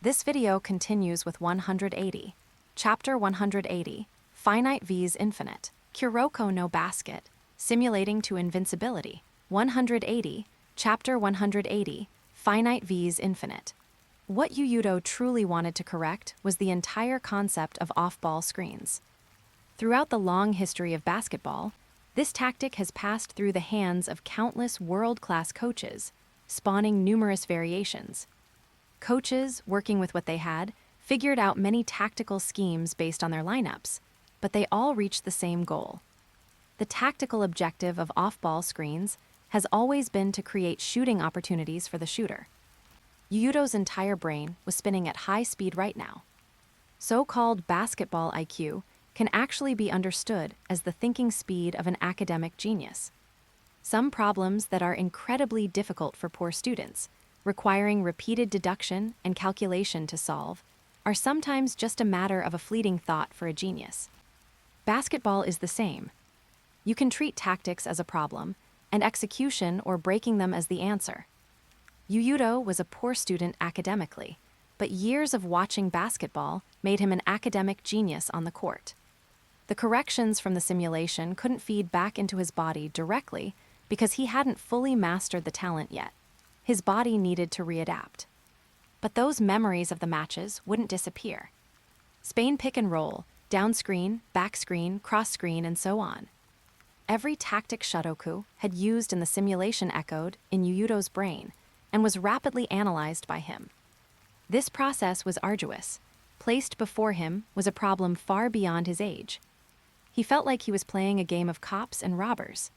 This video continues with 180. Chapter 180, Finite vs Infinite, Kuroko no Basket, Simulating to Invincibility. 180, Chapter 180, Finite vs Infinite. What Yuuto truly wanted to correct was the entire concept of off-ball screens. Throughout the long history of basketball, this tactic has passed through the hands of countless world-class coaches, spawning numerous variations. Coaches, working with what they had, figured out many tactical schemes based on their lineups, but they all reached the same goal. The tactical objective of off-ball screens has always been to create shooting opportunities for the shooter. Yuuto's entire brain was spinning at high speed right now. So-called basketball IQ can actually be understood as the thinking speed of an academic genius. Some problems that are incredibly difficult for poor students, requiring repeated deduction and calculation to solve, are sometimes just a matter of a fleeting thought for a genius. Basketball is the same. You can treat tactics as a problem, and execution or breaking them as the answer. Yuuto was a poor student academically, but years of watching basketball made him an academic genius on the court. The corrections from the simulation couldn't feed back into his body directly because he hadn't fully mastered the talent yet. His body needed to readapt. But those memories of the matches wouldn't disappear. Spain pick and roll, down screen, back screen, cross screen, and so on. Every tactic Shotoku had used in the simulation echoed in Yuuto's brain and was rapidly analyzed by him. This process was arduous. Placed before him was a problem far beyond his age. He felt like he was playing a game of cops and robbers.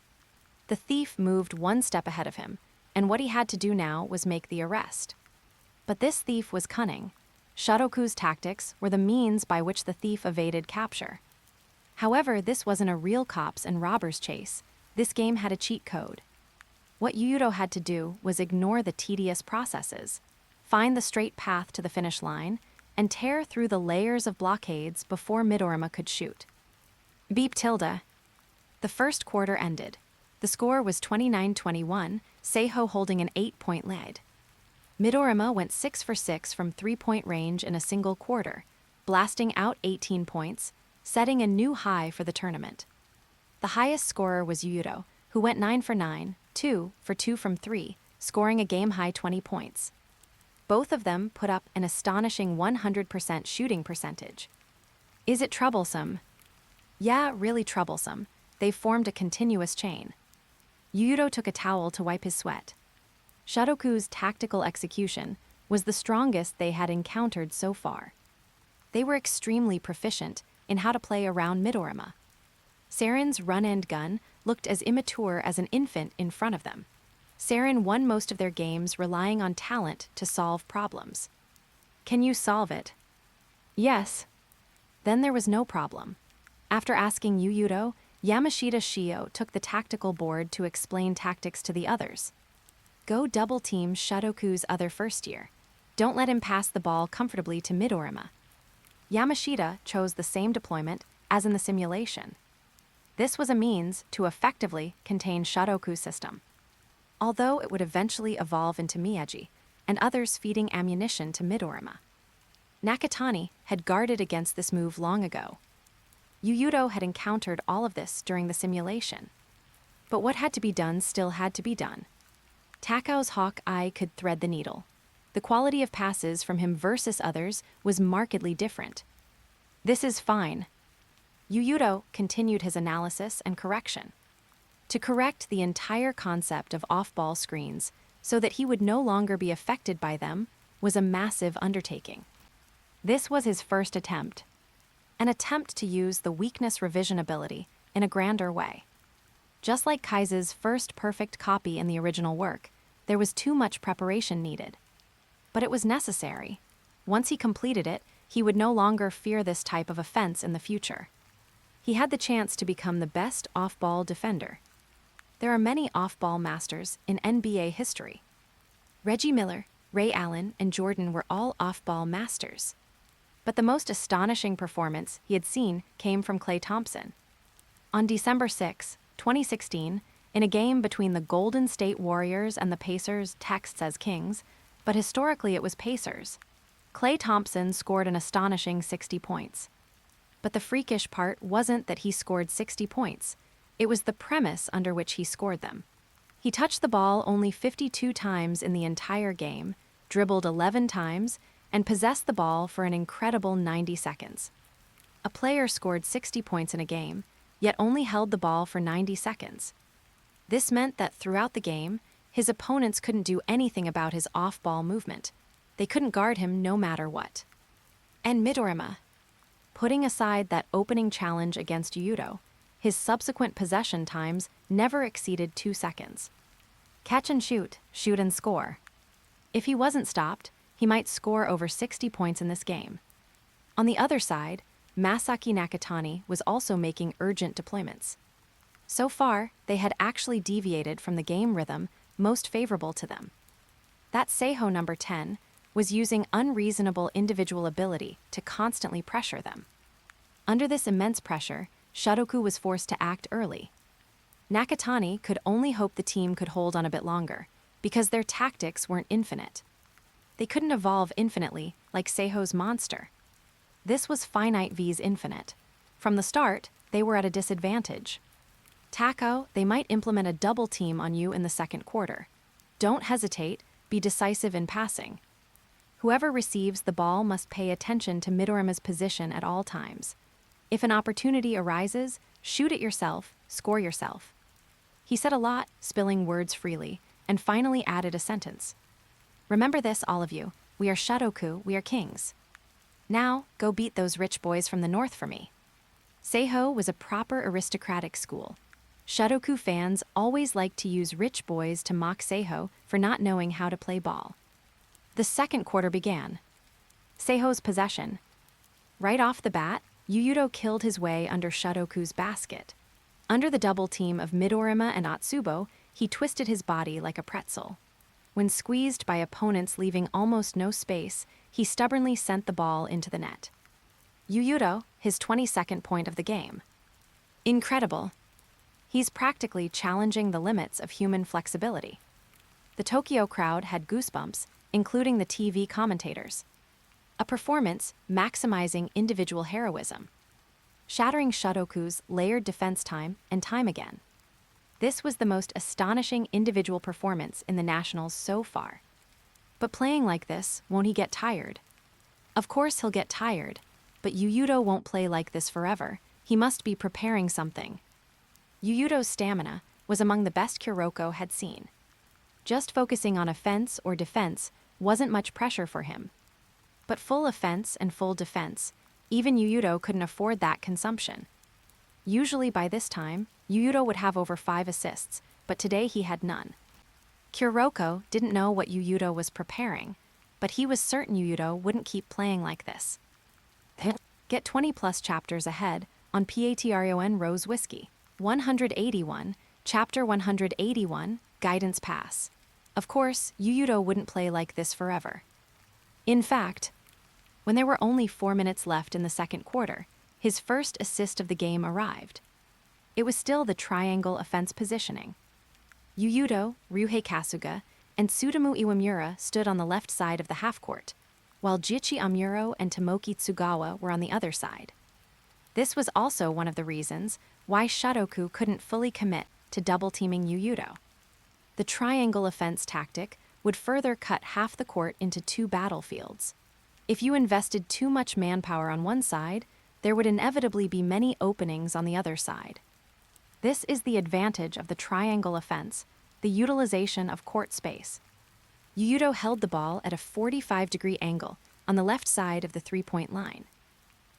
The thief moved one step ahead of him, and what he had to do now was make the arrest. But this thief was cunning. Shotoku's tactics were the means by which the thief evaded capture. However, this wasn't a real cops and robbers chase. This game had a cheat code. What Yuuto had to do was ignore the tedious processes, find the straight path to the finish line, and tear through the layers of blockades before Midorima could shoot. Beep tilde. The first quarter ended. The score was 29-21, Seiho holding an 8-point lead. Midorima went 6 for 6 from three-point range in a single quarter, blasting out 18 points, setting a new high for the tournament. The highest scorer was Yuuto, who went 9 for 9, 2 for 2 from 3, scoring a game-high 20 points. Both of them put up an astonishing 100% shooting percentage. Is it troublesome? Yeah, really troublesome. They've formed a continuous chain. Yuuto took a towel to wipe his sweat. Shotoku's tactical execution was the strongest they had encountered so far. They were extremely proficient in how to play around Midorima. Seren's run-and gun looked as immature as an infant in front of them. Seren won most of their games relying on talent to solve problems. Can you solve it? Yes. Then there was no problem. After asking Yuuto, Yamashita Shio took the tactical board to explain tactics to the others. Go double-team Shotoku's other first year. Don't let him pass the ball comfortably to Midorima. Yamashita chose the same deployment as in the simulation. This was a means to effectively contain Shotoku's system, although it would eventually evolve into Miyagi and others feeding ammunition to Midorima. Nakatani had guarded against this move long ago. Yuuto had encountered all of this during the simulation. But what had to be done still had to be done. Takao's hawk eye could thread the needle. The quality of passes from him versus others was markedly different. This is fine. Yuuto continued his analysis and correction. To correct the entire concept of off-ball screens so that he would no longer be affected by them was a massive undertaking. This was his first attempt. An attempt to use the weakness revision ability in a grander way. Just like Kaise's first perfect copy in the original work, there was too much preparation needed. But it was necessary. Once he completed it, he would no longer fear this type of offense in the future. He had the chance to become the best off-ball defender. There are many off-ball masters in NBA history. Reggie Miller, Ray Allen, and Jordan were all off-ball masters. But the most astonishing performance he had seen came from Klay Thompson. On December 6, 2016, in a game between the Golden State Warriors and the Pacers, text says Kings, but historically it was Pacers. Klay Thompson scored an astonishing 60 points. But the freakish part wasn't that he scored 60 points. It was the premise under which he scored them. He touched the ball only 52 times in the entire game, dribbled 11 times, and possessed the ball for an incredible 90 seconds. A player scored 60 points in a game, yet only held the ball for 90 seconds. This meant that throughout the game, his opponents couldn't do anything about his off-ball movement. They couldn't guard him no matter what. And Midorima. Putting aside that opening challenge against Yuuto, his subsequent possession times never exceeded 2 seconds. Catch and shoot and score. If he wasn't stopped, he might score over 60 points in this game. On the other side, Masaki Nakatani was also making urgent deployments. So far, they had actually deviated from the game rhythm most favorable to them. That Seiho number 10 was using unreasonable individual ability to constantly pressure them. Under this immense pressure, Shotoku was forced to act early. Nakatani could only hope the team could hold on a bit longer, because their tactics weren't infinite. They couldn't evolve infinitely like Seiho's monster. This was Finite vs Infinite. From the start, they were at a disadvantage. Taiko, they might implement a double team on you in the second quarter. Don't hesitate, be decisive in passing. Whoever receives the ball must pay attention to Midorima's position at all times. If an opportunity arises, shoot it yourself, score yourself. He said a lot, spilling words freely, and finally added a sentence. Remember this, all of you. We are Shotoku, we are kings. Now, go beat those rich boys from the north for me. Seiho was a proper aristocratic school. Shotoku fans always liked to use rich boys to mock Seiho for not knowing how to play ball. The second quarter began. Seiho's possession. Right off the bat, Yuuto killed his way under Shotoku's basket. Under the double team of Midorima and Atsubo, he twisted his body like a pretzel. When squeezed by opponents leaving almost no space, he stubbornly sent the ball into the net. Yuuto, his 22nd point of the game. Incredible. He's practically challenging the limits of human flexibility. The Tokyo crowd had goosebumps, including the TV commentators. A performance maximizing individual heroism, shattering Shotoku's layered defense time and time again. This was the most astonishing individual performance in the Nationals so far. But playing like this, won't he get tired? Of course he'll get tired, but Yuuto won't play like this forever. He must be preparing something. Yuuto's stamina was among the best Kuroko had seen. Just focusing on offense or defense wasn't much pressure for him. But full offense and full defense, even Yuuto couldn't afford that consumption. Usually by this time, Yuuto would have over 5 assists, but today he had none. Kuroko didn't know what Yuuto was preparing, but he was certain Yuuto wouldn't keep playing like this. Get 20+ chapters ahead on Patreon Rose Whiskey. 181, Chapter 181, Guidance Pass. Of course, Yuuto wouldn't play like this forever. In fact, when there were only 4 minutes left in the second quarter, his first assist of the game arrived. It was still the triangle offense positioning. Yuuto, Ryuhei Kasuga, and Tsutomu Iwamura stood on the left side of the half-court, while Jiichi Amuro and Tomoki Tsugawa were on the other side. This was also one of the reasons why Shotoku couldn't fully commit to double-teaming Yuuto. The triangle offense tactic would further cut half the court into 2 battlefields. If you invested too much manpower on one side, there would inevitably be many openings on the other side. This is the advantage of the triangle offense, the utilization of court space. Yuuto held the ball at a 45-degree angle on the left side of the three-point line.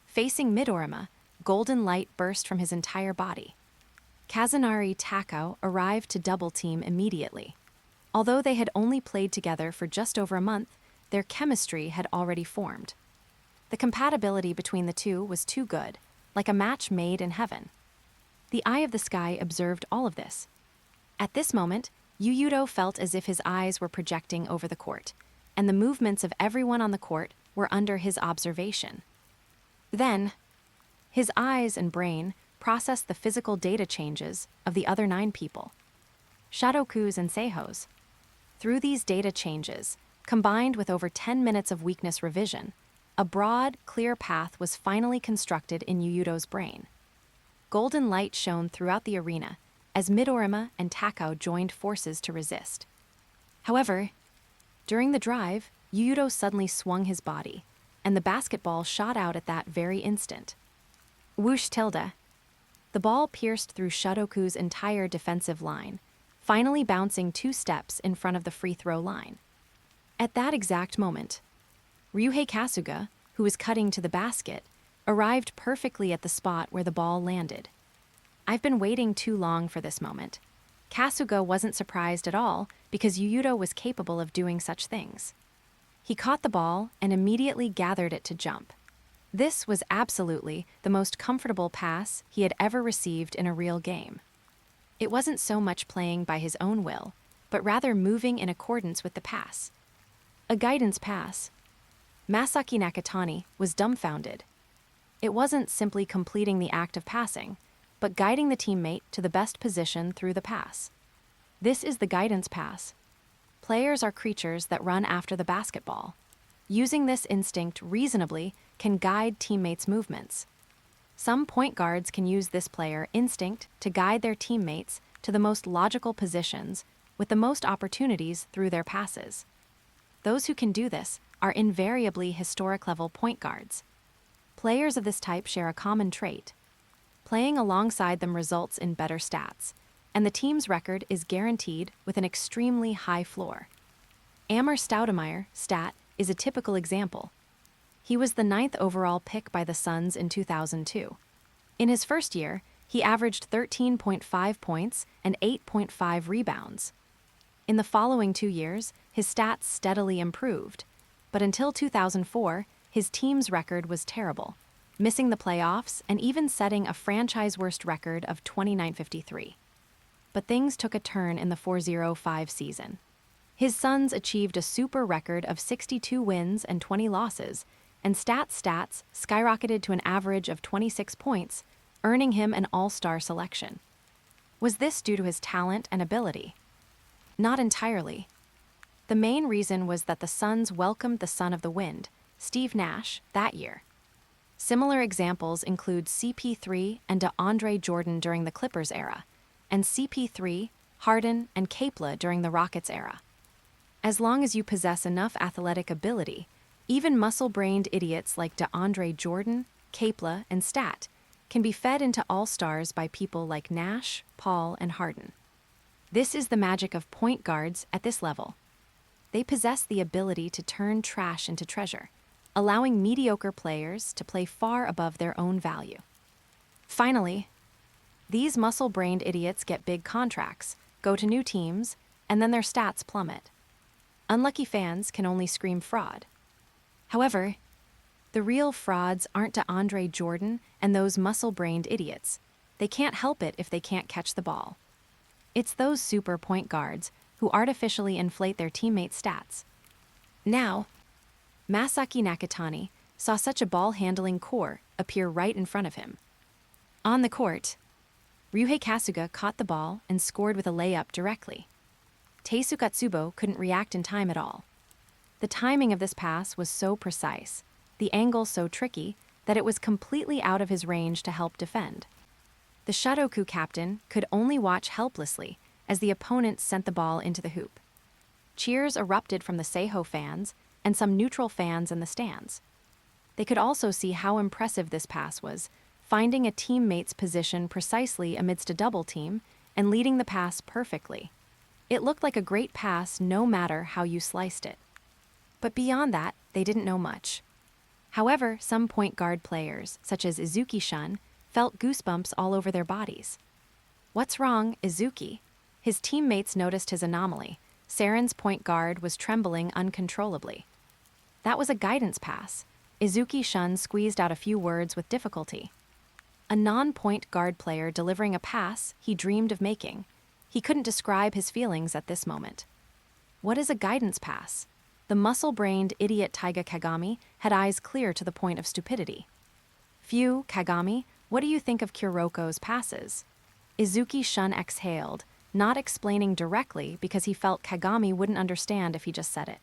Facing Midorima, golden light burst from his entire body. Kazunari Takao arrived to double-team immediately. Although they had only played together for just over a month, their chemistry had already formed. The compatibility between the two was too good, like a match made in heaven. The eye of the sky observed all of this. At this moment, Yuuto felt as if his eyes were projecting over the court, and the movements of everyone on the court were under his observation. Then, his eyes and brain processed the physical data changes of the other 9 people, Shotoku's and Seiho's. Through these data changes, Combined with over 10 minutes of weakness revision, a broad, clear path was finally constructed in Yuuto's brain. Golden light shone throughout the arena as Midorima and Teiko joined forces to resist. However, during the drive, Yuuto suddenly swung his body, and the basketball shot out at that very instant. Whoosh tilde. The ball pierced through Shotoku's entire defensive line, finally bouncing 2 steps in front of the free throw line. At that exact moment, Ryuhei Kasuga, who was cutting to the basket, arrived perfectly at the spot where the ball landed. I've been waiting too long for this moment. Kasuga wasn't surprised at all because Yuuto was capable of doing such things. He caught the ball and immediately gathered it to jump. This was absolutely the most comfortable pass he had ever received in a real game. It wasn't so much playing by his own will, but rather moving in accordance with the pass. A guidance pass. Masaki Nakatani was dumbfounded. It wasn't simply completing the act of passing, but guiding the teammate to the best position through the pass. This is the guidance pass. Players are creatures that run after the basketball. Using this instinct reasonably can guide teammates' movements. Some point guards can use this player instinct to guide their teammates to the most logical positions with the most opportunities through their passes. Those who can do this are invariably historic-level point guards. Players of this type share a common trait. Playing alongside them results in better stats, and the team's record is guaranteed with an extremely high floor. Amr Stoudemire, stat, is a typical example. He was the 9th overall pick by the Suns in 2002. In his first year, he averaged 13.5 points and 8.5 rebounds. In the following 2 years, his stats steadily improved, but until 2004, his team's record was terrible, missing the playoffs and even setting a franchise-worst record of 29-53. But things took a turn in the 4-0-5 season. His Suns achieved a super record of 62 wins and 20 losses, and stats skyrocketed to an average of 26 points, earning him an all-star selection. Was this due to his talent and ability? Not entirely. The main reason was that the Suns welcomed the son of the wind, Steve Nash, that year. Similar examples include CP3 and DeAndre Jordan during the Clippers era, and CP3, Harden, and Capela during the Rockets era. As long as you possess enough athletic ability, even muscle-brained idiots like DeAndre Jordan, Capela, and Stat can be fed into all-stars by people like Nash, Paul, and Harden. This is the magic of point guards at this level. They possess the ability to turn trash into treasure, allowing mediocre players to play far above their own value. Finally, these muscle-brained idiots get big contracts, go to new teams, and then their stats plummet. Unlucky fans can only scream fraud. However, the real frauds aren't DeAndre Jordan and those muscle-brained idiots. They can't help it if they can't catch the ball. It's those super point guards who artificially inflate their teammates' stats. Now, Masaki Nakatani saw such a ball-handling core appear right in front of him. On the court, Ryuhei Kasuga caught the ball and scored with a layup directly. Teisuke Tsubo couldn't react in time at all. The timing of this pass was so precise, the angle so tricky, that it was completely out of his range to help defend. The Shotoku captain could only watch helplessly as the opponent sent the ball into the hoop. Cheers erupted from the Seiho fans and some neutral fans in the stands. They could also see how impressive this pass was, finding a teammate's position precisely amidst a double team and leading the pass perfectly. It looked like a great pass no matter how you sliced it. But beyond that, they didn't know much. However, some point guard players, such as Izuki-shun, felt goosebumps all over their bodies. What's wrong, Izuki? His teammates noticed his anomaly. Saren's point guard was trembling uncontrollably. That was a guidance pass. Izuki-shun squeezed out a few words with difficulty. A non-point guard player delivering a pass he dreamed of making. He couldn't describe his feelings at this moment. What is a guidance pass? The muscle-brained idiot Taiga Kagami had eyes clear to the point of stupidity. Phew, Kagami, what do you think of Kuroko's passes? Izuki-shun exhaled, not explaining directly because he felt Kagami wouldn't understand if he just said it.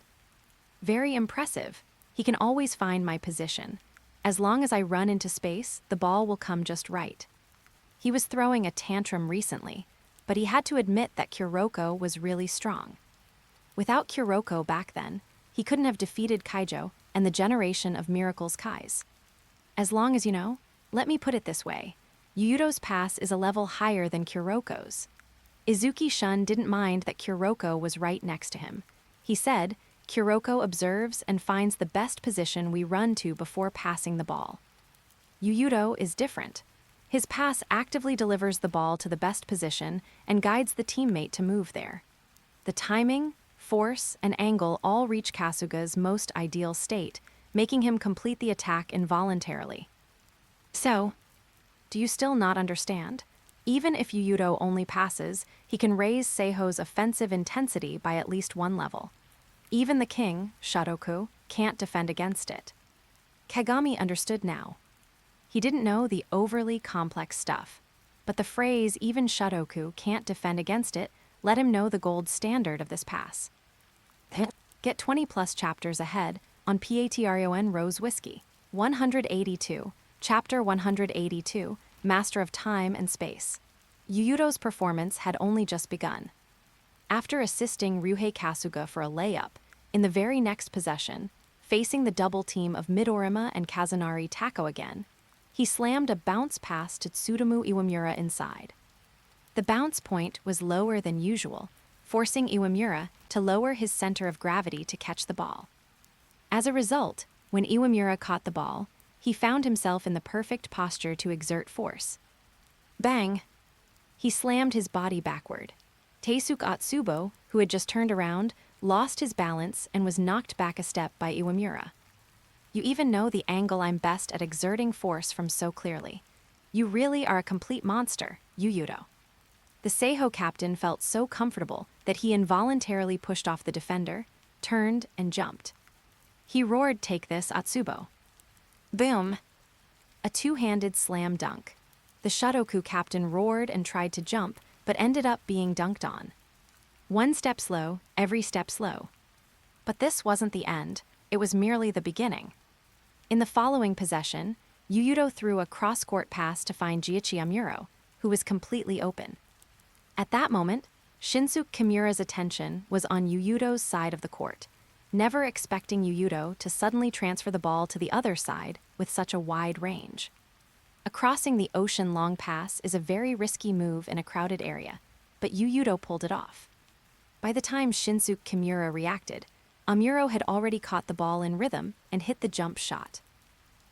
Very impressive. He can always find my position. As long as I run into space, the ball will come just right. He was throwing a tantrum recently, but he had to admit that Kuroko was really strong. Without Kuroko back then, he couldn't have defeated Kaijo and the generation of Miracles Kais. As long as you know, let me put it this way. Yuuto's pass is a level higher than Kuroko's. Izuki-shun didn't mind that Kuroko was right next to him. He said, Kuroko observes and finds the best position we run to before passing the ball. Yuuto is different. His pass actively delivers the ball to the best position and guides the teammate to move there. The timing, force, and angle all reach Kasuga's most ideal state, making him complete the attack involuntarily. So, do you still not understand? Even if Yuuto only passes, he can raise Seiho's offensive intensity by at least one level. Even the king, Shotoku, can't defend against it. Kagami understood now. He didn't know the overly complex stuff, but the phrase even Shotoku can't defend against it let him know the gold standard of this pass. Get 20+ chapters ahead on Patreon Rose Whiskey. 182, Chapter 182, Master of Time and Space. Yuuto's performance had only just begun. After assisting Ryuhei Kasuga for a layup, in the very next possession, facing the double team of Midorima and Kazunari Tako again, he slammed a bounce pass to Tsutomu Iwamura inside. The bounce point was lower than usual, forcing Iwamura to lower his center of gravity to catch the ball. As a result, when Iwamura caught the ball, he found himself in the perfect posture to exert force. Bang! He slammed his body backward. Teisuke Atsubo, who had just turned around, lost his balance and was knocked back a step by Iwamura. You even know the angle I'm best at exerting force from so clearly. You really are a complete monster, Yuuto. The Seiho captain felt so comfortable that he involuntarily pushed off the defender, turned, and jumped. He roared, "Take this, Atsubo." Boom! A two-handed slam dunk. The Shotoku captain roared and tried to jump, but ended up being dunked on. One step slow, every step slow. But this wasn't the end, it was merely the beginning. In the following possession, Yuuto threw a cross-court pass to find Jiichi Amuro, who was completely open. At that moment, Shinsuke Kimura's attention was on Yuuto's side of the court, never expecting Yuuto to suddenly transfer the ball to the other side with such a wide range. A crossing the ocean long pass is a very risky move in a crowded area, but Yuuto pulled it off. By the time Shinsuke Kimura reacted, Amuro had already caught the ball in rhythm and hit the jump shot.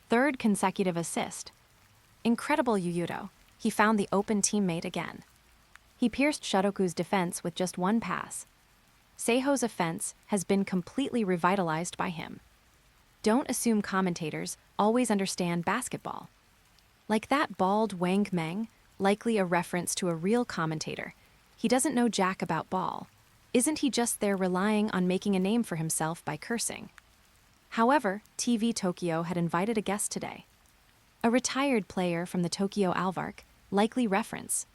Third consecutive assist. Incredible Yuuto, he found the open teammate again. He pierced Shotoku's defense with just one pass. Seiho's offense has been completely revitalized by him. Don't assume commentators always understand basketball. Like that bald Wang Meng, likely a reference to a real commentator. He doesn't know jack about ball. Isn't he just there relying on making a name for himself by cursing? However, TV Tokyo had invited a guest today. A retired player from the Tokyo Alvark, likely reference.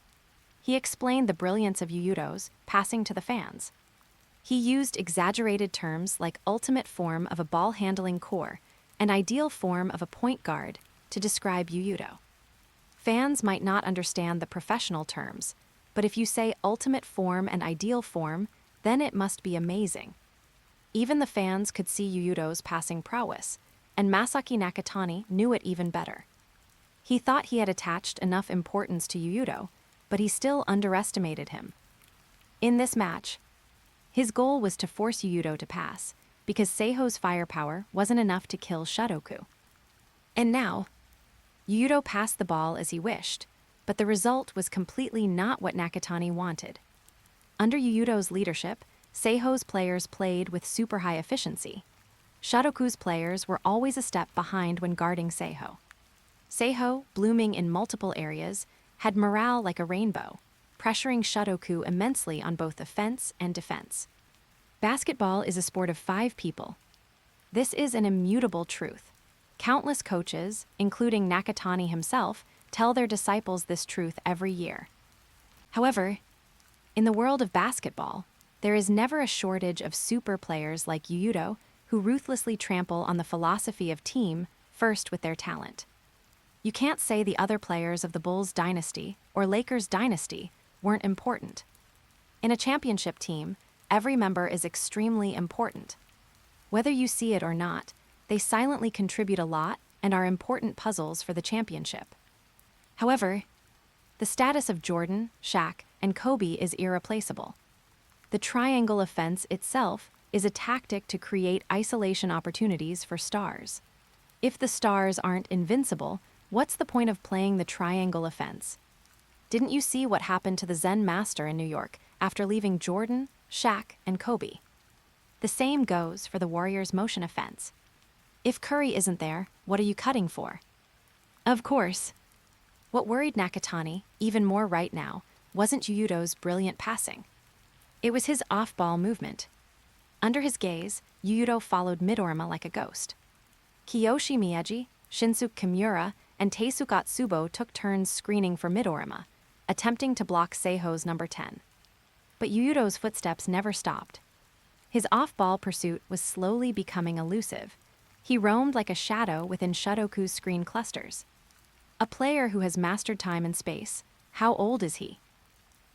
He explained the brilliance of Yuuto's passing to the fans. He used exaggerated terms like ultimate form of a ball-handling core and ideal form of a point guard to describe Yuuto. Fans might not understand the professional terms, but if you say ultimate form and ideal form, then it must be amazing. Even the fans could see Yuuto's passing prowess, and Masaki Nakatani knew it even better. He thought he had attached enough importance to Yuuto, but he still underestimated him. In this match, his goal was to force Yuuto to pass, because Seiho's firepower wasn't enough to kill Shotoku. And now, Yuuto passed the ball as he wished, but the result was completely not what Nakatani wanted. Under Yuuto's leadership, Seiho's players played with super high efficiency. Shotoku's players were always a step behind when guarding Seiho. Seiho, blooming in multiple areas, had morale like a rainbow, pressuring Shotoku immensely on both offense and defense. Basketball is a sport of 5 people. This is an immutable truth. Countless coaches, including Nakatani himself, tell their disciples this truth every year. However, in the world of basketball, there is never a shortage of super players like Yuuto, who ruthlessly trample on the philosophy of team first with their talent. You can't say the other players of the Bulls dynasty or Lakers dynasty weren't important. In a championship team, every member is extremely important. Whether you see it or not, they silently contribute a lot and are important puzzles for the championship. However, the status of Jordan, Shaq, and Kobe is irreplaceable. The triangle offense itself is a tactic to create isolation opportunities for stars. If the stars aren't invincible, what's the point of playing the triangle offense? Didn't you see what happened to the Zen master in New York after leaving Jordan, Shaq, and Kobe? The same goes for the Warriors' motion offense. If Curry isn't there, what are you cutting for? Of course. What worried Nakatani, even more right now, wasn't Yuuto's brilliant passing. It was his off-ball movement. Under his gaze, Yuuto followed Midorima like a ghost. Kiyoshi Mieji, Shinsuke Kimura, and Teisuke Tsubo took turns screening for Midorima, attempting to block Seiho's number 10. But Yuuto's footsteps never stopped. His off-ball pursuit was slowly becoming elusive. He roamed like a shadow within Shotoku's screen clusters. A player who has mastered time and space, how old is he?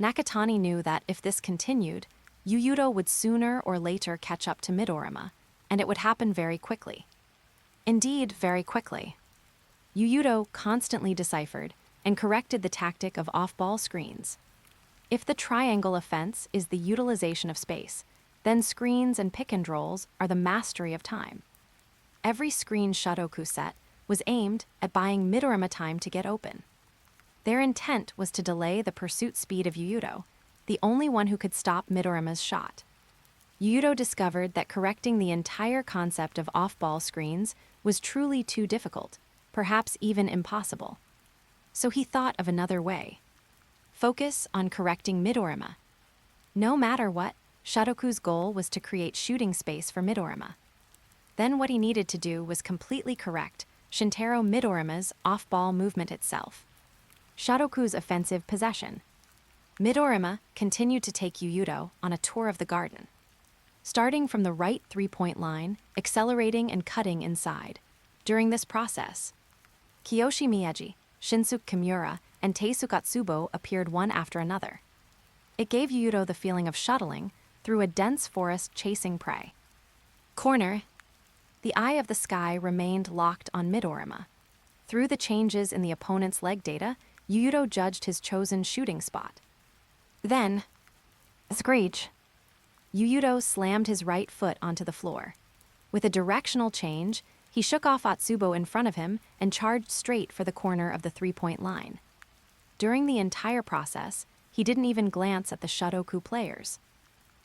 Nakatani knew that if this continued, Yuuto would sooner or later catch up to Midorima, and it would happen very quickly. Indeed, very quickly. Yuuto constantly deciphered and corrected the tactic of off-ball screens. If the triangle offense is the utilization of space, then screens and pick-and-rolls are the mastery of time. Every screen Shotoku set was aimed at buying Midorima time to get open. Their intent was to delay the pursuit speed of Yuuto, the only one who could stop Midorima's shot. Yuuto discovered that correcting the entire concept of off-ball screens was truly too difficult, perhaps even impossible. So he thought of another way. Focus on correcting Midorima. No matter what, Shotoku's goal was to create shooting space for Midorima. Then what he needed to do was completely correct Shintaro Midorima's off-ball movement itself. Shotoku's offensive possession. Midorima continued to take Yuuto on a tour of the garden. Starting from the right three-point line, accelerating and cutting inside. During this process, Kiyoshi Mieji, Shinsuke Kimura, and Teisuke Tsubo appeared one after another. It gave Yuuto the feeling of shuttling through a dense forest chasing prey. Corner. The eye of the sky remained locked on Midorima. Through the changes in the opponent's leg data, Yuuto judged his chosen shooting spot. Then, screech. Yuuto slammed his right foot onto the floor. With a directional change, he shook off Atsubo in front of him and charged straight for the corner of the three-point line. During the entire process, he didn't even glance at the Shotoku players.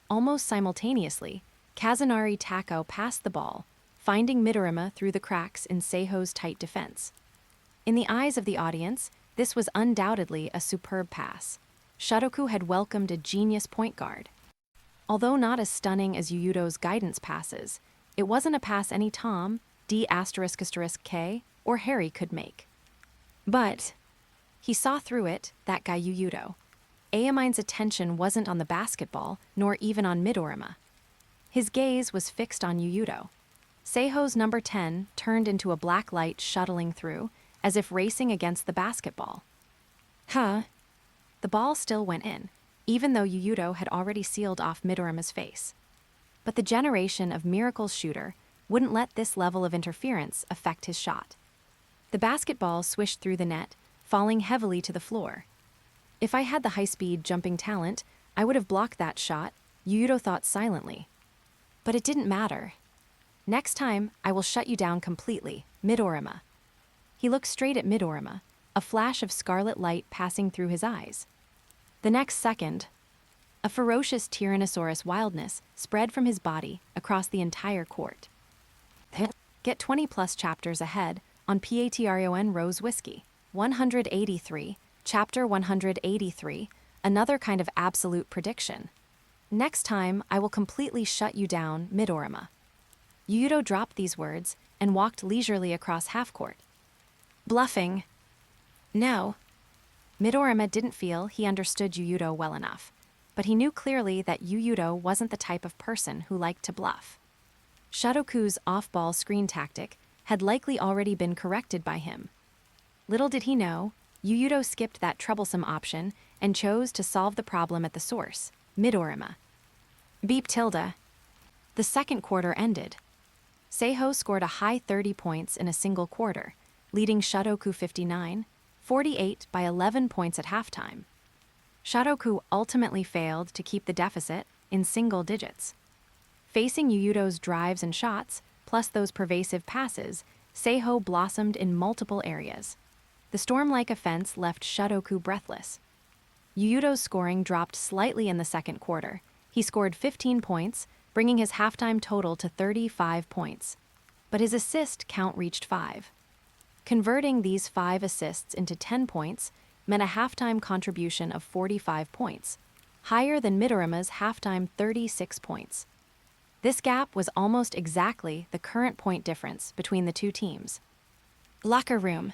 Almost simultaneously, Kazunari Tako passed the ball, finding Midorima through the cracks in Seiho's tight defense. In the eyes of the audience, this was undoubtedly a superb pass. Shotoku had welcomed a genius point guard. Although not as stunning as Yuuto's guidance passes, it wasn't a pass any Tom, D**K, or Harry could make. But he saw through it, that guy Yuuto. Aomine's attention wasn't on the basketball, nor even on Midorima. His gaze was fixed on Yuuto. Seiho's number 10 turned into a black light shuttling through, as if racing against the basketball. The ball still went in, even though Yuuto had already sealed off Midorima's face. But the generation of Miracle's shooter wouldn't let this level of interference affect his shot. The basketball swished through the net, falling heavily to the floor. If I had the high-speed jumping talent, I would have blocked that shot, Yuuto thought silently. But it didn't matter. Next time, I will shut you down completely, Midorima. He looked straight at Midorima, a flash of scarlet light passing through his eyes. The next second, a ferocious Tyrannosaurus wildness spread from his body across the entire court. Get 20+ chapters ahead on Patreon Rose Whiskey. 183, Chapter 183, another kind of absolute prediction. Next time, I will completely shut you down, Midorima. Yuuto dropped these words and walked leisurely across half-court. Bluffing. No. Midorima didn't feel he understood Yuuto well enough, but he knew clearly that Yuuto wasn't the type of person who liked to bluff. Shotoku's off-ball screen tactic had likely already been corrected by him. Little did he know, Yuuto skipped that troublesome option and chose to solve the problem at the source, Midorima. Beep tilde. The second quarter ended. Seiho scored a high 30 points in a single quarter, leading Shotoku 59-48 by 11 points at halftime. Shotoku ultimately failed to keep the deficit in single digits. Facing Yuuto's drives and shots, plus those pervasive passes, Seiho blossomed in multiple areas. The storm-like offense left Shotoku breathless. Yuuto's scoring dropped slightly in the second quarter. He scored 15 points, bringing his halftime total to 35 points. But his assist count reached 5. Converting these 5 assists into 10 points meant a halftime contribution of 45 points, higher than Midorima's halftime 36 points. This gap was almost exactly the current point difference between the two teams. Locker room.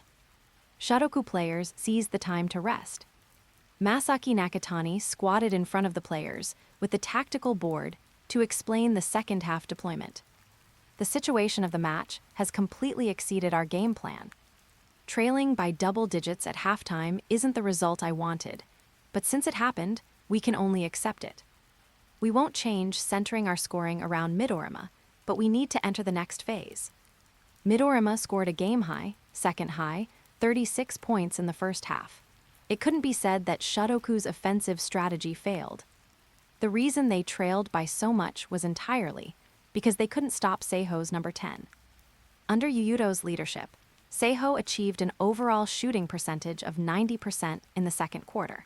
Shotoku players seized the time to rest. Masaki Nakatani squatted in front of the players with the tactical board to explain the second half deployment. The situation of the match has completely exceeded our game plan. Trailing by double digits at halftime isn't the result I wanted, but since it happened, we can only accept it. We won't change centering our scoring around Midorima, but we need to enter the next phase. Midorima scored a game-high, second-high, 36 points in the first half. It couldn't be said that Shotoku's offensive strategy failed. The reason they trailed by so much was entirely because they couldn't stop Seiho's number 10. Under Yuuto's leadership, Seiho achieved an overall shooting percentage of 90% in the second quarter.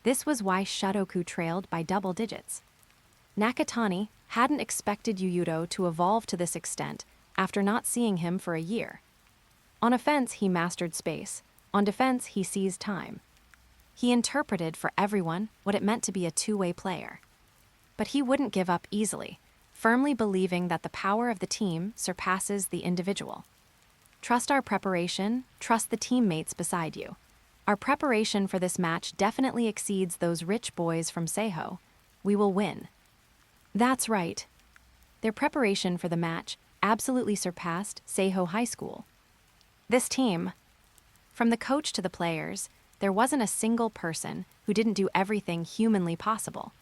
This was why Shotoku trailed by double digits. Nakatani hadn't expected Yuuto to evolve to this extent after not seeing him for a year. On offense, he mastered space. On defense, he seized time. He interpreted for everyone what it meant to be a two-way player. But he wouldn't give up easily, firmly believing that the power of the team surpasses the individual. Trust our preparation, trust the teammates beside you. Our preparation for this match definitely exceeds those rich boys from Seiho. We will win. That's right. Their preparation for the match absolutely surpassed Seiho High School. This team, from the coach to the players, there wasn't a single person who didn't do everything humanly possible.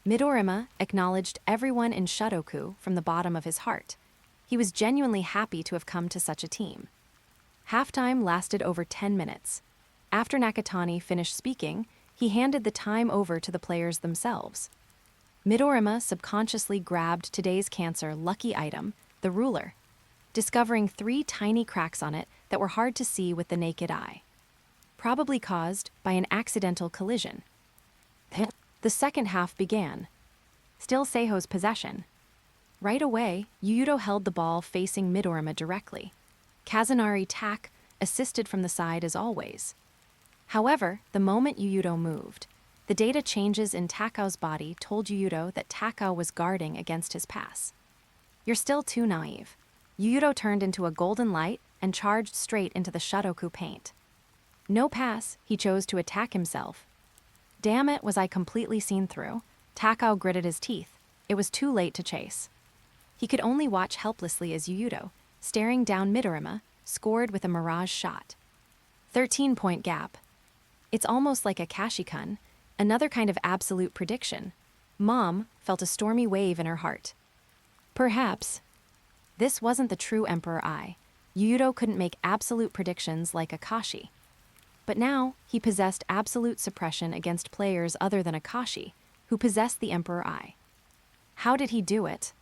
Midorima acknowledged everyone in Shotoku from the bottom of his heart. He was genuinely happy to have come to such a team. Halftime lasted over 10 minutes. After Nakatani finished speaking, he handed the time over to the players themselves. Midorima subconsciously grabbed today's Cancer lucky item, the ruler, discovering 3 tiny cracks on it that were hard to see with the naked eye, probably caused by an accidental collision. The second half began. Still Seiho's possession. Right away, Yuuto held the ball facing Midorima directly. Kazunari Tak assisted from the side as always. However, the moment Yuuto moved, the data changes in Takao's body told Yuuto that Takao was guarding against his pass. You're still too naive. Yuuto turned into a golden light and charged straight into the Shotoku paint. No pass, he chose to attack himself. Damn it, was I completely seen through? Takao gritted his teeth. It was too late to chase. He could only watch helplessly as Yuuto, staring down Midorima, scored with a mirage shot. 13-point gap. It's almost like a Kashikan, another kind of absolute prediction. Mom felt a stormy wave in her heart. Perhaps. This wasn't the true Emperor Eye. Yuuto couldn't make absolute predictions like Akashi. But now, he possessed absolute suppression against players other than Akashi, who possessed the Emperor Eye. How did he do it?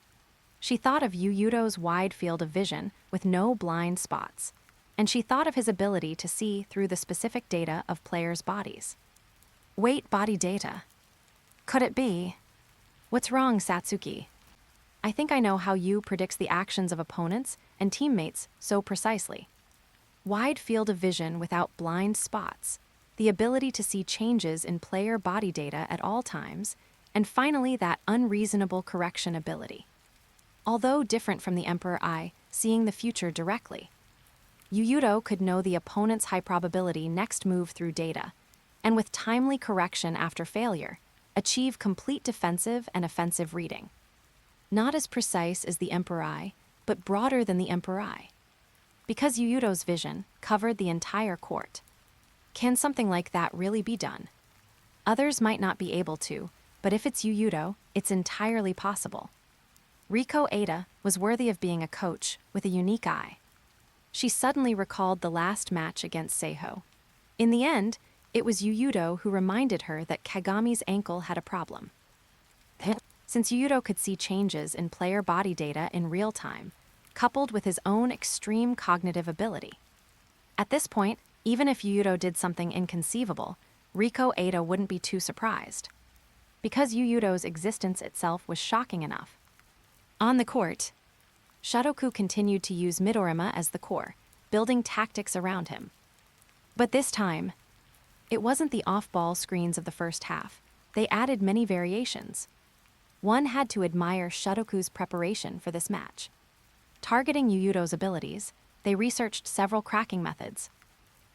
She thought of Yuuto's wide field of vision with no blind spots, and she thought of his ability to see through the specific data of players' bodies. Wait, body data. Could it be? What's wrong, Satsuki? I think I know how Yu predicts the actions of opponents and teammates so precisely. Wide field of vision without blind spots, the ability to see changes in player body data at all times, and finally that unreasonable correction ability. Although different from the Emperor Eye, seeing the future directly. Yuuto could know the opponent's high probability next move through data, and with timely correction after failure, achieve complete defensive and offensive reading. Not as precise as the Emperor Eye, but broader than the Emperor Eye. Because Yuuto's vision covered the entire court. Can something like that really be done? Others might not be able to, but if it's Yuuto, it's entirely possible. Riko Ada was worthy of being a coach with a unique eye. She suddenly recalled the last match against Seiho. In the end, it was Yuuto who reminded her that Kagami's ankle had a problem. Since Yuuto could see changes in player body data in real time, coupled with his own extreme cognitive ability. At this point, even if Yuuto did something inconceivable, Riko Ada wouldn't be too surprised. Because Yuuto's existence itself was shocking enough. On the court, Shotoku continued to use Midorima as the core, building tactics around him. But this time, it wasn't the off-ball screens of the first half. They added many variations. One had to admire Shotoku's preparation for this match. Targeting Yuuto's abilities, they researched several cracking methods.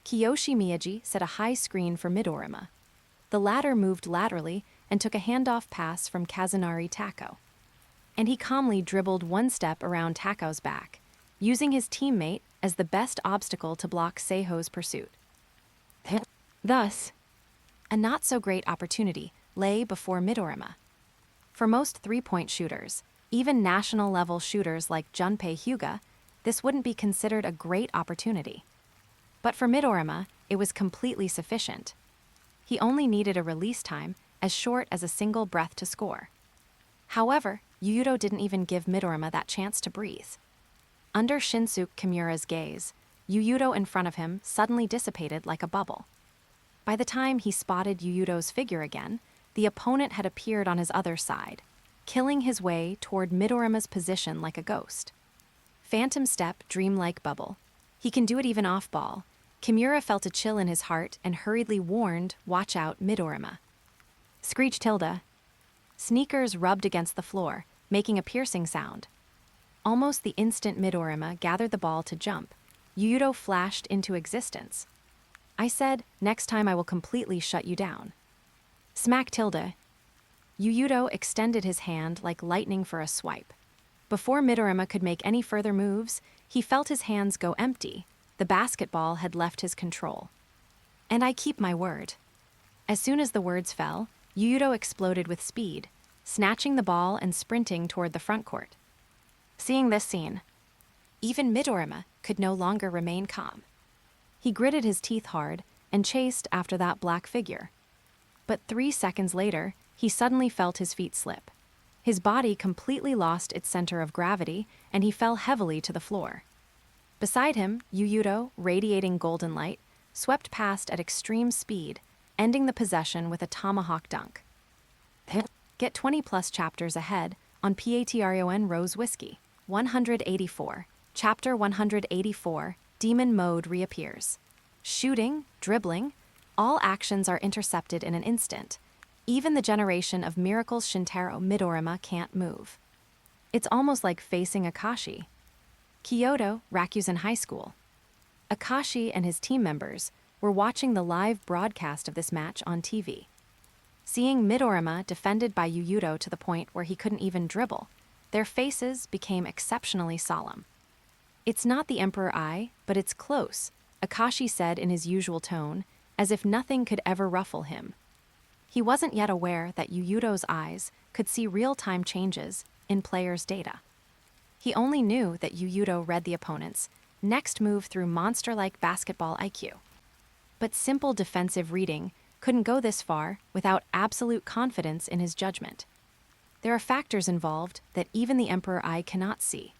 Kiyoshi Miyagi set a high screen for Midorima. The latter moved laterally and took a handoff pass from Kazunari Tako. And he calmly dribbled one step around Tako's back, using his teammate as the best obstacle to block Seiho's pursuit. Thus, a not-so-great opportunity lay before Midorima. For most three-point shooters, even national-level shooters like Junpei Hyuga, this wouldn't be considered a great opportunity. But for Midorima, it was completely sufficient. He only needed a release time as short as a single breath to score. However, Yuuto didn't even give Midorima that chance to breathe. Under Shinsuke Kimura's gaze, Yuuto in front of him suddenly dissipated like a bubble. By the time he spotted Yuuto's figure again, the opponent had appeared on his other side, killing his way toward Midorima's position like a ghost. Phantom step, dreamlike bubble. He can do it even off-ball. Kimura felt a chill in his heart and hurriedly warned, "Watch out, Midorima." Screech tilde. Sneakers rubbed against the floor, making a piercing sound. Almost the instant Midorima gathered the ball to jump, Yuuto flashed into existence. I said, "Next time I will completely shut you down." Smack tilde. Yuuto extended his hand like lightning for a swipe. Before Midorima could make any further moves, he felt his hands go empty. The basketball had left his control. And I keep my word. As soon as the words fell, Yuuto exploded with speed, snatching the ball and sprinting toward the front court. Seeing this scene, even Midorima could no longer remain calm. He gritted his teeth hard and chased after that black figure. But 3 seconds later, he suddenly felt his feet slip. His body completely lost its center of gravity, and he fell heavily to the floor. Beside him, Yuuto, radiating golden light, swept past at extreme speed, ending the possession with a tomahawk dunk. Get 20-plus chapters ahead on Patreon Rose Whiskey. 184, Chapter 184, Demon Mode Reappears. Shooting, dribbling, all actions are intercepted in an instant. Even the generation of Miracles Shintaro Midorima can't move. It's almost like facing Akashi. Kyoto, Rakuzen High School. Akashi and his team members were watching the live broadcast of this match on TV. Seeing Midorima defended by Yuuto to the point where he couldn't even dribble, their faces became exceptionally solemn. "It's not the Emperor Eye, but it's close," Akashi said in his usual tone, as if nothing could ever ruffle him. He wasn't yet aware that Yuuto's eyes could see real-time changes in players' data. He only knew that Yuuto read the opponent's next move through monster-like basketball IQ. But simple defensive reading couldn't go this far without absolute confidence in his judgment. There are factors involved that even the Emperor Eye cannot see.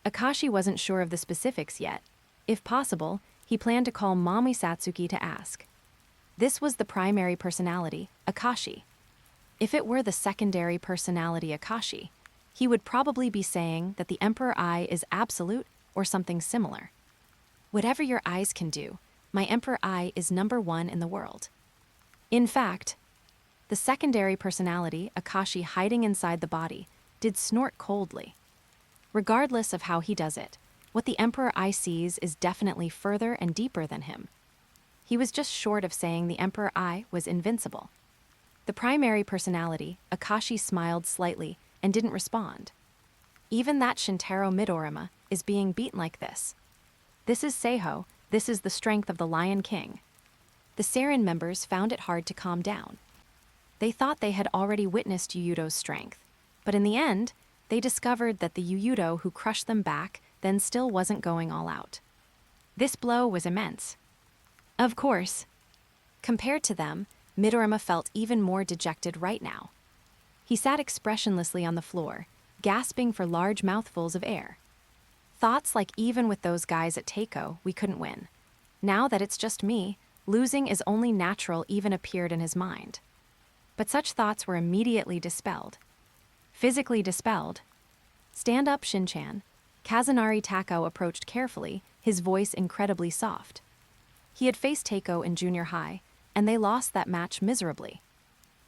Akashi wasn't sure of the specifics yet. If possible, he planned to call Mommy Satsuki to ask. This was the primary personality, Akashi. If it were the secondary personality, Akashi, he would probably be saying that the Emperor Eye is absolute or something similar. Whatever your eyes can do, my Emperor Eye is #1 in the world. In fact, the secondary personality, Akashi hiding inside the body, did snort coldly. Regardless of how he does it, what the Emperor Eye sees is definitely further and deeper than him. He was just short of saying the Emperor Eye was invincible. The primary personality, Akashi, smiled slightly and didn't respond. Even that Shintaro Midorima is being beaten like this. This is Seiho, this is the strength of the Lion King. The Seirin members found it hard to calm down. They thought they had already witnessed Yuuto's strength, but in the end, they discovered that the Yuuto who crushed them back then still wasn't going all out. This blow was immense. Of course, compared to them, Midorima felt even more dejected right now. He sat expressionlessly on the floor, gasping for large mouthfuls of air. Thoughts like, even with those guys at Teiko, we couldn't win. Now that it's just me, losing is only natural even appeared in his mind. But such thoughts were immediately dispelled. Physically dispelled. Stand up, Shin-chan. Kazunari Tako approached carefully, his voice incredibly soft. He had faced Teiko in junior high, and they lost that match miserably.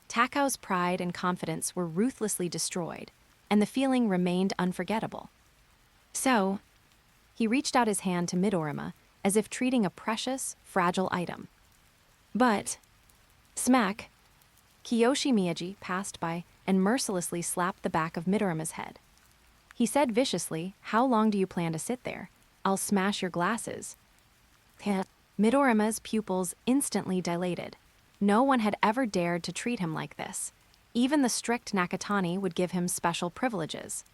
Tako's pride and confidence were ruthlessly destroyed, and the feeling remained unforgettable. So, he reached out his hand to Midorima, as if treating a precious, fragile item. But, smack, Kiyoshi Miyaji passed by and mercilessly slapped the back of Midorima's head. He said viciously, "How long do you plan to sit there? I'll smash your glasses." Midorima's pupils instantly dilated. No one had ever dared to treat him like this. Even the strict Nakatani would give him special privileges.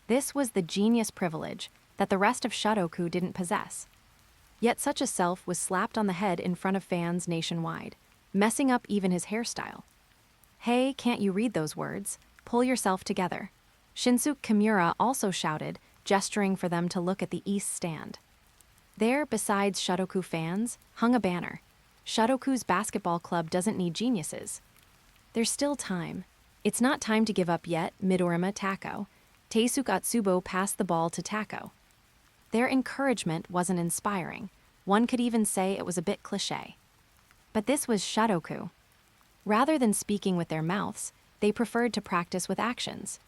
This was the genius privilege that the rest of Shotoku didn't possess. Yet such a self was slapped on the head in front of fans nationwide, messing up even his hairstyle. "Hey, can't you read those words? Pull yourself together." Shinsuke Kimura also shouted, gesturing for them to look at the east stand. There, besides Shotoku fans, hung a banner. Shotoku's basketball club doesn't need geniuses. There's still time. It's not time to give up yet, Midorima Tako. Teisuke Atsubo passed the ball to Tako. Their encouragement wasn't inspiring. One could even say it was a bit cliché. But this was Shotoku. Rather than speaking with their mouths, they preferred to practice with actions.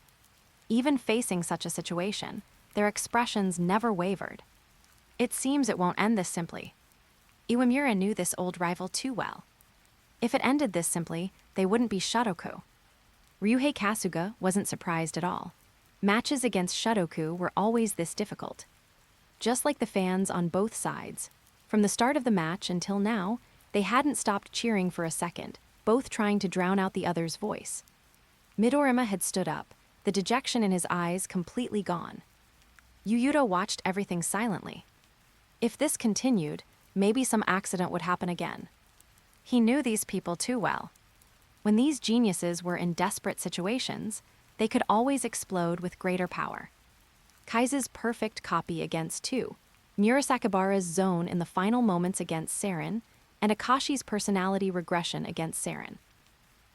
Even facing such a situation, their expressions never wavered. It seems it won't end this simply. Iwamura knew this old rival too well. If it ended this simply, they wouldn't be Shotoku. Ryuhei Kasuga wasn't surprised at all. Matches against Shotoku were always this difficult. Just like the fans on both sides, from the start of the match until now, they hadn't stopped cheering for a second, both trying to drown out the other's voice. Midorima had stood up, the dejection in his eyes completely gone. Yuuto watched everything silently. If this continued, maybe some accident would happen again. He knew these people too well. When these geniuses were in desperate situations, they could always explode with greater power. Kaise's perfect copy against two, Murasakibara's zone in the final moments against Seirin, and Akashi's personality regression against Seirin.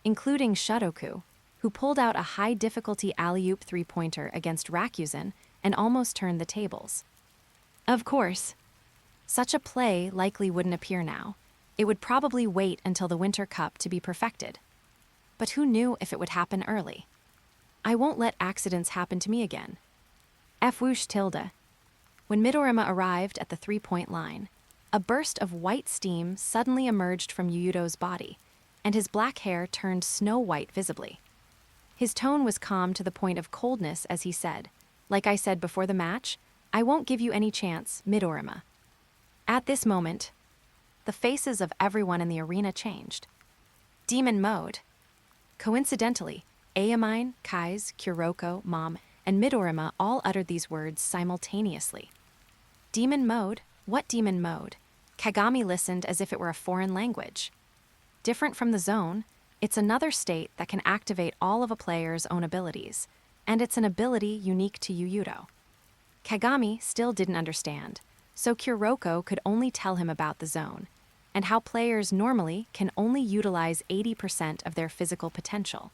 Including Shotoku, who pulled out a high-difficulty alley-oop three-pointer against Rakuzen and almost turned the tables. Of course, such a play likely wouldn't appear now. It would probably wait until the Winter Cup to be perfected. But who knew if it would happen early? I won't let accidents happen to me again. F-whoosh tilde. When Midorima arrived at the three-point line, a burst of white steam suddenly emerged from Yuuto's body, and his black hair turned snow-white visibly. His tone was calm to the point of coldness as he said, "Like I said before the match, I won't give you any chance, Midorima." At this moment, the faces of everyone in the arena changed. Demon mode. Coincidentally, Aomine, Kise, Kuroko, Mom, and Midorima all uttered these words simultaneously. Demon mode? What demon mode? Kagami listened as if it were a foreign language. Different from the zone, it's another state that can activate all of a player's own abilities, and it's an ability unique to Yuuto. Kagami still didn't understand, so Kuroko could only tell him about the zone, and how players normally can only utilize 80% of their physical potential.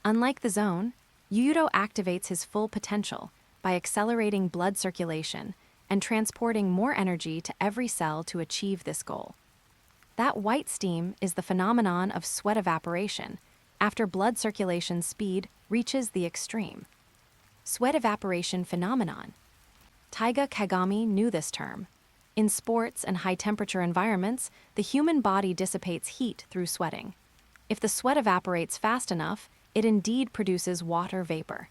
Unlike the zone, Yuuto activates his full potential by accelerating blood circulation and transporting more energy to every cell to achieve this goal. That white steam is the phenomenon of sweat evaporation after blood circulation speed reaches the extreme. Sweat evaporation phenomenon. Taiga Kagami knew this term. In sports and high-temperature environments, the human body dissipates heat through sweating. If the sweat evaporates fast enough, it indeed produces water vapor.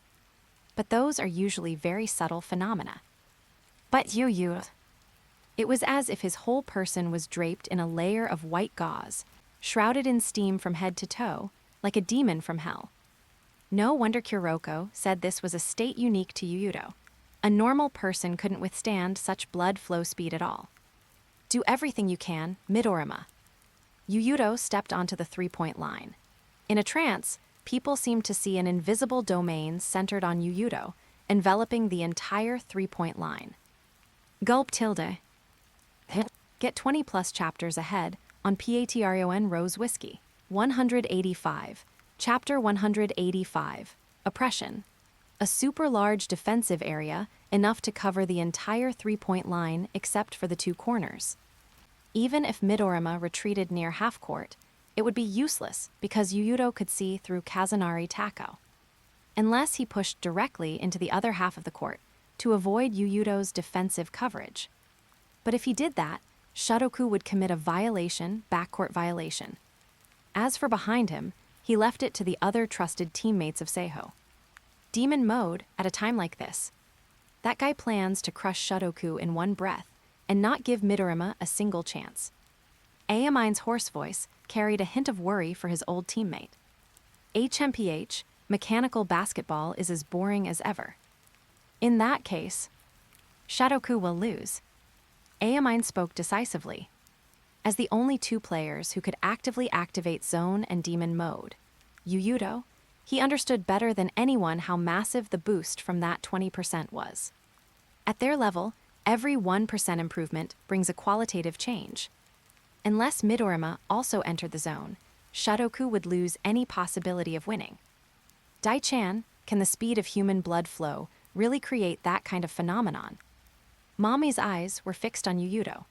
but those are usually very subtle phenomena. But Yuuto. It was as if his whole person was draped in a layer of white gauze, shrouded in steam from head to toe, like a demon from hell. No wonder Kuroko said this was a state unique to Yuuto. A normal person couldn't withstand such blood flow speed at all. Do everything you can, Midorima. Yuuto stepped onto the three-point line. In a trance, people seemed to see an invisible domain centered on Yuuto, enveloping the entire three-point line. Gulp tilde. Get 20-plus chapters ahead on Patreon Rose Whiskey. 185. Chapter 185. Oppression. A super-large defensive area, enough to cover the entire three-point line except for the two corners. Even if Midorima retreated near half-court, it would be useless because Yuuto could see through Kazunari Tako. Unless he pushed directly into the other half of the court to avoid Yuuto's defensive coverage. But if he did that, Shotoku would commit a backcourt violation. As for behind him, he left it to the other trusted teammates of Seiho. Demon mode at a time like this. That guy plans to crush Shotoku in one breath and not give Midorima a single chance. Aomine's hoarse voice carried a hint of worry for his old teammate. HMPH, mechanical basketball is as boring as ever. In that case, Shotoku will lose. Aomine spoke decisively. As the only two players who could actively activate Zone and Demon mode, Yuuto, he understood better than anyone how massive the boost from that 20% was. At their level, every 1% improvement brings a qualitative change. Unless Midorima also entered the zone, Shotoku would lose any possibility of winning. Dai-chan, can the speed of human blood flow really create that kind of phenomenon? Mommy's eyes were fixed on Yuuto.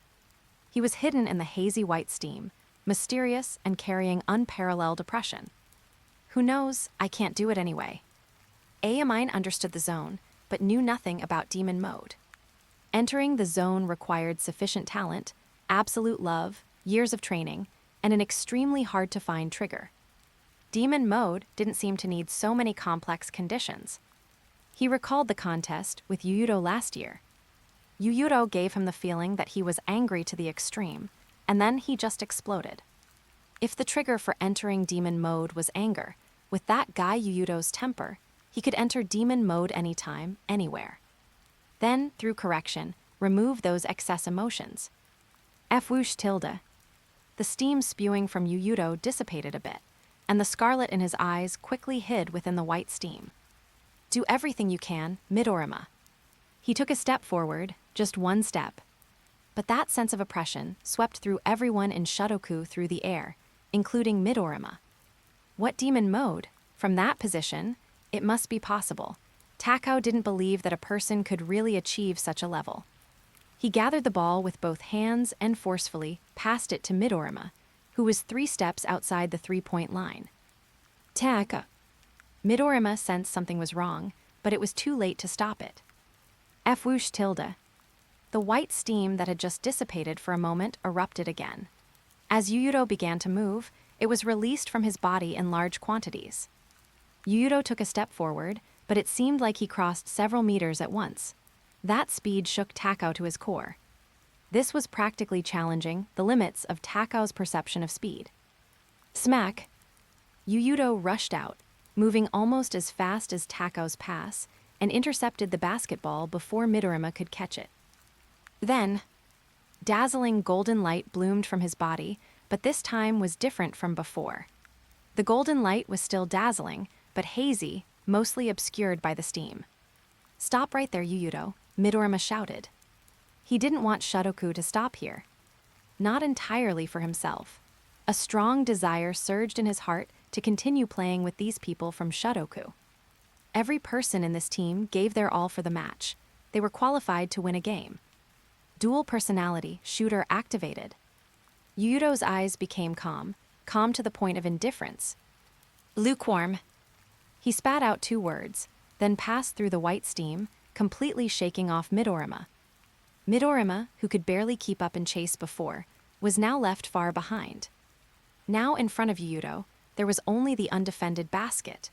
He was hidden in the hazy white steam, mysterious and carrying unparalleled oppression. Who knows, I can't do it anyway. Aomine understood the zone, but knew nothing about demon mode. Entering the zone required sufficient talent, absolute love, years of training, and an extremely hard-to-find trigger. Demon mode didn't seem to need so many complex conditions. He recalled the contest with Yuuto last year. Yuuto gave him the feeling that he was angry to the extreme, and then he just exploded. If the trigger for entering demon mode was anger, with that guy Yuuto's temper, he could enter demon mode anytime, anywhere. Then, through correction, remove those excess emotions. Fwoosh tilde. The steam spewing from Yuuto dissipated a bit, and the scarlet in his eyes quickly hid within the white steam. Do everything you can, Midorima. He took a step forward, just one step. But that sense of oppression swept through everyone in Shotoku through the air, including Midorima. What demon mode? From that position, it must be possible. Tako didn't believe that a person could really achieve such a level. He gathered the ball with both hands and forcefully passed it to Midorima, who was 3 steps outside the three-point line. Tako. Midorima sensed something was wrong, but it was too late to stop it. Fwoosh tilde. The white steam that had just dissipated for a moment erupted again. As Yuuto began to move, it was released from his body in large quantities. Yuuto took a step forward, but it seemed like he crossed several meters at once. That speed shook Tako to his core. This was practically challenging the limits of Tako's perception of speed. Smack! Yuuto rushed out, moving almost as fast as Tako's pass, and intercepted the basketball before Midorima could catch it. Then, dazzling golden light bloomed from his body, but this time was different from before. The golden light was still dazzling, but hazy, mostly obscured by the steam. Stop right there, Yuuto, Midorima shouted. He didn't want Shotoku to stop here. Not entirely for himself. A strong desire surged in his heart to continue playing with these people from Shotoku. Every person in this team gave their all for the match. They were qualified to win a game. Dual personality, shooter activated. Yuuto's eyes became calm to the point of indifference. Lukewarm. He spat out 2 words, then passed through the white steam, completely shaking off Midorima. Midorima, who could barely keep up in chase before, was now left far behind. Now in front of Yuuto, there was only the undefended basket.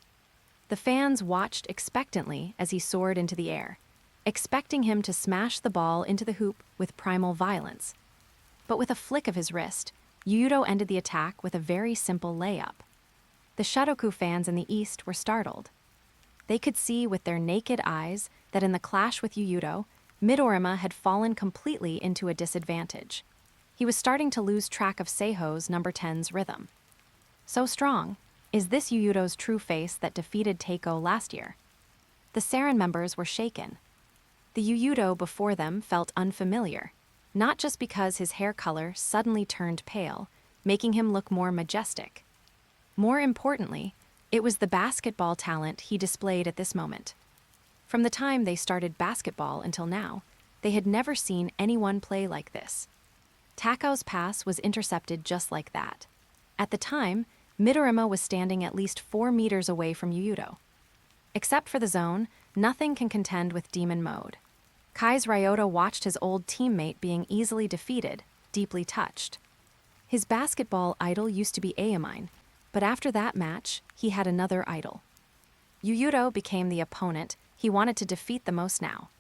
The fans watched expectantly as he soared into the air, expecting him to smash the ball into the hoop with primal violence. But with a flick of his wrist, Yuuto ended the attack with a very simple layup. The Shotoku fans in the East were startled. They could see with their naked eyes that in the clash with Yuuto, Midorima had fallen completely into a disadvantage. He was starting to lose track of Seiho's number 10's rhythm. So strong, is this Yuuto's true face that defeated Teiko last year? The Saren members were shaken. The Yuuto before them felt unfamiliar, not just because his hair color suddenly turned pale, making him look more majestic. More importantly, it was the basketball talent he displayed at this moment. From the time they started basketball until now, they had never seen anyone play like this. Tako's pass was intercepted just like that. At the time, Midorima was standing at least 4 meters away from Yuuto. Except for the zone, nothing can contend with demon mode. Kai's Ryota watched his old teammate being easily defeated, deeply touched. His basketball idol used to be Aomine, but after that match, he had another idol. Yuuto became the opponent he wanted to defeat the most now.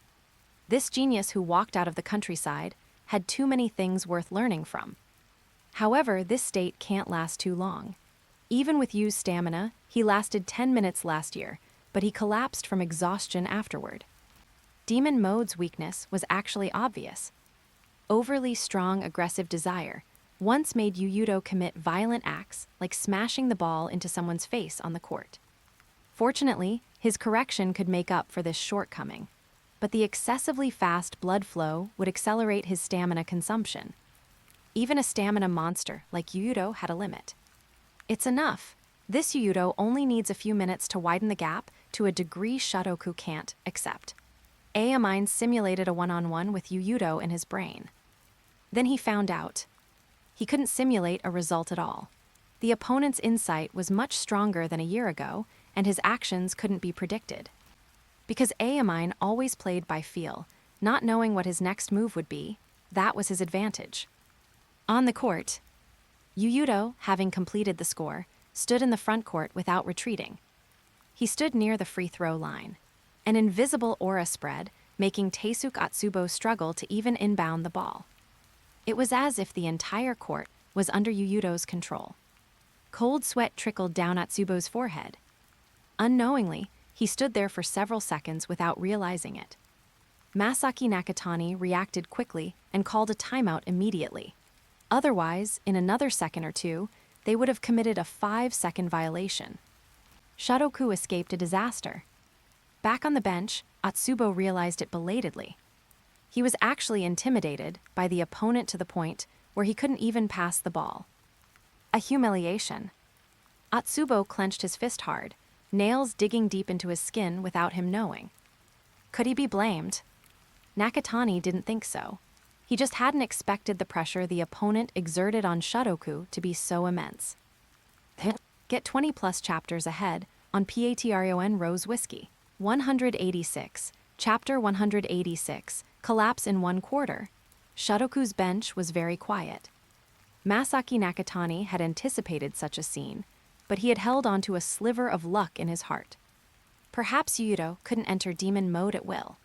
This genius who walked out of the countryside had too many things worth learning from. However, this state can't last too long. Even with Yu's stamina, he lasted 10 minutes last year, but he collapsed from exhaustion afterward. Demon Mode's weakness was actually obvious. Overly strong aggressive desire once made Yuuto commit violent acts like smashing the ball into someone's face on the court. Fortunately, his correction could make up for this shortcoming, but the excessively fast blood flow would accelerate his stamina consumption. Even a stamina monster like Yuuto had a limit. It's enough. This Yuuto only needs a few minutes to widen the gap to a degree Shotoku can't accept. Aomine simulated a one-on-one with Yuuto in his brain. Then he found out. He couldn't simulate a result at all. The opponent's insight was much stronger than a year ago, and his actions couldn't be predicted. Because Aomine always played by feel, not knowing what his next move would be, that was his advantage. On the court, Yuuto, having completed the score, stood in the front court without retreating. He stood near the free throw line. An invisible aura spread, making Teisuke Atsubo struggle to even inbound the ball. It was as if the entire court was under Yuuto's control. Cold sweat trickled down Atsubo's forehead. Unknowingly, he stood there for several seconds without realizing it. Masaki Nakatani reacted quickly and called a timeout immediately. Otherwise, in another second or two, they would have committed a 5-second violation. Shotoku escaped a disaster. Back on the bench, Atsubo realized it belatedly. He was actually intimidated by the opponent to the point where he couldn't even pass the ball. A humiliation. Atsubo clenched his fist hard, nails digging deep into his skin without him knowing. Could he be blamed? Nakatani didn't think so. He just hadn't expected the pressure the opponent exerted on Shotoku to be so immense. Get 20+ chapters ahead on Patreon Rose Whiskey. 186, Chapter 186, Collapse in 1 quarter. Shotoku's bench was very quiet. Masaki Nakatani had anticipated such a scene, but he had held onto a sliver of luck in his heart. Perhaps Yuuto couldn't enter demon mode at will.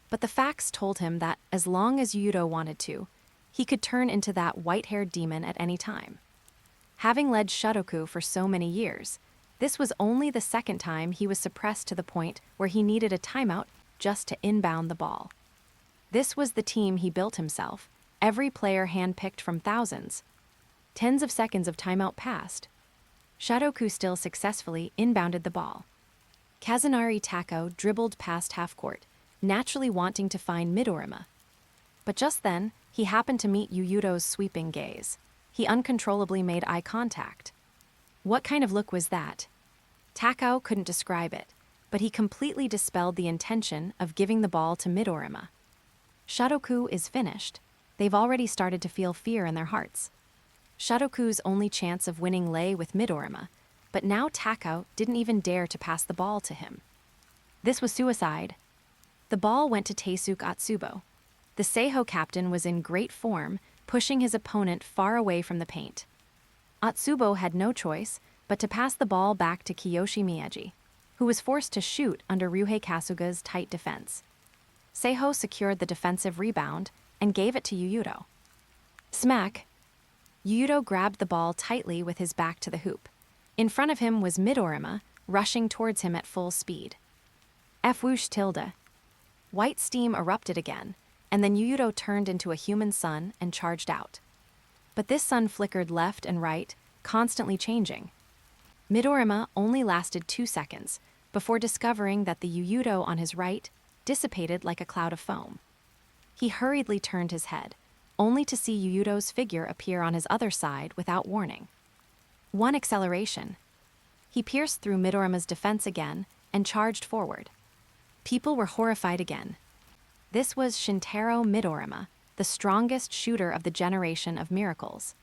But the facts told him that as long as Yuuto wanted to, he could turn into that white-haired demon at any time. Having led Shotoku for so many years, this was only the second time he was suppressed to the point where he needed a timeout just to inbound the ball. This was the team he built himself, every player handpicked from thousands. Tens of seconds of timeout passed. Shotoku still successfully inbounded the ball. Kazunari Tako dribbled past half-court, naturally wanting to find Midorima. But just then, he happened to meet Yuuto's sweeping gaze. He uncontrollably made eye contact. What kind of look was that? Tako couldn't describe it, but he completely dispelled the intention of giving the ball to Midorima. Shotoku is finished. They've already started to feel fear in their hearts. Shotoku's only chance of winning lay with Midorima, but now Tako didn't even dare to pass the ball to him. This was suicide. The ball went to Teisuke Atsubo. The Seiho captain was in great form, pushing his opponent far away from the paint. Atsubo had no choice but to pass the ball back to Kiyoshi Miyaji. who was forced to shoot under Ryuhei Kasuga's tight defense. Seiho secured the defensive rebound and gave it to Yuuto. Smack! Yuuto grabbed the ball tightly with his back to the hoop. In front of him was Midorima, rushing towards him at full speed. F-whoosh tilde. White steam erupted again, and then Yuuto turned into a human sun and charged out. But this sun flickered left and right, constantly changing. Midorima only lasted 2 seconds before discovering that the Yuuto on his right dissipated like a cloud of foam. He hurriedly turned his head, only to see Yuuto's figure appear on his other side without warning. One acceleration. He pierced through Midorima's defense again and charged forward. People were horrified again. This was Shintaro Midorima, the strongest shooter of the generation of miracles.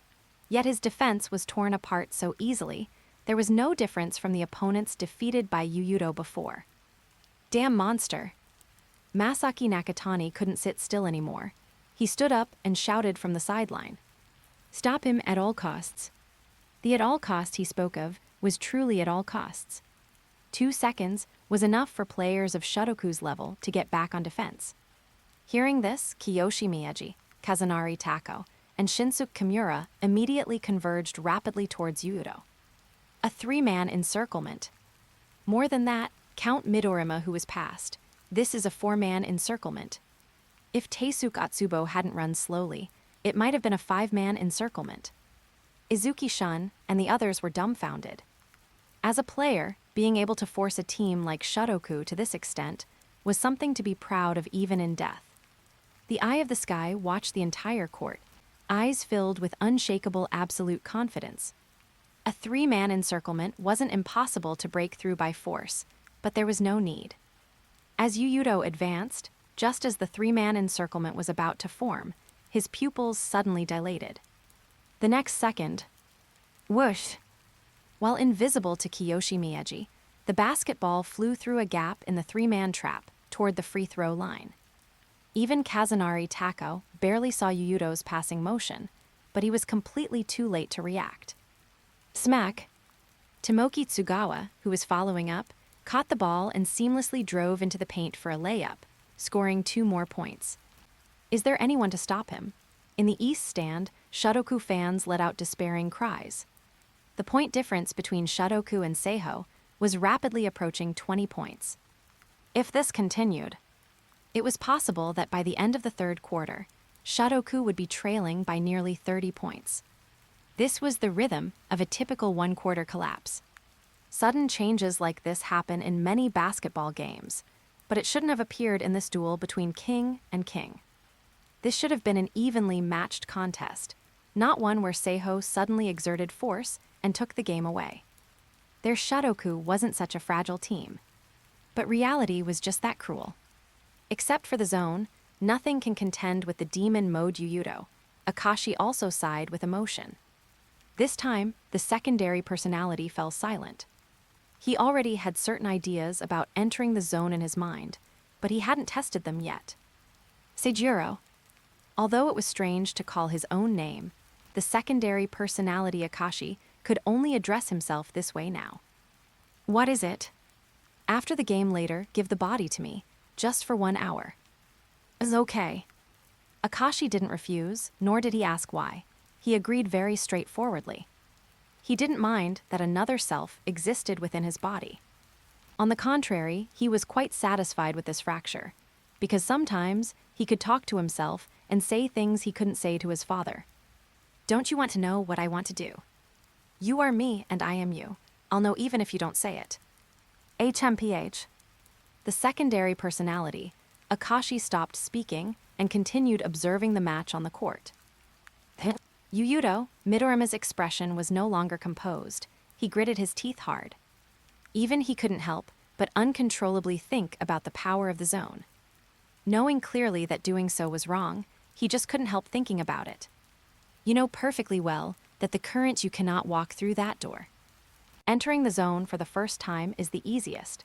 Yet his defense was torn apart so easily, there was no difference from the opponents defeated by Yuuto before. Damn monster! Masaki Nakatani couldn't sit still anymore. He stood up and shouted from the sideline. Stop him at all costs. The at all cost he spoke of was truly at all costs. 2 seconds was enough for players of Shotoku's level to get back on defense. Hearing this, Kiyoshi Miyaji, Kazunari Tako, and Shinsuke Kimura immediately converged rapidly towards Yuuto. A 3-man encirclement. More than that, count Midorima who was passed. This is a 4-man encirclement. If Teisuke Atsubo hadn't run slowly, it might have been a 5-man encirclement. Izuki Shun and the others were dumbfounded. As a player, being able to force a team like Shotoku to this extent was something to be proud of even in death. The Eye of the Sky watched the entire court, eyes filled with unshakable absolute confidence. A 3-man encirclement wasn't impossible to break through by force, but there was no need. As Yuuto advanced, just as the 3-man encirclement was about to form, his pupils suddenly dilated. The next second, whoosh! While invisible to Kiyoshi Miyaji, the basketball flew through a gap in the 3-man trap toward the free throw line. Even Kazunari Tako barely saw Yuuto's passing motion, but he was completely too late to react. Smack! Tomoki Tsugawa, who was following up, caught the ball and seamlessly drove into the paint for a layup, scoring 2 more points. Is there anyone to stop him? In the East Stand, Shotoku fans let out despairing cries. The point difference between Shotoku and Seiho was rapidly approaching 20 points. If this continued, it was possible that by the end of the 3rd quarter, Shotoku would be trailing by nearly 30 points. This was the rhythm of a typical 1-quarter collapse. Sudden changes like this happen in many basketball games, but it shouldn't have appeared in this duel between king and king. This should have been an evenly matched contest, not one where Seiho suddenly exerted force and took the game away. Their Shotoku wasn't such a fragile team, but reality was just that cruel. Except for the zone, nothing can contend with the demon mode Yuuto. Akashi also sighed with emotion. This time, the secondary personality fell silent. He already had certain ideas about entering the zone in his mind, but he hadn't tested them yet. Seijuro. Although it was strange to call his own name, the secondary personality Akashi could only address himself this way now. What is it? After the game later, give the body to me, just for 1 hour. Is okay. Akashi didn't refuse, nor did he ask why. He agreed very straightforwardly. He didn't mind that another self existed within his body. On the contrary, he was quite satisfied with this fracture, because sometimes he could talk to himself and say things he couldn't say to his father. Don't you want to know what I want to do? You are me and I am you. I'll know even if you don't say it. HMPH. The secondary personality, Akashi stopped speaking and continued observing the match on the court. Yuuto, Midorima's expression was no longer composed. He gritted his teeth hard. Even he couldn't help but uncontrollably think about the power of the zone. Knowing clearly that doing so was wrong, he just couldn't help thinking about it. You know perfectly well that the current you cannot walk through that door. Entering the zone for the first time is the easiest.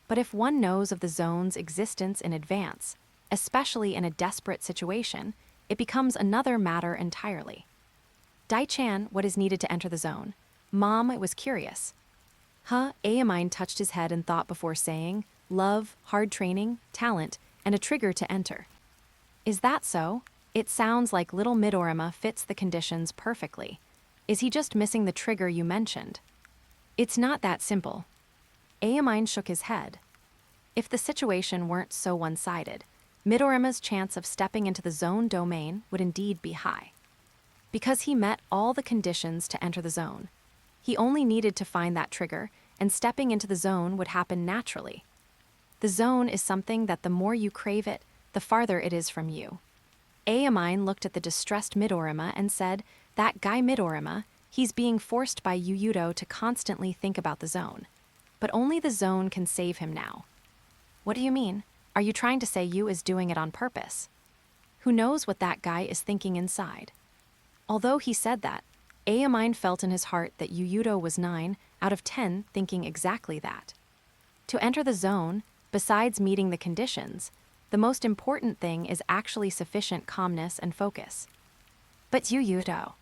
But if one knows of the zone's existence in advance, especially in a desperate situation, it becomes another matter entirely. Dai-chan, what is needed to enter the zone? Mom was curious. Aomine touched his head and thought before saying, love, hard training, talent, and a trigger to enter. Is that so? It sounds like little Midorima fits the conditions perfectly. Is he just missing the trigger you mentioned? It's not that simple. Aomine shook his head. If the situation weren't so one-sided, Midorima's chance of stepping into the zone domain would indeed be high. Because he met all the conditions to enter the zone. He only needed to find that trigger, and stepping into the zone would happen naturally. The zone is something that the more you crave it, the farther it is from you. Aomine looked at the distressed Midorima and said, that guy Midorima, he's being forced by Yuuto to constantly think about the zone. But only the zone can save him now. What do you mean? Are you trying to say Yu is doing it on purpose? Who knows what that guy is thinking inside? Although he said that, Aomine felt in his heart that Yuuto was 9 out of 10 thinking exactly that. To enter the zone, besides meeting the conditions, the most important thing is actually sufficient calmness and focus. But Yuuto.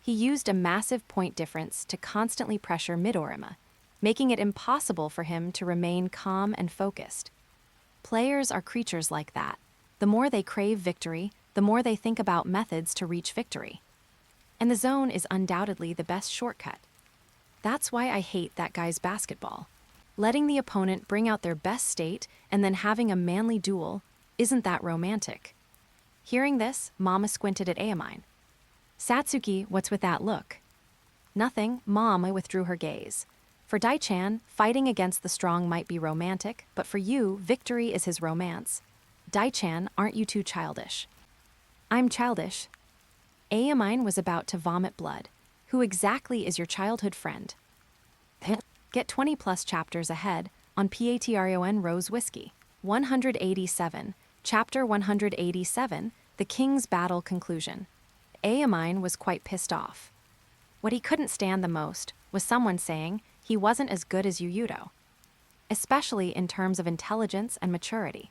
He used a massive point difference to constantly pressure Midorima, making it impossible for him to remain calm and focused. Players are creatures like that. The more they crave victory, the more they think about methods to reach victory. And the zone is undoubtedly the best shortcut. That's why I hate that guy's basketball. Letting the opponent bring out their best state and then having a manly duel, isn't that romantic? Hearing this, Mama squinted at Aomine. Satsuki, what's with that look? Nothing, Mama withdrew her gaze. For Dai-chan, fighting against the strong might be romantic, but for you, victory is his romance. Dai-chan, aren't you too childish? I'm childish. Aomine was about to vomit blood. Who exactly is your childhood friend? Get 20+ chapters ahead on Patreon Rose Whiskey. 187, Chapter 187, The King's Battle Conclusion. Aomine was quite pissed off. What he couldn't stand the most was someone saying he wasn't as good as Yuuto, especially in terms of intelligence and maturity.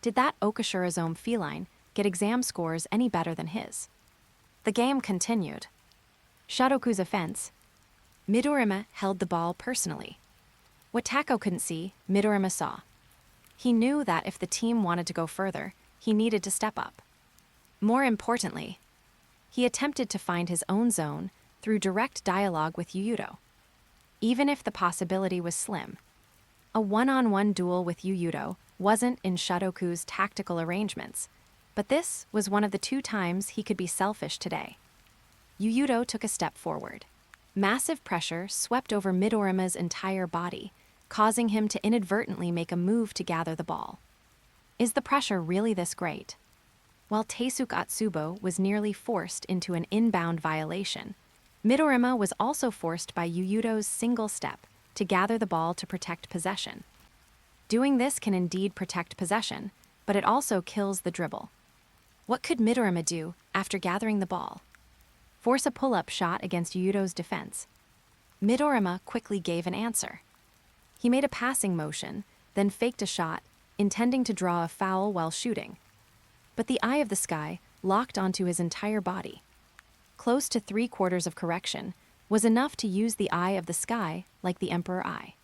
Did that Okashirazome feline get exam scores any better than his? The game continued. Shadoku's offense. Midorima held the ball personally. What Teiko couldn't see, Midorima saw. He knew that if the team wanted to go further, he needed to step up. More importantly, he attempted to find his own zone through direct dialogue with Yuuto. Even if the possibility was slim. A one-on-one duel with Yuuto wasn't in Shadoku's tactical arrangements, but this was one of the 2 times he could be selfish today. Yuuto took a step forward. Massive pressure swept over Midorima's entire body, causing him to inadvertently make a move to gather the ball. Is the pressure really this great? While Teisuke Atsubo was nearly forced into an inbound violation, Midorima was also forced by Yuuto's single step to gather the ball to protect possession. Doing this can indeed protect possession, but it also kills the dribble. What could Midorima do after gathering the ball? Force a pull-up shot against Yuuto's defense. Midorima quickly gave an answer. He made a passing motion, then faked a shot, intending to draw a foul while shooting. But the eye of the sky locked onto his entire body. Close to 3/4 of correction was enough to use the eye of the sky like the Emperor Eye.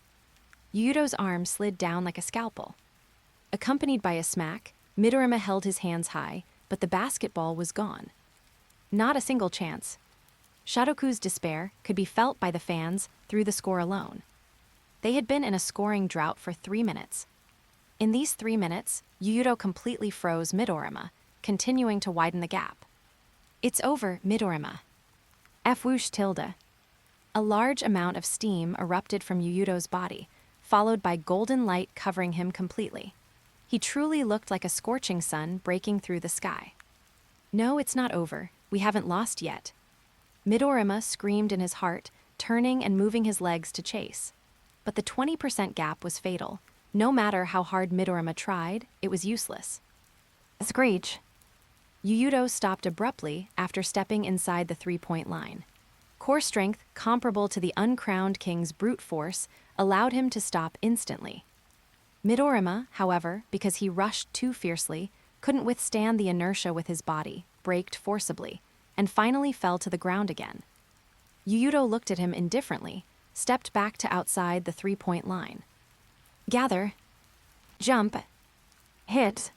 Yuuto's arm slid down like a scalpel. Accompanied by a smack, Midorima held his hands high, but the basketball was gone. Not a single chance. Shadoku's despair could be felt by the fans through the score alone. They had been in a scoring drought for 3 minutes. In these 3 minutes, Yuuto completely froze Midorima, continuing to widen the gap. It's over, Midorima. Fwoosh tilde. A large amount of steam erupted from Yuuto's body, followed by golden light covering him completely. He truly looked like a scorching sun breaking through the sky. No, it's not over. We haven't lost yet. Midorima screamed in his heart, turning and moving his legs to chase. But the 20% gap was fatal. No matter how hard Midorima tried, it was useless. Screech. Yuuto stopped abruptly after stepping inside the 3-point line. Core strength comparable to the uncrowned king's brute force allowed him to stop instantly. Midorima, however, because he rushed too fiercely, couldn't withstand the inertia with his body, braked forcibly, and finally fell to the ground again. Yuuto looked at him indifferently, stepped back to outside the three-point line. Gather, jump, hit.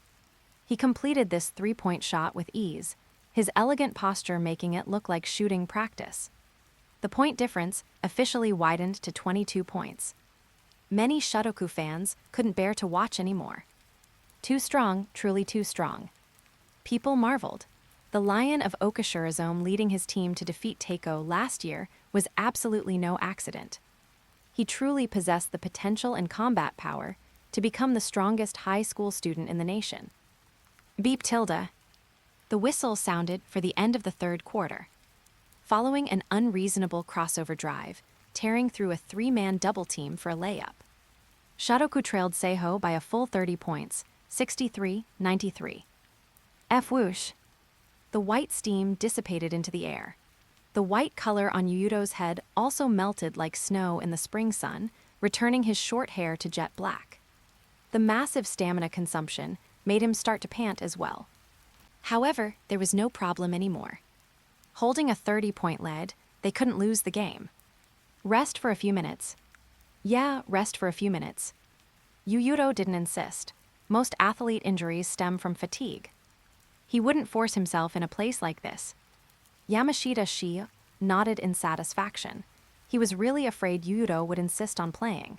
He completed this three-point shot with ease, his elegant posture making it look like shooting practice. The point difference officially widened to 22 points. Many Shotoku fans couldn't bear to watch anymore. Too strong, truly too strong. People marveled. The Lion of Okashirazome leading his team to defeat Teiko last year was absolutely no accident. He truly possessed the potential and combat power to become the strongest high school student in the nation. Beep tilde. The whistle sounded for the end of the third quarter. Following an unreasonable crossover drive, tearing through a three-man double team for a layup. Shotoku trailed Seiho by a full 30 points, 63-93. F whoosh. The white steam dissipated into the air. The white color on Yuuto's head also melted like snow in the spring sun, returning his short hair to jet black. The massive stamina consumption made him start to pant as well. However, there was no problem anymore. Holding a 30-point lead, they couldn't lose the game. Rest for a few minutes. Yeah, rest for a few minutes. Yuuto didn't insist. Most athlete injuries stem from fatigue. He wouldn't force himself in a place like this. Yamashita nodded in satisfaction. He was really afraid Yuuto would insist on playing.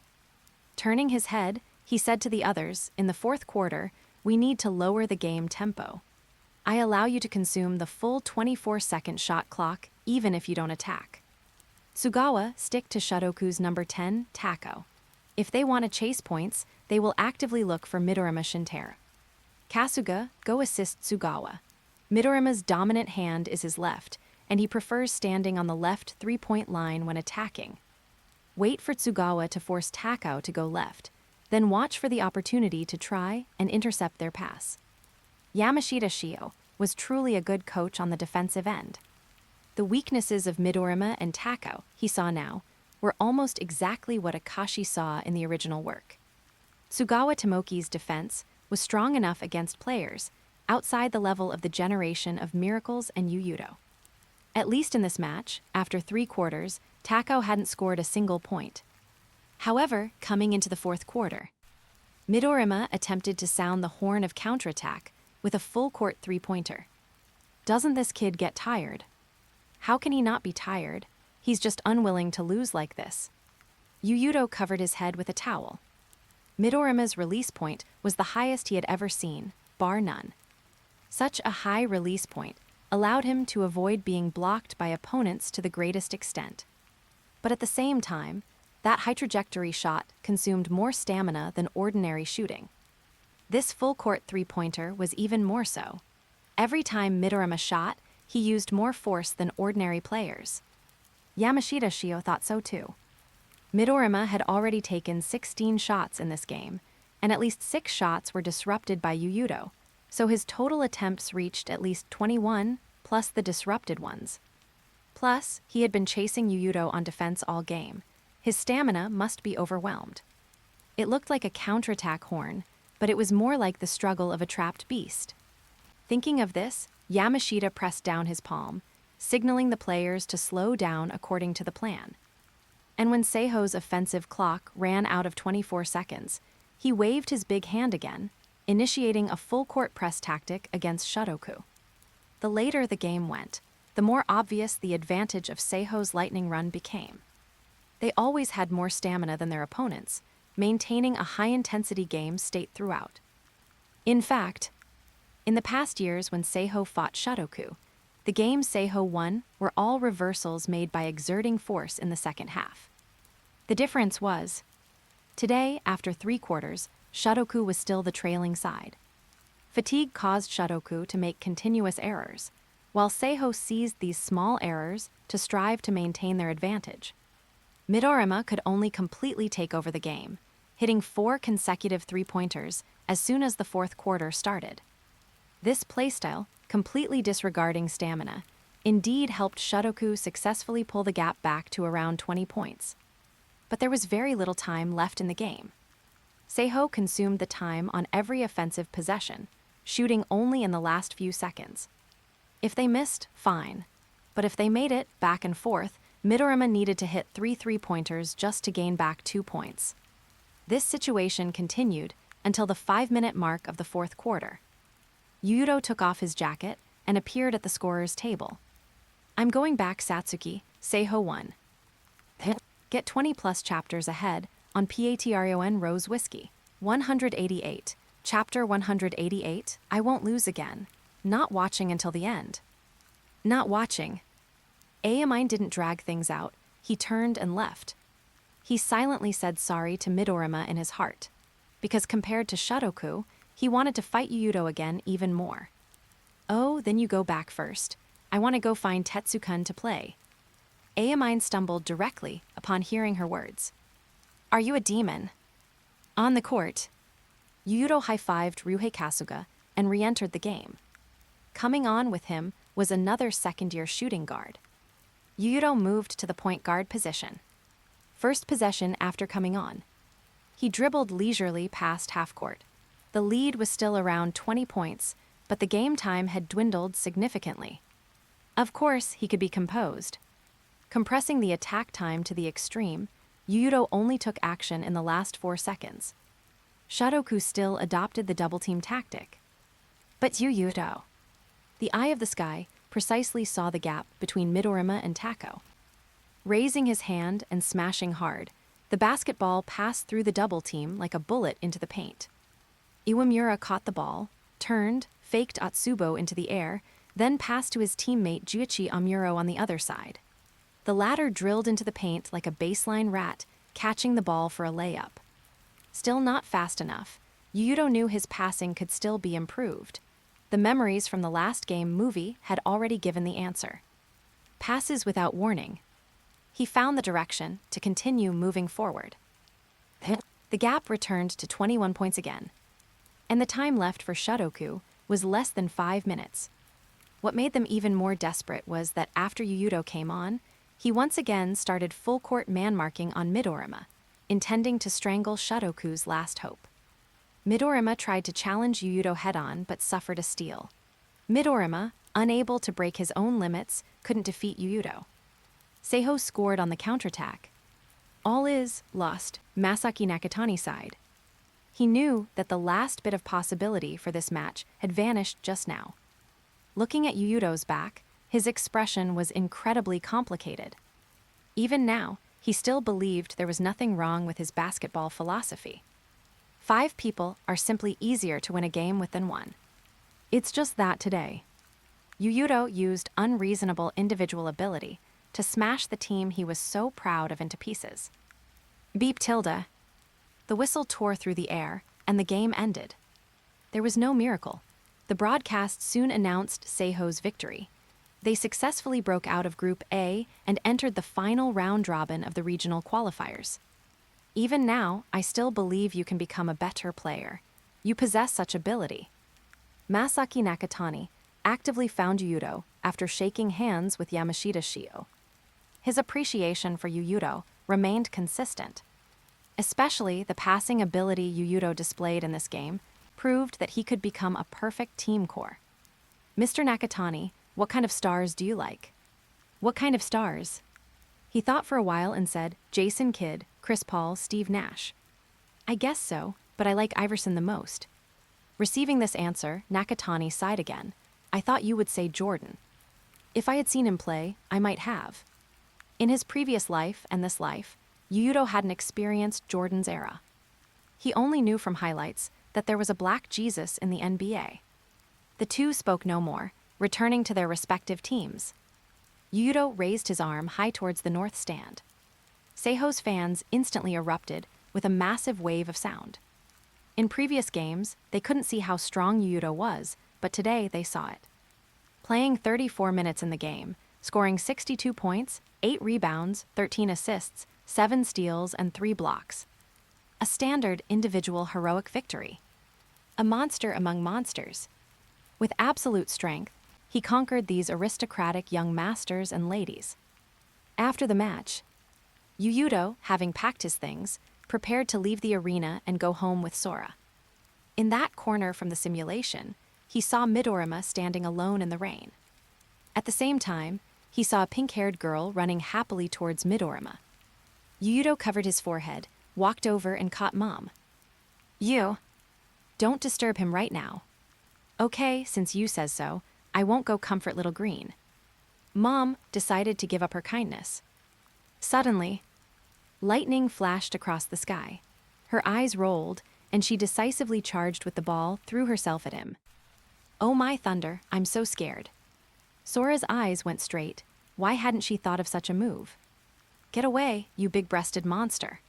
Turning his head, he said to the others, in the fourth quarter, we need to lower the game tempo. I allow you to consume the full 24-second shot clock, even if you don't attack. Tsugawa stick to Shotoku's number 10, Tako. If they want to chase points, they will actively look for Midorima Shintaro. Kasuga, go assist Tsugawa. Midorima's dominant hand is his left, and he prefers standing on the left three-point line when attacking. Wait for Tsugawa to force Tako to go left, then watch for the opportunity to try and intercept their pass. Yamashita was truly a good coach on the defensive end. The weaknesses of Midorima and Tako, he saw now, were almost exactly what Akashi saw in the original work. Tsugawa Tomoki's defense was strong enough against players outside the level of the generation of Miracles and Yuuto. At least in this match, after 3 quarters, Tako hadn't scored a single point. However, coming into the fourth quarter, Midorima attempted to sound the horn of counterattack with a full-court three-pointer. Doesn't this kid get tired? How can he not be tired? He's just unwilling to lose like this. Yuuto covered his head with a towel. Midorima's release point was the highest he had ever seen, bar none. Such a high release point allowed him to avoid being blocked by opponents to the greatest extent. But at the same time, that high trajectory shot consumed more stamina than ordinary shooting. This full-court three-pointer was even more so. Every time Midorima shot, he used more force than ordinary players. Yamashita thought so too. Midorima had already taken 16 shots in this game, and at least 6 shots were disrupted by Yuuto, so his total attempts reached at least 21, plus the disrupted ones. Plus, he had been chasing Yuuto on defense all game. His stamina must be overwhelmed. It looked like a counterattack horn, but it was more like the struggle of a trapped beast. Thinking of this, Yamashita pressed down his palm, signaling the players to slow down according to the plan. And when Seiho's offensive clock ran out of 24 seconds, he waved his big hand again, initiating a full-court press tactic against Shotoku. The later the game went, the more obvious the advantage of Seiho's lightning run became. They always had more stamina than their opponents, maintaining a high-intensity game state throughout. In fact, in the past years when Seiho fought Shotoku, the games Seiho won were all reversals made by exerting force in the second half. The difference was, today, after 3 quarters, Shotoku was still the trailing side. Fatigue caused Shotoku to make continuous errors, while Seiho seized these small errors to strive to maintain their advantage. Midorima could only completely take over the game, hitting 4 consecutive three-pointers as soon as the fourth quarter started. This playstyle, completely disregarding stamina, indeed helped Shotoku successfully pull the gap back to around 20 points. But there was very little time left in the game. Seiho consumed the time on every offensive possession, shooting only in the last few seconds. If they missed, fine. But if they made it back and forth, Midorima needed to hit 3 three-pointers just to gain back 2 points. This situation continued until the 5-minute mark of the fourth quarter. Yuuto took off his jacket and appeared at the scorer's table. "I'm going back, Satsuki," Seiho won. Get 20-plus chapters ahead on Patreon Rose Whiskey. 188. Chapter 188, I Won't Lose Again. Not watching until the end. Not watching. Aomine didn't drag things out. He turned and left. He silently said sorry to Midorima in his heart, because compared to Shotoku, he wanted to fight Yuuto again even more. "Oh, then you go back first. I want to go find Tetsukun to play." Aomine stumbled directly upon hearing her words. "Are you a demon?" On the court, Yuuto high-fived Ryuhei Kasuga and re-entered the game. Coming on with him was another second-year shooting guard. Yuuto moved to the point guard position. First possession after coming on. He dribbled leisurely past half-court. The lead was still around 20 points, but the game time had dwindled significantly. Of course, he could be composed. Compressing the attack time to the extreme, Yuuto only took action in the last 4 seconds. Shotoku still adopted the double-team tactic. But Yuuto. The eye of the sky precisely saw the gap between Midorima and Teiko. Raising his hand and smashing hard, the basketball passed through the double team like a bullet into the paint. Iwamura caught the ball, turned, faked Atsubo into the air, then passed to his teammate Juichi Amuro on the other side. The latter drilled into the paint like a baseline rat, catching the ball for a layup. Still not fast enough, Yuuto knew his passing could still be improved. The memories from the last game movie had already given the answer. Passes without warning. He found the direction to continue moving forward. The gap returned to 21 points again, and the time left for Shotoku was less than 5 minutes. What made them even more desperate was that after Yuuto came on, he once again started full-court man-marking on Midorima, intending to strangle Shotoku's last hope. Midorima tried to challenge Yuuto head-on but suffered a steal. Midorima, unable to break his own limits, couldn't defeat Yuuto. Seiho scored on the counterattack. All is lost, Masaki Nakatani's side. He knew that the last bit of possibility for this match had vanished just now. Looking at Yuuto's back, his expression was incredibly complicated. Even now, he still believed there was nothing wrong with his basketball philosophy. 5 people are simply easier to win a game with than 1. It's just that today. Yuuto used unreasonable individual ability to smash the team he was so proud of into pieces. Beep tilde. The whistle tore through the air, and the game ended. There was no miracle. The broadcast soon announced Seiho's victory. They successfully broke out of Group A and entered the final round-robin of the regional qualifiers. Even now, I still believe you can become a better player. You possess such ability. Masaki Nakatani actively found Yuuto after shaking hands with Yamashita Shio. His appreciation for Yuuto remained consistent. Especially the passing ability Yuuto displayed in this game proved that he could become a perfect team core. "Mr. Nakatani, what kind of stars do you like?" "What kind of stars?" He thought for a while and said, "Jason Kidd, Chris Paul, Steve Nash." "I guess so, but I like Iverson the most." Receiving this answer, Nakatani sighed again. "I thought you would say Jordan." "If I had seen him play, I might have." In his previous life and this life, Yuuto hadn't experienced Jordan's era. He only knew from highlights that there was a black Jesus in the NBA. The two spoke no more, returning to their respective teams. Yuuto raised his arm high towards the north stand. Seiho's fans instantly erupted with a massive wave of sound. In previous games, they couldn't see how strong Yuuto was, but today they saw it. Playing 34 minutes in the game, scoring 62 points, 8 rebounds, 13 assists, 7 steals, and 3 blocks. A standard individual heroic victory. A monster among monsters. With absolute strength, he conquered these aristocratic young masters and ladies. After the match, Yuuto, having packed his things, prepared to leave the arena and go home with Sora. In that corner from the simulation, he saw Midorima standing alone in the rain. At the same time, he saw a pink-haired girl running happily towards Midorima. Yuuto covered his forehead, walked over and caught Mom. "You. Don't disturb him right now." "Okay, since you says so, I won't go comfort little green." Mom decided to give up her kindness. Suddenly, lightning flashed across the sky. Her eyes rolled, and she decisively charged with the ball, threw herself at him. "Oh my thunder, I'm so scared." Sora's eyes went straight. Why hadn't she thought of such a move? "Get away, you big-breasted monster."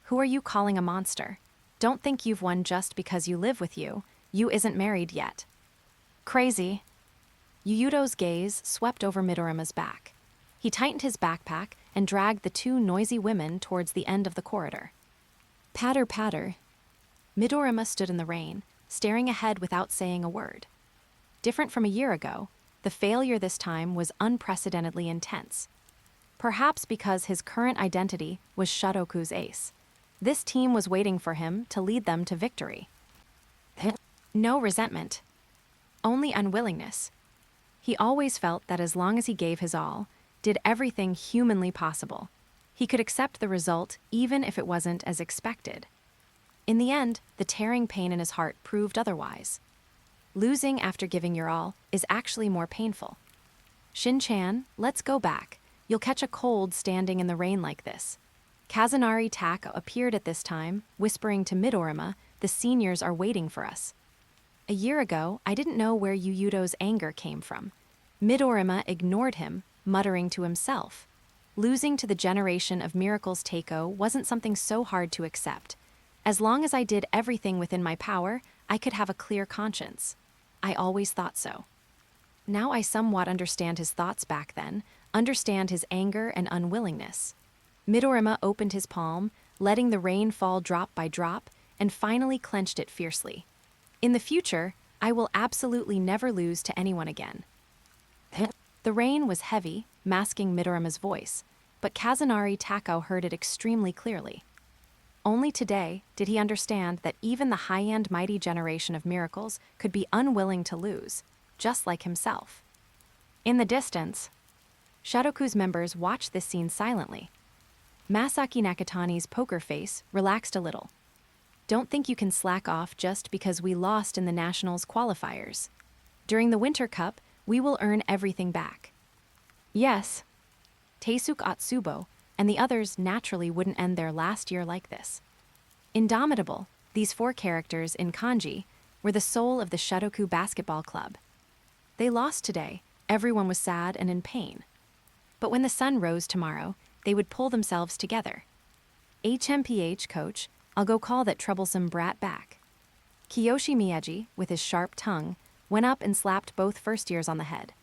"Who are you calling a monster? Don't think you've won just because you live with you. You isn't married yet." "Crazy." Yuuto's gaze swept over Midorima's back. He tightened his backpack and dragged the two noisy women towards the end of the corridor. Patter, patter. Midorima stood in the rain, staring ahead without saying a word. Different from a year ago, the failure this time was unprecedentedly intense. Perhaps because his current identity was Shotoku's ace. This team was waiting for him to lead them to victory. No resentment. Only unwillingness. He always felt that as long as he gave his all, did everything humanly possible, he could accept the result even if it wasn't as expected. In the end, the tearing pain in his heart proved otherwise. Losing after giving your all is actually more painful. "Shin-chan, let's go back. You'll catch a cold standing in the rain like this." Kazunari Tako appeared at this time, whispering to Midorima, "The seniors are waiting for us." A year ago, I didn't know where Yuuto's anger came from. Midorima ignored him, muttering to himself. Losing to the generation of miracles Teiko wasn't something so hard to accept. As long as I did everything within my power, I could have a clear conscience. I always thought so. Now I somewhat understand his thoughts back then, understand his anger and unwillingness. Midorima opened his palm, letting the rain fall drop by drop, and finally clenched it fiercely. "In the future, I will absolutely never lose to anyone again." The rain was heavy, masking Midorima's voice, but Kazunari Tako heard it extremely clearly. Only today did he understand that even the high-end mighty generation of miracles could be unwilling to lose, just like himself. In the distance, Shotoku's members watched this scene silently. Masaki Nakatani's poker face relaxed a little. "Don't think you can slack off just because we lost in the Nationals qualifiers. During the Winter Cup, we will earn everything back." Yes, Teisuke Atsubo and the others naturally wouldn't end their last year like this. Indomitable, these four characters in kanji were the soul of the Shotoku basketball club. They lost today, everyone was sad and in pain. But when the sun rose tomorrow, they would pull themselves together. "HMPH, coach, I'll go call that troublesome brat back." Kiyoshi Miyaji, with his sharp tongue, went up and slapped both first years on the head.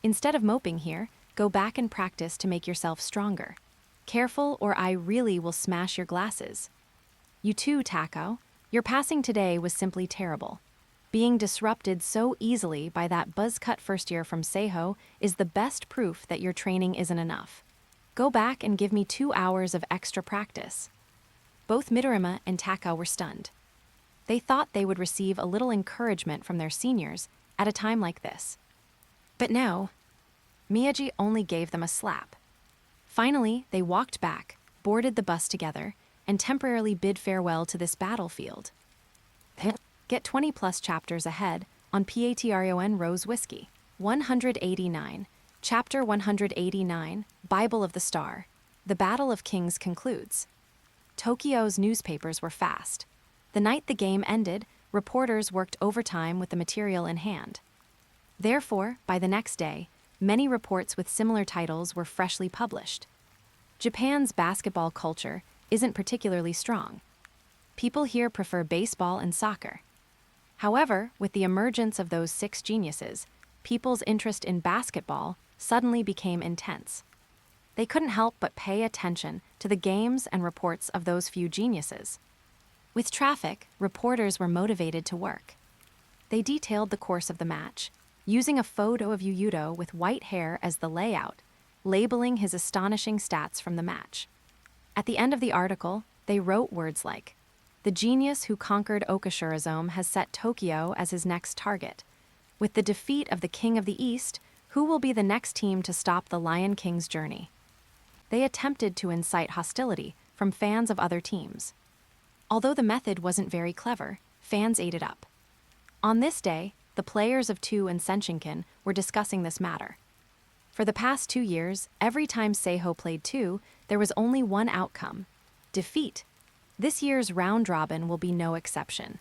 "Instead of moping here, go back and practice to make yourself stronger. Careful or I really will smash your glasses." "You too, Tako. Your passing today was simply terrible. Being disrupted so easily by that buzz-cut first year from Seiho is the best proof that your training isn't enough. Go back and give me 2 hours of extra practice." Both Midorima and Tako were stunned. They thought they would receive a little encouragement from their seniors at a time like this. But no, Miyaji only gave them a slap. Finally, they walked back, boarded the bus together, and temporarily bid farewell to this battlefield. Get 20-plus chapters ahead on Patreon Rose Whiskey. 189. Chapter 189, Bible of the Star. The Battle of Kings concludes. Tokyo's newspapers were fast. The night the game ended, reporters worked overtime with the material in hand. Therefore, by the next day, many reports with similar titles were freshly published. Japan's basketball culture isn't particularly strong. People here prefer baseball and soccer. However, with the emergence of those 6 geniuses, people's interest in basketball suddenly became intense. They couldn't help but pay attention to the games and reports of those few geniuses. With traffic, reporters were motivated to work. They detailed the course of the match, using a photo of Yuuto with white hair as the layout, labeling his astonishing stats from the match. At the end of the article, they wrote words like, "The genius who conquered Okashurazome has set Tokyo as his next target. With the defeat of the King of the East, Who will be the next team to stop the Lion King's journey? They attempted to incite hostility from fans of other teams. Although the method wasn't very clever, fans ate it up. On this day, the players of 2 and Senshinken were discussing this matter. For the past 2 years, every time Seiho played 2, there was only one outcome: defeat. This year's round-robin will be no exception.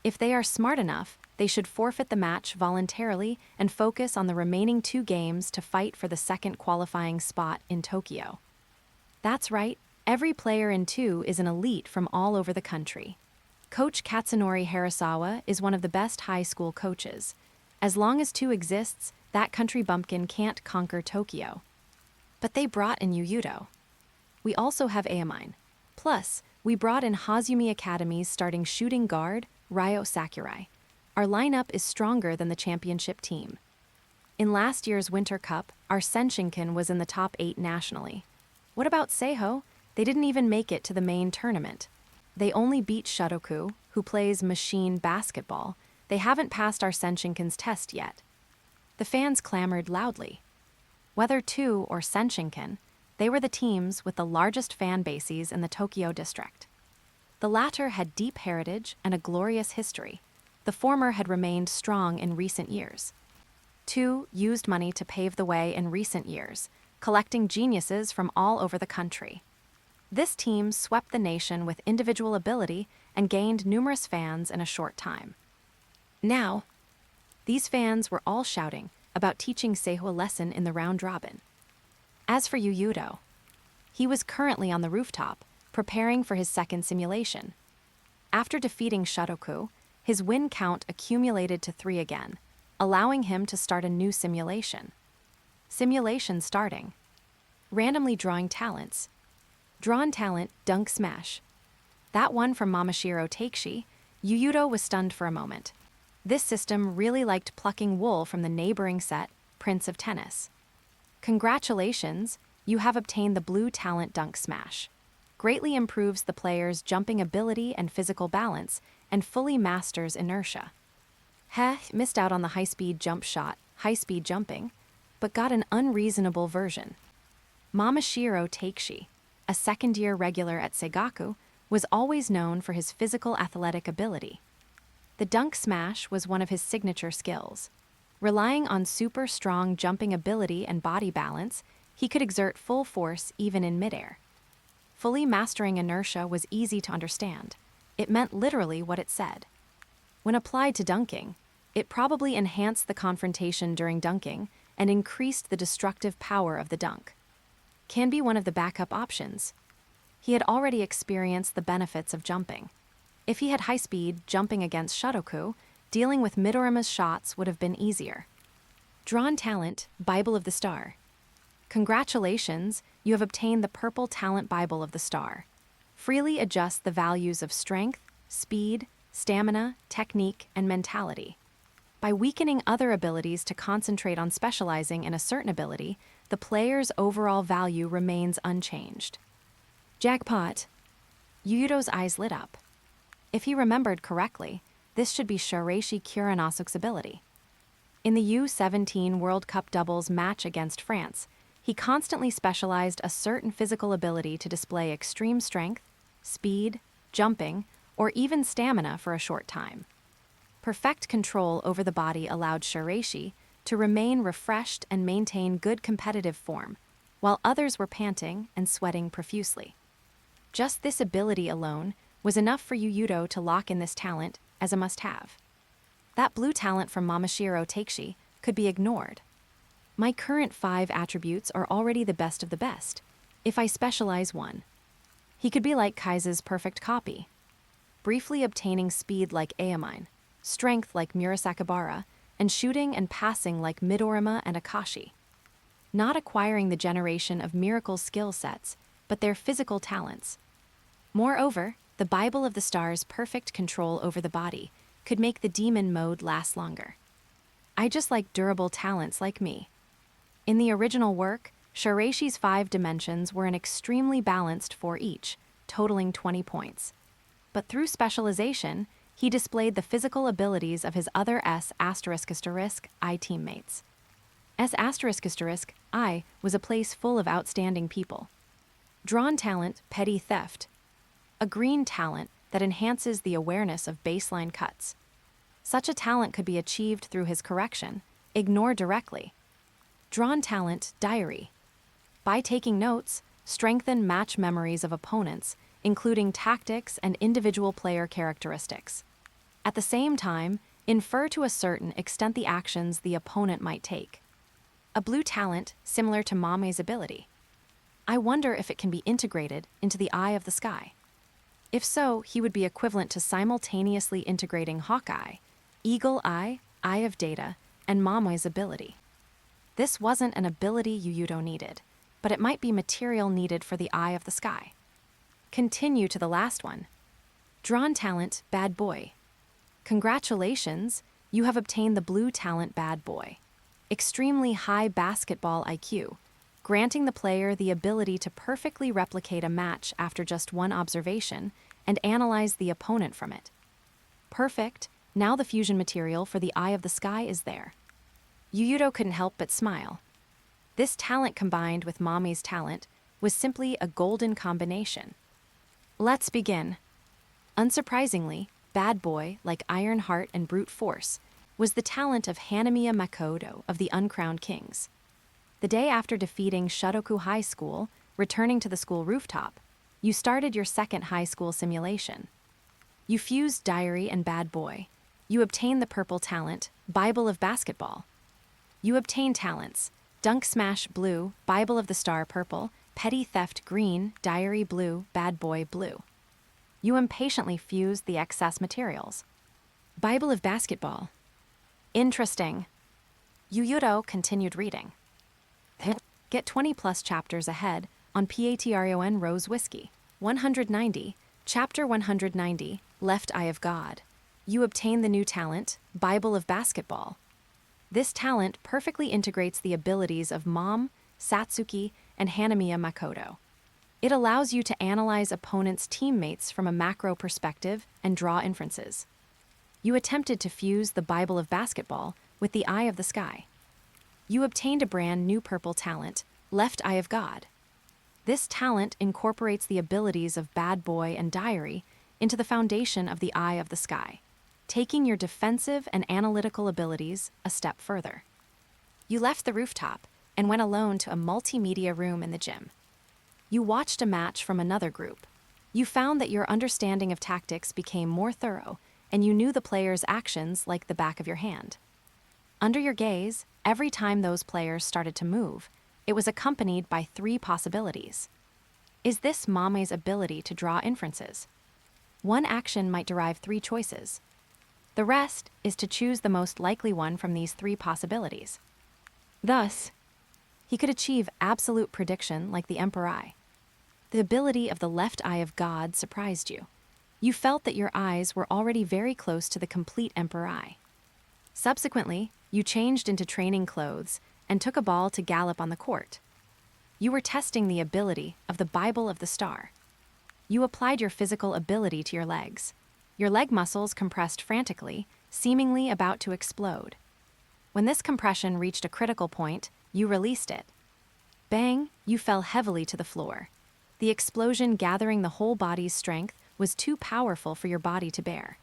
If they are smart enough, they should forfeit the match voluntarily and focus on the remaining 2 games to fight for the second qualifying spot in Tokyo. That's right, every player in 2 is an elite from all over the country. Coach Katsunori Harasawa is one of the best high school coaches. As long as 2 exists, that country bumpkin can't conquer Tokyo. But they brought in Yuuto. We also have Aomine. Plus, we brought in Hozumi Academy's starting shooting guard, Ryo Sakurai. Our lineup is stronger than the championship team. In last year's Winter Cup, our Senshinken was in the top 8 nationally. What about Seiho? They didn't even make it to the main tournament. They only beat Shotoku, who plays machine basketball. They haven't passed our Senshinken's test yet. The fans clamored loudly. Whether 2 or Senshinken, they were the teams with the largest fan bases in the Tokyo district. The latter had deep heritage and a glorious history. The former had remained strong in recent years. 2 used money to pave the way in recent years, collecting geniuses from all over the country. This team swept the nation with individual ability and gained numerous fans in a short time. Now, these fans were all shouting about teaching Seiho a lesson in the round-robin. As for Yuuto, he was currently on the rooftop, preparing for his second simulation. After defeating Shotoku, his win count accumulated to 3 again, allowing him to start a new simulation. Simulation starting. Randomly drawing talents. Drawn talent, Dunk Smash. That one from Mamashiro Takeishi, Yuuto was stunned for a moment. This system really liked plucking wool from the neighboring set, Prince of Tennis. Congratulations, you have obtained the blue talent Dunk Smash. Greatly improves the player's jumping ability and physical balance, and fully masters inertia. Missed out on the high-speed jump shot, high-speed jumping, but got an unreasonable version. Mamashiro Takeishi, a second-year regular at Seigaku, was always known for his physical athletic ability. The Dunk Smash was one of his signature skills. Relying on super strong jumping ability and body balance, he could exert full force even in midair. Fully mastering inertia was easy to understand. It meant literally what it said. When applied to dunking, it probably enhanced the confrontation during dunking and increased the destructive power of the dunk. Can be one of the backup options. He had already experienced the benefits of jumping. If he had high speed jumping against Shotoku, dealing with Midorima's shots would have been easier. Drawn talent, Bible of the Star. Congratulations, you have obtained the purple talent Bible of the Star. Freely adjust the values of strength, speed, stamina, technique, and mentality. By weakening other abilities to concentrate on specializing in a certain ability, the player's overall value remains unchanged. Jackpot! Yuuto's eyes lit up. If he remembered correctly, this should be Shiraishi Kuranasuke's ability. In the U-17 World Cup doubles match against France, he constantly specialized a certain physical ability to display extreme strength, speed, jumping, or even stamina for a short time. Perfect control over the body allowed Shiraishi to remain refreshed and maintain good competitive form, while others were panting and sweating profusely. Just this ability alone was enough for Yuuto to lock in this talent as a must-have. That blue talent from Mamashiro Takeishi could be ignored. My current 5 attributes are already the best of the best, if I specialize one. He could be like Kaise's perfect copy, briefly obtaining speed like Aomine, strength like Murasakibara, and shooting and passing like Midorima and Akashi. Not acquiring the generation of miracle skill sets, but their physical talents. Moreover, the Bible of the Star's perfect control over the body could make the demon mode last longer. I just like durable talents like me. In the original work, Shiraishi's 5 dimensions were an extremely balanced for each, totaling 20 points. But through specialization, he displayed the physical abilities of his other I teammates. I was a place full of outstanding people. Drawn talent, petty theft. A green talent that enhances the awareness of baseline cuts. Such a talent could be achieved through his correction. Ignore directly. Drawn talent, diary. By taking notes, strengthen match memories of opponents, including tactics and individual player characteristics. At the same time, infer to a certain extent the actions the opponent might take. A blue talent similar to Mame's ability. I wonder if it can be integrated into the Eye of the Sky. If so, he would be equivalent to simultaneously integrating Hawkeye, Eagle Eye, Eye of Data, and Mame's ability. This wasn't an ability Yuuto needed, but it might be material needed for the Eye of the Sky. Continue to the last one. Drawn talent, Bad Boy. Congratulations, you have obtained the blue talent Bad Boy. Extremely high basketball IQ, granting the player the ability to perfectly replicate a match after just one observation and analyze the opponent from it. Perfect, now the fusion material for the Eye of the Sky is there. Yuuto couldn't help but smile. This talent combined with Mame's talent was simply a golden combination. Let's begin. Unsurprisingly, Bad Boy, like Iron Heart and Brute Force, was the talent of Hanamiya Makoto of the Uncrowned Kings. The day after defeating Shotoku High School, returning to the school rooftop, you started your second high school simulation. You fused Diary and Bad Boy. You obtained the purple talent, Bible of Basketball. You obtained talents, Dunk Smash Blue, Bible of the Star Purple, Petty Theft Green, Diary Blue, Bad Boy Blue. You impatiently fused the excess materials. Bible of Basketball. Interesting. Yuuto continued reading. Get 20+ chapters ahead on Patreon Rose Whiskey. 190, Chapter 190, Left Eye of God. You obtain the new talent, Bible of Basketball. This talent perfectly integrates the abilities of Mom, Satsuki, and Hanamiya Makoto. It allows you to analyze opponents' teammates from a macro perspective and draw inferences. You attempted to fuse the Bible of Basketball with the Eye of the Sky. You obtained a brand new purple talent, Left Eye of God. This talent incorporates the abilities of Bad Boy and Diary into the foundation of the Eye of the Sky, taking your defensive and analytical abilities a step further. You left the rooftop and went alone to a multimedia room in the gym. You watched a match from another group. You found that your understanding of tactics became more thorough, and you knew the players' actions like the back of your hand. Under your gaze, every time those players started to move, it was accompanied by 3 possibilities. Is this Mame's ability to draw inferences? One action might derive 3 choices. The rest is to choose the most likely one from these 3 possibilities. Thus, he could achieve absolute prediction like the Emperor Eye. The ability of the left eye of God surprised you. You felt that your eyes were already very close to the complete Emperor Eye. Subsequently, you changed into training clothes and took a ball to gallop on the court. You were testing the ability of the Bible of the Star. You applied your physical ability to your legs. Your leg muscles compressed frantically, seemingly about to explode. When this compression reached a critical point, you released it. Bang, you fell heavily to the floor. The explosion gathering the whole body's strength was too powerful for your body to bear.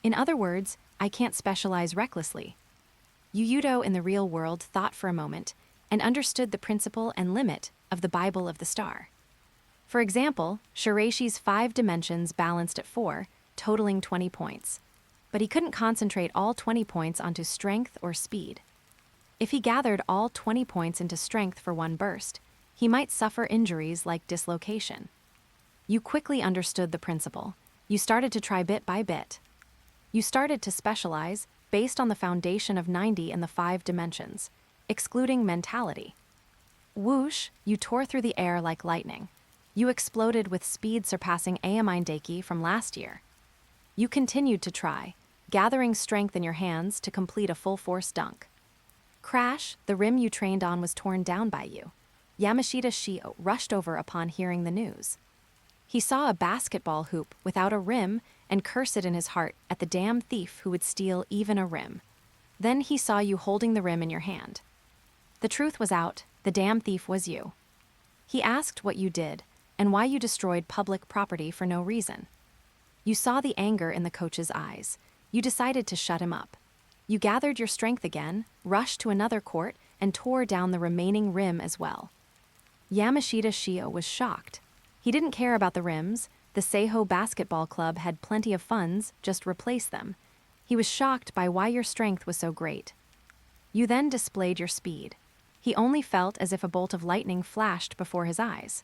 In other words, I can't specialize recklessly. Yuuto in the real world thought for a moment and understood the principle and limit of the Bible of the Star. For example, Shireishi's 5 dimensions balanced at 4, totaling 20 points. But he couldn't concentrate all 20 points onto strength or speed. If he gathered all 20 points into strength for one burst, he might suffer injuries like dislocation. You quickly understood the principle. You started to try bit by bit. You started to specialize based on the foundation of 90 in the 5 dimensions, excluding mentality. Whoosh, you tore through the air like lightning. You exploded with speed surpassing Aomine Deki from last year. You continued to try, gathering strength in your hands to complete a full-force dunk. Crash, the rim you trained on was torn down by you. Yamashita Shio rushed over upon hearing the news. He saw a basketball hoop without a rim and cursed in his heart at the damn thief who would steal even a rim. Then he saw you holding the rim in your hand. The truth was out, the damn thief was you. He asked what you did, and why you destroyed public property for no reason. You saw the anger in the coach's eyes. You decided to shut him up. You gathered your strength again, rushed to another court, and tore down the remaining rim as well. Yamashita Shio was shocked. He didn't care about the rims. The Seiho Basketball Club had plenty of funds, just replace them. He was shocked by why your strength was so great. You then displayed your speed. He only felt as if a bolt of lightning flashed before his eyes.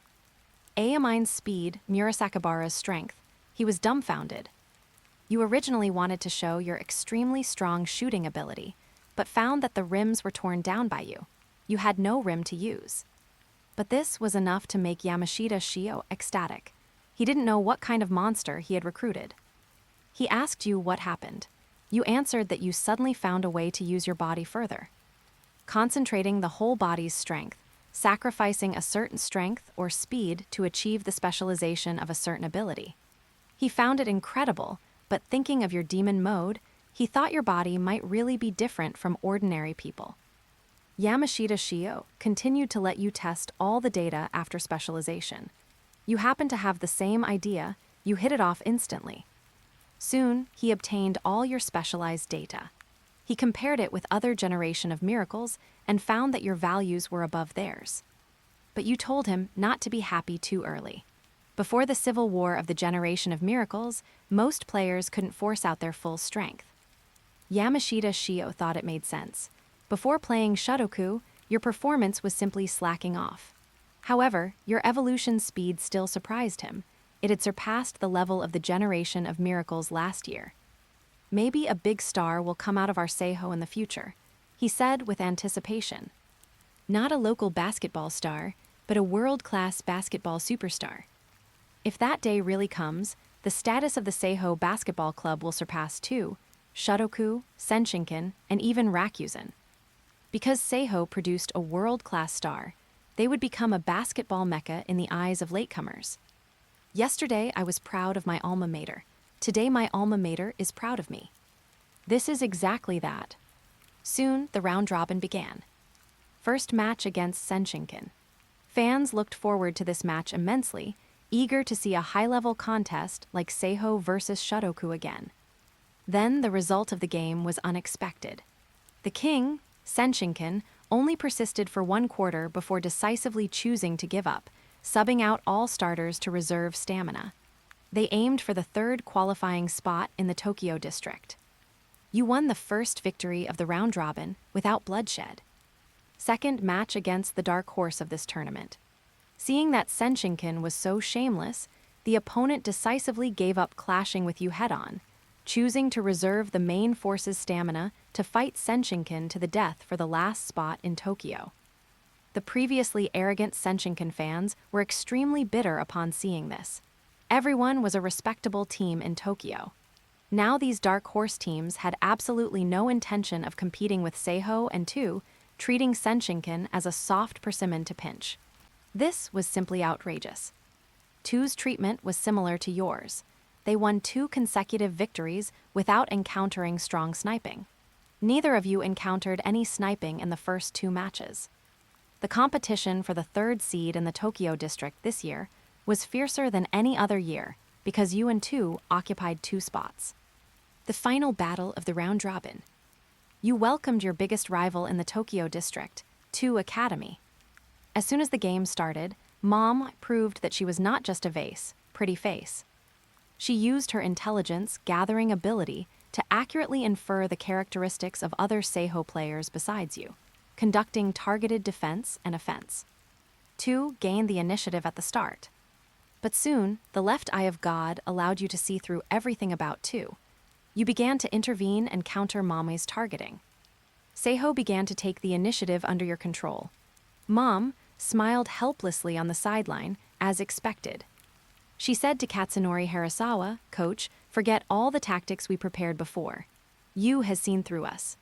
Aomine's speed, Murasakibara's strength. He was dumbfounded. You originally wanted to show your extremely strong shooting ability, but found that the rims were torn down by you. You had no rim to use. But this was enough to make Yamashita Shio ecstatic. He didn't know what kind of monster he had recruited. He asked you what happened. You answered that you suddenly found a way to use your body further. Concentrating the whole body's strength, sacrificing a certain strength or speed to achieve the specialization of a certain ability. He found it incredible, but thinking of your demon mode, he thought your body might really be different from ordinary people. Yamashita Shio continued to let you test all the data after specialization. You happened to have the same idea, you hit it off instantly. Soon, he obtained all your specialized data. He compared it with other generation of miracles and found that your values were above theirs. But you told him not to be happy too early. Before the civil war of the generation of miracles, most players couldn't force out their full strength. Yamashita Shio thought it made sense. Before playing Shotoku, your performance was simply slacking off. However, your evolution speed still surprised him. It had surpassed the level of the generation of miracles last year. Maybe a big star will come out of our Seiho in the future, he said with anticipation. Not a local basketball star, but a world-class basketball superstar. If that day really comes, the status of the Seiho Basketball Club will surpass two, Shotoku, Senshinken, and even Rakuzen. Because Seiho produced a world-class star, they would become a basketball mecca in the eyes of latecomers. Yesterday, I was proud of my alma mater. Today, my alma mater is proud of me. This is exactly that. Soon, the round-robin began. First match against Senshinken. Fans looked forward to this match immensely, eager to see a high-level contest like Seiho versus Shotoku again. Then, the result of the game was unexpected. The king, Senshinken, only persisted for 1 quarter before decisively choosing to give up, subbing out all starters to reserve stamina. They aimed for the 3rd qualifying spot in the Tokyo district. You won the first victory of the round-robin without bloodshed. Second match against the dark horse of this tournament. Seeing that Senshinken was so shameless, the opponent decisively gave up clashing with you head-on, choosing to reserve the main force's stamina to fight Senshinken to the death for the last spot in Tokyo. The previously arrogant Senshinken fans were extremely bitter upon seeing this. Everyone was a respectable team in Tokyo. Now these dark horse teams had absolutely no intention of competing with Seiho and Tu, treating Senshinken as a soft persimmon to pinch. This was simply outrageous. Tu's treatment was similar to yours. They won 2 consecutive victories without encountering strong sniping. Neither of you encountered any sniping in the first 2 matches. The competition for the 3rd seed in the Tokyo district this year was fiercer than any other year because you and Tu occupied 2 spots. The final battle of the round-robin. You welcomed your biggest rival in the Tokyo district, Tu Academy. As soon as the game started, Mom proved that she was not just a pretty face. She used her intelligence-gathering ability to accurately infer the characteristics of other Seiho players besides you, conducting targeted defense and offense. Tu gained the initiative at the start. But soon, the left eye of God allowed you to see through everything about Tu. You began to intervene and counter Mame's targeting. Seiho began to take the initiative under your control. Mom smiled helplessly on the sideline, as expected. She said to Katsunori Harasawa, "Coach, forget all the tactics we prepared before. You has seen through us."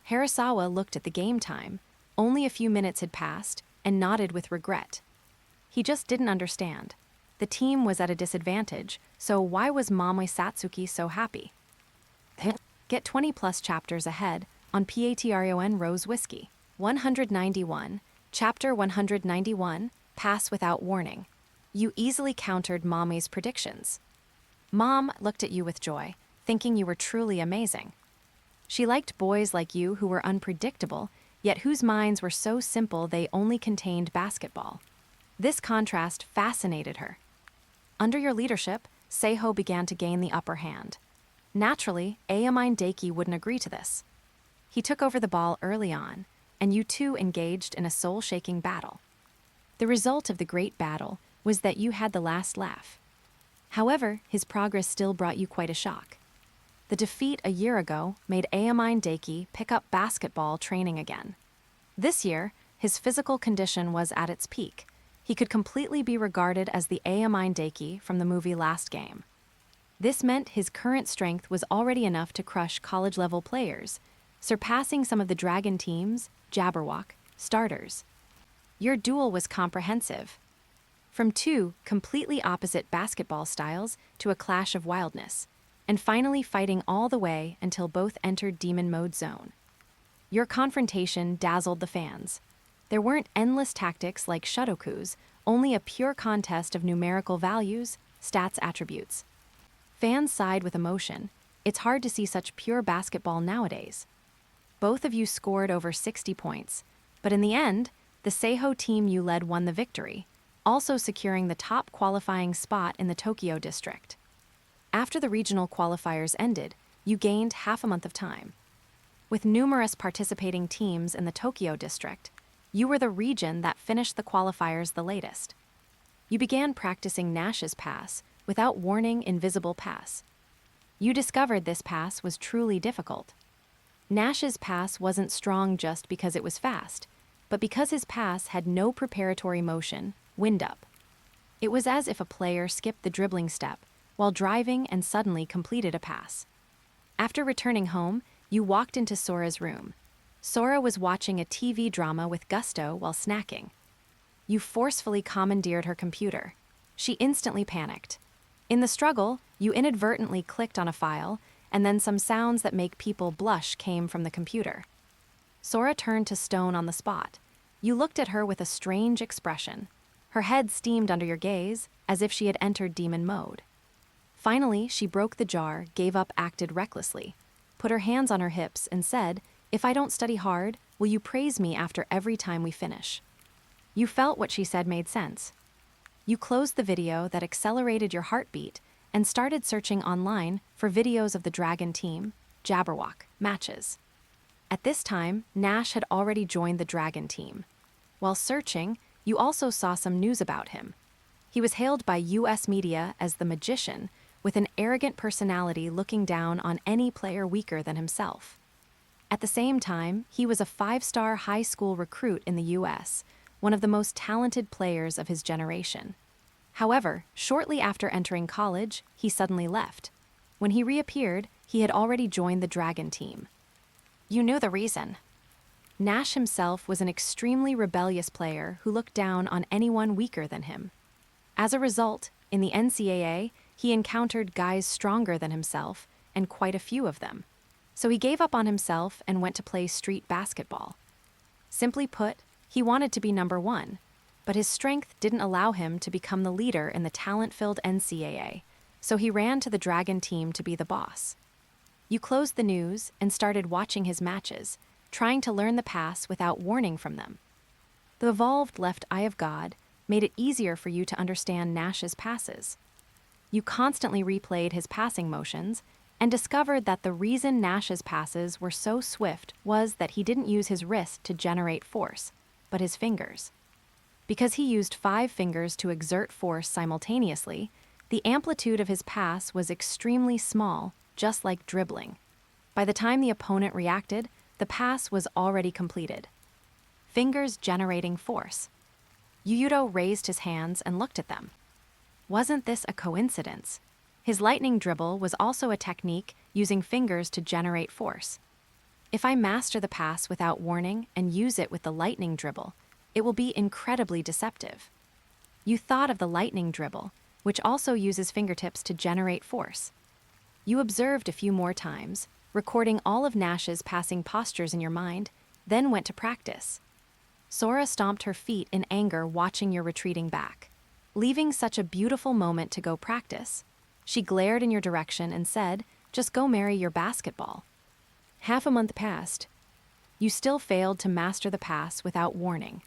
Harasawa looked at the game time. Only a few minutes had passed, and nodded with regret. He just didn't understand. The team was at a disadvantage, so why was Mame Satsuki so happy? Get 20+ chapters ahead on Patreon Rose Whiskey. 191, Chapter 191, Pass Without Warning. You easily countered Mommy's predictions. Mom looked at you with joy, thinking you were truly amazing. She liked boys like you who were unpredictable, yet whose minds were so simple they only contained basketball. This contrast fascinated her. Under your leadership, Seiho began to gain the upper hand. Naturally, Aomine Daiki wouldn't agree to this. He took over the ball early on, and you two engaged in a soul-shaking battle. The result of the great battle was that you had the last laugh. However, his progress still brought you quite a shock. The defeat a year ago made Aomine Daiki pick up basketball training again. This year, his physical condition was at its peak. He could completely be regarded as the Aomine Daiki from the movie Last Game. This meant his current strength was already enough to crush college-level players, surpassing some of the Dragon Team's Jabberwock starters. Your duel was comprehensive. From two completely opposite basketball styles to a clash of wildness, and finally fighting all the way until both entered Demon Mode Zone. Your confrontation dazzled the fans. There weren't endless tactics like Shudoku's, only a pure contest of numerical values, stats attributes. Fans sighed with emotion. It's hard to see such pure basketball nowadays. Both of you scored over 60 points, but in the end, the Seiho team you led won the victory, also securing the top qualifying spot in the Tokyo district. After the regional qualifiers ended, you gained half a month of time. With numerous participating teams in the Tokyo district, you were the region that finished the qualifiers the latest. You began practicing Nash's pass without warning invisible pass. You discovered this pass was truly difficult. Nash's pass wasn't strong just because it was fast, but because his pass had no preparatory motion, wind up. It was as if a player skipped the dribbling step while driving and suddenly completed a pass. After returning home, you walked into Sora's room. Sora was watching a TV drama with gusto while snacking. You forcefully commandeered her computer. She instantly panicked. In the struggle, you inadvertently clicked on a file, and then some sounds that make people blush came from the computer. Sora turned to stone on the spot. You looked at her with a strange expression. Her head steamed under your gaze, as if she had entered demon mode. Finally, she broke the jar, gave up, acted recklessly, put her hands on her hips, and said, "If I don't study hard, will you praise me after every time we finish?" You felt what she said made sense. You closed the video that accelerated your heartbeat and started searching online for videos of the Dragon Team, Jabberwock, matches. At this time, Nash had already joined the Dragon Team. While searching, you also saw some news about him. He was hailed by US media as the magician, with an arrogant personality looking down on any player weaker than himself. At the same time, he was a 5-star high school recruit in the US, one of the most talented players of his generation. However, shortly after entering college, he suddenly left. When he reappeared, he had already joined the Dragon Team. You knew the reason. Nash himself was an extremely rebellious player who looked down on anyone weaker than him. As a result, in the NCAA, he encountered guys stronger than himself, and quite a few of them. So he gave up on himself and went to play street basketball. Simply put, he wanted to be number one, but his strength didn't allow him to become the leader in the talent-filled NCAA, so he ran to the Dragon Team to be the boss. You closed the news and started watching his matches, trying to learn the pass without warning from them. The evolved left eye of God made it easier for you to understand Nash's passes. You constantly replayed his passing motions and discovered that the reason Nash's passes were so swift was that he didn't use his wrist to generate force, but his fingers. Because he used 5 fingers to exert force simultaneously, the amplitude of his pass was extremely small, just like dribbling. By the time the opponent reacted, the pass was already completed. Fingers generating force. Yuuto raised his hands and looked at them. Wasn't this a coincidence? His lightning dribble was also a technique using fingers to generate force. If I master the pass without warning and use it with the lightning dribble, it will be incredibly deceptive. You thought of the lightning dribble, which also uses fingertips to generate force. You observed a few more times, recording all of Nash's passing postures in your mind, then went to practice. Sora stomped her feet in anger watching your retreating back. Leaving such a beautiful moment to go practice. She glared in your direction and said, "Just go marry your basketball." Half a month passed. You still failed to master the pass without warning.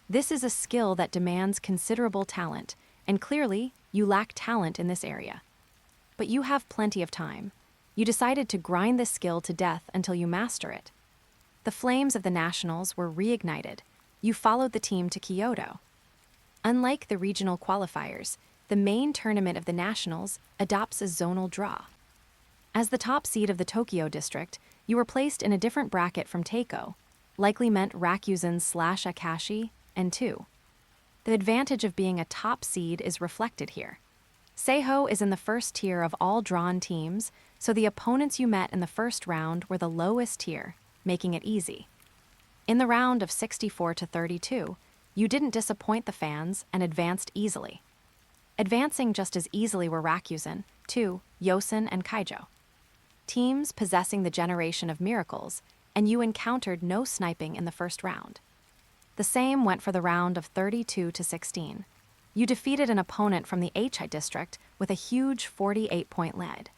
This is a skill that demands considerable talent, and clearly, you lack talent in this area. But you have plenty of time. You decided to grind this skill to death until you master it. The flames of the Nationals were reignited. You followed the team to Kyoto. Unlike the regional qualifiers, the main tournament of the Nationals adopts a zonal draw. As the top seed of the Tokyo district, you were placed in a different bracket from Teiko, likely meant Rakuzen/Akashi, and 2. The advantage of being a top seed is reflected here. Seiho is in the first tier of all drawn teams, so the opponents you met in the first round were the lowest tier, making it easy. In the round of 64 to 32, you didn't disappoint the fans and advanced easily. Advancing just as easily were Rakuzen, 2, Yosen, and Kaijo. Teams possessing the generation of miracles, and you encountered no sniping in the first round. The same went for the round of 32 to 16. You defeated an opponent from the H.I. district with a huge 48-point lead.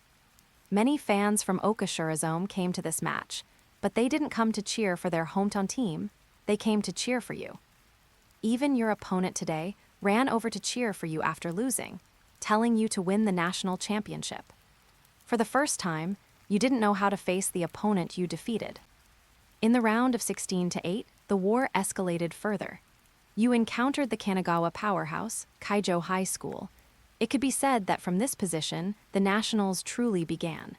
Many fans from Okashurazome came to this match, but they didn't come to cheer for their hometown team, they came to cheer for you. Even your opponent today ran over to cheer for you after losing, telling you to win the national championship. For the first time, you didn't know how to face the opponent you defeated. In the round of 16 to 8, the war escalated further. You encountered the Kanagawa powerhouse, Kaijo High School. It could be said that from this position, the Nationals truly began.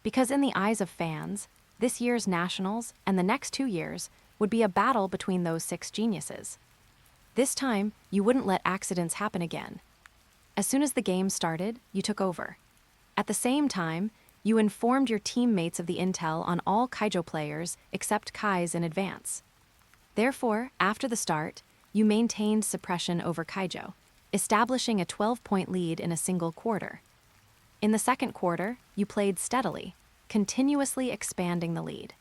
Because in the eyes of fans, this year's Nationals and the next 2 years would be a battle between those 6 geniuses. This time, you wouldn't let accidents happen again. As soon as the game started, you took over. At the same time, you informed your teammates of the intel on all Kaijo players except Kai's in advance. Therefore, after the start, you maintained suppression over Kaijo, establishing a 12-point lead in a single quarter. In the second quarter, you played steadily, continuously expanding the lead.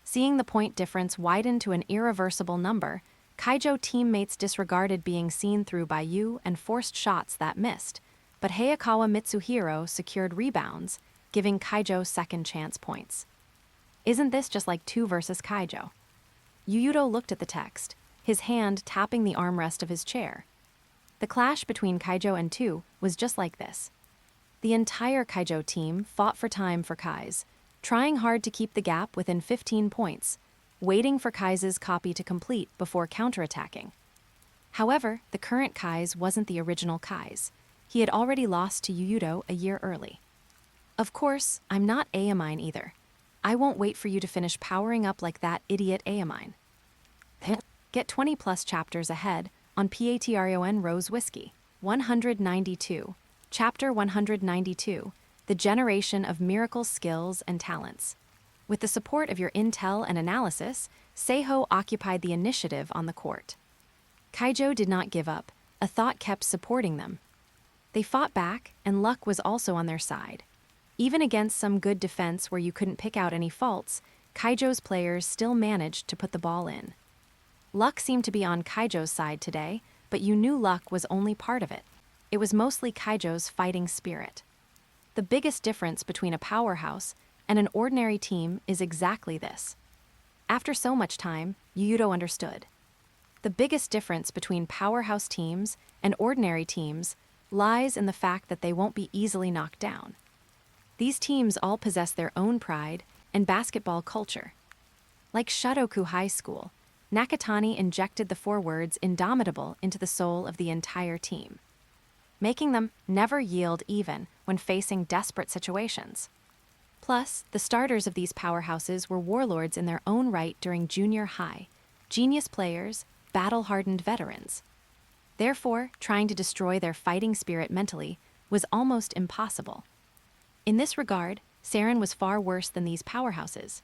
Seeing the point difference widen to an irreversible number, Kaijo teammates disregarded being seen through by you and forced shots that missed, but Hayakawa Mitsuhiro secured rebounds, giving Kaijo second chance points. Isn't this just like 2 versus Kaijo? Yuuto looked at the text, his hand tapping the armrest of his chair. The clash between Kaijo and 2 was just like this. The entire Kaijo team fought for time for Kai's, trying hard to keep the gap within 15 points, waiting for Kai's copy to complete before counterattacking. However, the current Kai's wasn't the original Kai's. He had already lost to Yuuto a year early. Of course, I'm not Aomine either. I won't wait for you to finish powering up like that idiot Aomine. Get 20+ chapters ahead on Patreon Rose Whiskey. 192. Chapter 192. The Generation of Miracle Skills and Talents. With the support of your intel and analysis, Seiho occupied the initiative on the court. Kaijo did not give up. A thought kept supporting them. They fought back, and luck was also on their side. Even against some good defense where you couldn't pick out any faults, Kaijo's players still managed to put the ball in. Luck seemed to be on Kaijo's side today, but you knew luck was only part of it. It was mostly Kaijo's fighting spirit. The biggest difference between a powerhouse and an ordinary team is exactly this. After so much time, Yuuto understood. The biggest difference between powerhouse teams and ordinary teams lies in the fact that they won't be easily knocked down. These teams all possess their own pride and basketball culture. Like Shotoku High School, Nakatani injected the 4 words indomitable into the soul of the entire team, making them never yield even when facing desperate situations. Plus, the starters of these powerhouses were warlords in their own right during junior high, genius players, battle-hardened veterans. Therefore, trying to destroy their fighting spirit mentally was almost impossible. In this regard, Saren was far worse than these powerhouses.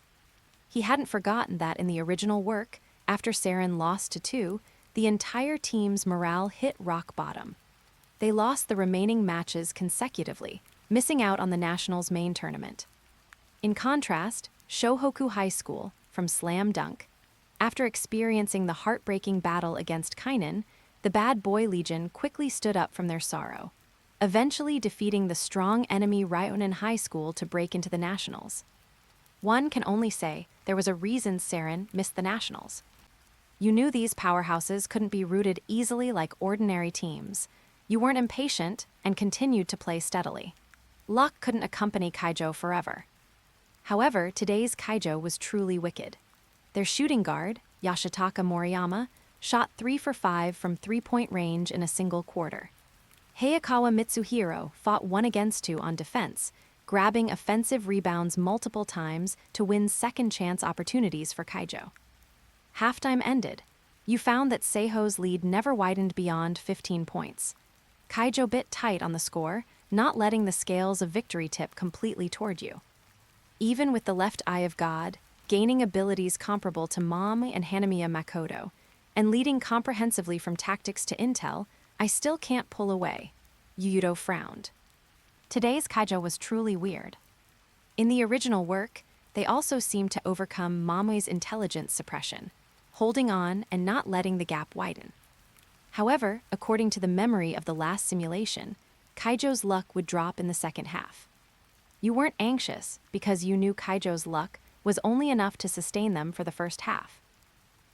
He hadn't forgotten that in the original work, after Saren lost to 2, the entire team's morale hit rock bottom. They lost the remaining matches consecutively, missing out on the Nationals main tournament. In contrast, Shohoku High School, from Slam Dunk, After experiencing the heartbreaking battle against Kainen, the Bad Boy Legion quickly stood up from their sorrow, eventually defeating the strong enemy Ryota High School to break into the Nationals. One can only say there was a reason Saren missed the Nationals. You knew these powerhouses couldn't be routed easily like ordinary teams. You weren't impatient and continued to play steadily. Luck couldn't accompany Kaijo forever. However, today's Kaijo was truly wicked. Their shooting guard, Yashitaka Moriyama, shot 3 for 5 from three-point range in a single quarter. Hayakawa Mitsuhiro fought 1 against 2 on defense, grabbing offensive rebounds multiple times to win second-chance opportunities for Kaijo. Halftime ended. You found that Seiho's lead never widened beyond 15 points. Kaijo bit tight on the score, not letting the scales of victory tip completely toward you. Even with the left eye of God, gaining abilities comparable to Mom and Hanamiya Makoto, and leading comprehensively from tactics to intel, I still can't pull away. Yuuto frowned. Today's Kaijo was truly weird. In the original work, they also seemed to overcome Mamoe's intelligence suppression, holding on and not letting the gap widen. However, according to the memory of the last simulation, Kaijo's luck would drop in the second half. You weren't anxious because you knew Kaijo's luck was only enough to sustain them for the first half.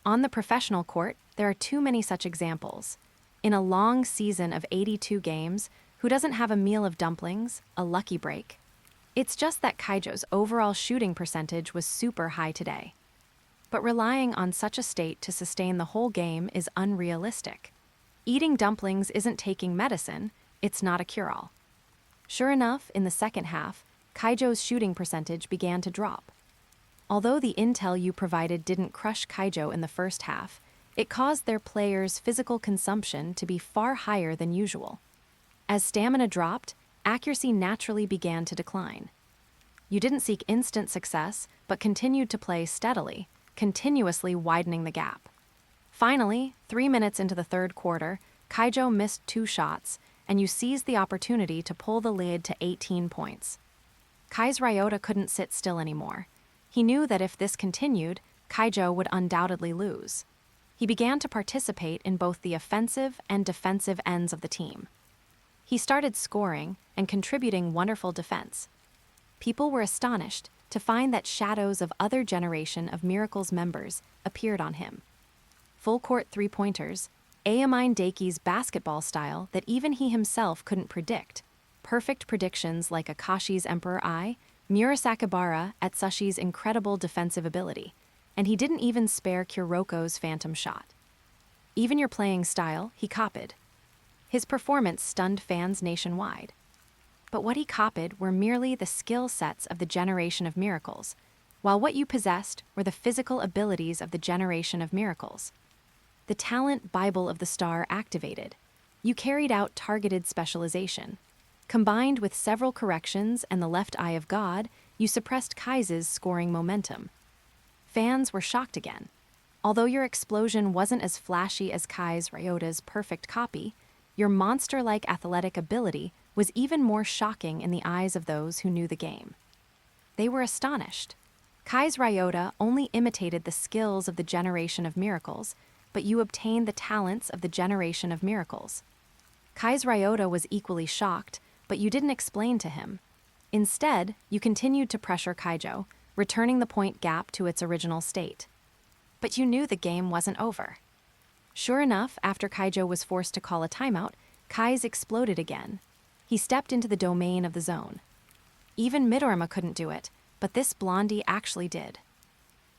On the professional court, there are too many such examples. In a long season of 82 games, who doesn't have a meal of dumplings, a lucky break? It's just that Kaijo's overall shooting percentage was super high today. But relying on such a state to sustain the whole game is unrealistic. Eating dumplings isn't taking medicine, it's not a cure-all. Sure enough, in the second half, Kaijo's shooting percentage began to drop. Although the intel you provided didn't crush Kaijo in the first half, it caused their players' physical consumption to be far higher than usual. As stamina dropped, accuracy naturally began to decline. You didn't seek instant success, but continued to play steadily, continuously widening the gap. Finally, 3 minutes into the third quarter, Kaijo missed 2 shots, and you seized the opportunity to pull the lead to 18 points. Kai's Ryota couldn't sit still anymore. He knew that if this continued, Kaijo would undoubtedly lose. He began to participate in both the offensive and defensive ends of the team. He started scoring and contributing wonderful defense. People were astonished to find that shadows of other generation of Miracle's members appeared on him. Full-court three-pointers, Aomine Daiki's basketball style that even he himself couldn't predict, perfect predictions like Akashi's Emperor Eye, Murasakibara Atsushi's incredible defensive ability, and he didn't even spare Kuroko's phantom shot. Even your playing style, he copied. His performance stunned fans nationwide. But what he copied were merely the skill sets of the generation of miracles, while what you possessed were the physical abilities of the generation of miracles. The talent Bible of the Star activated. You carried out targeted specialization. Combined with several corrections and the left eye of God, you suppressed Kise's scoring momentum. Fans were shocked again. Although your explosion wasn't as flashy as Kai's Ryota's perfect copy, your monster-like athletic ability was even more shocking in the eyes of those who knew the game. They were astonished. Kai's Ryota only imitated the skills of the generation of miracles, but you obtained the talents of the generation of miracles. Kai's Ryota was equally shocked, but you didn't explain to him. Instead, you continued to pressure Kaijo, returning the point gap to its original state. But you knew the game wasn't over. Sure enough, after Kaijo was forced to call a timeout, Kai's exploded again. He stepped into the domain of the zone. Even Midorima couldn't do it, but this blondie actually did.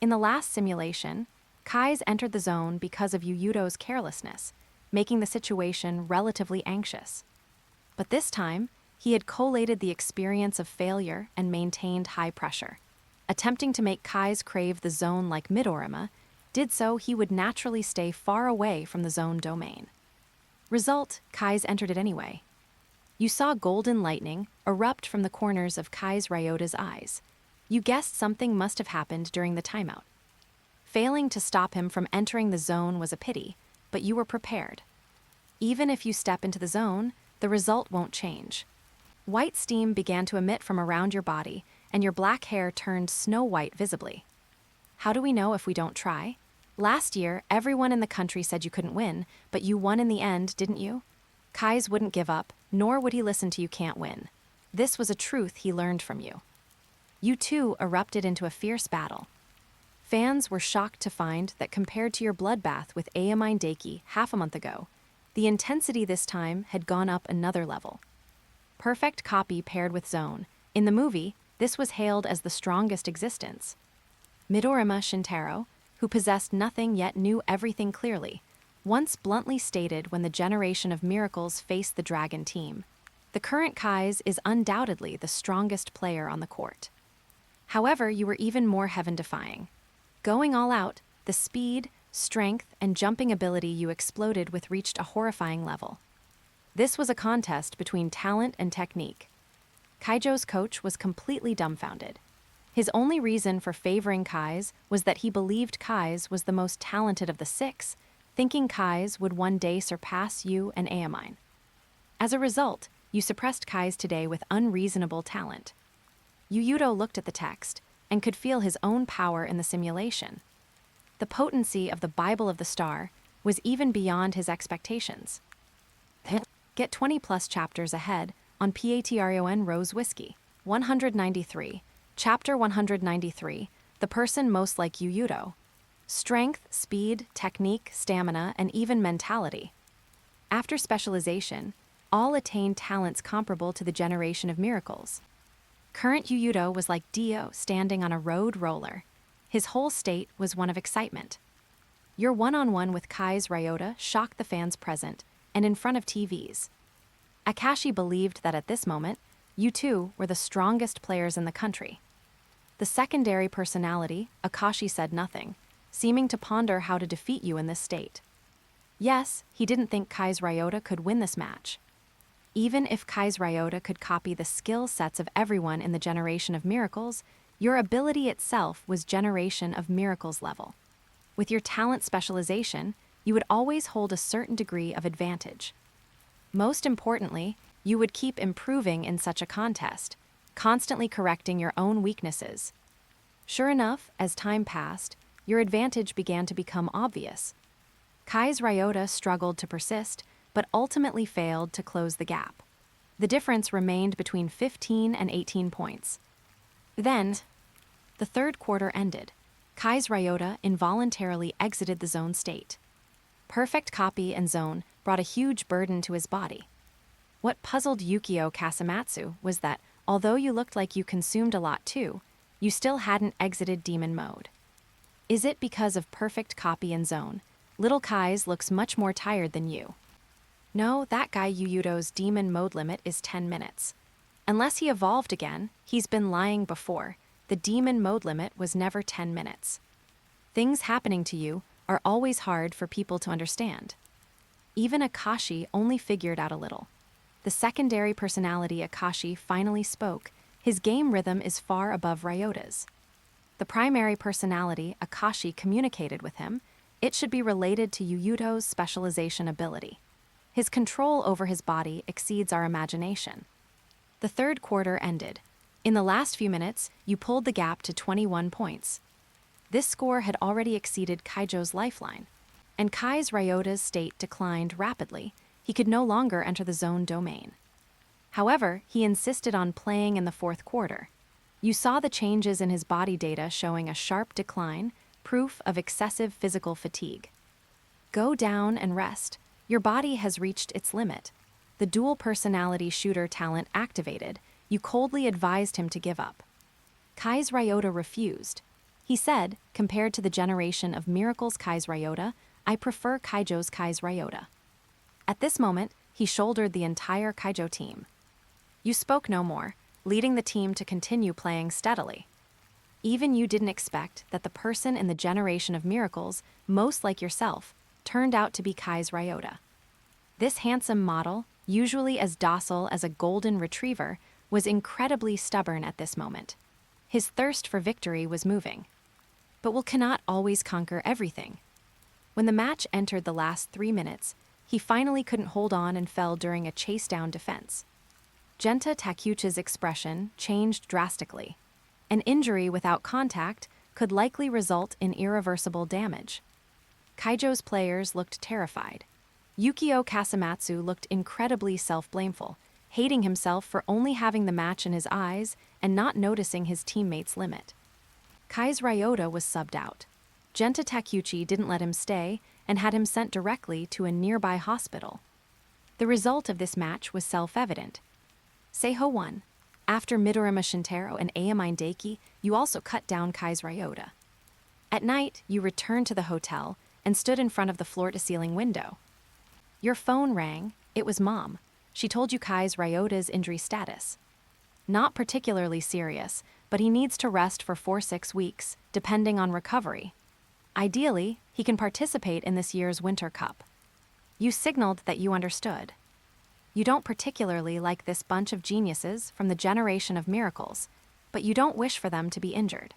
In the last simulation, Kai's entered the zone because of Yuuto's carelessness, making the situation relatively anxious. But this time, he had collated the experience of failure and maintained high pressure. Attempting to make Kai's crave the zone like Midorima, did so he would naturally stay far away from the zone domain. Result, Kai's entered it anyway. You saw golden lightning erupt from the corners of Kai's Ryota's eyes. You guessed something must have happened during the timeout. Failing to stop him from entering the zone was a pity, but you were prepared. Even if you step into the zone, the result won't change. White steam began to emit from around your body, and your black hair turned snow white visibly. How do we know if we don't try? Last year, everyone in the country said you couldn't win, but you won in the end, didn't you? Kise wouldn't give up, nor would he listen to you can't win. This was a truth he learned from you. You two erupted into a fierce battle. Fans were shocked to find that compared to your bloodbath with Aomine Daiki half a month ago, the intensity this time had gone up another level. Perfect copy paired with zone. In the movie, this was hailed as the strongest existence. Midorima Shintaro, who possessed nothing yet knew everything clearly, once bluntly stated when the generation of miracles faced the dragon team, "The current Kise is undoubtedly the strongest player on the court." However, you were even more heaven-defying. Going all out, the speed, strength, and jumping ability you exploded with reached a horrifying level. This was a contest between talent and technique. Kaijo's coach was completely dumbfounded. His only reason for favoring Kise was that he believed Kise was the most talented of the six, thinking Kise would one day surpass you and Aomine. As a result, you suppressed Kise today with unreasonable talent. Yuuto looked at the text and could feel his own power in the simulation. The potency of the Bible of the Star was even beyond his expectations. Get 20-plus chapters ahead on Patreon Rose Whiskey. 193. Chapter 193, The Person Most Like Yuuto. Strength, speed, technique, stamina, and even mentality. After specialization, all attained talents comparable to the generation of miracles. Current Yuuto was like Dio standing on a road roller. His whole state was one of excitement. Your one-on-one with Kise Ryota shocked the fans present and in front of TVs. Akashi believed that at this moment, you two were the strongest players in the country. The secondary personality, Akashi, said nothing, seeming to ponder how to defeat you in this state. Yes, he didn't think Kise Ryota could win this match. Even if Kise Ryota could copy the skill sets of everyone in the generation of miracles, your ability itself was generation of miracles level. With your talent specialization, you would always hold a certain degree of advantage. Most importantly, you would keep improving in such a contest, constantly correcting your own weaknesses. Sure enough, as time passed, your advantage began to become obvious. Kise Ryota struggled to persist, but ultimately failed to close the gap. The difference remained between 15 and 18 points. Then, the third quarter ended. Kise Ryota involuntarily exited the zone state. Perfect copy and zone brought a huge burden to his body. What puzzled Yukio Kasumatsu was that, although you looked like you consumed a lot too, you still hadn't exited demon mode. Is it because of perfect copy and zone? Little Kise looks much more tired than you. No, that guy Yuuto's demon mode limit is 10 minutes. Unless he evolved again, he's been lying before. The demon mode limit was never 10 minutes. Things happening to you are always hard for people to understand. Even Akashi only figured out a little. The secondary personality Akashi finally spoke. His game rhythm is far above Ryota's. The primary personality Akashi communicated with him. It should be related to Yuuto's specialization ability. His control over his body exceeds our imagination. The third quarter ended. In the last few minutes, you pulled the gap to 21 points. This score had already exceeded Kaijo's lifeline, and Kise Ryota's state declined rapidly. He could no longer enter the zone domain. However, he insisted on playing in the fourth quarter. You saw the changes in his body data showing a sharp decline, proof of excessive physical fatigue. Go down and rest. Your body has reached its limit. The dual personality shooter talent activated. You coldly advised him to give up. Kise Ryota refused. He said, compared to the generation of miracles Kise Ryota, I prefer Kaijo's Kise Ryota. At this moment, he shouldered the entire Kaijo team. You spoke no more, leading the team to continue playing steadily. Even you didn't expect that the person in the generation of miracles, most like yourself, turned out to be Kise Ryota. This handsome model, usually as docile as a golden retriever, was incredibly stubborn at this moment. His thirst for victory was moving. But we cannot always conquer everything. When the match entered the last 3 minutes, he finally couldn't hold on and fell during a chase-down defense. Genta Takuchi's expression changed drastically. An injury without contact could likely result in irreversible damage. Kaijo's players looked terrified. Yukio Kasumatsu looked incredibly self-blameful, hating himself for only having the match in his eyes and not noticing his teammates' limit. Kai's Ryota was subbed out. Genta Takeuchi didn't let him stay and had him sent directly to a nearby hospital. The result of this match was self-evident. Seiho won. After Midorima Shintaro and Aomine Daiki, you also cut down Kai's Ryota. At night, you returned to the hotel and stood in front of the floor-to-ceiling window. Your phone rang. It was Mom. She told you Kai's Ryota's injury status. Not particularly serious, but he needs to rest for 4-6 weeks, depending on recovery. Ideally, he can participate in this year's Winter Cup. You signaled that you understood. You don't particularly like this bunch of geniuses from the generation of miracles, but you don't wish for them to be injured.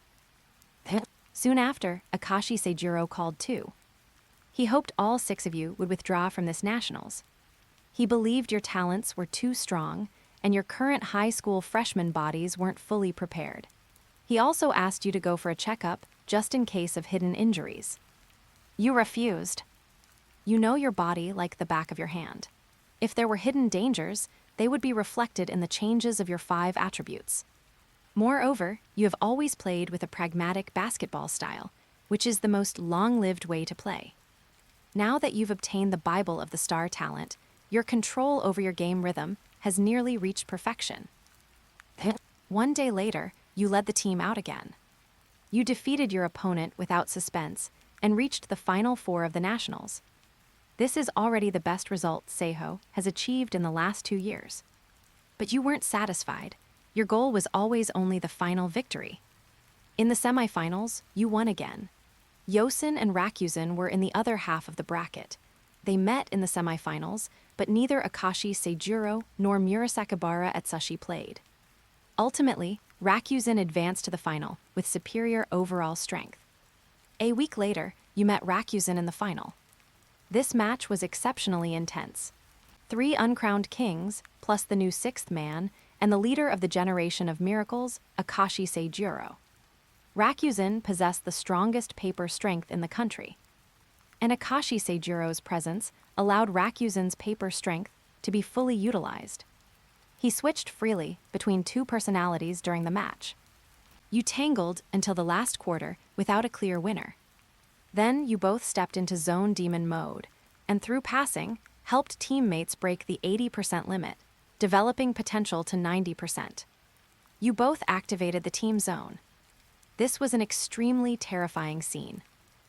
Soon after, Akashi Seijiro called too. He hoped all 6 of you would withdraw from this nationals. He believed your talents were too strong, and your current high school freshman bodies weren't fully prepared. He also asked you to go for a checkup, just in case of hidden injuries. You refused. You know your body like the back of your hand. If there were hidden dangers, they would be reflected in the changes of your 5 attributes. Moreover, you have always played with a pragmatic basketball style, which is the most long-lived way to play. Now that you've obtained the Bible of the star talent, your control over your game rhythm has nearly reached perfection. One day later, you led the team out again. You defeated your opponent without suspense and reached the Final 4 of the Nationals. This is already the best result Seiho has achieved in the last 2 years. But you weren't satisfied. Your goal was always only the final victory. In the semifinals, you won again. Yosin and Rakuzen were in the other half of the bracket. They met in the semifinals, but neither Akashi Seijiro nor Murasakibara Atsushi played. Ultimately, Rakuzen advanced to the final with superior overall strength. A week later, you met Rakuzen in the final. This match was exceptionally intense. 3 uncrowned kings, plus the new 6th man, and the leader of the generation of miracles, Akashi Seijiro. Rakuzen possessed the strongest paper strength in the country. And Akashi Seijiro's presence allowed Rakuzen's paper strength to be fully utilized. He switched freely between 2 personalities during the match. You tangled until the last quarter without a clear winner. Then you both stepped into Zone Demon mode, and through passing, helped teammates break the 80% limit, developing potential to 90%. You both activated the team zone. This was an extremely terrifying scene.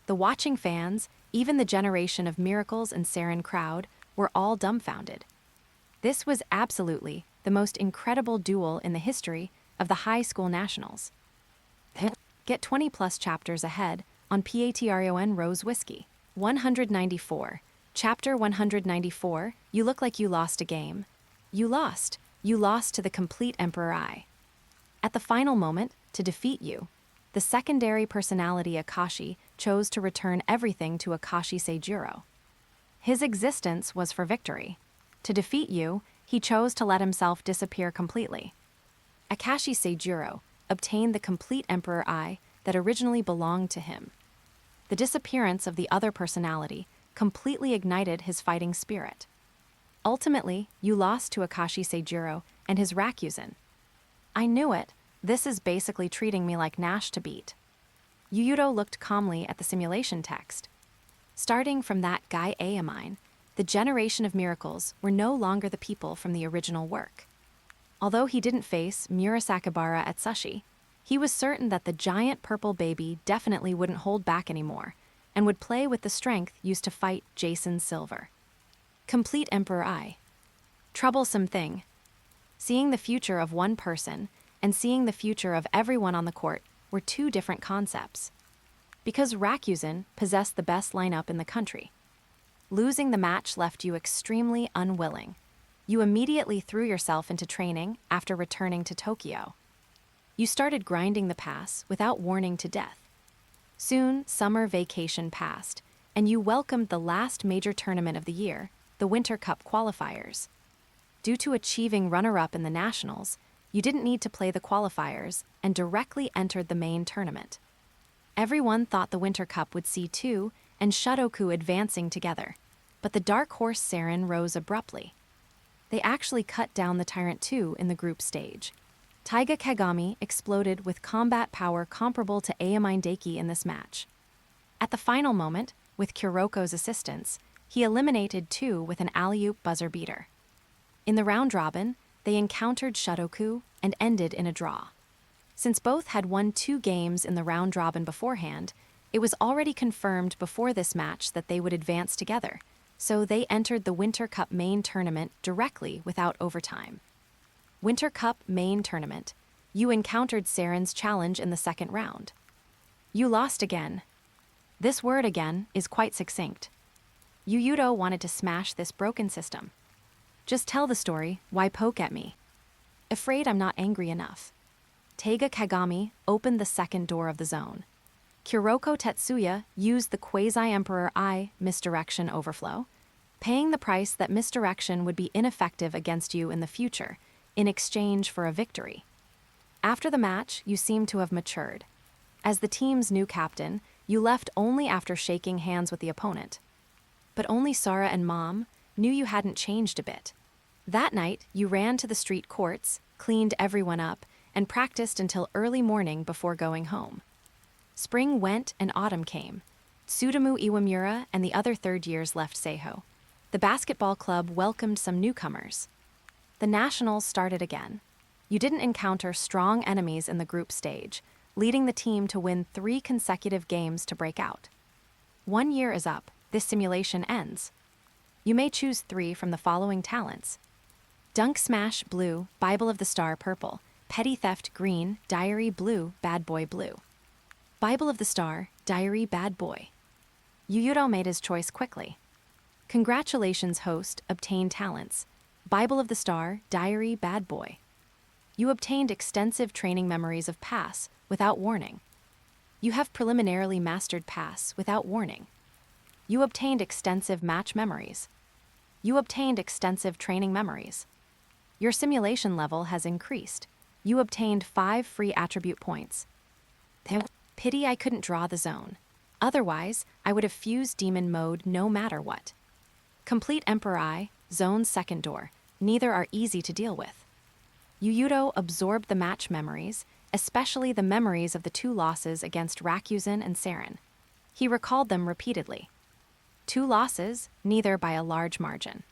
The watching fans, even the generation of miracles and Saren crowd, were all dumbfounded. This was absolutely the most incredible duel in the history of the high school nationals. Get 20+ chapters ahead on Patreon Rose Whiskey. 194. Chapter 194, You look like you lost a game. You lost. You lost to the complete Emperor I. At the final moment, to defeat you, the secondary personality Akashi chose to return everything to Akashi Seijiro. His existence was for victory. To defeat you, he chose to let himself disappear completely. Akashi Seijiro obtained the complete Emperor I that originally belonged to him. The disappearance of the other personality completely ignited his fighting spirit. Ultimately, you lost to Akashi Seijiro and his Rakuzen. I knew it. This is basically treating me like Nash to beat. Yuuto looked calmly at the simulation text. Starting from that guy Aomine, the generation of miracles were no longer the people from the original work. Although he didn't face Murasakibara Atsushi, he was certain that the giant purple baby definitely wouldn't hold back anymore and would play with the strength used to fight Jason Silver. Complete Emperor I. Troublesome thing. Seeing the future of one person and seeing the future of everyone on the court were 2 different concepts. Because Rakuzen possessed the best lineup in the country. Losing the match left you extremely unwilling. You immediately threw yourself into training after returning to Tokyo. You started grinding the pass without warning to death. Soon, summer vacation passed, and you welcomed the last major tournament of the year, the Winter Cup qualifiers. Due to achieving runner-up in the Nationals, you didn't need to play the qualifiers and directly entered the main tournament. Everyone thought the Winter Cup would see 2 and Shotoku advancing together, but the dark horse Saren rose abruptly. They actually cut down the Tyrant too in the group stage. Taiga Kagami exploded with combat power comparable to Aomine Deki in this match. At the final moment, with Kuroko's assistance, he eliminated two with an alley-oop buzzer beater. In the round robin, they encountered Shotoku and ended in a draw. Since both had won 2 games in the round robin beforehand, it was already confirmed before this match that they would advance together, so they entered the Winter Cup main tournament directly without overtime. Winter Cup main tournament. You encountered Saren's challenge in the second round. You lost again. This word again is quite succinct. Yuuto wanted to smash this broken system. Just tell the story, why poke at me? Afraid I'm not angry enough. Taiga Kagami opened the second door of the zone. Kuroko Tetsuya used the Quasi-Emperor I misdirection overflow, paying the price that misdirection would be ineffective against you in the future, in exchange for a victory. After the match, you seem to have matured. As the team's new captain, you left only after shaking hands with the opponent. But only Sora and Mom knew you hadn't changed a bit. That night, you ran to the street courts, cleaned everyone up, and practiced until early morning before going home. Spring went and autumn came. Tsutomu Iwamura and the other third years left Seiho. The basketball club welcomed some newcomers. The nationals started again. You didn't encounter strong enemies in the group stage, leading the team to win 3 consecutive games to break out. 1 year is up. This simulation ends. You may choose 3 from the following talents: Dunk Smash blue, Bible of the Star purple, Petty Theft green, Diary blue, Bad Boy blue. Bible of the Star, Diary bad boy. Yuuto made his choice quickly. Congratulations, host, obtained talents. Bible of the Star, Diary bad boy. You obtained extensive training memories of Pass without warning. You have preliminarily mastered Pass without warning. You obtained extensive match memories. You obtained extensive training memories. Your simulation level has increased. You obtained 5 free attribute points. Pity I couldn't draw the zone. Otherwise, I would have fused demon mode no matter what. Complete Emperor I, zone's second door. Neither are easy to deal with. Yuuto absorbed the match memories, especially the memories of the 2 losses against Rakuzen and Saren. He recalled them repeatedly. 2 losses, neither by a large margin.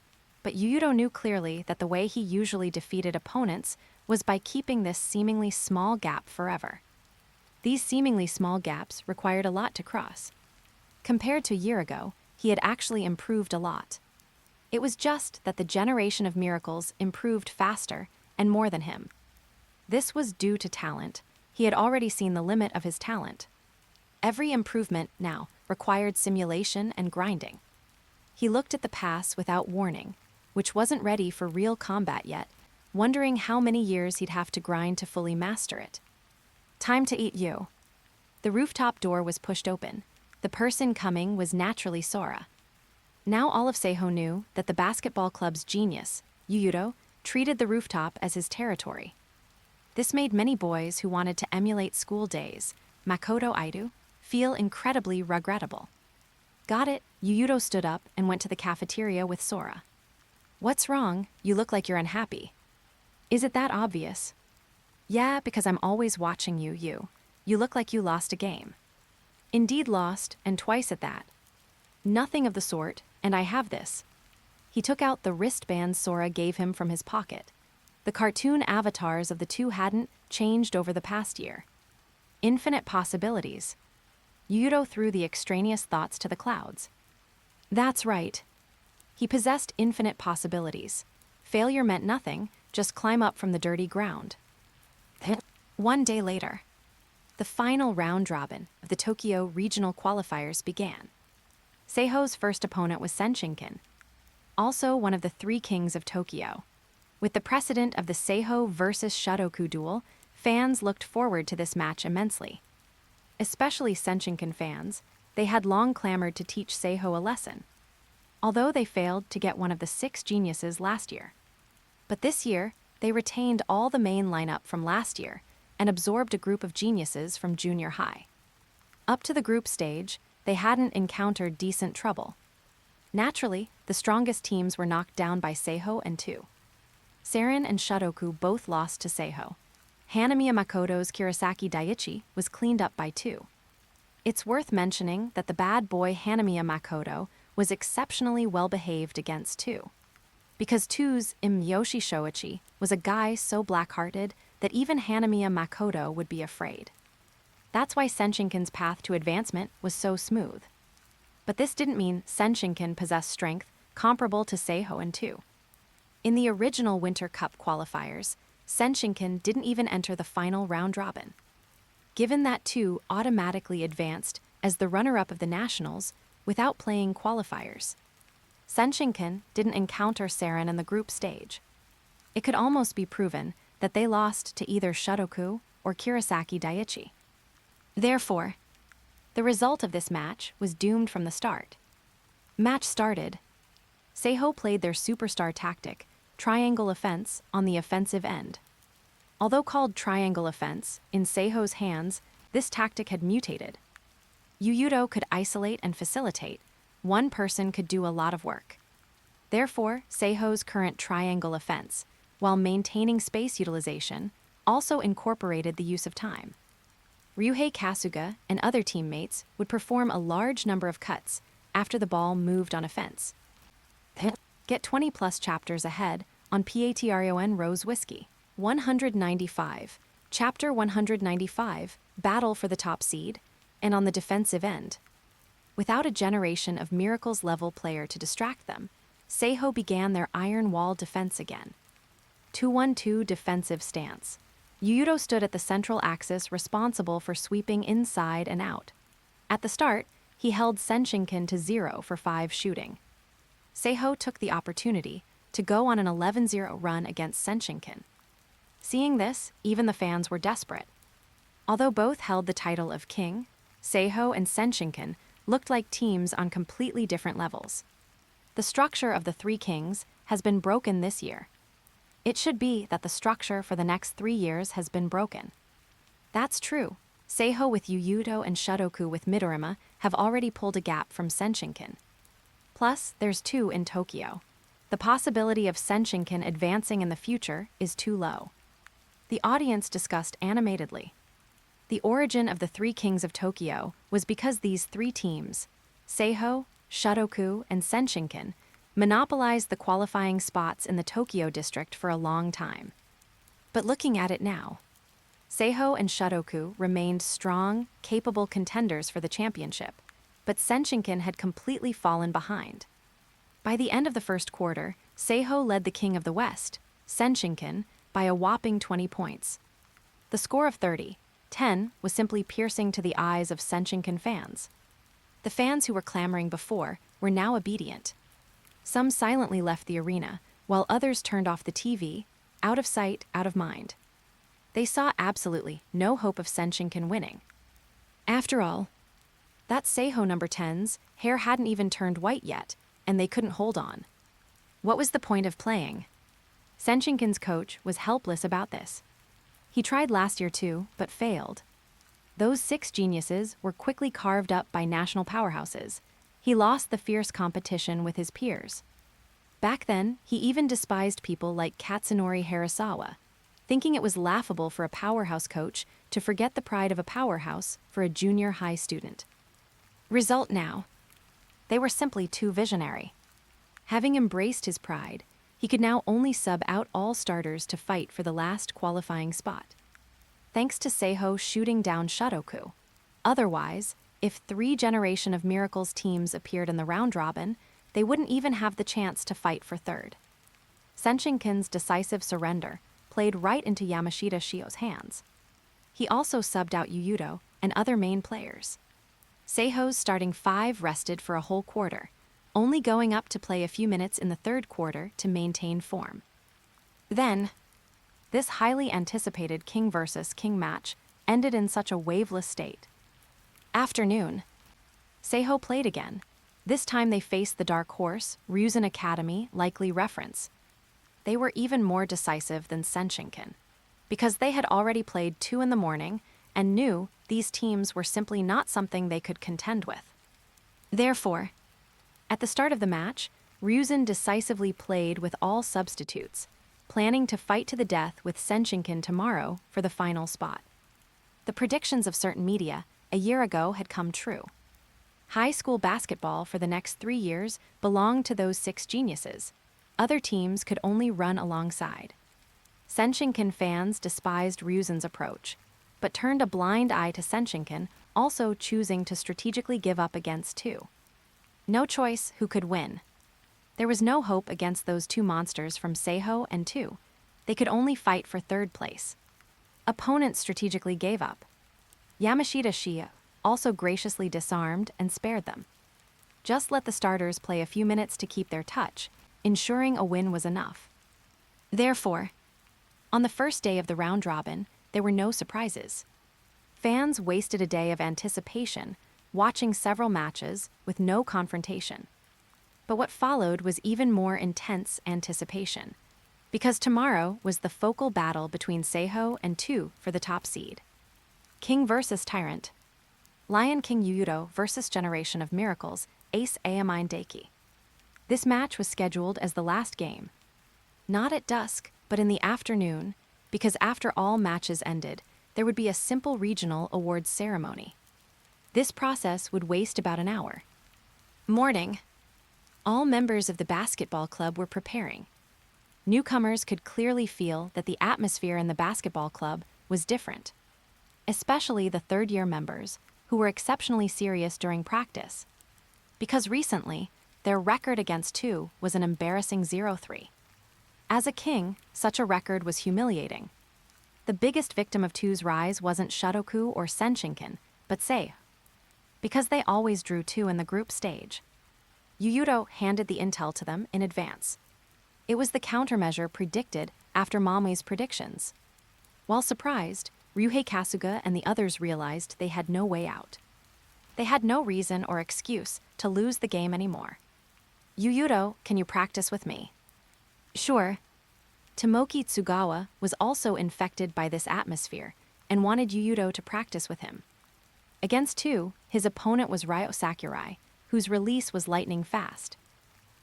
But Yuuto knew clearly that the way he usually defeated opponents was by keeping this seemingly small gap forever. These seemingly small gaps required a lot to cross. Compared to a year ago, he had actually improved a lot. It was just that the generation of miracles improved faster and more than him. This was due to talent. He had already seen the limit of his talent. Every improvement now required simulation and grinding. He looked at the pass without warning, which wasn't ready for real combat yet, wondering how many years he'd have to grind to fully master it. Time to eat you. The rooftop door was pushed open. The person coming was naturally Sora. Now all of Seiho knew that the basketball club's genius, Yuuto, treated the rooftop as his territory. This made many boys who wanted to emulate school days, Makoto Aido, feel incredibly regrettable. Got it, Yuuto stood up and went to the cafeteria with Sora. What's wrong? You look like you're unhappy. Is it that obvious? Yeah, because I'm always watching you. You look like you lost a game. Indeed lost, and twice at that. Nothing of the sort, and I have this. He took out the wristbands Sora gave him from his pocket. The cartoon avatars of the 2 hadn't changed over the past year. Infinite possibilities. Yuuto threw the extraneous thoughts to the clouds. That's right. He possessed infinite possibilities. Failure meant nothing, just climb up from the dirty ground. 1 day later, the final round robin of the Tokyo regional qualifiers began. Seiho's first opponent was Senshinken, also one of the 3 kings of Tokyo. With the precedent of the Seiho versus Shotoku duel, fans looked forward to this match immensely. Especially Senshinken fans, they had long clamored to teach Seiho a lesson, although they failed to get one of the 6 geniuses last year. But this year, they retained all the main lineup from last year and absorbed a group of geniuses from junior high. Up to the group stage, they hadn't encountered decent trouble. Naturally, the strongest teams were knocked down by Seiho and Tu. Saren and Shotoku both lost to Seiho. Hanamiya Makoto's Kurosaki Daiichi was cleaned up by Tu. It's worth mentioning that the bad boy Hanamiya Makoto was exceptionally well-behaved against Tu. Because Tu's Imyoshi Shoichi was a guy so black-hearted that even Hanamiya Makoto would be afraid. That's why Senshinken's path to advancement was so smooth. But this didn't mean Senshinken possessed strength comparable to Seiho and Tu. In the original Winter Cup qualifiers, Senshinken didn't even enter the final round-robin. Given that Tu automatically advanced as the runner-up of the Nationals without playing qualifiers, Senshinken didn't encounter Saren in the group stage. It could almost be proven that they lost to either Shotoku or Kurosaki Daiichi. Therefore, the result of this match was doomed from the start. Match started. Seiho played their superstar tactic, triangle offense, on the offensive end. Although called triangle offense, in Seiho's hands, this tactic had mutated. Yuuto could isolate and facilitate. One person could do a lot of work. Therefore, Seiho's current triangle offense, while maintaining space utilization, also incorporated the use of time. Ryuhei Kasuga and other teammates would perform a large number of cuts after the ball moved on offense. Get 20-plus chapters ahead on Patreon Rose Whiskey. 195, Chapter 195, Battle for the Top Seed, and on the defensive end. Without a generation of Miracles-level player to distract them, Seiho began their Iron Wall defense again. 2-1-2 defensive stance. Yuuto stood at the central axis responsible for sweeping inside and out. At the start, he held Senshinken to 0 for 5 shooting. Seiho took the opportunity to go on an 11-0 run against Senshinken. Seeing this, even the fans were desperate. Although both held the title of king, Seiho and Senshinken looked like teams on completely different levels. The structure of the three kings has been broken this year. It should be that the structure for the next 3 years has been broken. That's true. Seiho with Yuuto and Shotoku with Midorima have already pulled a gap from Senshinken. Plus, there's two in Tokyo. The possibility of Senshinken advancing in the future is too low. The audience discussed animatedly. The origin of the three kings of Tokyo was because these three teams, Seiho, Shotoku, and Senshinken, monopolized the qualifying spots in the Tokyo district for a long time. But looking at it now, Seiho and Shotoku remained strong, capable contenders for the championship, but Senshinken had completely fallen behind. By the end of the first quarter, Seiho led the King of the West, Senshinken, by a whopping 20 points. The score of 30-10 was simply piercing to the eyes of Senshinken fans. The fans who were clamoring before were now obedient. Some silently left the arena, while others turned off the TV, out of sight, out of mind. They saw absolutely no hope of Senshinken winning. After all, that Seiho number 10's hair hadn't even turned white yet, and they couldn't hold on. What was the point of playing? Senshinken's coach was helpless about this. He tried last year too, but failed. Those 6 geniuses were quickly carved up by national powerhouses. He lost the fierce competition with his peers. Back then, he even despised people like Katsunori Harasawa, thinking it was laughable for a powerhouse coach to forget the pride of a powerhouse for a junior high student. Result now. They were simply too visionary. Having embraced his pride, he could now only sub out all starters to fight for the last qualifying spot. Thanks to Seiho shooting down Shotoku. Otherwise, if 3 Generation of Miracles teams appeared in the round-robin, they wouldn't even have the chance to fight for third. Senshinken's decisive surrender played right into Yamashita Shio's hands. He also subbed out Yuuto and other main players. Seiho's starting 5 rested for a whole quarter, only going up to play a few minutes in the third quarter to maintain form. Then, this highly anticipated king versus king match ended in such a waveless state. Afternoon. Seiho played again. This time they faced the dark horse, Ryuzen Academy, likely reference. They were even more decisive than Senshinken, because they had already played 2 in the morning and knew these teams were simply not something they could contend with. Therefore, at the start of the match, Ryuzan decisively played with all substitutes, planning to fight to the death with Senshinken tomorrow for the final spot. The predictions of certain media a year ago had come true. High school basketball for the next 3 years belonged to those 6 geniuses. Other teams could only run alongside. Senshinken fans despised Ryuzan's approach, but turned a blind eye to Senshinken, also choosing to strategically give up against 2. No choice who could win. There was no hope against those 2 monsters from Seiho and 2. They could only fight for 3rd place. Opponents strategically gave up. Yamashita Shia also graciously disarmed and spared them. Just let the starters play a few minutes to keep their touch, ensuring a win was enough. Therefore, on the first day of the round robin, there were no surprises. Fans wasted a day of anticipation, watching several matches with no confrontation. But what followed was even more intense anticipation, because tomorrow was the focal battle between Seiho and 2 for the top seed. King versus Tyrant. Lion King Yuuto versus Generation of Miracles, Ace Aomine Daiki. This match was scheduled as the last game. Not at dusk, but in the afternoon, because after all matches ended, there would be a simple regional awards ceremony. This process would waste about an hour. Morning. All members of the basketball club were preparing. Newcomers could clearly feel that the atmosphere in the basketball club was different, especially the third-year members, who were exceptionally serious during practice, because recently, their record against 2 was an embarrassing 0-3. As a king, such a record was humiliating. The biggest victim of 2's rise wasn't Shotoku or Senshinken, but Sei, because they always drew 2 in the group stage. Yuuto handed the intel to them in advance. It was the countermeasure predicted after Mame's predictions. While surprised, Ryuhei Kasuga and the others realized they had no way out. They had no reason or excuse to lose the game anymore. Yuuto, can you practice with me? Sure. Tomoki Tsugawa was also infected by this atmosphere and wanted Yuuto to practice with him. Against 2, his opponent was Ryota Sakurai, whose release was lightning fast.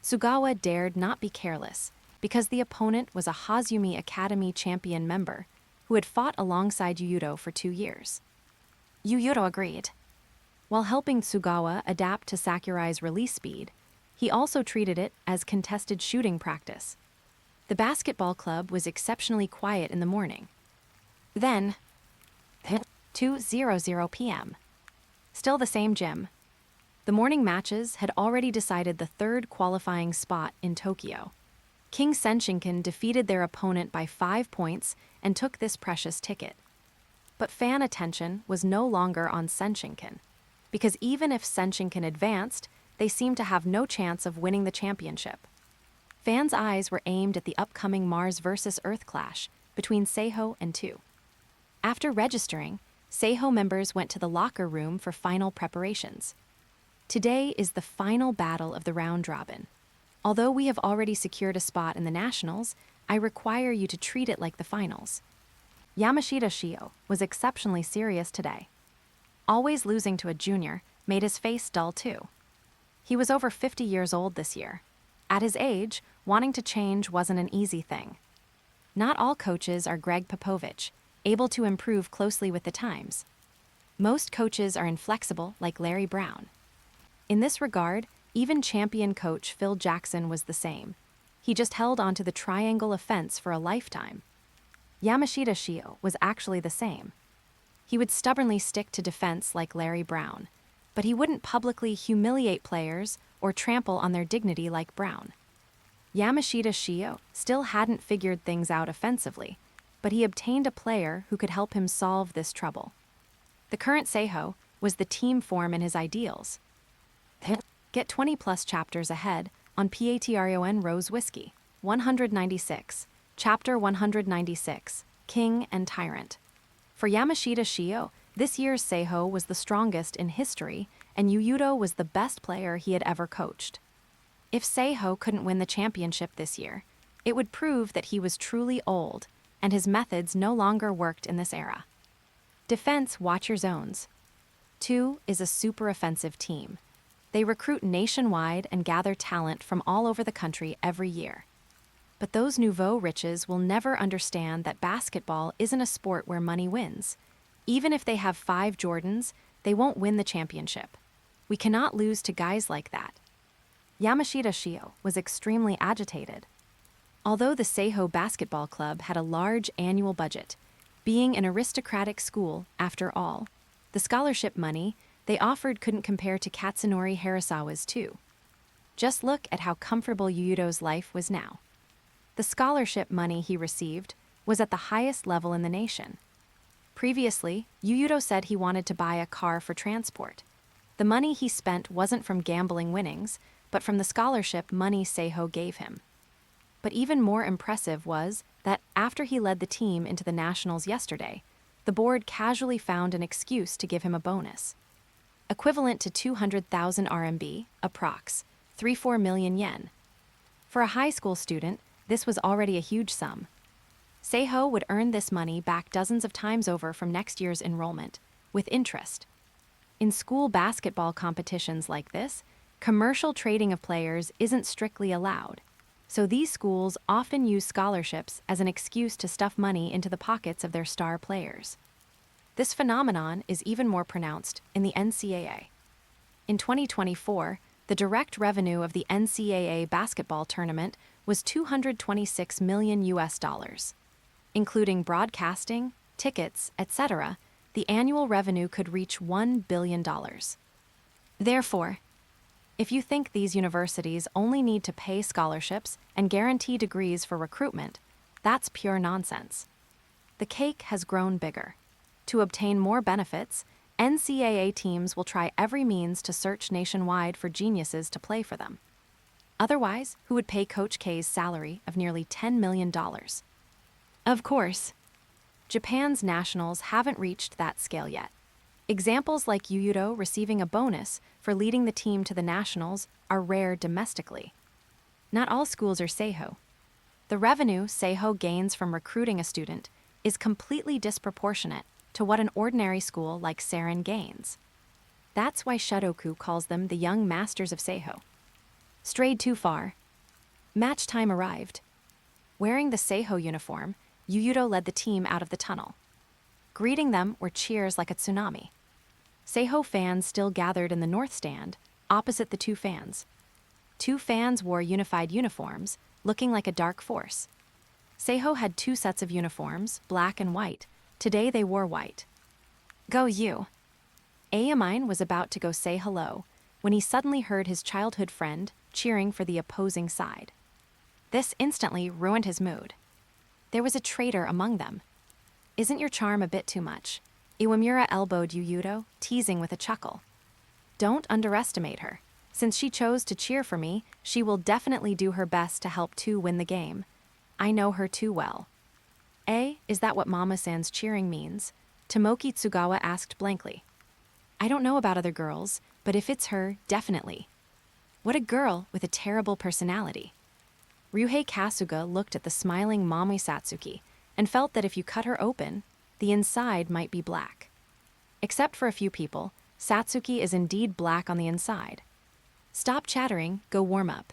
Tsugawa dared not be careless, because the opponent was a Hozumi Academy champion member who had fought alongside Yuuto for 2 years. Yuuto agreed. While helping Tsugawa adapt to Sakurai's release speed, he also treated it as contested shooting practice. The basketball club was exceptionally quiet in the morning. Then, 2:00 p.m. Still the same gym. The morning matches had already decided the 3rd qualifying spot in Tokyo. King Senshinken defeated their opponent by 5 points and took this precious ticket. But fan attention was no longer on Senshinken, because even if Senshinken advanced, they seemed to have no chance of winning the championship. Fans' eyes were aimed at the upcoming Mars vs. Earth clash between Seiho and 2. After registering, Seiho members went to the locker room for final preparations. Today is the final battle of the round robin. Although we have already secured a spot in the nationals, I require you to treat it like the finals. Yamashita Shio was exceptionally serious today. Always losing to a junior made his face dull too. He was over 50 years old this year. At his age, wanting to change wasn't an easy thing. Not all coaches are Greg Popovich, able to improve closely with the times. Most coaches are inflexible like Larry Brown. In this regard, even champion coach Phil Jackson was the same. He just held onto the triangle offense for a lifetime. Yamashita Shio was actually the same. He would stubbornly stick to defense like Larry Brown, but he wouldn't publicly humiliate players or trample on their dignity like Brown. Yamashita Shio still hadn't figured things out offensively, but he obtained a player who could help him solve this trouble. The current Seiho was the team form in his ideals. Get 20-plus chapters ahead on Patreon Rose Whiskey. 196. Chapter 196. King and Tyrant. For Yamashita Shio, this year's Seiho was the strongest in history, and Yuuto was the best player he had ever coached. If Seiho couldn't win the championship this year, it would prove that he was truly old, and his methods no longer worked in this era. Defense, watch your zones. 2 is a super offensive team. They recruit nationwide and gather talent from all over the country every year. But those nouveau riches will never understand that basketball isn't a sport where money wins. Even if they have 5 Jordans, they won't win the championship. We cannot lose to guys like that. Yamashita Shio was extremely agitated. Although the Seiho Basketball Club had a large annual budget, being an aristocratic school, after all, the scholarship money they offered couldn't compare to Katsunori Harasawa's too. Just look at how comfortable Yuuto's life was now. The scholarship money he received was at the highest level in the nation. Previously, Yuuto said he wanted to buy a car for transport. The money he spent wasn't from gambling winnings, but from the scholarship money Seiho gave him. But even more impressive was that after he led the team into the nationals yesterday, the board casually found an excuse to give him a bonus. Equivalent to 200,000 RMB, approx. 3-4 million yen. For a high school student, this was already a huge sum. Seiho would earn this money back dozens of times over from next year's enrollment, with interest. In school basketball competitions like this, commercial trading of players isn't strictly allowed, so these schools often use scholarships as an excuse to stuff money into the pockets of their star players. This phenomenon is even more pronounced in the NCAA. In 2024, the direct revenue of the NCAA basketball tournament was $226 million US. Including broadcasting, tickets, etc., the annual revenue could reach $1 billion. Therefore, if you think these universities only need to pay scholarships and guarantee degrees for recruitment, that's pure nonsense. The cake has grown bigger. To obtain more benefits, NCAA teams will try every means to search nationwide for geniuses to play for them. Otherwise, who would pay Coach K's salary of nearly $10 million? Of course, Japan's nationals haven't reached that scale yet. Examples like Yuuto receiving a bonus for leading the team to the nationals are rare domestically. Not all schools are Seiho. The revenue Seiho gains from recruiting a student is completely disproportionate to what an ordinary school like Seirin gains. That's why Shotoku calls them the young masters of Seiho. Strayed too far. Match time arrived. Wearing the Seiho uniform, Yuuto led the team out of the tunnel. Greeting them were cheers like a tsunami. Seiho fans still gathered in the north stand, opposite the two fans. Two fans wore unified uniforms, looking like a dark force. Seiho had 2 sets of uniforms, black and white. Today they wore white. Go you! Aomine was about to go say hello when he suddenly heard his childhood friend cheering for the opposing side. This instantly ruined his mood. There was a traitor among them. Isn't your charm a bit too much? Iwamura elbowed Yuuto, teasing with a chuckle. Don't underestimate her. Since she chose to cheer for me, she will definitely do her best to help Tu win the game. I know her too well. Is that what Mama-san's cheering means? Tomoki Tsugawa asked blankly. I don't know about other girls, but if it's her, definitely. What a girl with a terrible personality. Ryuhei Kasuga looked at the smiling Mommy Satsuki and felt that if you cut her open, the inside might be black. Except for a few people, Satsuki is indeed black on the inside. Stop chattering, go warm up.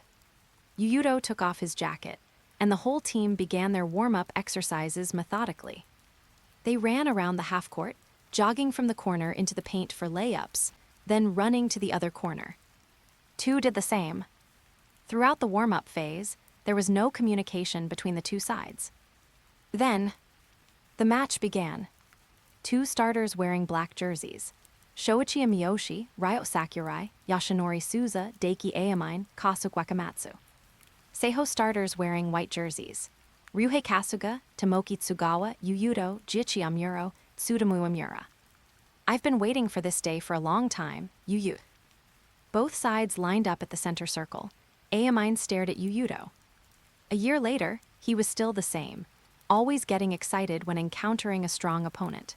Yuuto took off his jacket, and the whole team began their warm-up exercises methodically. They ran around the half-court, jogging from the corner into the paint for layups, then running to the other corner. Tu did the same. Throughout the warm-up phase, there was no communication between the two sides. Then, the match began. 2 starters wearing black jerseys. Shoichi Miyoshi, Ryo Sakurai, Yoshinori Suza, Daiki Aomine, Kasu Wakamatsu. Seiho starters wearing white jerseys. Ryuhei Kasuga, Tomoki Tsugawa, Yuuto, Jiichi Amuro, Tsutomu Amura. I've been waiting for this day for a long time, Yuuto. Both sides lined up at the center circle. Aomine stared at Yuuto. A year later, he was still the same, always getting excited when encountering a strong opponent.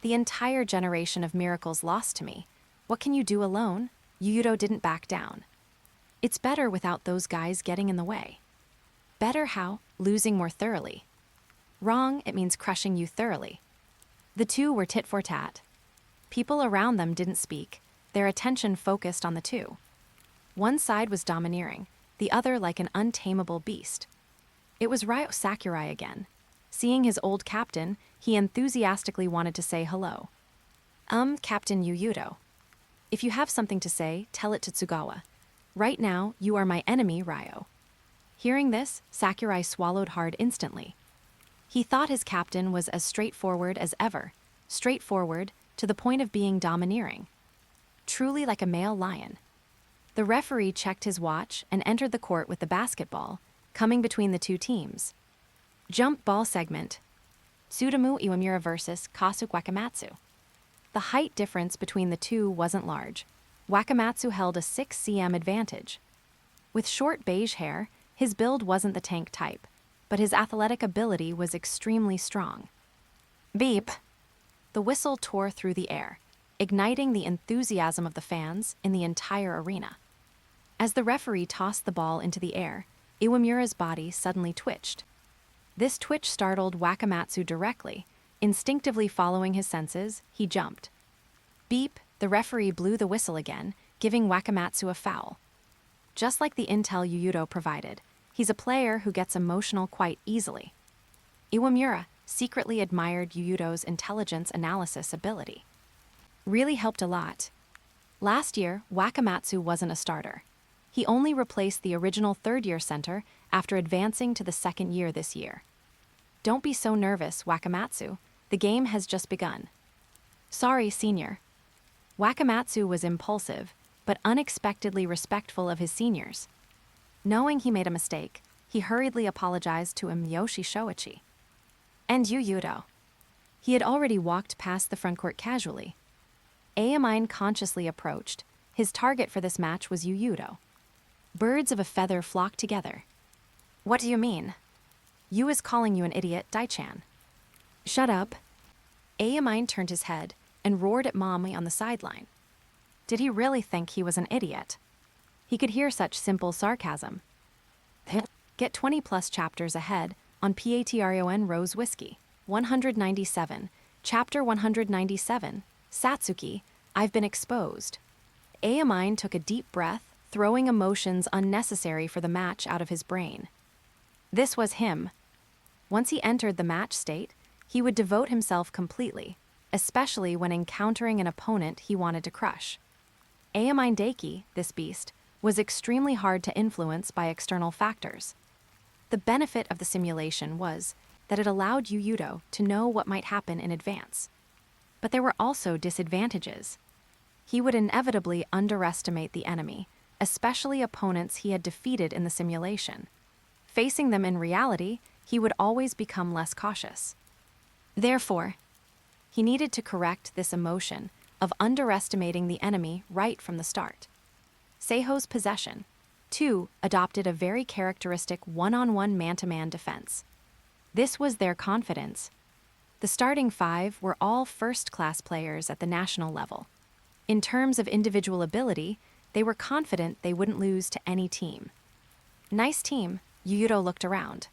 The entire generation of miracles lost to me. What can you do alone? Yuuto didn't back down. It's better without those guys getting in the way. Better how? Losing more thoroughly. Wrong, it means crushing you thoroughly. The two were tit for tat. People around them didn't speak. their attention focused on the two. One side was domineering, the other like an untamable beast. It was Ryota Sakurai again. Seeing his old captain, he enthusiastically wanted to say hello. Captain Yuuto. If you have something to say, tell it to Tsugawa. Right now, you are my enemy, Ryo. Hearing this, Sakurai swallowed hard instantly. He thought his captain was as straightforward as ever, straightforward to the point of being domineering. Truly like a male lion. The referee checked his watch and entered the court with the basketball, coming between the two teams. Jump ball segment. Tsutomu Iwamura versus Kasu Wakamatsu. The height difference between the two wasn't large. Wakamatsu held a 6 cm advantage. With short beige hair, his build wasn't the tank type, but his athletic ability was extremely strong. Beep! The whistle tore through the air, igniting the enthusiasm of the fans in the entire arena. As the referee tossed the ball into the air, Iwamura's body suddenly twitched. This twitch startled Wakamatsu directly. Instinctively following his senses, he jumped. Beep! The referee blew the whistle again, giving Wakamatsu a foul. Just like the intel Yuuto provided, he's a player who gets emotional quite easily. Iwamura secretly admired Yuuto's intelligence analysis ability. Really helped a lot. Last year, Wakamatsu wasn't a starter. He only replaced the original third-year center after advancing to the second year this year. Don't be so nervous, Wakamatsu. The game has just begun. Sorry, senior. Wakamatsu was impulsive, but unexpectedly respectful of his seniors. Knowing he made a mistake, he hurriedly apologized to Miyoshi Shoichi. And Yuuto. He had already walked past the front court casually. Aomine consciously approached. His target for this match was Yuuto. Birds of a feather flocked together. What do you mean? Yu is calling you an idiot, Dai-chan. Shut up. Aomine turned his head and roared at Mommy on the sideline. Did he really think he was an idiot? He could hear such simple sarcasm. Get 20+ chapters ahead on Patreon Rose Whiskey. 197, Chapter 197, Satsuki, I've been exposed. Aomine took a deep breath, throwing emotions unnecessary for the match out of his brain. This was him. Once he entered the match state, he would devote himself completely, especially when encountering an opponent he wanted to crush. Aomine Daiki, this beast, was extremely hard to influence by external factors. The benefit of the simulation was that it allowed Yuuto to know what might happen in advance. But there were also disadvantages. He would inevitably underestimate the enemy, especially opponents he had defeated in the simulation. Facing them in reality, he would always become less cautious. Therefore, he needed to correct this emotion of underestimating the enemy right from the start. Seiho's possession, too, adopted a very characteristic one-on-one man-to-man defense. This was their confidence. The starting 5 were all first-class players at the national level. In terms of individual ability, they were confident they wouldn't lose to any team. Nice team, Yuuto looked around.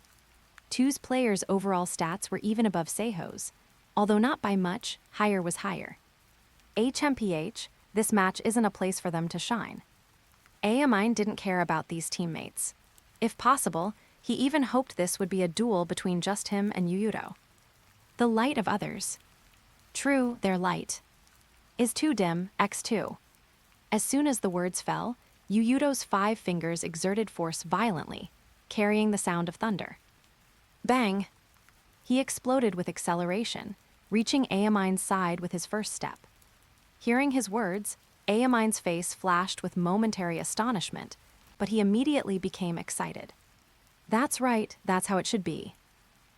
Two's players' overall stats were even above Seiho's, although not by much, higher was higher. HMPH, this match isn't a place for them to shine. Aomine didn't care about these teammates. If possible, he even hoped this would be a duel between just him and Yuuto. The light of others. True, their light is too dim, X2. As soon as the words fell, Yuuto's 5 fingers exerted force violently, carrying the sound of thunder. Bang! He exploded with acceleration, reaching Aomine's side with his first step. Hearing his words, Aomine's face flashed with momentary astonishment, but he immediately became excited. That's right, that's how it should be.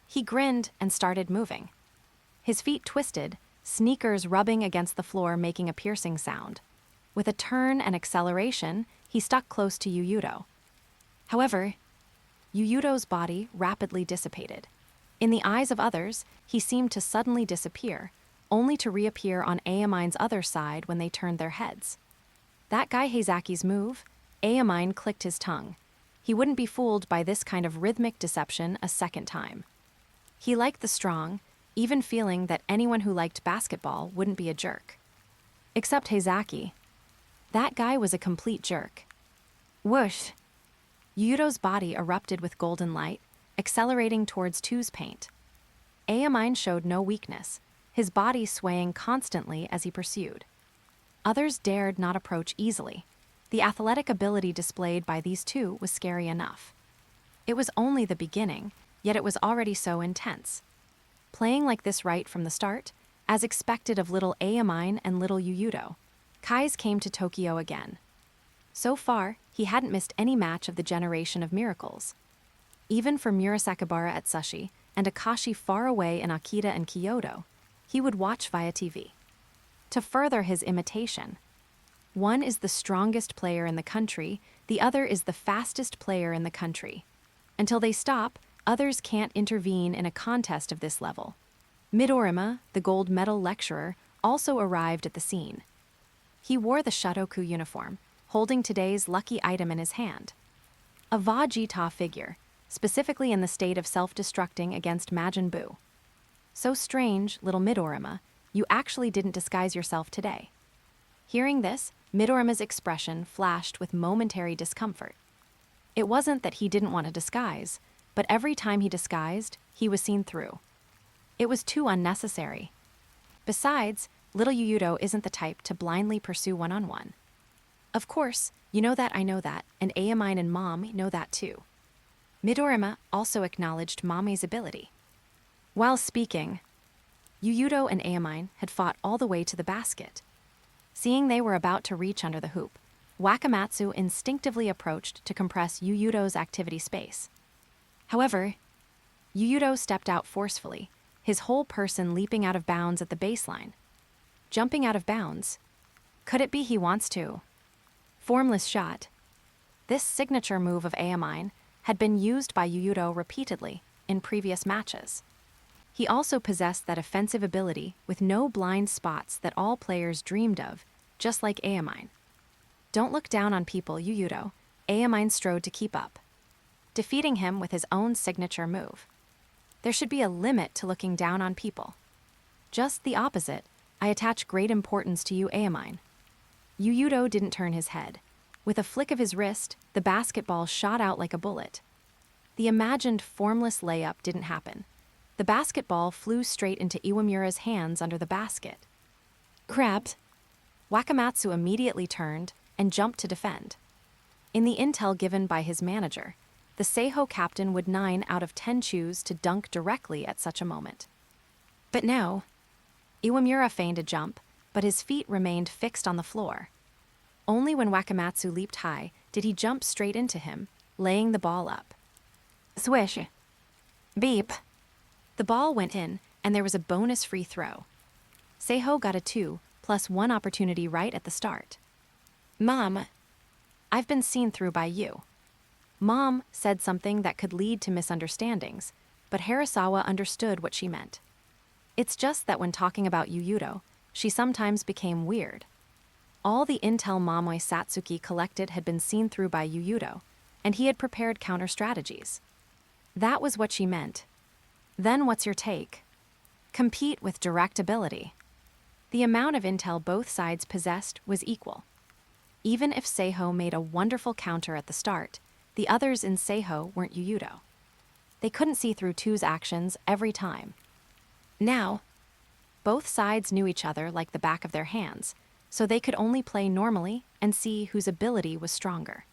He grinned and started moving. His feet twisted, sneakers rubbing against the floor making a piercing sound. With a turn and acceleration, he stuck close to Yuuto. However, Yuuto's body rapidly dissipated. In the eyes of others, he seemed to suddenly disappear, only to reappear on Aomine's other side when they turned their heads. That guy Heizaki's move, Aomine clicked his tongue. He wouldn't be fooled by this kind of rhythmic deception a second time. He liked the strong, even feeling that anyone who liked basketball wouldn't be a jerk. Except Heizaki. That guy was a complete jerk. Whoosh! Yuuto's body erupted with golden light, accelerating towards Two's paint. Aomine showed no weakness, his body swaying constantly as he pursued. Others dared not approach easily. The athletic ability displayed by these two was scary enough. It was only the beginning, yet it was already so intense. Playing like this right from the start, as expected of little Aomine and little Yuuto, Kise came to Tokyo again. So far, he hadn't missed any match of the Generation of Miracles. Even for Murasakibara at Sushi and Akashi far away in Akita and Kyoto, he would watch via TV. To further his imitation, one is the strongest player in the country, the other is the fastest player in the country. Until they stop, others can't intervene in a contest of this level. Midorima, the gold medal lecturer, also arrived at the scene. He wore the Shotoku uniform, holding today's lucky item in his hand. A Vegeta figure, specifically in the state of self-destructing against Majin Buu. So strange, little Midorima, you actually didn't disguise yourself today. Hearing this, Midorima's expression flashed with momentary discomfort. It wasn't that he didn't want to disguise, but every time he disguised, he was seen through. It was too unnecessary. Besides, little Yuuto isn't the type to blindly pursue one-on-one. Of course, you know that I know that, and Aomine and Mom know that too. Midorima also acknowledged Mame's ability. While speaking, Yuuto and Aomine had fought all the way to the basket. Seeing they were about to reach under the hoop, Wakamatsu instinctively approached to compress Yuuto's activity space. However, Yuuto stepped out forcefully, his whole person leaping out of bounds at the baseline. Jumping out of bounds? Could it be he wants to? Formless shot. This signature move of Aomine had been used by Yuuto repeatedly in previous matches. He also possessed that offensive ability with no blind spots that all players dreamed of, just like Aomine. Don't look down on people, Yuuto. Aomine strode to keep up, defeating him with his own signature move. There should be a limit to looking down on people. Just the opposite, I attach great importance to you, Aomine. Yuuto didn't turn his head. With a flick of his wrist, the basketball shot out like a bullet. The imagined formless layup didn't happen. The basketball flew straight into Iwamura's hands under the basket. Crap! Wakamatsu immediately turned and jumped to defend. In the intel given by his manager, the Seiho captain would 9 out of 10 choose to dunk directly at such a moment. But now, Iwamura feigned a jump, but his feet remained fixed on the floor. Only when Wakamatsu leaped high did he jump straight into him, laying the ball up. Swish. Beep. The ball went in, and there was a bonus free throw. Seiho got a 2, plus 1 opportunity right at the start. Mom, I've been seen through by you. Mom said something that could lead to misunderstandings, but Harasawa understood what she meant. It's just that when talking about Yuuto, she sometimes became weird. All the intel Mamoi Satsuki collected had been seen through by Yuuto, and he had prepared counter-strategies. That was what she meant. Then what's your take? Compete with direct ability. The amount of intel both sides possessed was equal. Even if Seiho made a wonderful counter at the start, the others in Seiho weren't Yuuto. They couldn't see through Two's actions every time. Now, both sides knew each other like the back of their hands, so they could only play normally and see whose ability was stronger.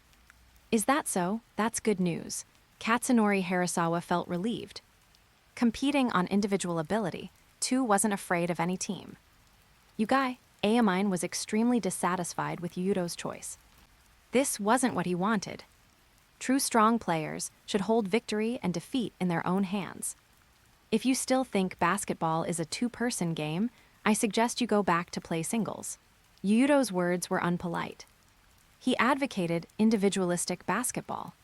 Is that so? That's good news. Katsunori Harasawa felt relieved. Competing on individual ability, Two wasn't afraid of any team. Yugai, Aomine was extremely dissatisfied with Yuuto's choice. This wasn't what he wanted. True strong players should hold victory and defeat in their own hands. If you still think basketball is a two-person game, I suggest you go back to play singles. Yuuto's words were unpolite. He advocated individualistic basketball.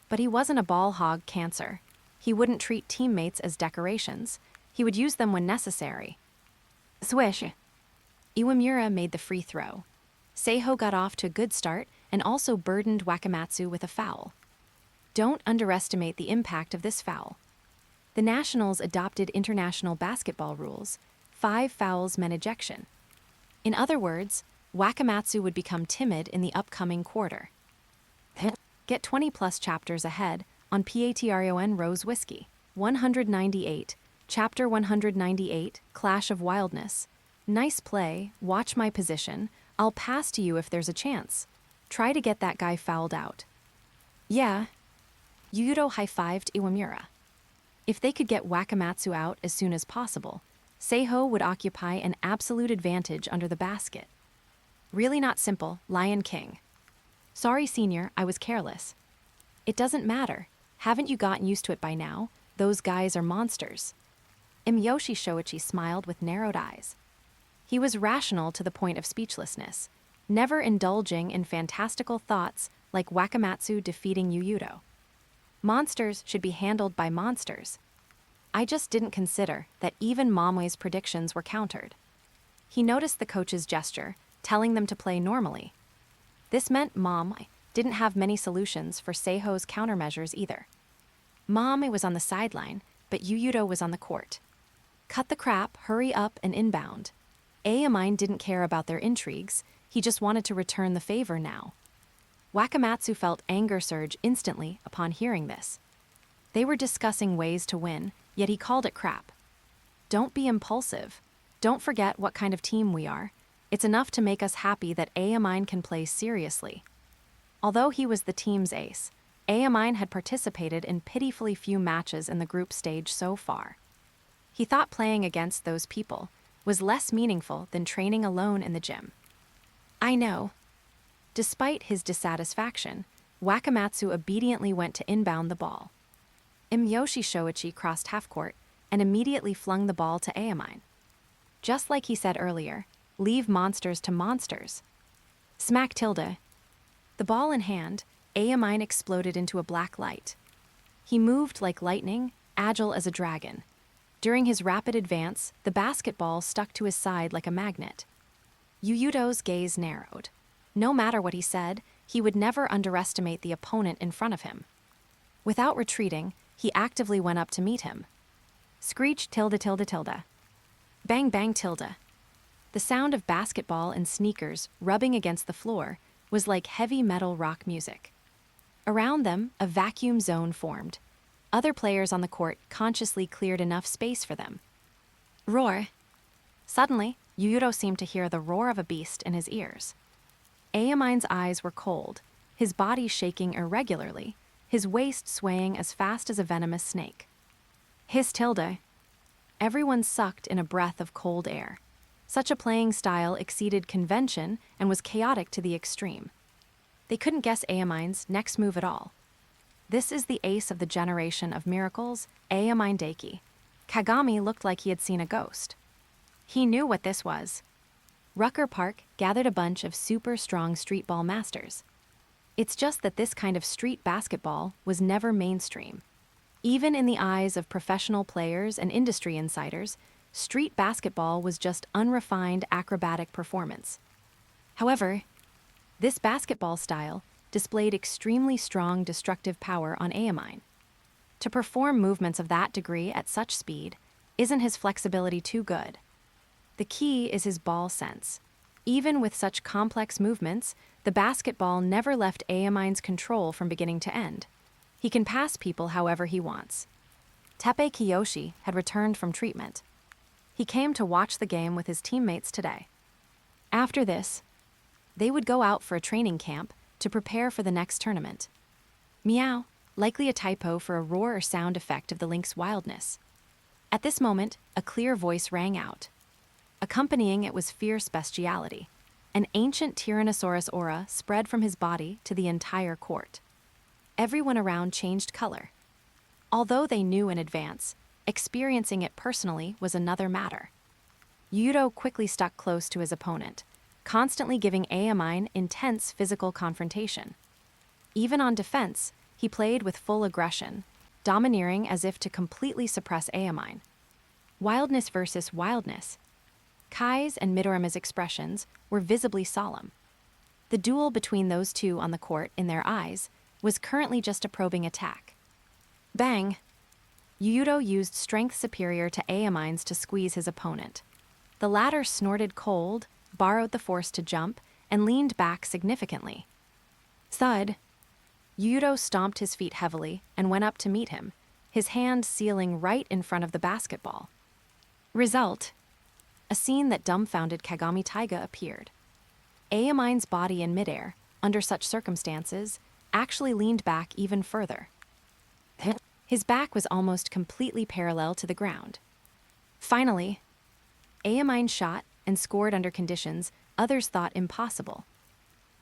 But he wasn't a ball hog cancer. He wouldn't treat teammates as decorations. He would use them when necessary. Swish. Iwamura made the free throw. Seiho got off to a good start and also burdened Wakamatsu with a foul. Don't underestimate the impact of this foul. The Nationals adopted international basketball rules. 5 fouls meant ejection. In other words, Wakamatsu would become timid in the upcoming quarter. Get 20 plus chapters ahead on Patreon Rose Whiskey. 198, Chapter 198, Clash of Wildness. Nice play, watch my position, I'll pass to you if there's a chance. Try to get that guy fouled out. Yeah. Yuuto high-fived Iwamura. If they could get Wakamatsu out as soon as possible, Seiho would occupy an absolute advantage under the basket. Really not simple, Lion King. Sorry, Senior, I was careless. It doesn't matter. Haven't you gotten used to it by now? Those guys are monsters. Imiyoshi Shoichi smiled with narrowed eyes. He was rational to the point of speechlessness, never indulging in fantastical thoughts like Wakamatsu defeating Yuuto. Monsters should be handled by monsters. I just didn't consider that even Momoe's predictions were countered. He noticed the coach's gesture, telling them to play normally. This meant Momoe didn't have many solutions for Seiho's countermeasures either. Momoe was on the sideline, but Yuuto was on the court. Cut the crap, hurry up, and inbound. Aomine didn't care about their intrigues, he just wanted to return the favor now. Wakamatsu felt anger surge instantly upon hearing this. They were discussing ways to win, yet he called it crap. Don't be impulsive. Don't forget what kind of team we are. It's enough to make us happy that Aomine can play seriously. Although he was the team's ace, Aomine had participated in pitifully few matches in the group stage so far. He thought playing against those people was less meaningful than training alone in the gym. I know. Despite his dissatisfaction, Wakamatsu obediently went to inbound the ball. Imiyoshi Shoichi crossed half-court and immediately flung the ball to Aomine. Just like he said earlier, leave monsters to monsters. Smack tilde. The ball in hand, Aomine exploded into a black light. He moved like lightning, agile as a dragon. During his rapid advance, the basketball stuck to his side like a magnet. Yuuto's gaze narrowed. No matter what he said, he would never underestimate the opponent in front of him. Without retreating, he actively went up to meet him. Screech tilde tilde tilde. Bang bang tilde. The sound of basketball and sneakers rubbing against the floor was like heavy metal rock music. Around them, a vacuum zone formed. Other players on the court consciously cleared enough space for them. Roar. Suddenly, Yuuto seemed to hear the roar of a beast in his ears. Aomine's eyes were cold, his body shaking irregularly, his waist swaying as fast as a venomous snake. Hiss tilde. Everyone sucked in a breath of cold air. Such a playing style exceeded convention and was chaotic to the extreme. They couldn't guess Aomine's next move at all. This is the ace of the generation of miracles, Aomine Daiki. Kagami looked like he had seen a ghost. He knew what this was. Rucker Park gathered a bunch of super strong street ball masters. It's just that this kind of street basketball was never mainstream. Even in the eyes of professional players and industry insiders, street basketball was just unrefined acrobatic performance. However, this basketball style displayed extremely strong destructive power on Aomine. To perform movements of that degree at such speed, isn't his flexibility too good? The key is his ball sense. Even with such complex movements, the basketball never left Aomine's control from beginning to end. He can pass people however he wants. Teppei Kiyoshi had returned from treatment. He came to watch the game with his teammates today. After this, they would go out for a training camp to prepare for the next tournament. Meow, likely a typo for a roar or sound effect of the link's wildness. At this moment, a clear voice rang out. Accompanying it was fierce bestiality. An ancient Tyrannosaurus aura spread from his body to the entire court. Everyone around changed color. Although they knew in advance, experiencing it personally was another matter. Yuuto quickly stuck close to his opponent, constantly giving Aomine intense physical confrontation. Even on defense, he played with full aggression, domineering as if to completely suppress Aomine. Wildness versus wildness. Kai's and Midorima's expressions were visibly solemn. The duel between those two on the court in their eyes was currently just a probing attack. Bang! Yuuto used strength superior to Aomine's to squeeze his opponent. The latter snorted cold, borrowed the force to jump, and leaned back significantly. Thud! Yuuto stomped his feet heavily and went up to meet him, his hand sealing right in front of the basketball. Result: a scene that dumbfounded Kagami Taiga appeared. Aomine's body in midair, under such circumstances, actually leaned back even further. His back was almost completely parallel to the ground. Finally, Aomine shot and scored under conditions others thought impossible.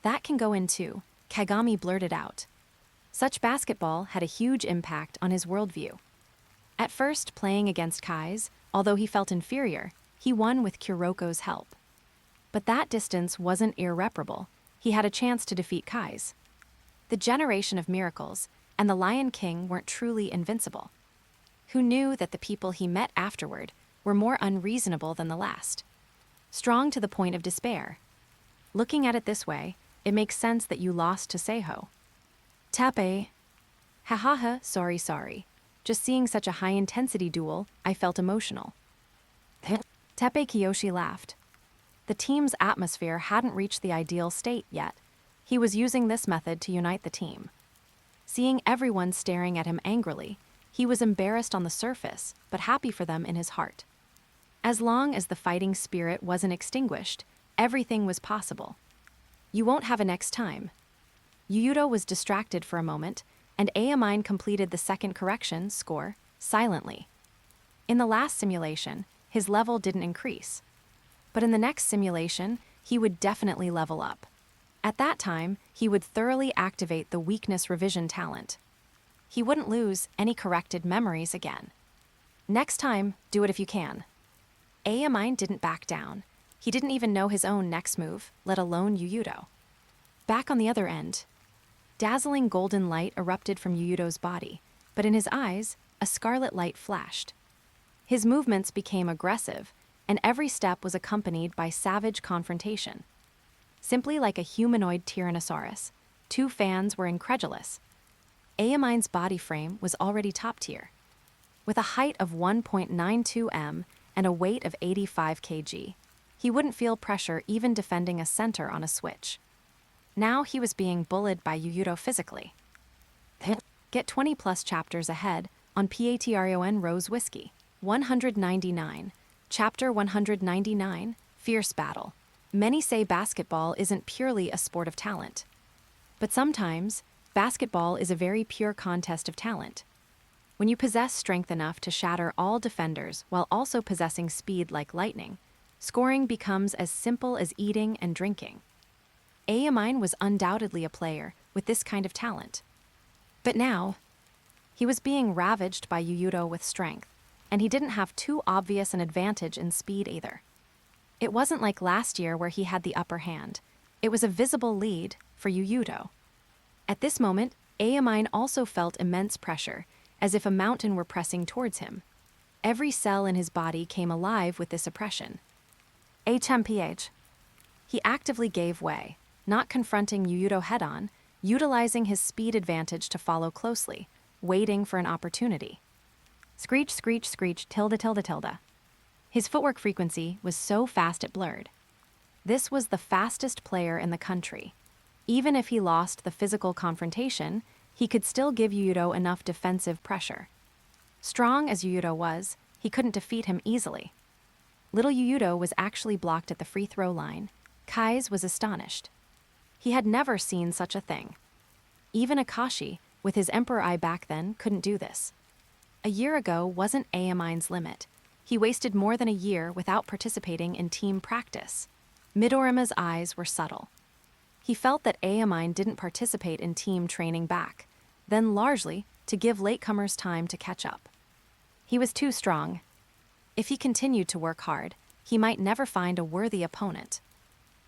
"That can go in too," Kagami blurted out. Such basketball had a huge impact on his worldview. At first, playing against Kise, although he felt inferior, he won with Kuroko's help. But that distance wasn't irreparable. He had a chance to defeat Kise. The generation of miracles and the Lion King weren't truly invincible. Who knew that the people he met afterward were more unreasonable than the last? Strong to the point of despair. Looking at it this way, it makes sense that you lost to Seiho. Tape. Hahaha, sorry. Just seeing such a high-intensity duel, I felt emotional. Tepe Kiyoshi laughed. The team's atmosphere hadn't reached the ideal state yet. He was using this method to unite the team. Seeing everyone staring at him angrily, he was embarrassed on the surface, but happy for them in his heart. As long as the fighting spirit wasn't extinguished, everything was possible. You won't have a next time. Yuuto was distracted for a moment, and Aomine completed the second correction score silently. In the last simulation, his level didn't increase. But in the next simulation, he would definitely level up. At that time, he would thoroughly activate the weakness revision talent. He wouldn't lose any corrected memories again. Next time, do it if you can. Aomine didn't back down. He didn't even know his own next move, let alone Yuuto. Back on the other end, dazzling golden light erupted from Yuuto's body, but in his eyes, a scarlet light flashed. His movements became aggressive, and every step was accompanied by savage confrontation. Simply like a humanoid Tyrannosaurus, two fans were incredulous. Aomine's body frame was already top tier. With a height of 1.92 m and a weight of 85 kg, he wouldn't feel pressure even defending a center on a switch. Now he was being bullied by Yuuto physically. Get 20+ chapters ahead on Patreon Rose Whiskey. 199. Chapter 199, Fierce Battle. Many say basketball isn't purely a sport of talent. But sometimes, basketball is a very pure contest of talent. When you possess strength enough to shatter all defenders while also possessing speed like lightning, scoring becomes as simple as eating and drinking. Aomine was undoubtedly a player with this kind of talent. But now, he was being ravaged by Yuuto with strength, and he didn't have too obvious an advantage in speed either. It wasn't like last year where he had the upper hand. It was a visible lead for Yuuto. At this moment, Aomine also felt immense pressure, as if a mountain were pressing towards him. Every cell in his body came alive with this oppression. HMPH. He actively gave way, not confronting Yuuto head-on, utilizing his speed advantage to follow closely, waiting for an opportunity. Screech, screech, screech, tilde, tilde, tilde. His footwork frequency was so fast it blurred. This was the fastest player in the country. Even if he lost the physical confrontation, he could still give Yuuto enough defensive pressure. Strong as Yuuto was, he couldn't defeat him easily. Little Yuuto was actually blocked at the free throw line. Kise was astonished. He had never seen such a thing. Even Akashi, with his Emperor Eye back then, couldn't do this. A year ago wasn't Aomine's limit. He wasted more than a year without participating in team practice. Midorima's eyes were subtle. He felt that Aomine didn't participate in team training back, then largely to give latecomers time to catch up. He was too strong. If he continued to work hard, he might never find a worthy opponent.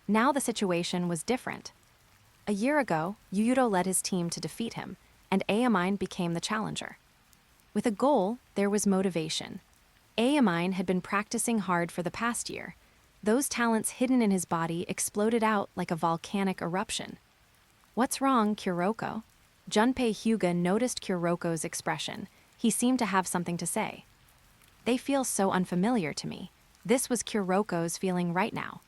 Now the situation was different. A year ago, Yuuto led his team to defeat him, and Aomine became the challenger. With a goal, there was motivation. Aomine had been practicing hard for the past year. Those talents hidden in his body exploded out like a volcanic eruption. What's wrong, Kuroko? Junpei Hyuga noticed Kuroko's expression. He seemed to have something to say. They feel so unfamiliar to me. This was Kuroko's feeling right now.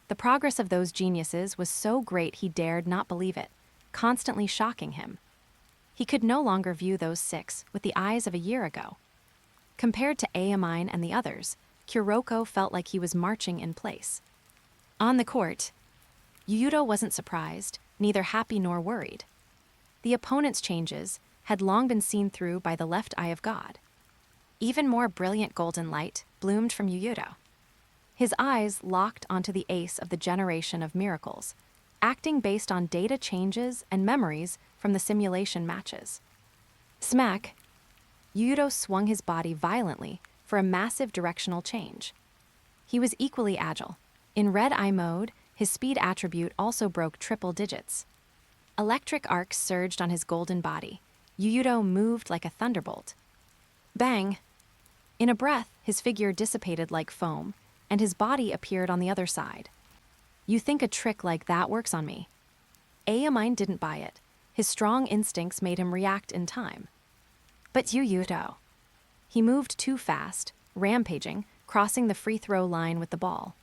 The progress of those geniuses was so great he dared not believe it, constantly shocking him. He could no longer view those six with the eyes of a year ago. Compared to Aomine and the others, Kuroko felt like he was marching in place. On the court, Yuuto wasn't surprised, neither happy nor worried. The opponent's changes had long been seen through by the left eye of God. Even more brilliant golden light bloomed from Yuuto. His eyes locked onto the ace of the generation of miracles, acting based on data changes and memories from the simulation matches. Smack! Yuuto swung his body violently for a massive directional change. He was equally agile. In red eye mode, his speed attribute also broke triple digits. Electric arcs surged on his golden body. Yuuto moved like a thunderbolt. Bang! In a breath, his figure dissipated like foam, and his body appeared on the other side. You think a trick like that works on me? Aomine didn't buy it. His strong instincts made him react in time. But Yuuto. He moved too fast, rampaging, crossing the free throw line with the ball.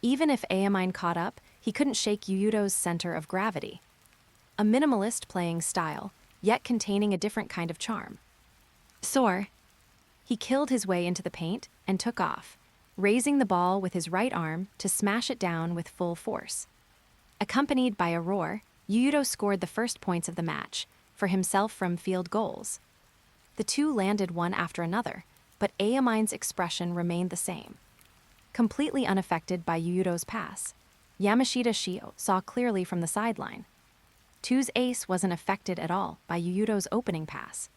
Even if Aomine caught up, he couldn't shake Yuuto's center of gravity. A minimalist playing style, yet containing a different kind of charm. Soar. He killed his way into the paint and took off, raising the ball with his right arm to smash it down with full force. Accompanied by a roar, Yuuto scored the first points of the match, for himself from field goals. The two landed one after another, but Aomine's expression remained the same. Completely unaffected by Yuuto's pass, Yamashita Shio saw clearly from the sideline. Two's ace wasn't affected at all by Yuuto's opening pass.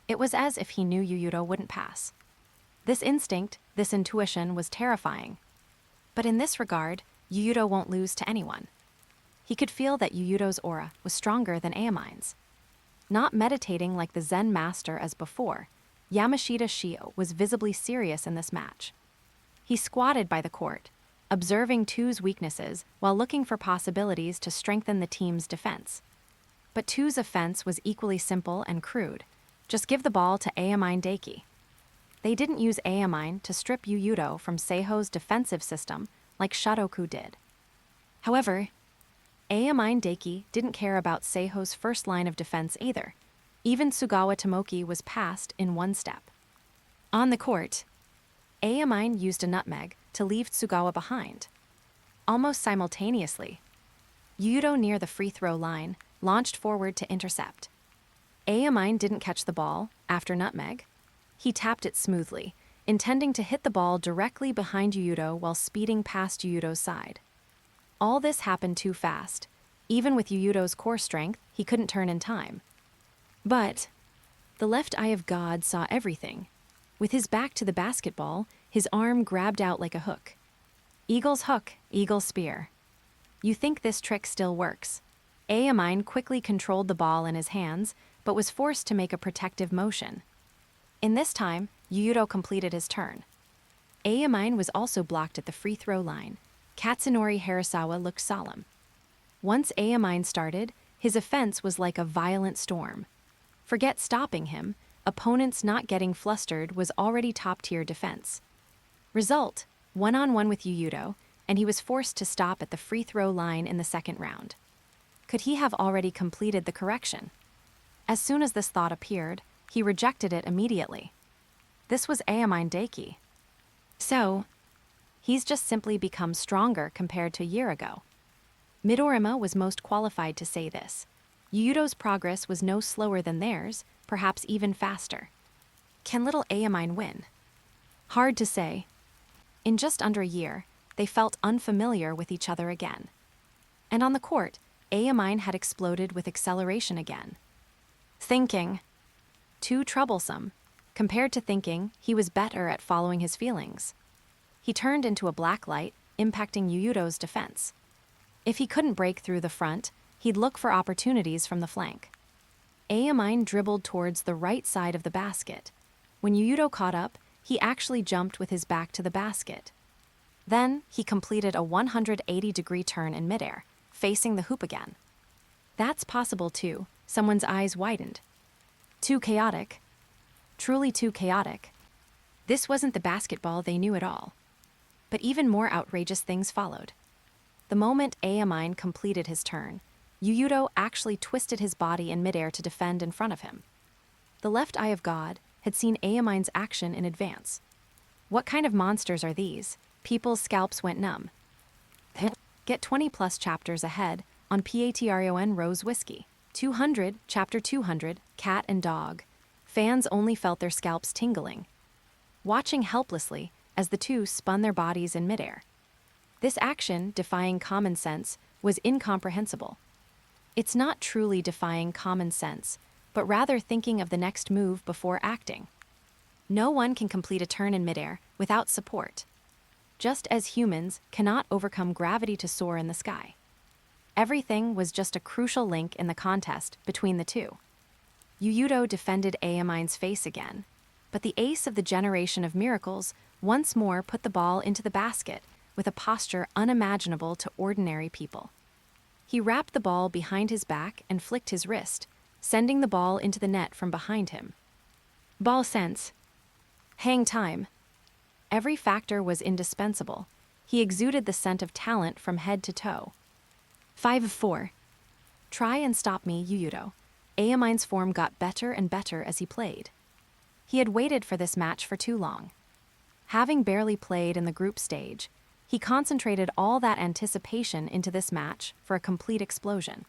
It was as if he knew Yuuto wouldn't pass. This instinct, this intuition was terrifying. But in this regard, Yuuto won't lose to anyone. He could feel that Yuuto's aura was stronger than Aomine's. Not meditating like the Zen master as before, Yamashita Shio was visibly serious in this match. He squatted by the court, observing Two's weaknesses while looking for possibilities to strengthen the team's defense. But Two's offense was equally simple and crude. Just give the ball to Aomine Daiki. They didn't use Aomine to strip Yuuto from Seiho's defensive system like Shotoku did. However, Aomine Daiki didn't care about Seiho's first line of defense either. Even Tsugawa Tomoki was passed in one step. On the court, Aomine used a nutmeg to leave Tsugawa behind. Almost simultaneously, Yuuto near the free throw line launched forward to intercept. Aomine didn't catch the ball after nutmeg. He tapped it smoothly, intending to hit the ball directly behind Yuuto while speeding past Yuuto's side. All this happened too fast. Even with Yuuto's core strength, he couldn't turn in time. But the left eye of God saw everything. With his back to the basketball, his arm grabbed out like a hook. Eagle's hook, eagle's spear. You think this trick still works. Aomine quickly controlled the ball in his hands, but was forced to make a protective motion. In this time, Yuuto completed his turn. Aomine was also blocked at the free throw line. Katsunori Harasawa looked solemn. Once Aomine started, his offense was like a violent storm. Forget stopping him, opponents not getting flustered was already top-tier defense. Result, one-on-one with Yuuto, and he was forced to stop at the free throw line in the second round. Could he have already completed the correction? As soon as this thought appeared, he rejected it immediately. This was Aomine Daiki. So, he's just simply become stronger compared to a year ago. Midorima was most qualified to say this. Yuuto's progress was no slower than theirs, perhaps even faster. Can little Aomine win? Hard to say. In just under a year, they felt unfamiliar with each other again. And on the court, Aomine had exploded with acceleration again. Thinking. Too troublesome. Compared to thinking, he was better at following his feelings. He turned into a black light, impacting Yuuto's defense. If he couldn't break through the front, he'd look for opportunities from the flank. Aomine dribbled towards the right side of the basket. When Yuuto caught up, he actually jumped with his back to the basket. Then, he completed a 180-degree turn in midair, facing the hoop again. That's possible too. Someone's eyes widened. Too chaotic. Truly too chaotic. This wasn't the basketball they knew at all. But even more outrageous things followed. The moment Aomine completed his turn, Yuuto actually twisted his body in midair to defend in front of him. The left eye of God had seen Aomine's action in advance. What kind of monsters are these? People's scalps went numb. Get 20+ chapters ahead on Patreon Rose Whiskey. 200, Chapter 200, Cat and Dog. Fans only felt their scalps tingling, watching helplessly as the two spun their bodies in midair. This action, defying common sense, was incomprehensible. It's not truly defying common sense, but rather thinking of the next move before acting. No one can complete a turn in midair without support, just as humans cannot overcome gravity to soar in the sky. Everything was just a crucial link in the contest between the two. Yuuto defended Aomine's face again, but the ace of the generation of miracles once more put the ball into the basket with a posture unimaginable to ordinary people. He wrapped the ball behind his back and flicked his wrist, sending the ball into the net from behind him. Ball sense. Hang time. Every factor was indispensable. He exuded the scent of talent from head to toe. 5 of 4. Try and stop me, Yuuto. Aomine's form got better and better as he played. He had waited for this match for too long. Having barely played in the group stage, he concentrated all that anticipation into this match for a complete explosion.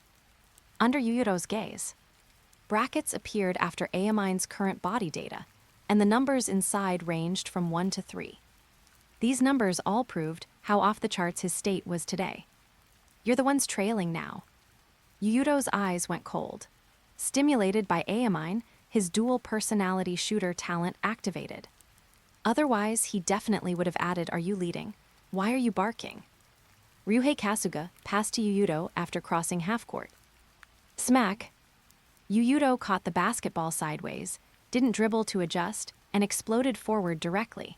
Under Yuuto's gaze, brackets appeared after Aomine's current body data, and the numbers inside ranged from 1 to 3. These numbers all proved how off the charts his state was today. You're the ones trailing now. Yuuto's eyes went cold. Stimulated by Aomine, his dual personality shooter talent activated. Otherwise, he definitely would have added, "Are you leading? Why are you barking?" Ryuhei Kasuga passed to Yuuto after crossing half-court. Smack! Yuuto caught the basketball sideways, didn't dribble to adjust, and exploded forward directly.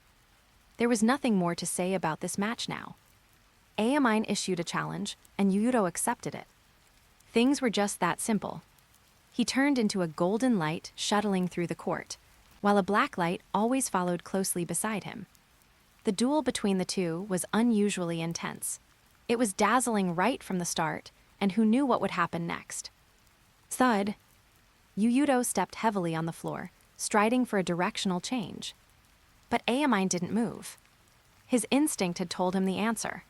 There was nothing more to say about this match now. Aomine issued a challenge, and Yuuto accepted it. Things were just that simple. He turned into a golden light shuttling through the court, while a black light always followed closely beside him. The duel between the two was unusually intense. It was dazzling right from the start, and who knew what would happen next? Thud! Yuuto stepped heavily on the floor, striding for a directional change. But Aomine didn't move. His instinct had told him the answer.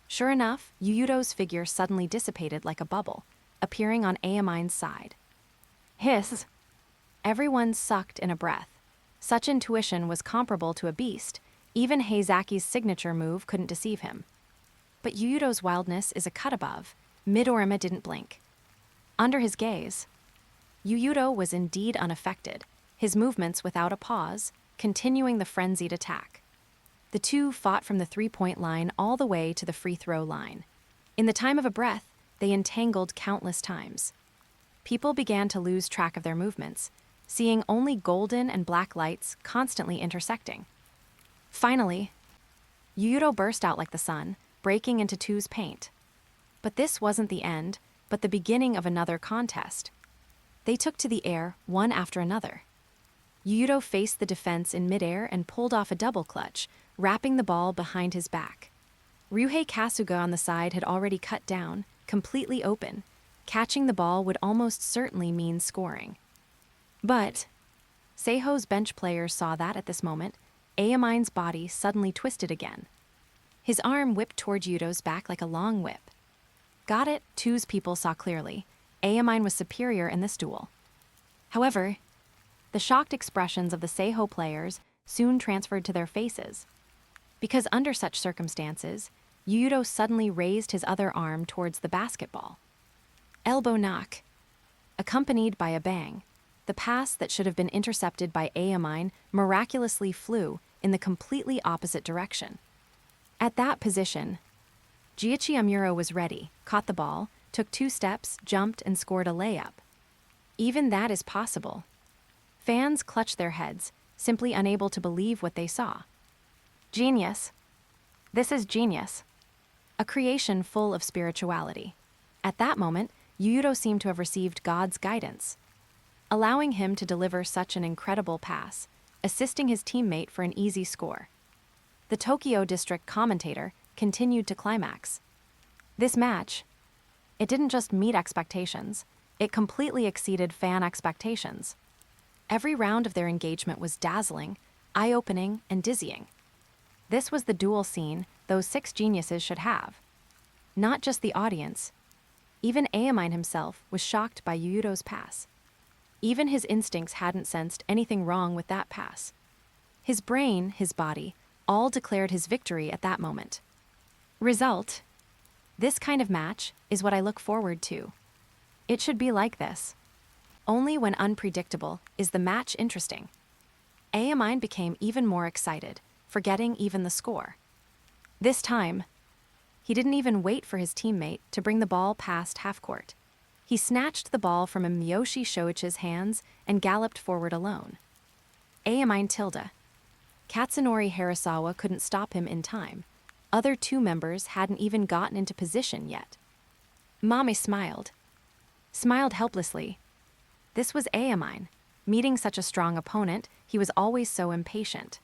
Sure enough, Yuuto's figure suddenly dissipated like a bubble, appearing on Aomine's side. Hiss! Everyone sucked in a breath. Such intuition was comparable to a beast. Even Heizaki's signature move couldn't deceive him. But Yuuto's wildness is a cut above. Midorima didn't blink. Under his gaze, Yuuto was indeed unaffected, his movements without a pause, continuing the frenzied attack. The two fought from the three-point line all the way to the free throw line. In the time of a breath, they entangled countless times. People began to lose track of their movements, seeing only golden and black lights constantly intersecting. Finally, Yuuto burst out like the sun, breaking into two's paint. But this wasn't the end, but the beginning of another contest. They took to the air, one after another. Yuuto faced the defense in midair and pulled off a double clutch, wrapping the ball behind his back. Ryuhei Kasuga on the side had already cut down, completely open. Catching the ball would almost certainly mean scoring. But Seiho's bench players saw that at this moment, Aomine's body suddenly twisted again. His arm whipped toward Yuuto's back like a long whip. Got it, two's people saw clearly. Aomine was superior in this duel. However, the shocked expressions of the Seiho players soon transferred to their faces. Because under such circumstances, Yuuto suddenly raised his other arm towards the basketball. Elbow knock. Accompanied by a bang, the pass that should have been intercepted by Aomine miraculously flew in the completely opposite direction. At that position, Jiichi Amuro was ready, caught the ball, took 2 steps, jumped, and scored a layup. Even that is possible. Fans clutched their heads, simply unable to believe what they saw. Genius. This is genius. A creation full of spirituality. At that moment, Yuuto seemed to have received God's guidance, allowing him to deliver such an incredible pass, assisting his teammate for an easy score. The Tokyo District commentator continued to climax. This match, it didn't just meet expectations, it completely exceeded fan expectations. Every round of their engagement was dazzling, eye-opening, and dizzying. This was the duel scene those 6 geniuses should have. Not just the audience. Even Aomine himself was shocked by Yuuto's pass. Even his instincts hadn't sensed anything wrong with that pass. His brain, his body, all declared his victory at that moment. Result: this kind of match is what I look forward to. It should be like this. Only when unpredictable is the match interesting. Aomine became even more excited, forgetting even the score. This time, he didn't even wait for his teammate to bring the ball past half-court. He snatched the ball from Miyoshi Shoichi's hands and galloped forward alone. Aomine tilde. Katsunori Harasawa couldn't stop him in time. Other 2 members hadn't even gotten into position yet. Mame smiled. Smiled helplessly. This was Aomine. Meeting such a strong opponent, he was always so impatient.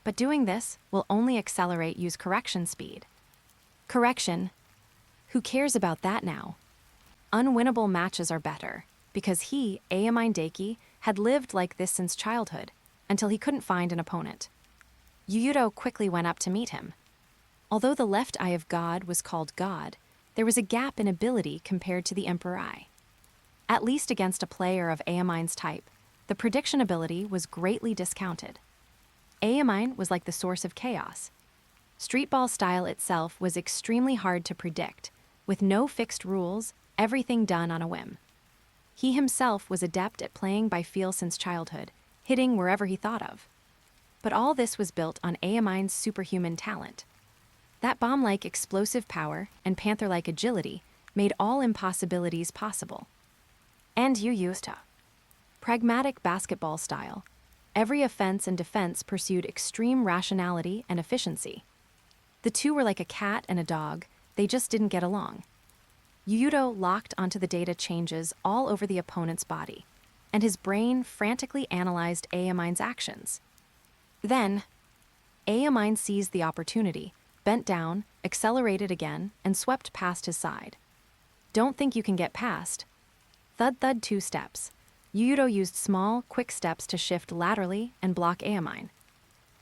But doing this will only accelerate Yu's correction speed. Correction. Who cares about that now? Unwinnable matches are better, because he, Aomine Daiki, had lived like this since childhood, until he couldn't find an opponent. Yuuto quickly went up to meet him. Although the left eye of God was called God, there was a gap in ability compared to the Emperor Eye. At least against a player of Aomine's type, the prediction ability was greatly discounted. Aomine was like the source of chaos. Streetball style itself was extremely hard to predict, with no fixed rules, everything done on a whim. He himself was adept at playing by feel since childhood, hitting wherever he thought of. But all this was built on Aomine's superhuman talent. That bomb-like explosive power and panther-like agility made all impossibilities possible. And Yuuto. Pragmatic basketball style. Every offense and defense pursued extreme rationality and efficiency. The 2 were like a cat and a dog, they just didn't get along. Yuuto locked onto the data changes all over the opponent's body, and his brain frantically analyzed Aomine's actions. Then, Aomine seized the opportunity, bent down, accelerated again, and swept past his side. Don't think you can get past. Thud 2 steps. Yuuto used small, quick steps to shift laterally and block Aomine.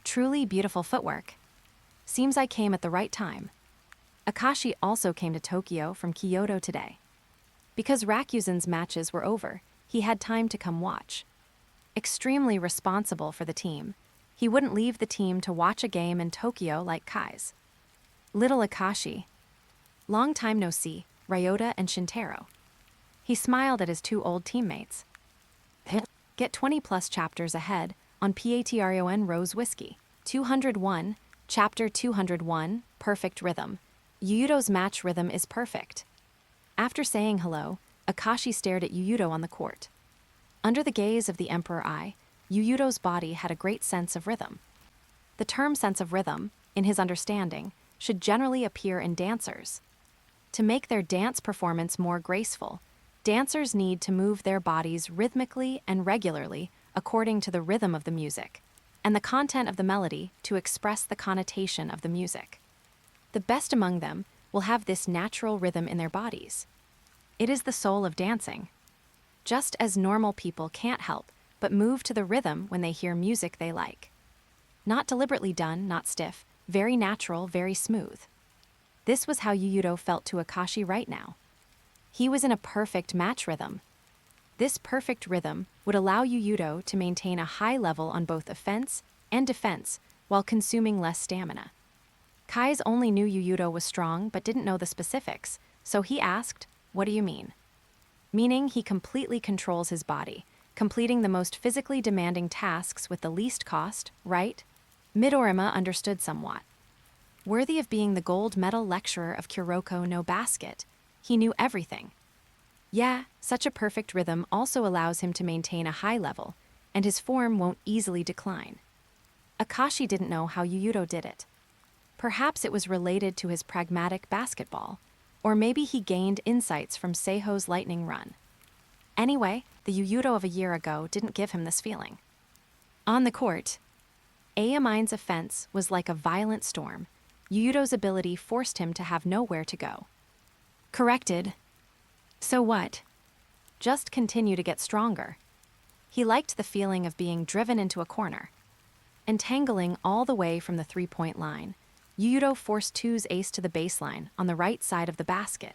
Truly beautiful footwork. Seems I came at the right time. Akashi also came to Tokyo from Kyoto today. Because Rakuzen's matches were over, he had time to come watch. Extremely responsible for the team, he wouldn't leave the team to watch a game in Tokyo like Kai's. Little Akashi. Long time no see, Ryota and Shintaro. He smiled at his 2 old teammates. Get 20+ chapters ahead on Patreon Rose Whiskey. 201, Chapter 201, Perfect Rhythm. Yuuto's match rhythm is perfect. After saying hello, Akashi stared at Yuuto on the court. Under the gaze of the Emperor Eye, Yuuto's body had a great sense of rhythm. The term sense of rhythm, in his understanding, should generally appear in dancers. To make their dance performance more graceful, dancers need to move their bodies rhythmically and regularly according to the rhythm of the music, and the content of the melody to express the connotation of the music. The best among them will have this natural rhythm in their bodies. It is the soul of dancing. Just as normal people can't help but move to the rhythm when they hear music they like. Not deliberately done, not stiff, very natural, very smooth. This was how Yuuto felt to Akashi right now. He was in a perfect match rhythm. This perfect rhythm would allow Yuuto to maintain a high level on both offense and defense while consuming less stamina. Kai's only knew Yuuto was strong but didn't know the specifics, so he asked, "What do you mean?" Meaning he completely controls his body, completing the most physically demanding tasks with the least cost, right? Midorima understood somewhat. Worthy of being the gold medal lecturer of Kuroko no Basket, he knew everything. Yeah, such a perfect rhythm also allows him to maintain a high level, and his form won't easily decline. Akashi didn't know how Yuuto did it. Perhaps it was related to his pragmatic basketball, or maybe he gained insights from Seiho's lightning run. Anyway, the Yuuto of a year ago didn't give him this feeling. On the court, Aomine's offense was like a violent storm. Yuuto's ability forced him to have nowhere to go. Corrected. So what? Just continue to get stronger. He liked the feeling of being driven into a corner. Entangling all the way from the three-point line, Yuuto forced Two's ace to the baseline on the right side of the basket.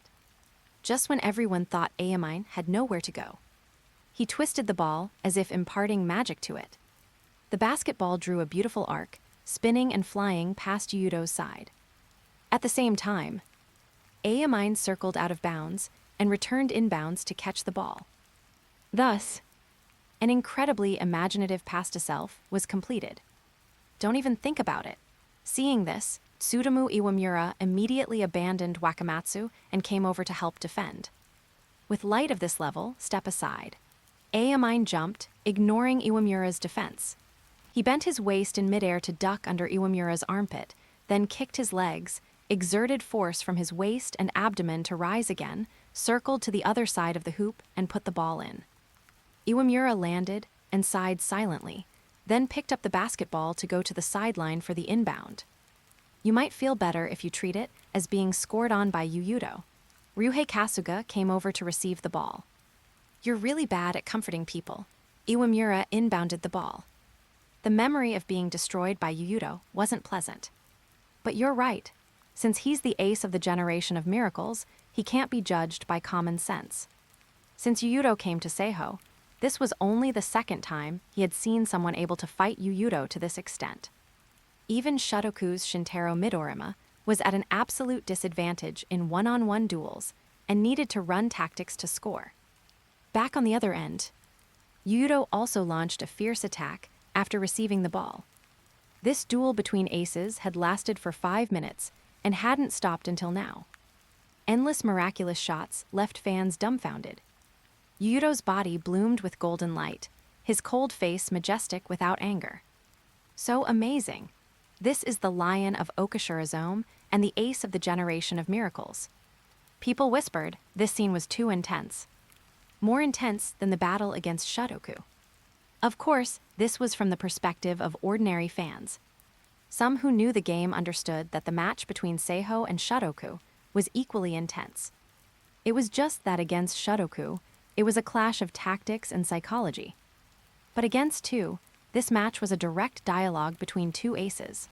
Just when everyone thought Aomine had nowhere to go, he twisted the ball as if imparting magic to it. The basketball drew a beautiful arc, spinning and flying past Yuuto's side. At the same time, Aomine circled out of bounds and returned inbounds to catch the ball. Thus, an incredibly imaginative pass to self was completed. Don't even think about it. Seeing this, Tsutomu Iwamura immediately abandoned Wakamatsu and came over to help defend. With light of this level, step aside. Aomine jumped, ignoring Iwamura's defense. He bent his waist in midair to duck under Iwamura's armpit, then kicked his legs, exerted force from his waist and abdomen to rise again, circled to the other side of the hoop, and put the ball in. Iwamura landed and sighed silently, then picked up the basketball to go to the sideline for the inbound. You might feel better if you treat it as being scored on by Yuuto. Ryuhei Kasuga came over to receive the ball. You're really bad at comforting people. Iwamura inbounded the ball. The memory of being destroyed by Yuuto wasn't pleasant. But you're right. Since he's the ace of the generation of miracles, he can't be judged by common sense. Since Yuuto came to Seiho, this was only the second time he had seen someone able to fight Yuuto to this extent. Even Shotoku's Shintaro Midorima was at an absolute disadvantage in one-on-one duels and needed to run tactics to score. Back on the other end, Yuuto also launched a fierce attack after receiving the ball. This duel between aces had lasted for 5 minutes and hadn't stopped until now. Endless miraculous shots left fans dumbfounded. Yuuto's body bloomed with golden light, his cold face majestic without anger. So amazing. This is the lion of Okashirazome and the ace of the generation of miracles. People whispered this scene was too intense. More intense than the battle against Shotoku. Of course, this was from the perspective of ordinary fans. Some who knew the game understood that the match between Seiho and Shotoku was equally intense. It was just that against Shotoku, it was a clash of tactics and psychology. But against Two, this match was a direct dialogue between two aces.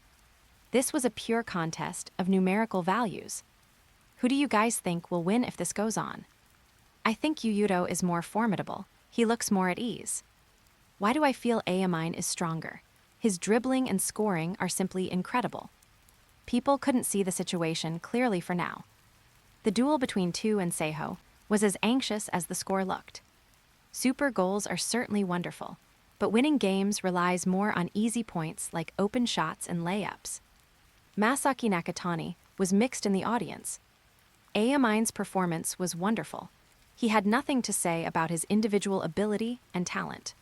This was a pure contest of numerical values. Who do you guys think will win if this goes on? I think Yuuto is more formidable. He looks more at ease. Why do I feel Aomine is stronger? His dribbling and scoring are simply incredible. People couldn't see the situation clearly for now. The duel between Two and Seiho was as anxious as the score looked. Super goals are certainly wonderful, but winning games relies more on easy points like open shots and layups. Masaki Nakatani was mixed in the audience. Aomine's performance was wonderful. He had nothing to say about his individual ability and talent.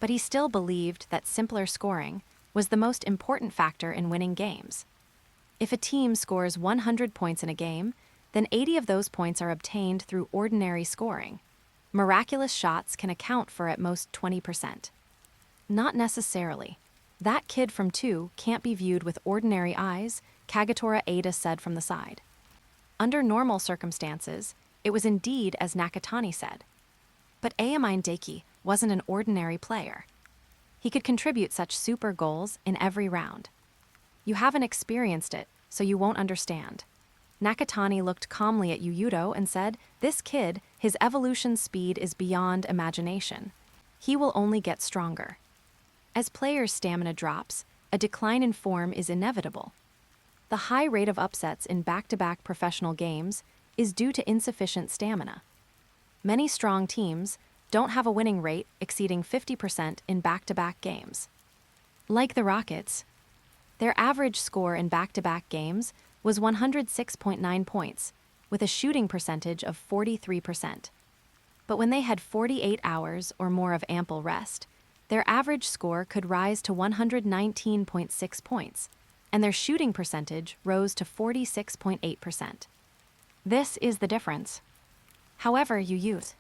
But he still believed that simpler scoring was the most important factor in winning games. If a team scores 100 points in a game, then 80 of those points are obtained through ordinary scoring. Miraculous shots can account for at most 20%. Not necessarily. That kid from Two can't be viewed with ordinary eyes, Kagetora Ada said from the side. Under normal circumstances, it was indeed as Nakatani said. But Aomine Daiki wasn't an ordinary player. He could contribute such super goals in every round. You haven't experienced it, so you won't understand. Nakatani looked calmly at Yuuto and said, "This kid, his evolution speed is beyond imagination. He will only get stronger." As players' stamina drops, a decline in form is inevitable. The high rate of upsets in back-to-back professional games is due to insufficient stamina. Many strong teams don't have a winning rate exceeding 50% in back-to-back games. Like the Rockets, their average score in back-to-back games was 106.9 points, with a shooting percentage of 43%. But when they had 48 hours or more of ample rest, their average score could rise to 119.6 points, and their shooting percentage rose to 46.8%. This is the difference. However, Yuuto,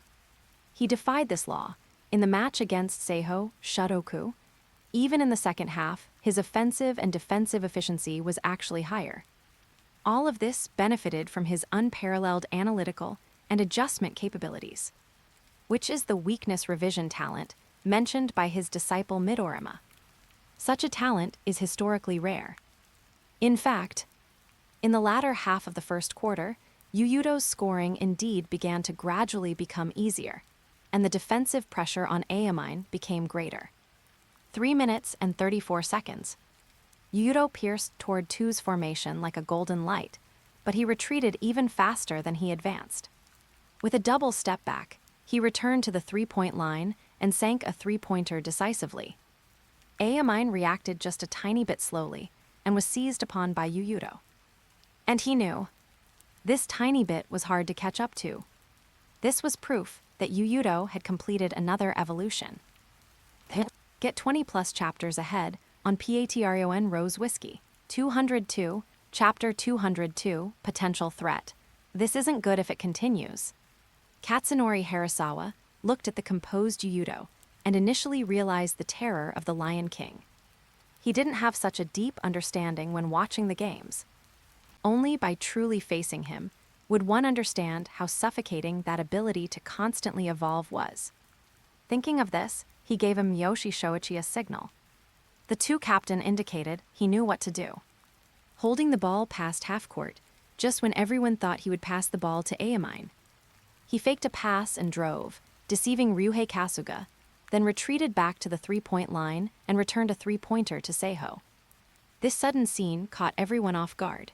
he defied this law. In the match against Seiho, Shotoku, even in the second half, his offensive and defensive efficiency was actually higher. all of this benefited from his unparalleled analytical and adjustment capabilities, which is the weakness revision talent mentioned by his disciple Midorima. Such a talent is historically rare. In fact, in the latter half of the first quarter, Yuuto's scoring indeed began to gradually become easier, and the defensive pressure on Aomine became greater. 3 minutes and 34 seconds. Yuuto pierced toward 2's formation like a golden light, but he retreated even faster than he advanced. With a double step back, he returned to the three-point line and sank a three-pointer decisively. Aomine reacted just a tiny bit slowly and was seized upon by Yuuto. And he knew. This tiny bit was hard to catch up to. This was proof that Yuuto had completed another evolution. Get 20+ chapters ahead on Patreon Rose Whiskey. 202, Chapter 202, Potential Threat. This isn't good if it continues. Katsunori Harasawa looked at the composed Yuuto and initially realized the terror of the Lion King. He didn't have such a deep understanding when watching the games. Only by truly facing him would one understand how suffocating that ability to constantly evolve was. Thinking of this, he gave Miyoshi Shoichi a signal. The two captain indicated he knew what to do. Holding the ball past half-court, just when everyone thought he would pass the ball to Aomine. He faked a pass and drove, deceiving Ryuhei Kasuga, then retreated back to the three-point line and returned a three-pointer to Seiho. This sudden scene caught everyone off guard.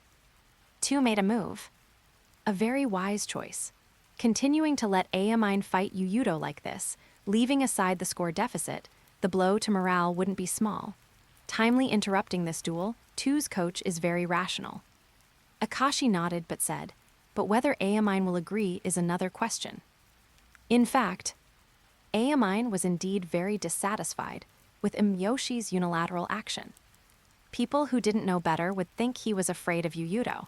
Two made a move. A very wise choice. Continuing to let Aomine fight Yuuto like this, leaving aside the score deficit, the blow to morale wouldn't be small. Timely interrupting this duel, 2's coach is very rational. Akashi nodded but said, but whether Aomine will agree is another question. In fact, Aomine was indeed very dissatisfied with Miyoshi's unilateral action. People who didn't know better would think he was afraid of Yuuto,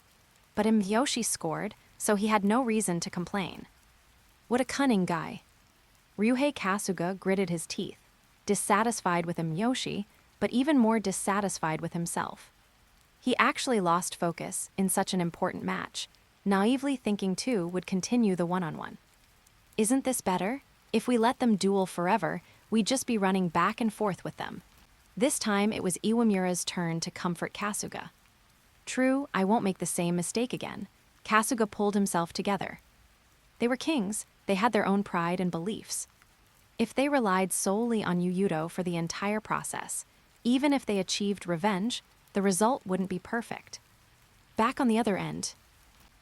but Miyoshi scored, so he had no reason to complain. What a cunning guy. Ryuhei Kasuga gritted his teeth, dissatisfied with Miyoshi, but even more dissatisfied with himself. He actually lost focus in such an important match, naively thinking 2 would continue the one-on-one. Isn't this better? If we let them duel forever, we'd just be running back and forth with them. This time it was Iwamura's turn to comfort Kasuga. True, I won't make the same mistake again. Kasuga pulled himself together. They were kings, they had their own pride and beliefs. If they relied solely on Yuuto for the entire process, even if they achieved revenge, the result wouldn't be perfect. Back on the other end,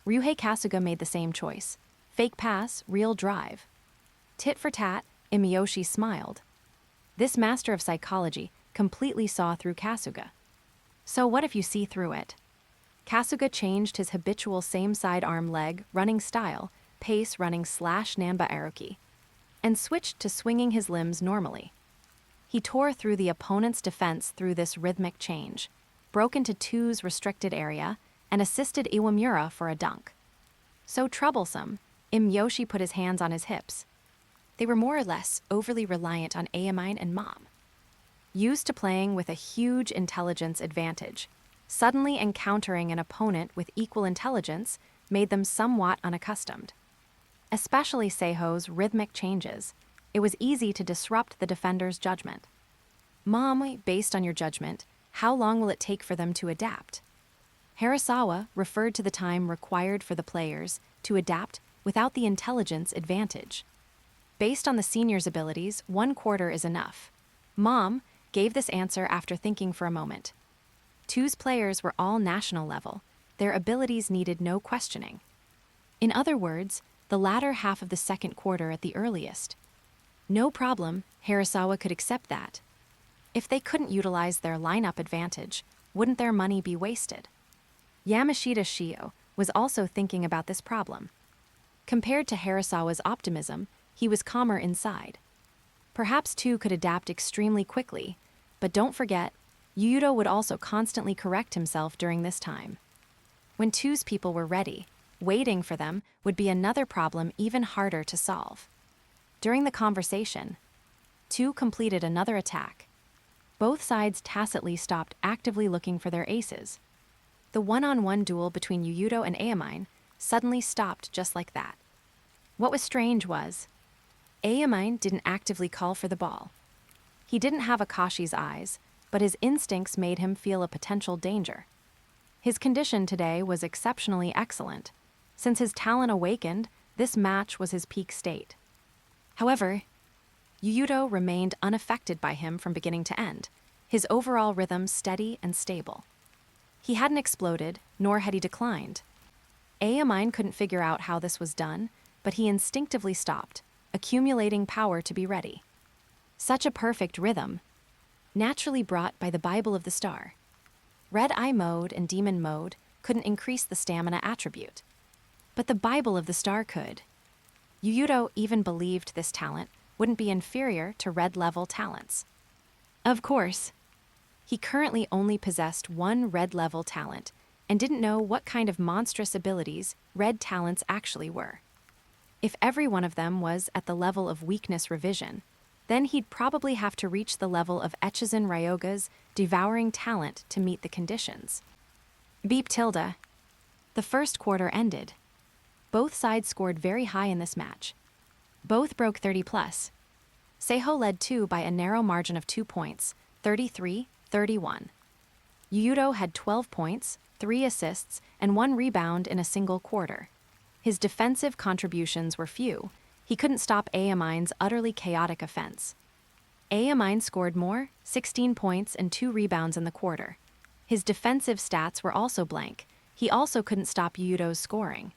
Ryuhei Kasuga made the same choice. Fake pass, real drive. Tit for tat, Miyoshi smiled. This master of psychology completely saw through Kasuga. So what if you see through it? Kasuga changed his habitual same-side arm leg running style, pace running /Namba Aruki, and switched to swinging his limbs normally. He tore through the opponent's defense through this rhythmic change, broke into 2's restricted area, and assisted Iwamura for a dunk. So troublesome, Miyoshi put his hands on his hips. They were more or less overly reliant on Aomine and Mom. Used to playing with a huge intelligence advantage, suddenly encountering an opponent with equal intelligence made them somewhat unaccustomed. Especially Seiho's rhythmic changes, it was easy to disrupt the defender's judgment. Mom, based on your judgment, how long will it take for them to adapt? Harasawa referred to the time required for the players to adapt without the intelligence advantage. Based on the seniors' abilities, 1 quarter is enough. Mom gave this answer after thinking for a moment. 2's players were all national level. Their abilities needed no questioning. In other words, the latter half of the second quarter at the earliest. No problem, Harasawa could accept that. If they couldn't utilize their lineup advantage, wouldn't their money be wasted? Yamashita Shio was also thinking about this problem. Compared to Harasawa's optimism, he was calmer inside. Perhaps 2 could adapt extremely quickly, but don't forget, Yuuto would also constantly correct himself during this time. When 2's people were ready, waiting for them would be another problem even harder to solve. During the conversation, 2 completed another attack. Both sides tacitly stopped actively looking for their aces. The one-on-one duel between Yuuto and Aomine suddenly stopped just like that. What was strange was, Aomine didn't actively call for the ball. He didn't have Akashi's eyes, but his instincts made him feel a potential danger. His condition today was exceptionally excellent. Since his talent awakened, this match was his peak state. However, Yuuto remained unaffected by him from beginning to end, his overall rhythm steady and stable. He hadn't exploded, nor had he declined. Aomine couldn't figure out how this was done, but he instinctively stopped, accumulating power to be ready. Such a perfect rhythm, naturally brought by the Bible of the Star. Red Eye mode and Demon mode couldn't increase the stamina attribute, but the Bible of the Star could. Yuuto even believed this talent wouldn't be inferior to red-level talents. Of course, he currently only possessed one red-level talent and didn't know what kind of monstrous abilities red talents actually were. If every one of them was at the level of weakness revision, then he'd probably have to reach the level of Echizen Ryoga's devouring talent to meet the conditions. Beep tilde. The first quarter ended. Both sides scored very high in this match. Both broke 30+. Seiho led 2 by a narrow margin of 2 points, 33-31. Yuuto had 12 points, 3 assists, and 1 rebound in a single quarter. His defensive contributions were few. He couldn't stop Aomine's utterly chaotic offense. Aomine scored more, 16 points and 2 rebounds in the quarter. His defensive stats were also blank. He also couldn't stop Yuuto's scoring.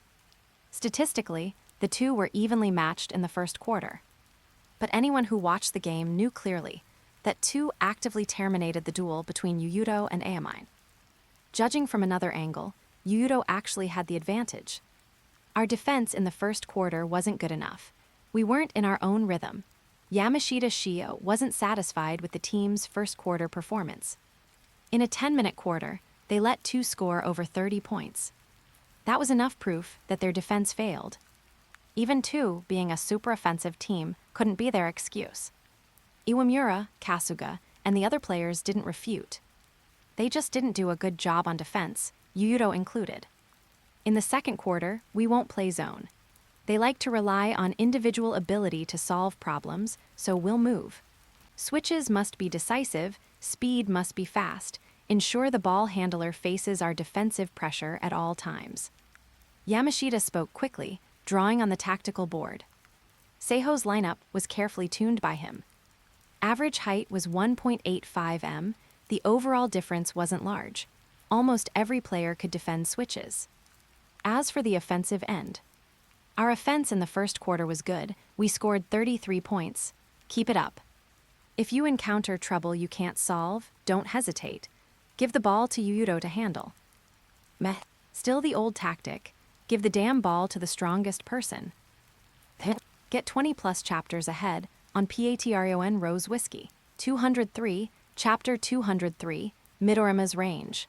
Statistically, the two were evenly matched in the first quarter. But anyone who watched the game knew clearly that 2 actively terminated the duel between Yuuto and Aomine. Judging from another angle, Yuuto actually had the advantage. Our defense in the first quarter wasn't good enough. We weren't in our own rhythm. Yamashita Shio wasn't satisfied with the team's first quarter performance. In a 10-minute quarter, they let 2 score over 30 points. That was enough proof that their defense failed. Even 2, being a super offensive team, couldn't be their excuse. Iwamura, Kasuga, and the other players didn't refute. They just didn't do a good job on defense, Yuuto included. In the second quarter, we won't play zone. They like to rely on individual ability to solve problems, so we'll move. Switches must be decisive, speed must be fast, ensure the ball handler faces our defensive pressure at all times. Yamashita spoke quickly, drawing on the tactical board. Seiho's lineup was carefully tuned by him. Average height was 1.85 m, the overall difference wasn't large. Almost every player could defend switches. As for the offensive end, our offense in the first quarter was good. We scored 33 points. Keep it up. If you encounter trouble you can't solve, don't hesitate. Give the ball to Yuuto to handle. Meh. Still the old tactic. Give the damn ball to the strongest person. Get 20+ chapters ahead on Patreon Rose Whiskey. 203, Chapter 203, Midorima's Range.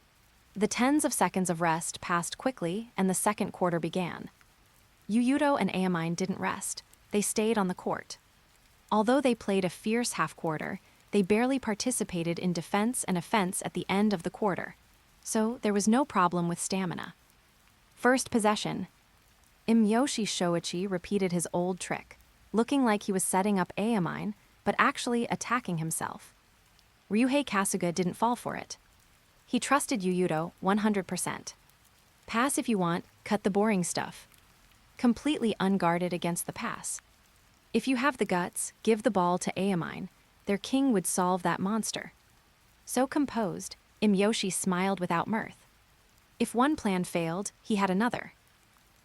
The tens of seconds of rest passed quickly and the second quarter began. Yuuto and Aomine didn't rest. They stayed on the court. Although they played a fierce half-quarter, they barely participated in defense and offense at the end of the quarter. So there was no problem with stamina. First possession. Imyoshi Shoichi repeated his old trick, looking like he was setting up Aomine, but actually attacking himself. Ryuhei Kasuga didn't fall for it. He trusted Yuuto 100%. Pass if you want, cut the boring stuff. Completely unguarded against the pass. If you have the guts, give the ball to Aomine. Their king would solve that monster. So composed, Imyoshi smiled without mirth. If one plan failed, he had another.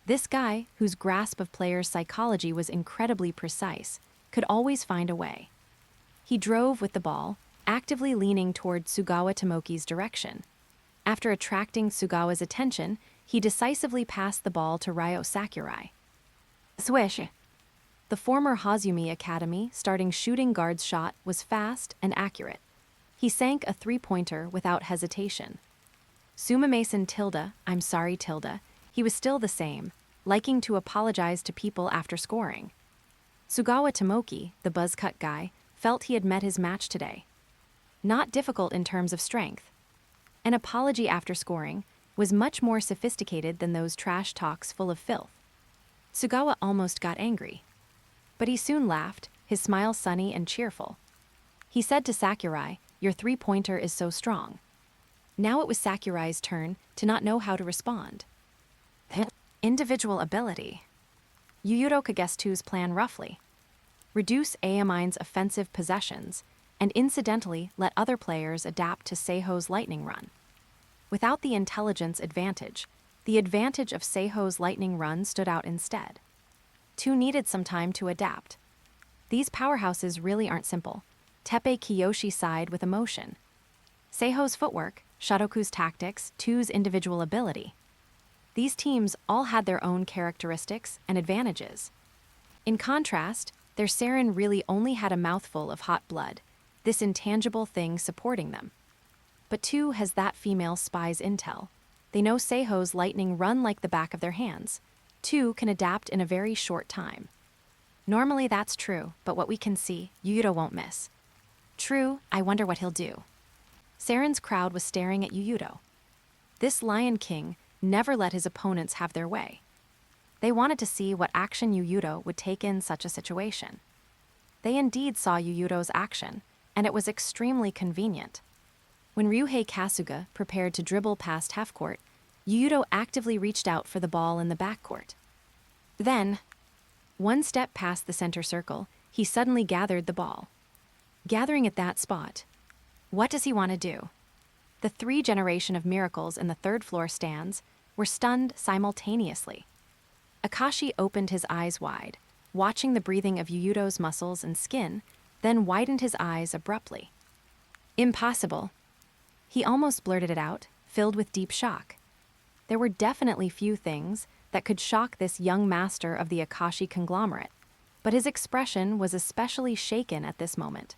This guy, whose grasp of players' psychology was incredibly precise, could always find a way. He drove with the ball, actively leaning toward Sugawa Tomoki's direction. After attracting Sugawa's attention, he decisively passed the ball to Ryo Sakurai. Swish! The former Hozumi Academy starting shooting guard's shot was fast and accurate. He sank a 3-pointer without hesitation. Sumamason tilde, I'm sorry tilde, he was still the same, liking to apologize to people after scoring. Sugawa Tomoki, the buzzcut guy, felt he had met his match today. Not difficult in terms of strength. An apology after scoring, was much more sophisticated than those trash talks full of filth. Sugawa almost got angry. But he soon laughed, his smile sunny and cheerful. He said to Sakurai, "Your three-pointer is so strong." Now it was Sakurai's turn to not know how to respond. Individual ability. Yuuto could guess Two's plan roughly. Reduce Aomine's offensive possessions, and incidentally let other players adapt to Seiho's lightning run. Without the intelligence advantage, the advantage of Seiho's lightning run stood out instead. Two needed some time to adapt. These powerhouses really aren't simple. Teppei Kiyoshi sighed with emotion. Seiho's footwork, Shotoku's tactics, Two's individual ability. These teams all had their own characteristics and advantages. In contrast, their Saren really only had a mouthful of hot blood, this intangible thing supporting them. But Two has that female spy's intel. They know Seiho's lightning run like the back of their hands. Two can adapt in a very short time. Normally that's true, but what we can see, Yuuto won't miss. True, I wonder what he'll do. Saren's crowd was staring at Yuuto. This Lion King never let his opponents have their way. They wanted to see what action Yuuto would take in such a situation. They indeed saw Yuuto's action, and it was extremely convenient. When Ryuhei Kasuga prepared to dribble past half-court, Yuuto actively reached out for the ball in the backcourt. Then, one step past the center circle, he suddenly gathered the ball. Gathering at that spot, what does he want to do? The three generation of miracles in the third-floor stands were stunned simultaneously. Akashi opened his eyes wide, watching the breathing of Yuuto's muscles and skin, then widened his eyes abruptly. Impossible. He almost blurted it out, filled with deep shock. There were definitely few things that could shock this young master of the Akashi conglomerate, but his expression was especially shaken at this moment.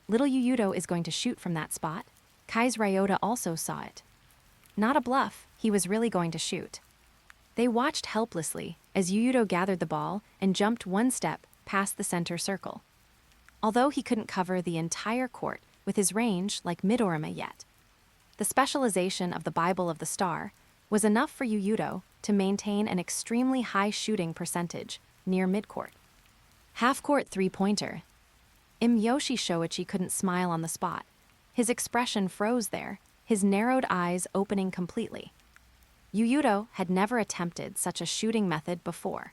Little Yuuto is going to shoot from that spot. Kai's Ryota also saw it. Not a bluff, he was really going to shoot. They watched helplessly as Yuuto gathered the ball and jumped one step past the center circle. Although he couldn't cover the entire court with his range like Midorima yet, the specialization of the Bible of the Star was enough for Yuuto to maintain an extremely high shooting percentage near midcourt. Half-court three-pointer. Yoshi Shoichi couldn't smile on the spot. His expression froze there, his narrowed eyes opening completely. Yuuto had never attempted such a shooting method before.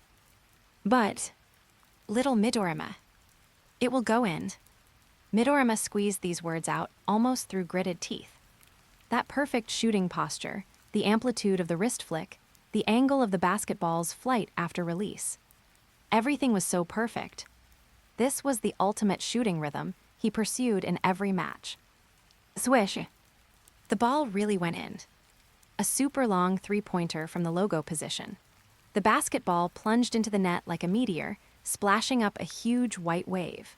But, little Midorima, it will go in. Midorima squeezed these words out almost through gritted teeth. That perfect shooting posture, the amplitude of the wrist flick, the angle of the basketball's flight after release. Everything was so perfect. This was the ultimate shooting rhythm he pursued in every match. Swish. The ball really went in. A super long three-pointer from the logo position. The basketball plunged into the net like a meteor, splashing up a huge white wave.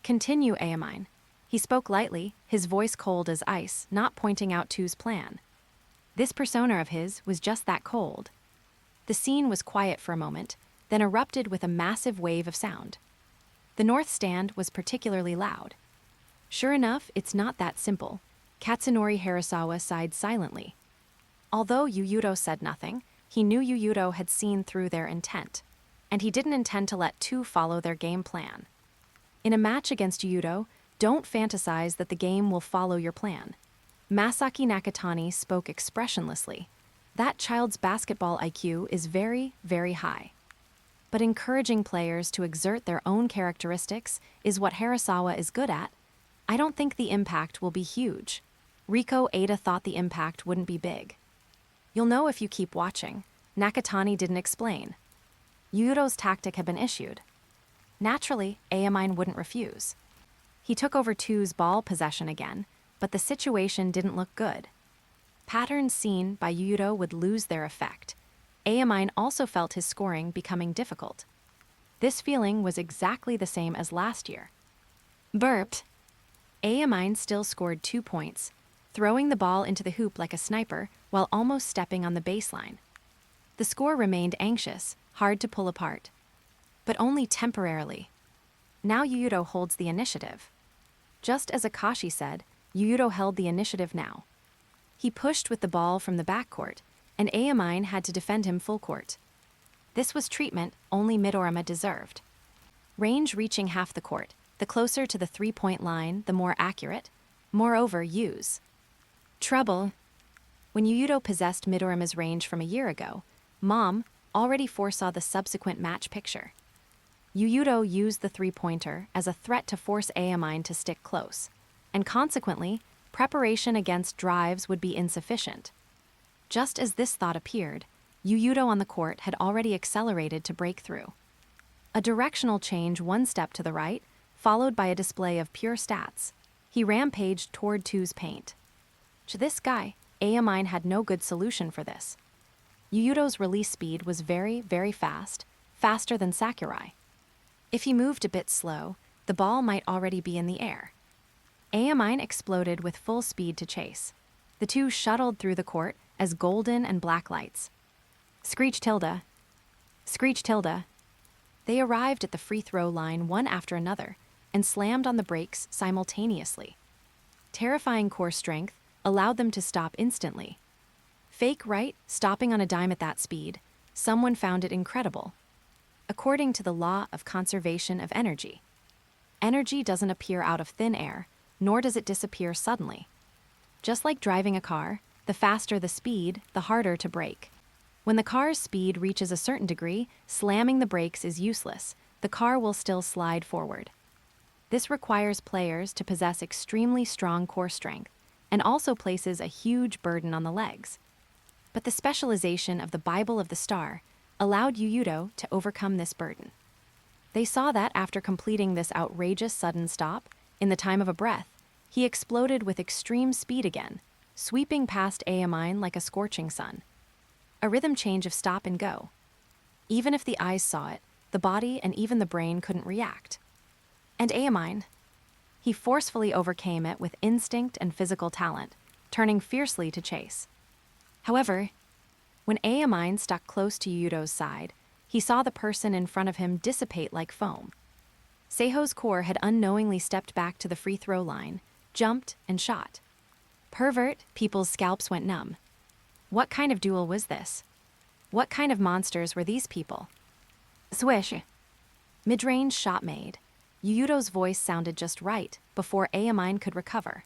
Continue, Aomine. He spoke lightly, his voice cold as ice, not pointing out Two's plan. This persona of his was just that cold. The scene was quiet for a moment, then erupted with a massive wave of sound. The north stand was particularly loud. Sure enough, it's not that simple. Katsunori Harasawa sighed silently. Although Yuuto said nothing, he knew Yuuto had seen through their intent, and he didn't intend to let Two follow their game plan. In a match against Yuuto, don't fantasize that the game will follow your plan. Masaki Nakatani spoke expressionlessly. That child's basketball IQ is very, very high. But encouraging players to exert their own characteristics is what Harasawa is good at. I don't think the impact will be huge. Riko Ada thought the impact wouldn't be big. You'll know if you keep watching. Nakatani didn't explain. Yuuto's tactic had been issued. Naturally, Aomine wouldn't refuse. He took over Two's ball possession again, but the situation didn't look good. Patterns seen by Yuuto would lose their effect. Aomine also felt his scoring becoming difficult. This feeling was exactly the same as last year. Burped. Aomine still scored 2 points, throwing the ball into the hoop like a sniper while almost stepping on the baseline. The score remained anxious, hard to pull apart. But only temporarily. Now Yuuto holds the initiative. Just as Akashi said, Yuuto held the initiative now. He pushed with the ball from the backcourt, and Aomine had to defend him full court. This was treatment only Midorima deserved. Range reaching half the court, the closer to the three-point line, the more accurate. Moreover, use. Trouble. When Yuuto possessed Midorima's range from a year ago, Mom already foresaw the subsequent match picture. Yuuto used the three-pointer as a threat to force Aomine to stick close, and consequently, preparation against drives would be insufficient. Just as this thought appeared, Yuuto on the court had already accelerated to break through. A directional change one step to the right, followed by a display of pure stats. He rampaged toward Two's paint. To this guy, Aomine had no good solution for this. Yuuto's release speed was very, very fast, faster than Sakurai. If he moved a bit slow, the ball might already be in the air. Aomine exploded with full speed to chase. The two shuttled through the court as golden and black lights. Screech tilde. Screech tilde. They arrived at the free throw line one after another and slammed on the brakes simultaneously. Terrifying core strength allowed them to stop instantly. Fake right, stopping on a dime at that speed, someone found it incredible. According to the law of conservation of energy, energy doesn't appear out of thin air, nor does it disappear suddenly. Just like driving a car, the faster the speed, the harder to brake. When the car's speed reaches a certain degree, slamming the brakes is useless. The car will still slide forward. This requires players to possess extremely strong core strength and also places a huge burden on the legs. But the specialization of the Bible of the Star allowed Yuuto to overcome this burden. They saw that after completing this outrageous sudden stop, in the time of a breath, he exploded with extreme speed again, sweeping past Aomine like a scorching sun. A rhythm change of stop and go. Even if the eyes saw it, the body and even the brain couldn't react. And Aomine, he forcefully overcame it with instinct and physical talent, turning fiercely to chase. However, when Aomine stuck close to Yuuto's side, he saw the person in front of him dissipate like foam. Seiho's core had unknowingly stepped back to the free throw line, jumped, and shot. Pervert, people's scalps went numb. What kind of duel was this? What kind of monsters were these people? Swish. Mid-range shot made. Yuuto's voice sounded just right before Aomine could recover.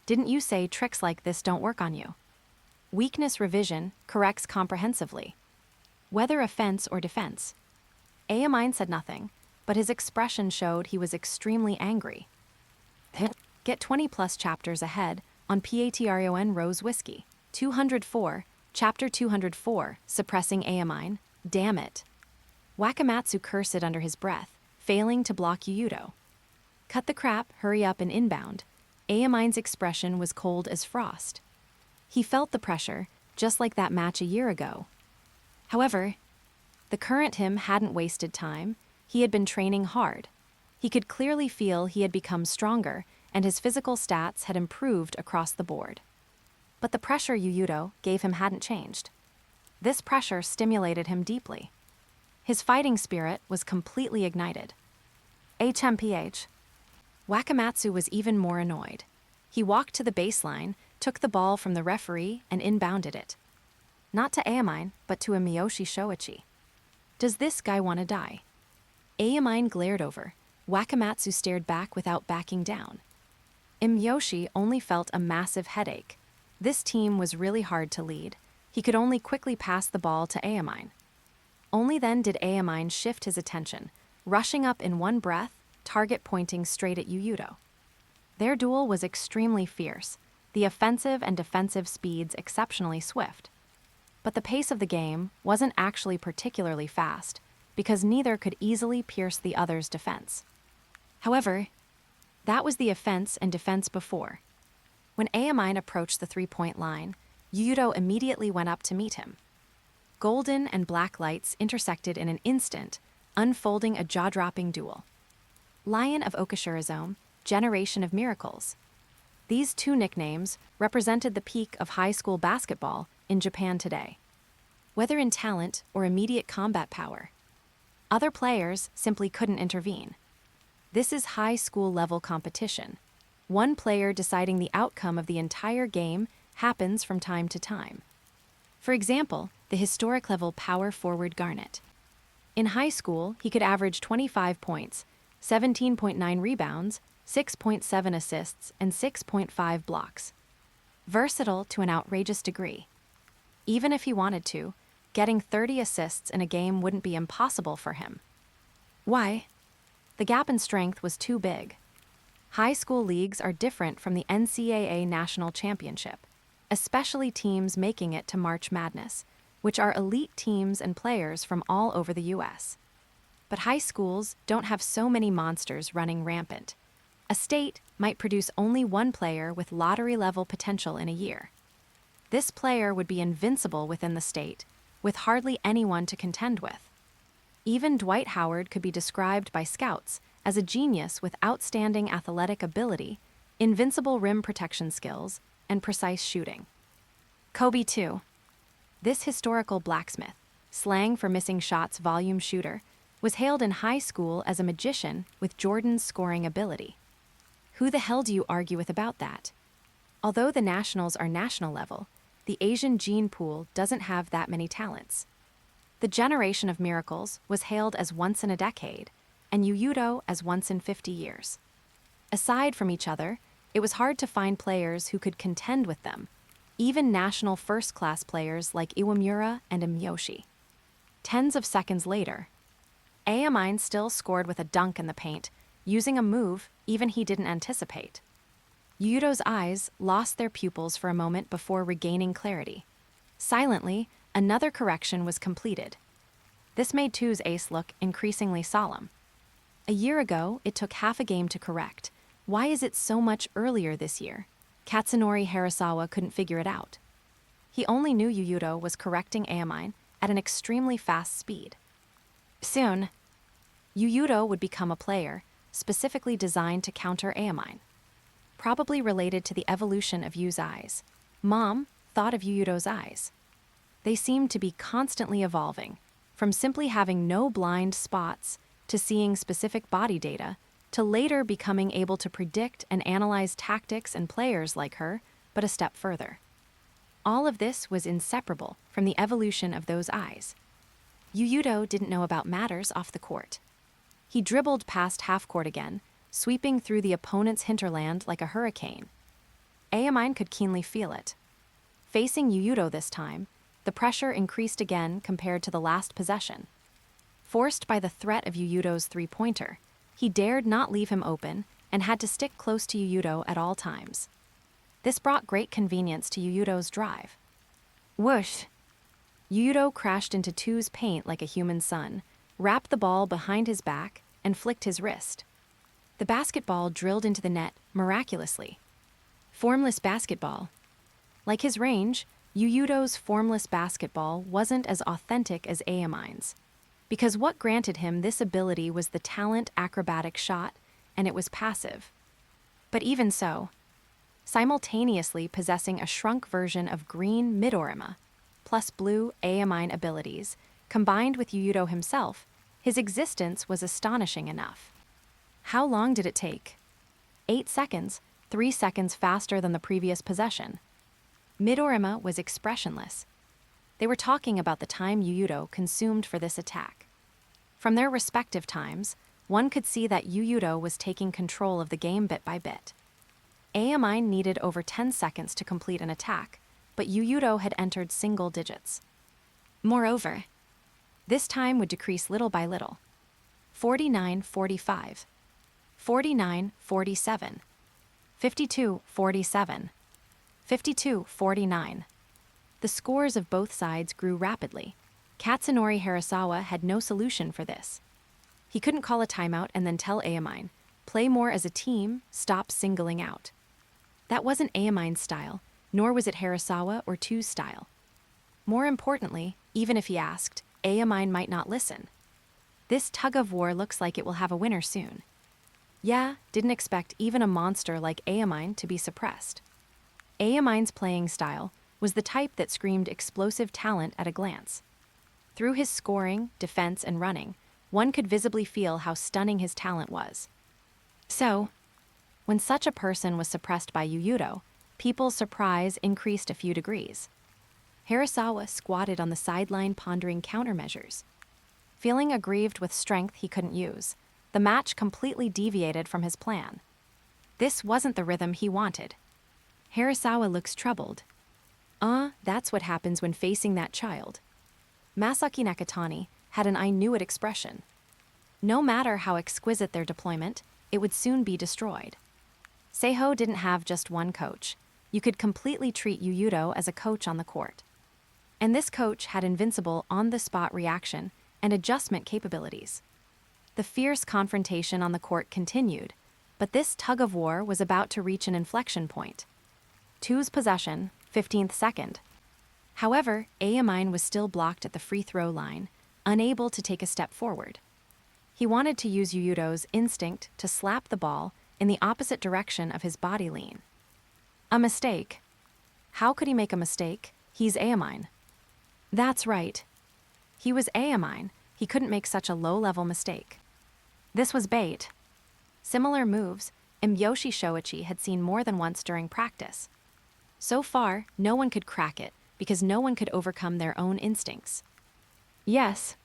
Didn't you say tricks like this don't work on you? Weakness revision corrects comprehensively. Whether offense or defense. Aomine said nothing, but his expression showed he was extremely angry. Get 20+ chapters ahead on Patreon Rose Whiskey. 204, Chapter 204, Suppressing Aomine. Damn it. Wakamatsu cursed under his breath, failing to block Yuuto. Cut the crap, hurry up and inbound. Aomine's expression was cold as frost. He felt the pressure, just like that match a year ago. However, the current him hadn't wasted time. He had been training hard. He could clearly feel he had become stronger, and his physical stats had improved across the board. But the pressure Yuuto gave him hadn't changed. This pressure stimulated him deeply. His fighting spirit was completely ignited. HMPH. Wakamatsu was even more annoyed. He walked to the baseline, took the ball from the referee, and inbounded it. Not to Aomine, but to a Miyoshi Shoichi. Does this guy want to die? Aomine glared over. Wakamatsu stared back without backing down. Miyoshi only felt a massive headache. This team was really hard to lead. He could only quickly pass the ball to Aomine. Only then did Aomine shift his attention, rushing up in one breath, target pointing straight at Yuuto. Their duel was extremely fierce, the offensive and defensive speeds exceptionally swift. But the pace of the game wasn't actually particularly fast, because neither could easily pierce the other's defense. However, that was the offense and defense before. When Aomine approached the three-point line, Yuuto immediately went up to meet him. Golden and black lights intersected in an instant, unfolding a jaw-dropping duel. Lion of Okashirazome, Generation of Miracles. These two nicknames represented the peak of high school basketball in Japan today. Whether in talent or immediate combat power, other players simply couldn't intervene. This is high school level competition. One player deciding the outcome of the entire game happens from time to time. For example, the historic level power forward Garnet. In high school, he could average 25 points, 17.9 rebounds, 6.7 assists, and 6.5 blocks. Versatile to an outrageous degree. Even if he wanted to, getting 30 assists in a game wouldn't be impossible for him. Why? The gap in strength was too big. High school leagues are different from the NCAA National Championship, especially teams making it to March Madness, which are elite teams and players from all over the US. But high schools don't have so many monsters running rampant. A state might produce only one player with lottery-level potential in a year. This player would be invincible within the state, with hardly anyone to contend with. Even Dwight Howard could be described by scouts as a genius with outstanding athletic ability, invincible rim protection skills, and precise shooting. Kobe, too. This historical blacksmith, slang for missing shots volume shooter, was hailed in high school as a magician with Jordan's scoring ability. Who the hell do you argue with about that? Although the nationals are national level, the Asian gene pool doesn't have that many talents. The generation of miracles was hailed as once in a decade, and Yuuto as once in 50 years. Aside from each other, it was hard to find players who could contend with them, even national first-class players like Iwamura and Miyoshi. Tens of seconds later, Aomine still scored with a dunk in the paint, using a move even he didn't anticipate. Yuuto's eyes lost their pupils for a moment before regaining clarity. Silently, another correction was completed. This made Two's ace look increasingly solemn. A year ago, it took half a game to correct. Why is it so much earlier this year? Katsunori Harasawa couldn't figure it out. He only knew Yuuto was correcting Aomine at an extremely fast speed. Soon, Yuuto would become a player specifically designed to counter Aomine. Probably related to the evolution of Yu's eyes. Mom thought of Yuuto's eyes. They seemed to be constantly evolving, from simply having no blind spots to seeing specific body data, to later becoming able to predict and analyze tactics and players like her, but a step further. All of this was inseparable from the evolution of those eyes. Yuuto didn't know about matters off the court. He dribbled past half-court again, sweeping through the opponent's hinterland like a hurricane. Aomine could keenly feel it. Facing Yuuto this time, the pressure increased again compared to the last possession. Forced by the threat of Yuuto's three-pointer, he dared not leave him open and had to stick close to Yuuto at all times. This brought great convenience to Yuuto's drive. Whoosh! Yuuto crashed into Two's paint like a human son, wrapped the ball behind his back, and flicked his wrist. The basketball drilled into the net miraculously. Formless basketball. Like his range, Yuuto's formless basketball wasn't as authentic as Aomine's, because what granted him this ability was the talent acrobatic shot, and it was passive. But even so, simultaneously possessing a shrunk version of green Midorima, plus blue Aomine abilities, combined with Yuuto himself, his existence was astonishing enough. How long did it take? 8 seconds, 3 seconds faster than the previous possession. Midorima was expressionless. They were talking about the time Yuuto consumed for this attack. From their respective times, one could see that Yuuto was taking control of the game bit by bit. Aomine needed over 10 seconds to complete an attack, but Yuuto had entered single digits. Moreover, this time would decrease little by little. 49-45. 49-47. 52-47. 52-49. The scores of both sides grew rapidly. Katsunori Harasawa had no solution for this. He couldn't call a timeout and then tell Aomine, play more as a team, stop singling out. That wasn't Aomine's style, nor was it Harasawa or Two's style. More importantly, even if he asked, Aomine might not listen. This tug-of-war looks like it will have a winner soon. Yeah, didn't expect even a monster like Aomine to be suppressed. Aomine's playing style was the type that screamed explosive talent at a glance. Through his scoring, defense, and running, one could visibly feel how stunning his talent was. So, when such a person was suppressed by Yuuto, People's surprise increased a few degrees. Hirasawa squatted on the sideline pondering countermeasures. Feeling aggrieved with strength he couldn't use, the match completely deviated from his plan. This wasn't the rhythm he wanted. Hirasawa looks troubled. That's what happens when facing that child. Masaki Nakatani had an I knew it expression. No matter how exquisite their deployment, it would soon be destroyed. Seiho didn't have just one coach. You could completely treat Yuuto as a coach on the court. And this coach had invincible on-the-spot reaction and adjustment capabilities. The fierce confrontation on the court continued, but this tug-of-war was about to reach an inflection point. Two's possession, 15th second. However, Aomine was still blocked at the free throw line, unable to take a step forward. He wanted to use Yuuto's instinct to slap the ball in the opposite direction of his body lean. A mistake. How could he make a mistake? He's Aomine. That's right. He was Aomine. He couldn't make such a low-level mistake. This was bait. Similar moves, Myoshi Shoichi had seen more than once during practice. So far, no one could crack it, because no one could overcome their own instincts. Yes,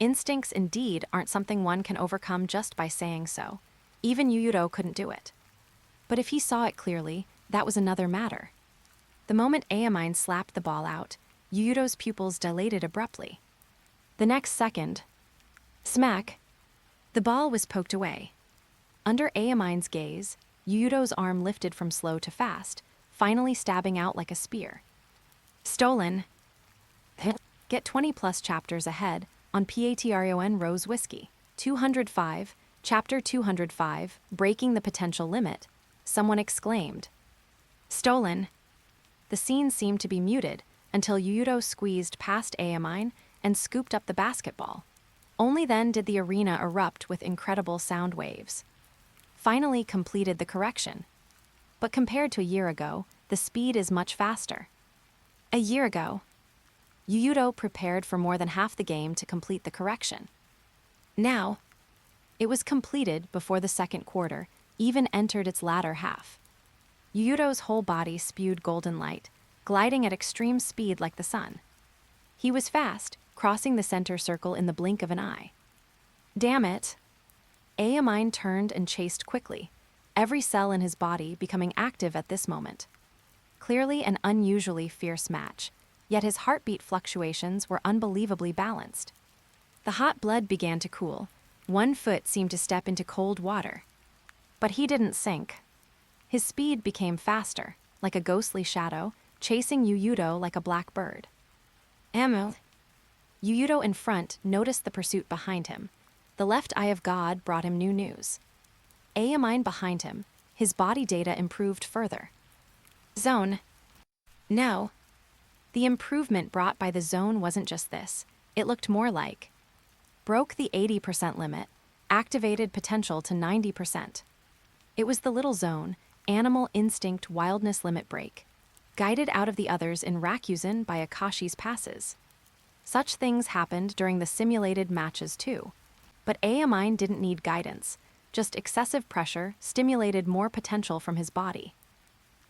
instincts indeed aren't something one can overcome just by saying so. Even Yuuto couldn't do it. But if he saw it clearly, that was another matter. The moment Aomine slapped the ball out, Yuuto's pupils dilated abruptly. The next second, smack, the ball was poked away. Under Aomine's gaze, Yuuto's arm lifted from slow to fast, finally stabbing out like a spear. Stolen. Get 20+ chapters ahead on Patreon Rose Whiskey. 205, Chapter 205, Breaking the Potential Limit, someone exclaimed. Stolen. The scene seemed to be muted until Yuuto squeezed past Aomine and scooped up the basketball. Only then did the arena erupt with incredible sound waves. Finally completed the correction. But compared to a year ago, the speed is much faster. A year ago, Yuuto prepared for more than half the game to complete the correction. Now, it was completed before the second quarter even entered its latter half. Yuuto's whole body spewed golden light, gliding at extreme speed like the sun. He was fast, crossing the center circle in the blink of an eye. Damn it! Aomine turned and chased quickly, every cell in his body becoming active at this moment. Clearly an unusually fierce match, yet his heartbeat fluctuations were unbelievably balanced. The hot blood began to cool. One foot seemed to step into cold water. But he didn't sink. His speed became faster, like a ghostly shadow, chasing Yuuto like a black bird. Ammo. Yuuto in front noticed the pursuit behind him. The left eye of God brought him new news. Aomine behind him, his body data improved further. Zone. No. The improvement brought by the zone wasn't just this. It looked more like broke the 80% limit, activated potential to 90%. It was the little zone, animal instinct wildness limit break, guided out of the others in Rakuzen by Akashi's passes. Such things happened during the simulated matches too. But Aomine didn't need guidance, just excessive pressure stimulated more potential from his body.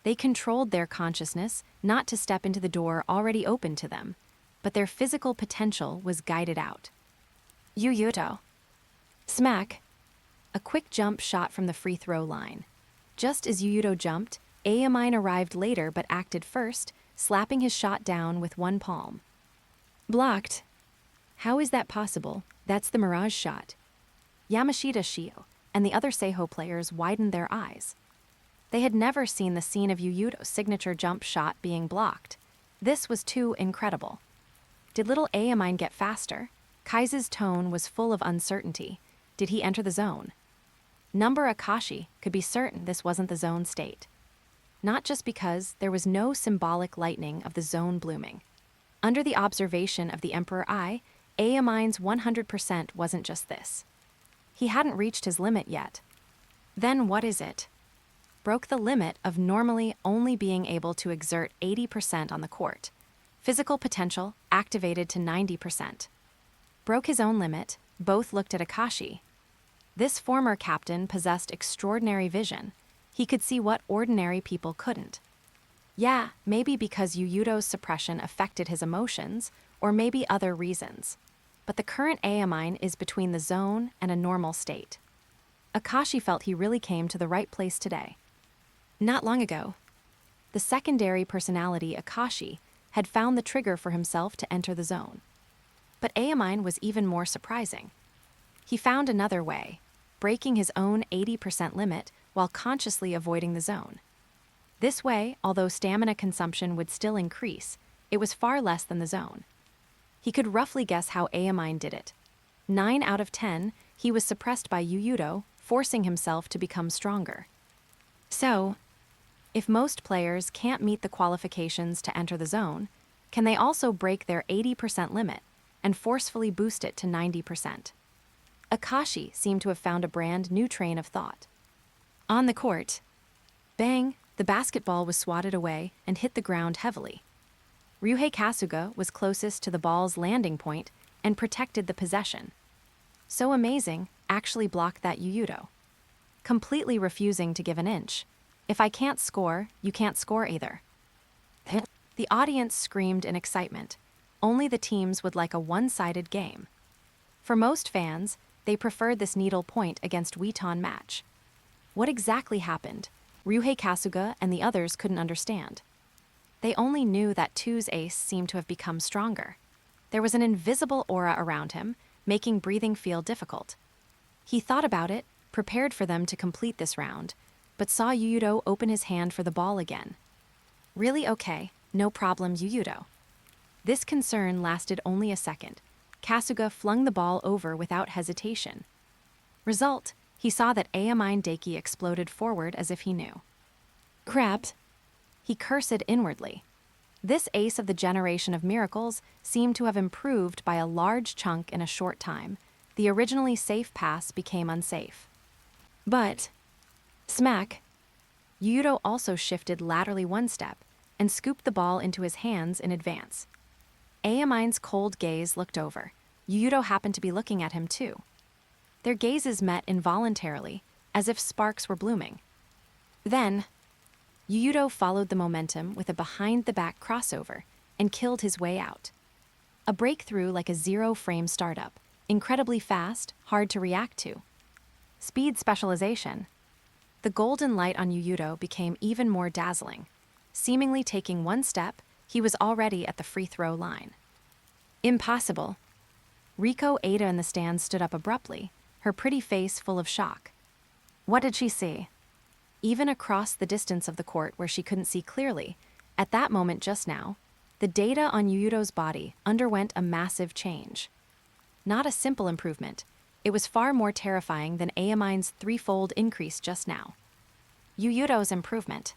They controlled their consciousness not to step into the door already open to them, but their physical potential was guided out. Yuuto. Smack. A quick jump shot from the free throw line. Just as Yuuto jumped, Aomine arrived later but acted first, slapping his shot down with one palm. Blocked. How is that possible? That's the mirage shot. Yamashita Shio and the other Seiho players widened their eyes. They had never seen the scene of Yuuto's signature jump shot being blocked. This was too incredible. Did little Aomine get faster? Kaise's tone was full of uncertainty. Did he enter the zone? Number Akashi could be certain this wasn't the zone state. Not just because there was no symbolic lightning of the zone blooming. Under the observation of the Emperor Eye, Aomine's 100% wasn't just this. He hadn't reached his limit yet. Then what is it? Broke the limit of normally only being able to exert 80% on the court. Physical potential activated to 90%. Broke his own limit, both looked at Akashi. This former captain possessed extraordinary vision. He could see what ordinary people couldn't. Yeah, maybe because Yuuto's suppression affected his emotions, or maybe other reasons. But the current Aomine is between the zone and a normal state. Akashi felt he really came to the right place today. Not long ago, the secondary personality Akashi had found the trigger for himself to enter the zone. But Aomine was even more surprising. He found another way, breaking his own 80% limit while consciously avoiding the zone. This way, although stamina consumption would still increase, it was far less than the zone. He could roughly guess how Aomine did it. 9 out of 10, he was suppressed by Yuuto, forcing himself to become stronger. So, if most players can't meet the qualifications to enter the zone, can they also break their 80% limit and forcefully boost it to 90%? Akashi seemed to have found a brand new train of thought. On the court, bang, the basketball was swatted away and hit the ground heavily. Ryuhei Kasuga was closest to the ball's landing point and protected the possession. So amazing, actually blocked that Yuuto. Completely refusing to give an inch. If I can't score, you can't score either. The audience screamed in excitement. Only the teams would like a one-sided game. For most fans, they preferred this needle point against Wheaton match. What exactly happened? Ryuhei Kasuga and the others couldn't understand. They only knew that 2's ace seemed to have become stronger. There was an invisible aura around him, making breathing feel difficult. He thought about it, prepared for them to complete this round, but saw Yuuto open his hand for the ball again. Really okay, no problem, Yuuto. This concern lasted only a second. Kasuga flung the ball over without hesitation. Result, he saw that Aomine Deki exploded forward as if he knew. Crap! He cursed inwardly. This ace of the generation of miracles seemed to have improved by a large chunk in a short time. The originally safe pass became unsafe. But, smack! Yuuto also shifted laterally one step and scooped the ball into his hands in advance. Aomine's cold gaze looked over. Yuuto happened to be looking at him too. Their gazes met involuntarily, as if sparks were blooming. Then, Yuuto followed the momentum with a behind-the-back crossover and killed his way out. A breakthrough like a zero-frame startup, incredibly fast, hard to react to. Speed specialization. The golden light on Yuuto became even more dazzling. Seemingly taking one step, he was already at the free throw line. Impossible. Riko Ada in the stands stood up abruptly, her pretty face full of shock. What did she see? Even across the distance of the court where she couldn't see clearly, at that moment just now, the data on Yuuto's body underwent a massive change. Not a simple improvement, it was far more terrifying than Aomine's threefold increase just now. Yuuto's improvement.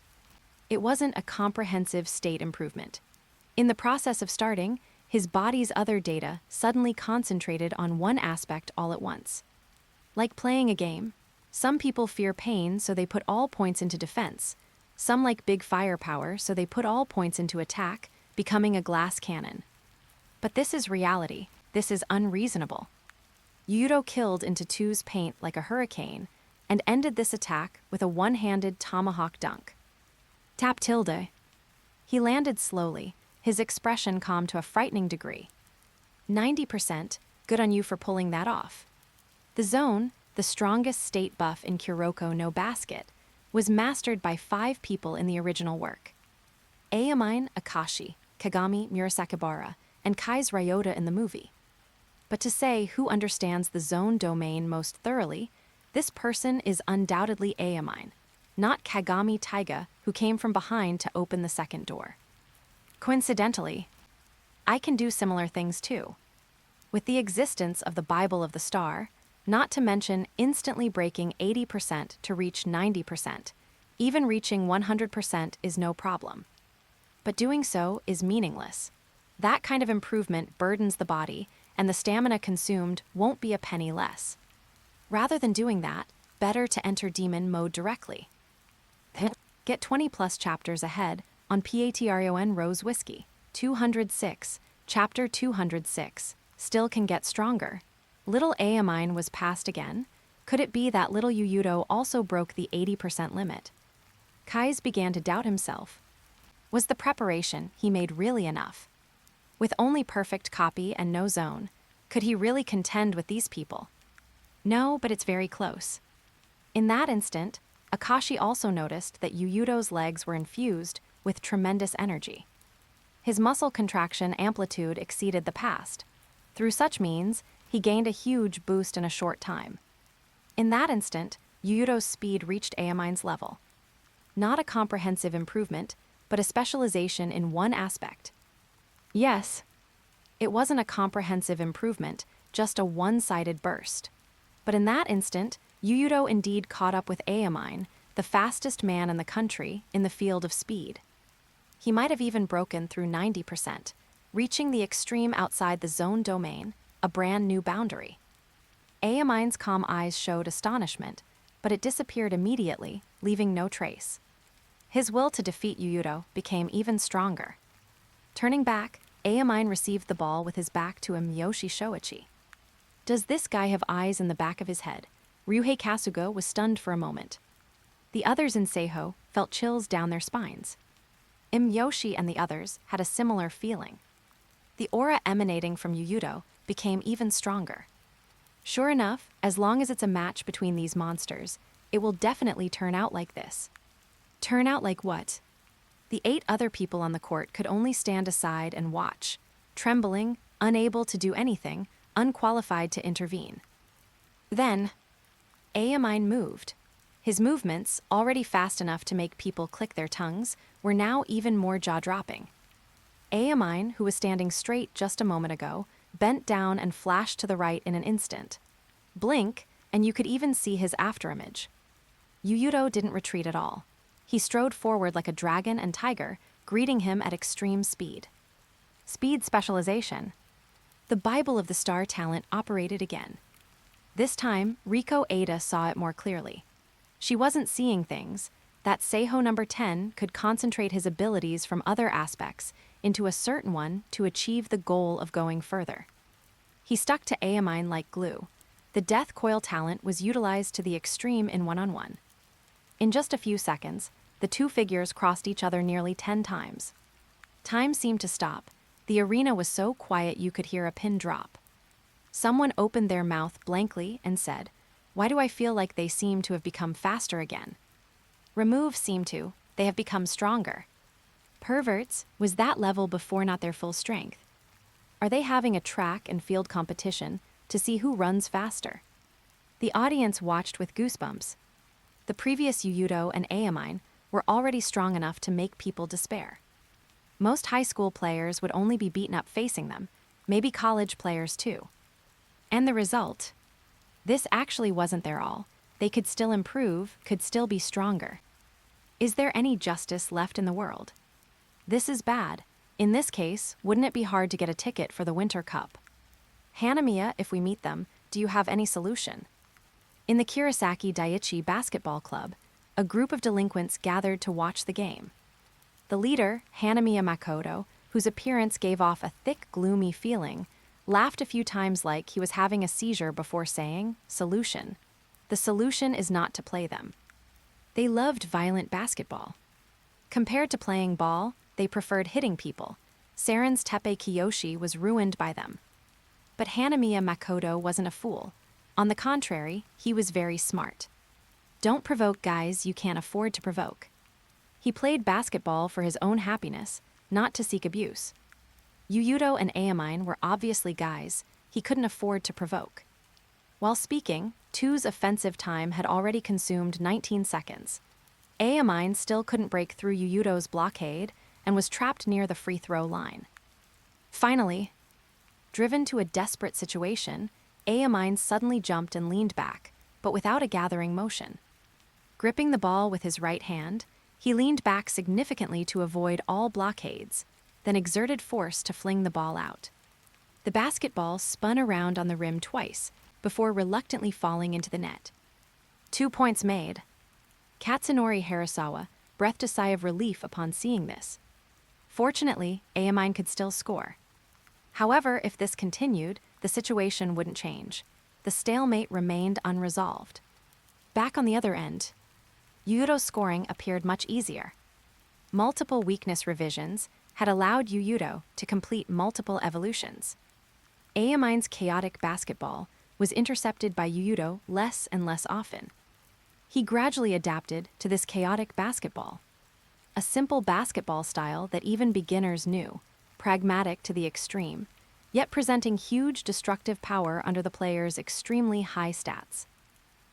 It wasn't a comprehensive state improvement. In the process of starting, his body's other data suddenly concentrated on one aspect all at once. Like playing a game, some people fear pain, so they put all points into defense. Some like big firepower, so they put all points into attack, becoming a glass cannon. But this is reality. This is unreasonable. Yuuto killed into 2's paint like a hurricane and ended this attack with a one-handed tomahawk dunk. Tap tilde. He landed slowly, his expression calm to a frightening degree. 90%, good on you for pulling that off. The zone, the strongest state buff in Kuroko no Basket, was mastered by 5 people in the original work. Aomine Akashi, Kagami Murasakibara, and Kai's Ryota in the movie. But to say who understands the zone domain most thoroughly, this person is undoubtedly Aomine, not Kagami Taiga, who came from behind to open the second door. Coincidentally, I can do similar things too. With the existence of the Bible of the Star, not to mention instantly breaking 80% to reach 90%, even reaching 100% is no problem. But doing so is meaningless. That kind of improvement burdens the body, and the stamina consumed won't be a penny less. Rather than doing that, better to enter demon mode directly. Get 20+ chapters ahead on Patreon Rose Whiskey. 206, Chapter 206, still can get stronger. Little Aomine was passed again. Could it be that little Yuuto also broke the 80% limit? Kai's began to doubt himself. Was the preparation he made really enough? With only perfect copy and no zone, could he really contend with these people? No, but it's very close. In that instant, Akashi also noticed that Yuuto's legs were infused with tremendous energy. His muscle contraction amplitude exceeded the past. Through such means, he gained a huge boost in a short time. In that instant, Yuuto's speed reached Aomine's level. Not a comprehensive improvement, but a specialization in one aspect. Yes, it wasn't a comprehensive improvement, just a one-sided burst. But in that instant, Yuuto indeed caught up with Aomine, the fastest man in the country, in the field of speed. He might have even broken through 90%, reaching the extreme outside the zone domain, a brand new boundary. Aomine's calm eyes showed astonishment, but it disappeared immediately, leaving no trace. His will to defeat Yuuto became even stronger. Turning back, Aomine received the ball with his back to a Miyoshi Shoichi. Does this guy have eyes in the back of his head? Ryuhei Kasugo was stunned for a moment. The others in Seiho felt chills down their spines. Miyoshi and the others had a similar feeling. The aura emanating from Yuuto became even stronger. Sure enough, as long as it's a match between these monsters, it will definitely turn out like this. Turn out like what? The 8 other people on the court could only stand aside and watch, trembling, unable to do anything, unqualified to intervene. Then, Aomine moved. His movements, already fast enough to make people click their tongues, were now even more jaw-dropping. Aomine, who was standing straight just a moment ago, bent down and flashed to the right in an instant. Blink, and you could even see his afterimage. Yuuto didn't retreat at all. He strode forward like a dragon and tiger, greeting him at extreme speed. Speed specialization. The Bible of the Star talent operated again. This time, Riko Ada saw it more clearly. She wasn't seeing things. That Seiho number 10 could concentrate his abilities from other aspects into a certain one to achieve the goal of going further. He stuck to Aomine like glue. The Death Coil talent was utilized to the extreme in one-on-one. In just a few seconds, the two figures crossed each other nearly 10 times. Time seemed to stop. The arena was so quiet you could hear a pin drop. Someone opened their mouth blankly and said, "Why do I feel like they seem to have become faster again?" Remove seem to, they have become stronger. Perverts, was that level before not their full strength? Are they having a track and field competition to see who runs faster? The audience watched with goosebumps. The previous Yuuto and Aomine were already strong enough to make people despair. Most high school players would only be beaten up facing them, maybe college players too. And the result? This actually wasn't their all. They could still improve, could still be stronger. Is there any justice left in the world? This is bad. In this case, wouldn't it be hard to get a ticket for the Winter Cup? Hanamiya, if we meet them, do you have any solution? In the Kurosaki Daiichi Basketball Club, a group of delinquents gathered to watch the game. The leader, Hanamiya Makoto, whose appearance gave off a thick, gloomy feeling, laughed a few times like he was having a seizure before saying, "Solution." The solution is not to play them. They loved violent basketball. Compared to playing ball, they preferred hitting people. Saren's Teppei Kiyoshi was ruined by them. But Hanamiya Makoto wasn't a fool. On the contrary, he was very smart. Don't provoke guys you can't afford to provoke. He played basketball for his own happiness, not to seek abuse. Yuuto and Aomine were obviously guys he couldn't afford to provoke. While speaking, Two's offensive time had already consumed 19 seconds. Aomine still couldn't break through Yuuto's blockade and was trapped near the free throw line. Finally, driven to a desperate situation, Aomine suddenly jumped and leaned back, but without a gathering motion. Gripping the ball with his right hand, he leaned back significantly to avoid all blockades, then exerted force to fling the ball out. The basketball spun around on the rim twice, before reluctantly falling into the net. 2 points made. Katsunori Harasawa breathed a sigh of relief upon seeing this. Fortunately, Aomine could still score. However, if this continued, the situation wouldn't change. The stalemate remained unresolved. Back on the other end, Yuuto's scoring appeared much easier. Multiple weakness revisions had allowed Yuuto to complete multiple evolutions. Aomine's chaotic basketball was intercepted by Yuuto less and less often. He gradually adapted to this chaotic basketball. A simple basketball style that even beginners knew, pragmatic to the extreme, yet presenting huge destructive power under the player's extremely high stats.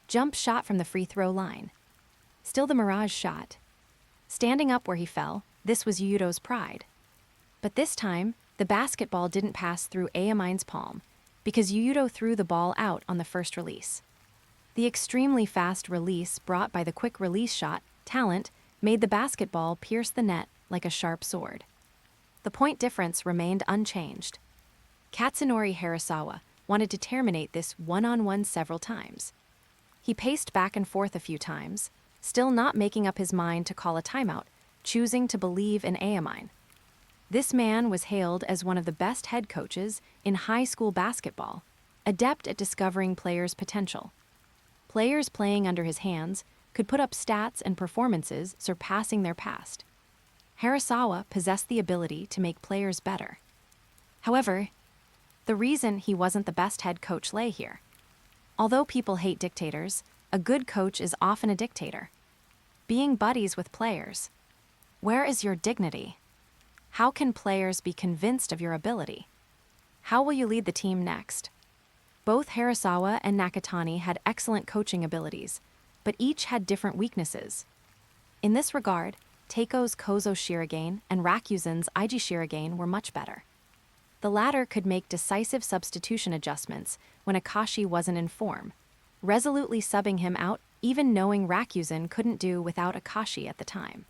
Jump shot from the free throw line. Still the mirage shot. Standing up where he fell, this was Yuuto's pride. But this time, the basketball didn't pass through Aomine's palm, because Yuuto threw the ball out on the first release. The extremely fast release brought by the quick release shot, Talent, made the basketball pierce the net like a sharp sword. The point difference remained unchanged. Katsunori Harasawa wanted to terminate this one-on-one several times. He paced back and forth a few times, still not making up his mind to call a timeout, choosing to believe in Aomine. This man was hailed as one of the best head coaches in high school basketball, adept at discovering players' potential. Players playing under his hands could put up stats and performances surpassing their past. Harasawa possessed the ability to make players better. However, the reason he wasn't the best head coach lay here. Although people hate dictators, a good coach is often a dictator. Being buddies with players. Where is your dignity? How can players be convinced of your ability? How will you lead the team next? Both Harasawa and Nakatani had excellent coaching abilities, but each had different weaknesses. In this regard, Teiko's Kozo Shirogane and Rakuzen's Iji Shirogane were much better. The latter could make decisive substitution adjustments when Akashi wasn't in form, resolutely subbing him out even knowing Rakuzen couldn't do without Akashi at the time.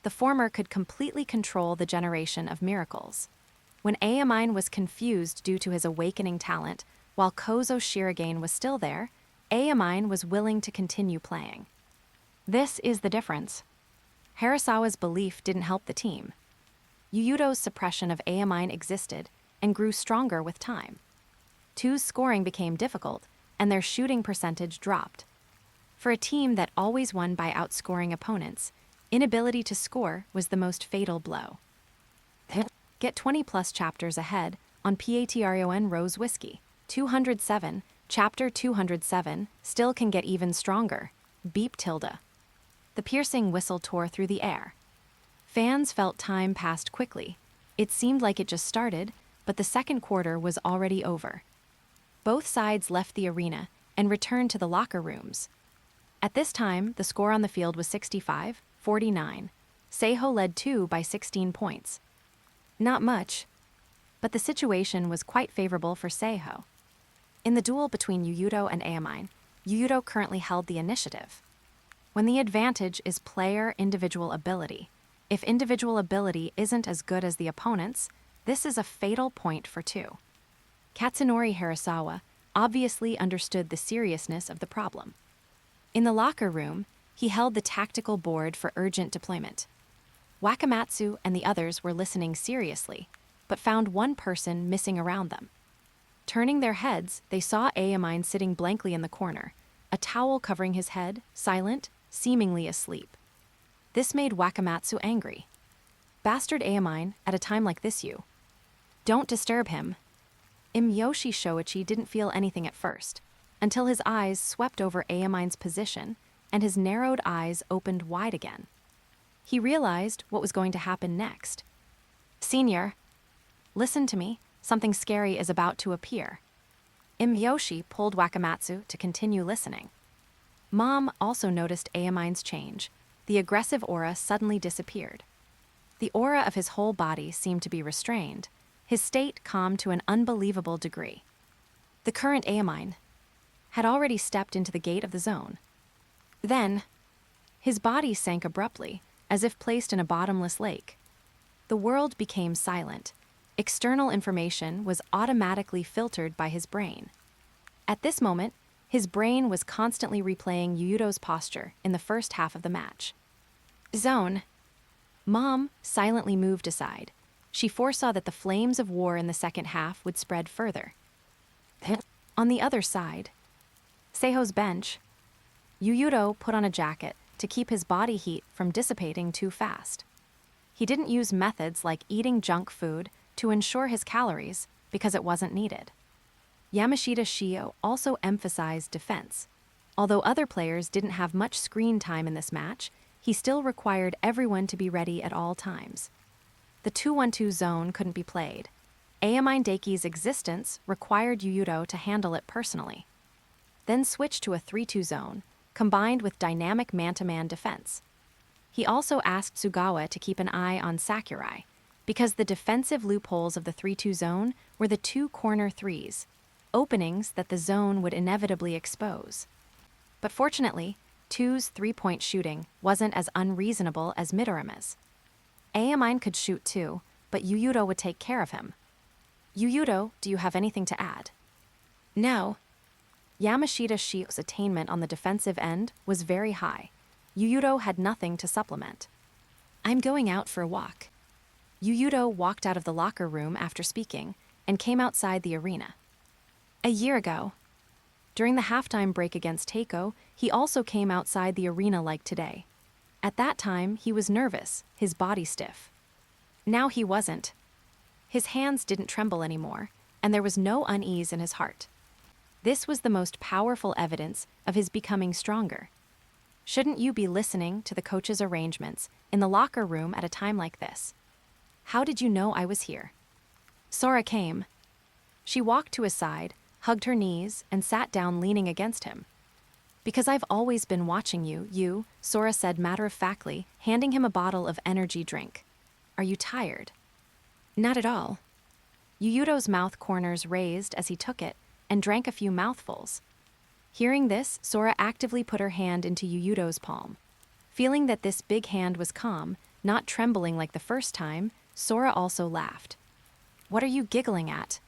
The former could completely control the generation of miracles. When Aomine was confused due to his awakening talent, while Kozo Shirogane was still there, Aomine was willing to continue playing. This is the difference. Harasawa's belief didn't help the team. Yuuto's suppression of Aomine existed and grew stronger with time. Two's scoring became difficult, and their shooting percentage dropped. For a team that always won by outscoring opponents, inability to score was the most fatal blow. Get 20-plus chapters ahead on Patreon Rose Whiskey. 207, Chapter 207, still can get even stronger. Beep tilde. The piercing whistle tore through the air. Fans felt time passed quickly. It seemed like it just started, but the second quarter was already over. Both sides left the arena and returned to the locker rooms. At this time, the score on the field was 65-49. Seiho led 2 by 16 points. Not much, but the situation was quite favorable for Seiho. In the duel between Yuuto and Aomine, Yuuto currently held the initiative. When the advantage is player individual ability, if individual ability isn't as good as the opponent's, this is a fatal point for 2. Katsunori Harasawa obviously understood the seriousness of the problem. In the locker room, he held the tactical board for urgent deployment. Wakamatsu and the others were listening seriously, but found one person missing around them. Turning their heads, they saw Aomine sitting blankly in the corner, a towel covering his head, silent, seemingly asleep. This made Wakamatsu angry. Bastard Aomine, at a time like this you. Don't disturb him. Imyoshi Shoichi didn't feel anything at first, until his eyes swept over Aomine's position and his narrowed eyes opened wide again. He realized what was going to happen next. Senior, listen to me, something scary is about to appear. Imyoshi pulled Wakamatsu to continue listening. Mom also noticed Aomine's change. The aggressive aura suddenly disappeared. The aura of his whole body seemed to be restrained, his state calmed to an unbelievable degree. The current Aomine had already stepped into the gate of the zone. Then, his body sank abruptly, as if placed in a bottomless lake. The world became silent. External information was automatically filtered by his brain. At this moment, his brain was constantly replaying Yuuto's posture in the first half of the match. Zone. Mom silently moved aside. She foresaw that the flames of war in the second half would spread further. On the other side, Seiho's bench, Yuuto put on a jacket to keep his body heat from dissipating too fast. He didn't use methods like eating junk food to ensure his calories because it wasn't needed. Yamashita Shio also emphasized defense. Although other players didn't have much screen time in this match, he still required everyone to be ready at all times. The 2-1-2 zone couldn't be played. Aomine Deiki's existence required Yuuto to handle it personally. Then switch to a 3-2 zone, combined with dynamic man-to-man defense. He also asked Tsugawa to keep an eye on Sakurai, because the defensive loopholes of the 3-2 zone were the 2 corner threes, openings that the zone would inevitably expose. But fortunately, 2's three-point shooting wasn't as unreasonable as Midorima's. Aomine could shoot too, but Yuuto would take care of him. Yuuto, do you have anything to add? No. Yamashita Shio's attainment on the defensive end was very high. Yuuto had nothing to supplement. I'm going out for a walk. Yuuto walked out of the locker room after speaking and came outside the arena. A year ago, during the halftime break against Teiko, he also came outside the arena like today. At that time, he was nervous, his body stiff. Now he wasn't. His hands didn't tremble anymore, and there was no unease in his heart. This was the most powerful evidence of his becoming stronger. Shouldn't you be listening to the coach's arrangements in the locker room at a time like this? How did you know I was here? Sora came. She walked to his side, hugged her knees, and sat down leaning against him. Because I've always been watching you, Sora said matter-of-factly, handing him a bottle of energy drink. Are you tired? Not at all. Yuuto's mouth corners raised as he took it and drank a few mouthfuls. Hearing this, Sora actively put her hand into Yuuto's palm. Feeling that this big hand was calm, not trembling like the first time, Sora also laughed. What are you giggling at?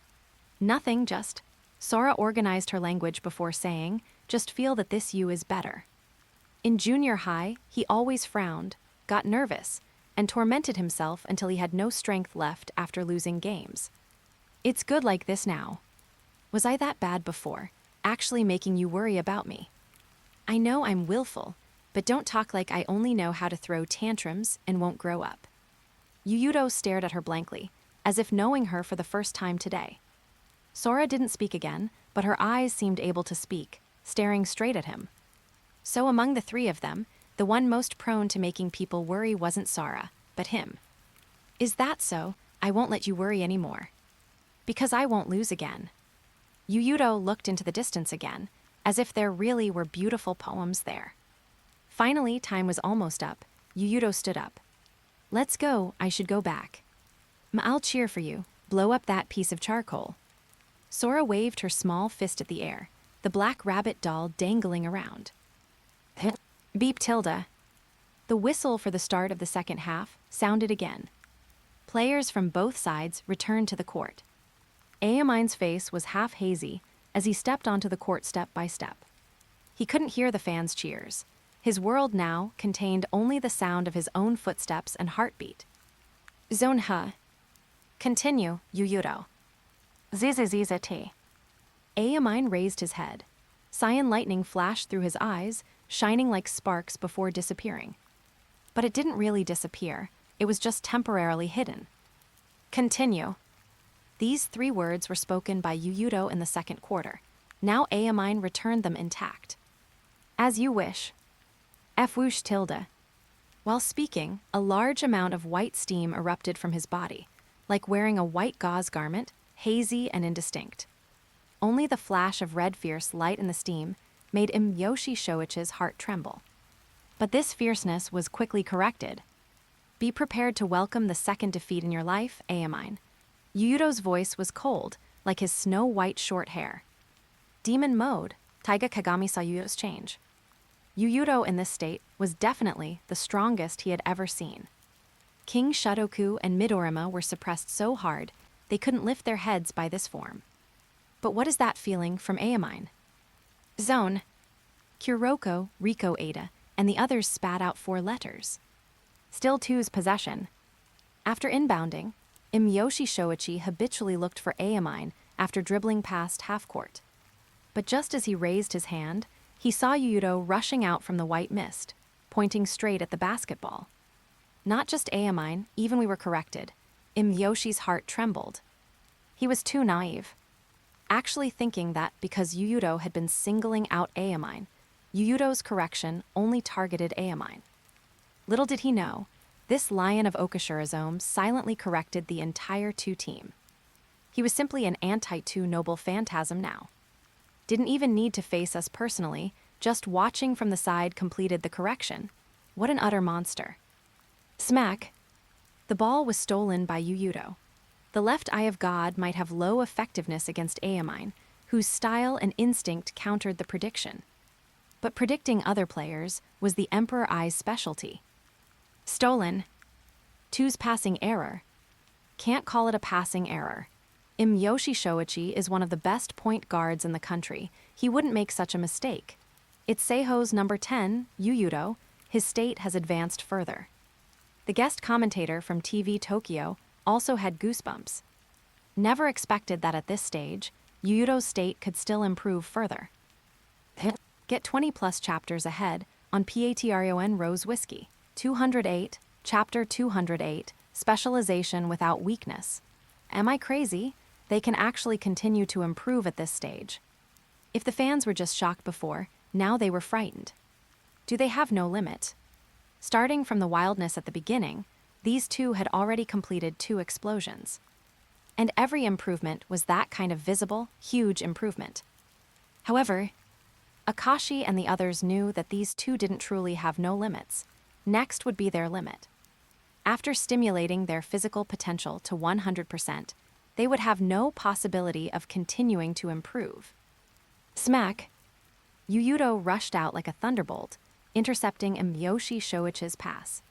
Nothing, just. Sora organized her language before saying, just feel that this you is better. In junior high, he always frowned, got nervous, and tormented himself until he had no strength left after losing games. It's good like this now. Was I that bad before, actually making you worry about me? I know I'm willful, but don't talk like I only know how to throw tantrums and won't grow up. Yuuto stared at her blankly, as if knowing her for the first time today. Sora didn't speak again, but her eyes seemed able to speak, staring straight at him. So among the three of them, the one most prone to making people worry wasn't Sora, but him. Is that so? I won't let you worry anymore. Because I won't lose again. Yuuto looked into the distance again, as if there really were beautiful poems there. Finally, time was almost up. Yuuto stood up. Let's go, I should go back. I'll cheer for you, blow up that piece of charcoal. Sora waved her small fist at the air, the black rabbit doll dangling around. Beep tilde. The whistle for the start of the second half sounded again. Players from both sides returned to the court. Aomine's face was half hazy as he stepped onto the court step by step. He couldn't hear the fans' cheers. His world now contained only the sound of his own footsteps and heartbeat. Zone He. Continue, Yuuto. Ziza T. Aomine raised his head. Cyan lightning flashed through his eyes, shining like sparks before disappearing. But it didn't really disappear, it was just temporarily hidden. Continue. These 3 words were spoken by Yuuto in the second quarter. Now Aomine returned them intact. As you wish. Fwoosh tilde. While speaking, a large amount of white steam erupted from his body, like wearing a white gauze garment, hazy and indistinct. Only the flash of red fierce light in the steam made Imitation Shoichi's heart tremble. But this fierceness was quickly corrected. Be prepared to welcome the second defeat in your life, Aomine. Yuuto's voice was cold, like his snow-white short hair. Demon mode, Taiga Kagami saw Yuuto's change. Yuuto in this state was definitely the strongest he had ever seen. King Shotoku and Midorima were suppressed so hard they couldn't lift their heads by this form. But what is that feeling from Aomine? Zone. Kuroko, Riko Ada, and the others spat out 4 letters. Still 2's possession. After inbounding, Imitation Shoichi habitually looked for Aomine after dribbling past half-court. But just as he raised his hand, he saw Yuuto rushing out from the white mist, pointing straight at the basketball. Not just Aomine, even we were corrected. Yoshi's heart trembled. He was too naive. Actually thinking that because Yuuto had been singling out Aomine, Yuuto's correction only targeted Aomine. Little did he know, this lion of Okashira's silently corrected the entire two team. He was simply an anti-two noble phantasm now. Didn't even need to face us personally, just watching from the side completed the correction. What an utter monster. Smack! The ball was stolen by Yuuto. The left eye of God might have low effectiveness against Aomine, whose style and instinct countered the prediction. But predicting other players was the Emperor Eye's specialty. Stolen. Two's passing error. Can't call it a passing error. Yoshi Shoichi is one of the best point guards in the country. He wouldn't make such a mistake. It's Seiho's number 10, Yuuto. His state has advanced further. The guest commentator from TV Tokyo also had goosebumps. Never expected that at this stage, Yuuto's state could still improve further. Get 20+ chapters ahead on Patreon Rose Whiskey. 208, Chapter 208, Specialization Without Weakness. Am I crazy? They can actually continue to improve at this stage. If the fans were just shocked before, now they were frightened. Do they have no limit? Starting from the Wildness at the beginning, these two had already completed 2 explosions. And every improvement was that kind of visible, huge improvement. However, Akashi and the others knew that these two didn't truly have no limits. Next would be their limit. After stimulating their physical potential to 100%, they would have no possibility of continuing to improve. Smack! Yuuto rushed out like a thunderbolt, intercepting Yoshi Shoichi's pass.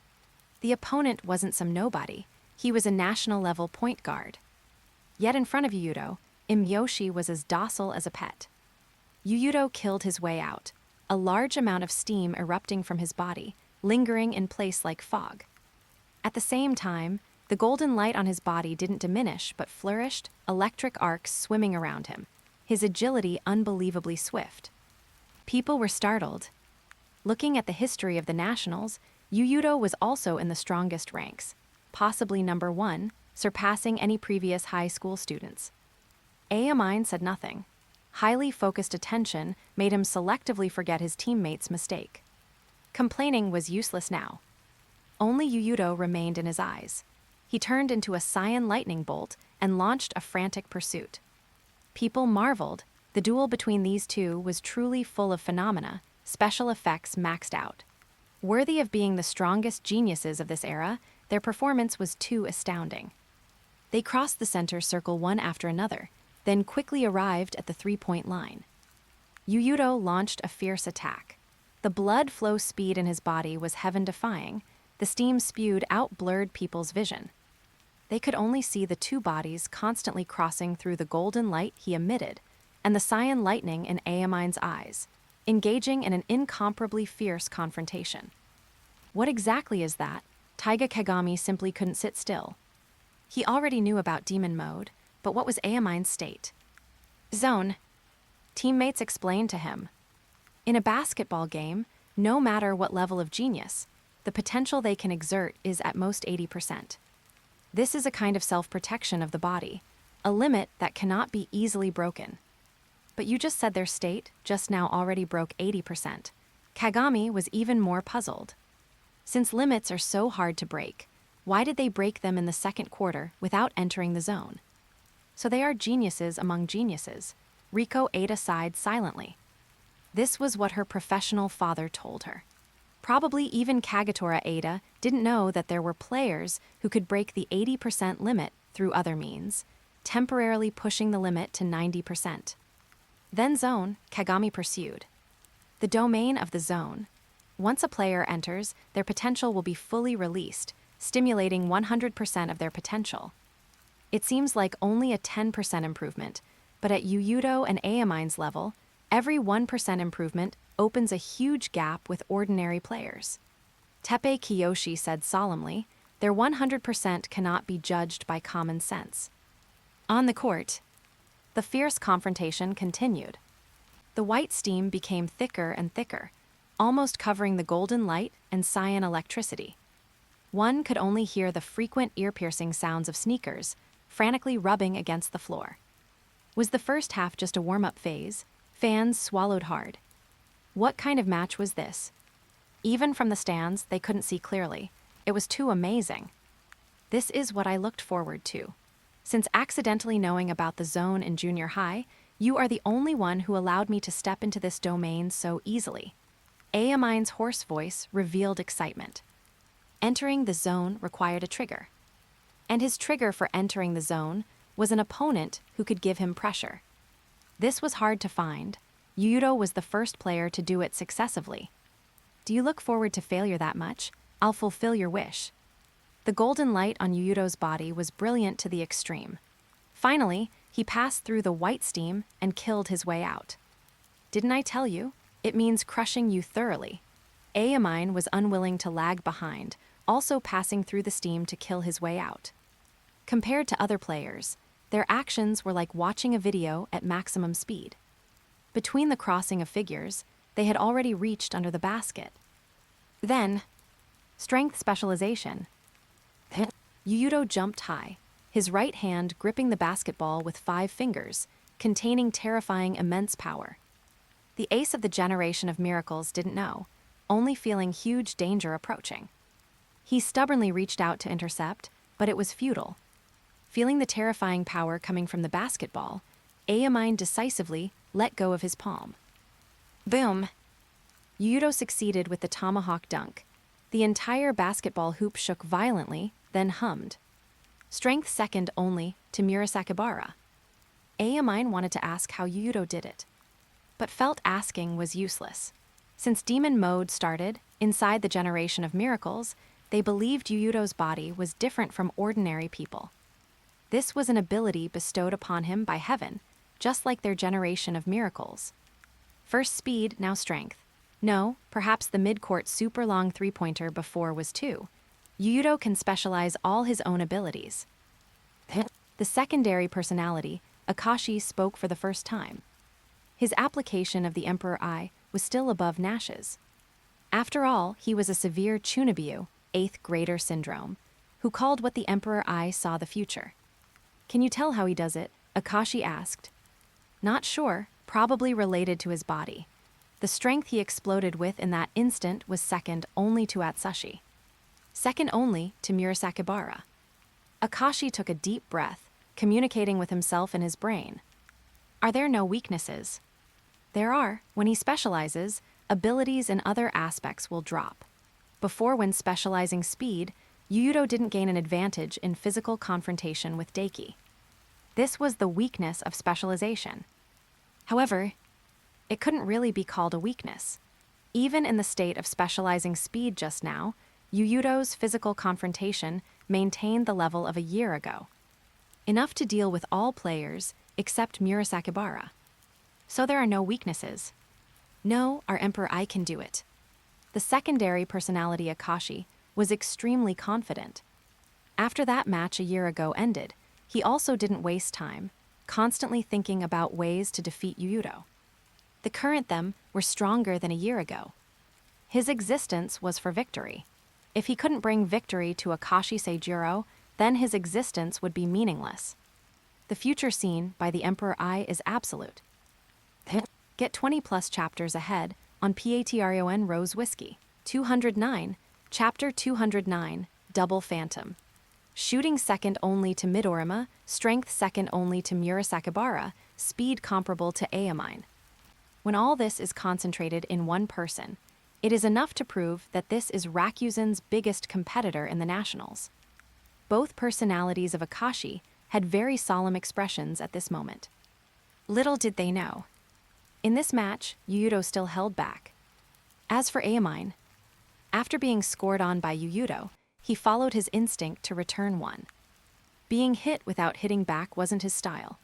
The opponent wasn't some nobody, he was a national-level point guard. Yet in front of Yuuto, Yoshi was as docile as a pet. Yuuto killed his way out, a large amount of steam erupting from his body, lingering in place like fog. At the same time, the golden light on his body didn't diminish but flourished, electric arcs swimming around him, his agility unbelievably swift. People were startled. Looking at the history of the Nationals, Yuuto was also in the strongest ranks, possibly number 1, surpassing any previous high school students. Aomine said nothing. Highly focused attention made him selectively forget his teammate's mistake. Complaining was useless now. Only Yuuto remained in his eyes. He turned into a cyan lightning bolt and launched a frantic pursuit. People marveled. The duel between these two was truly full of phenomena, special effects maxed out. Worthy of being the strongest geniuses of this era, their performance was too astounding. They crossed the center circle one after another, then quickly arrived at the 3-point line. Yuuto launched a fierce attack. The blood flow speed in his body was heaven-defying. The steam spewed out blurred people's vision. They could only see the two bodies constantly crossing through the golden light he emitted, and the cyan lightning in Aomine's eyes, engaging in an incomparably fierce confrontation. What exactly is that? Taiga Kagami simply couldn't sit still. He already knew about demon mode, but what was Aomine's state? Zone. Teammates explained to him. In a basketball game, no matter what level of genius, the potential they can exert is at most 80%. This is a kind of self-protection of the body, a limit that cannot be easily broken. But you just said their state just now already broke 80%. Kagami was even more puzzled. Since limits are so hard to break, why did they break them in the second quarter without entering the zone? So they are geniuses among geniuses. Riko ate aside silently. This was what her professional father told her. Probably even Kagetora Ada didn't know that there were players who could break the 80% limit through other means, temporarily pushing the limit to 90%. Then zone, Kagami pursued. The domain of the zone. Once a player enters, their potential will be fully released, stimulating 100% of their potential. It seems like only a 10% improvement, but at Yuuto and Aomine's level, every 1% improvement opens a huge gap with ordinary players. Teppei Kiyoshi said solemnly, their 100% cannot be judged by common sense. On the court, the fierce confrontation continued. The white steam became thicker and thicker, almost covering the golden light and cyan electricity. One could only hear the frequent ear-piercing sounds of sneakers, frantically rubbing against the floor. Was the first half just a warm-up phase? Fans swallowed hard. What kind of match was this? Even from the stands, they couldn't see clearly. It was too amazing. This is what I looked forward to. Since accidentally knowing about the zone in junior high, you are the only one who allowed me to step into this domain so easily. Aomine's hoarse voice revealed excitement. Entering the zone required a trigger. And his trigger for entering the zone was an opponent who could give him pressure. This was hard to find. Yuuto was the first player to do it successively. Do you look forward to failure that much? I'll fulfill your wish. The golden light on Yuuto's body was brilliant to the extreme. Finally, he passed through the white steam and killed his way out. Didn't I tell you? It means crushing you thoroughly. Aomine was unwilling to lag behind, also passing through the steam to kill his way out. Compared to other players, their actions were like watching a video at maximum speed. Between the crossing of figures, they had already reached under the basket. Then, strength specialization. Yuuto jumped high, his right hand gripping the basketball with 5 fingers, containing terrifying immense power. The ace of the generation of miracles didn't know, only feeling huge danger approaching. He stubbornly reached out to intercept, but it was futile. Feeling the terrifying power coming from the basketball, Aomine decisively let go of his palm. Boom! Yuuto succeeded with the tomahawk dunk. The entire basketball hoop shook violently, then hummed. Strength second only to Murasakibara. Aomine wanted to ask how Yuuto did it, but felt asking was useless. Since demon mode started, inside the generation of miracles, they believed Yuuto's body was different from ordinary people. This was an ability bestowed upon him by heaven, just like their generation of miracles. First speed, now strength. No, perhaps the mid-court super long three-pointer before was 2. Yuuto can specialize all his own abilities. The secondary personality, Akashi, spoke for the first time. His application of the Emperor Eye was still above Nash's. After all, he was a severe Chunibyo, 8th grader syndrome, who called what the Emperor Eye saw the future. Can you tell how he does it? Akashi asked. Not sure, probably related to his body. The strength he exploded with in that instant was second only to Atsushi. Second only to Murasakibara. Akashi took a deep breath, communicating with himself in his brain. Are there no weaknesses? There are. When he specializes, abilities in other aspects will drop. Before, when specializing speed, Yuuto didn't gain an advantage in physical confrontation with Daiki. This was the weakness of specialization. However, it couldn't really be called a weakness. Even in the state of specializing speed just now, Yuuto's physical confrontation maintained the level of a year ago. Enough to deal with all players except Murasakibara. So there are no weaknesses. No, our Emperor I can do it. The secondary personality Akashi was extremely confident. After that match a year ago ended, he also didn't waste time, constantly thinking about ways to defeat Yuuto. The current them were stronger than a year ago. His existence was for victory. If he couldn't bring victory to Akashi Seijuro, then his existence would be meaningless. The future seen by the Emperor I is absolute. Get 20+ chapters ahead on Patreon Rose Whiskey. 209, Chapter 209, Double Phantom. Shooting second only to Midorima, strength second only to Murasakibara, speed comparable to Aomine. When all this is concentrated in one person, it is enough to prove that this is Rakuzen's biggest competitor in the Nationals. Both personalities of Akashi had very solemn expressions at this moment. Little did they know. In this match, Yuuto still held back. As for Aomine, after being scored on by Yuuto, he followed his instinct to return one. Being hit without hitting back wasn't his style.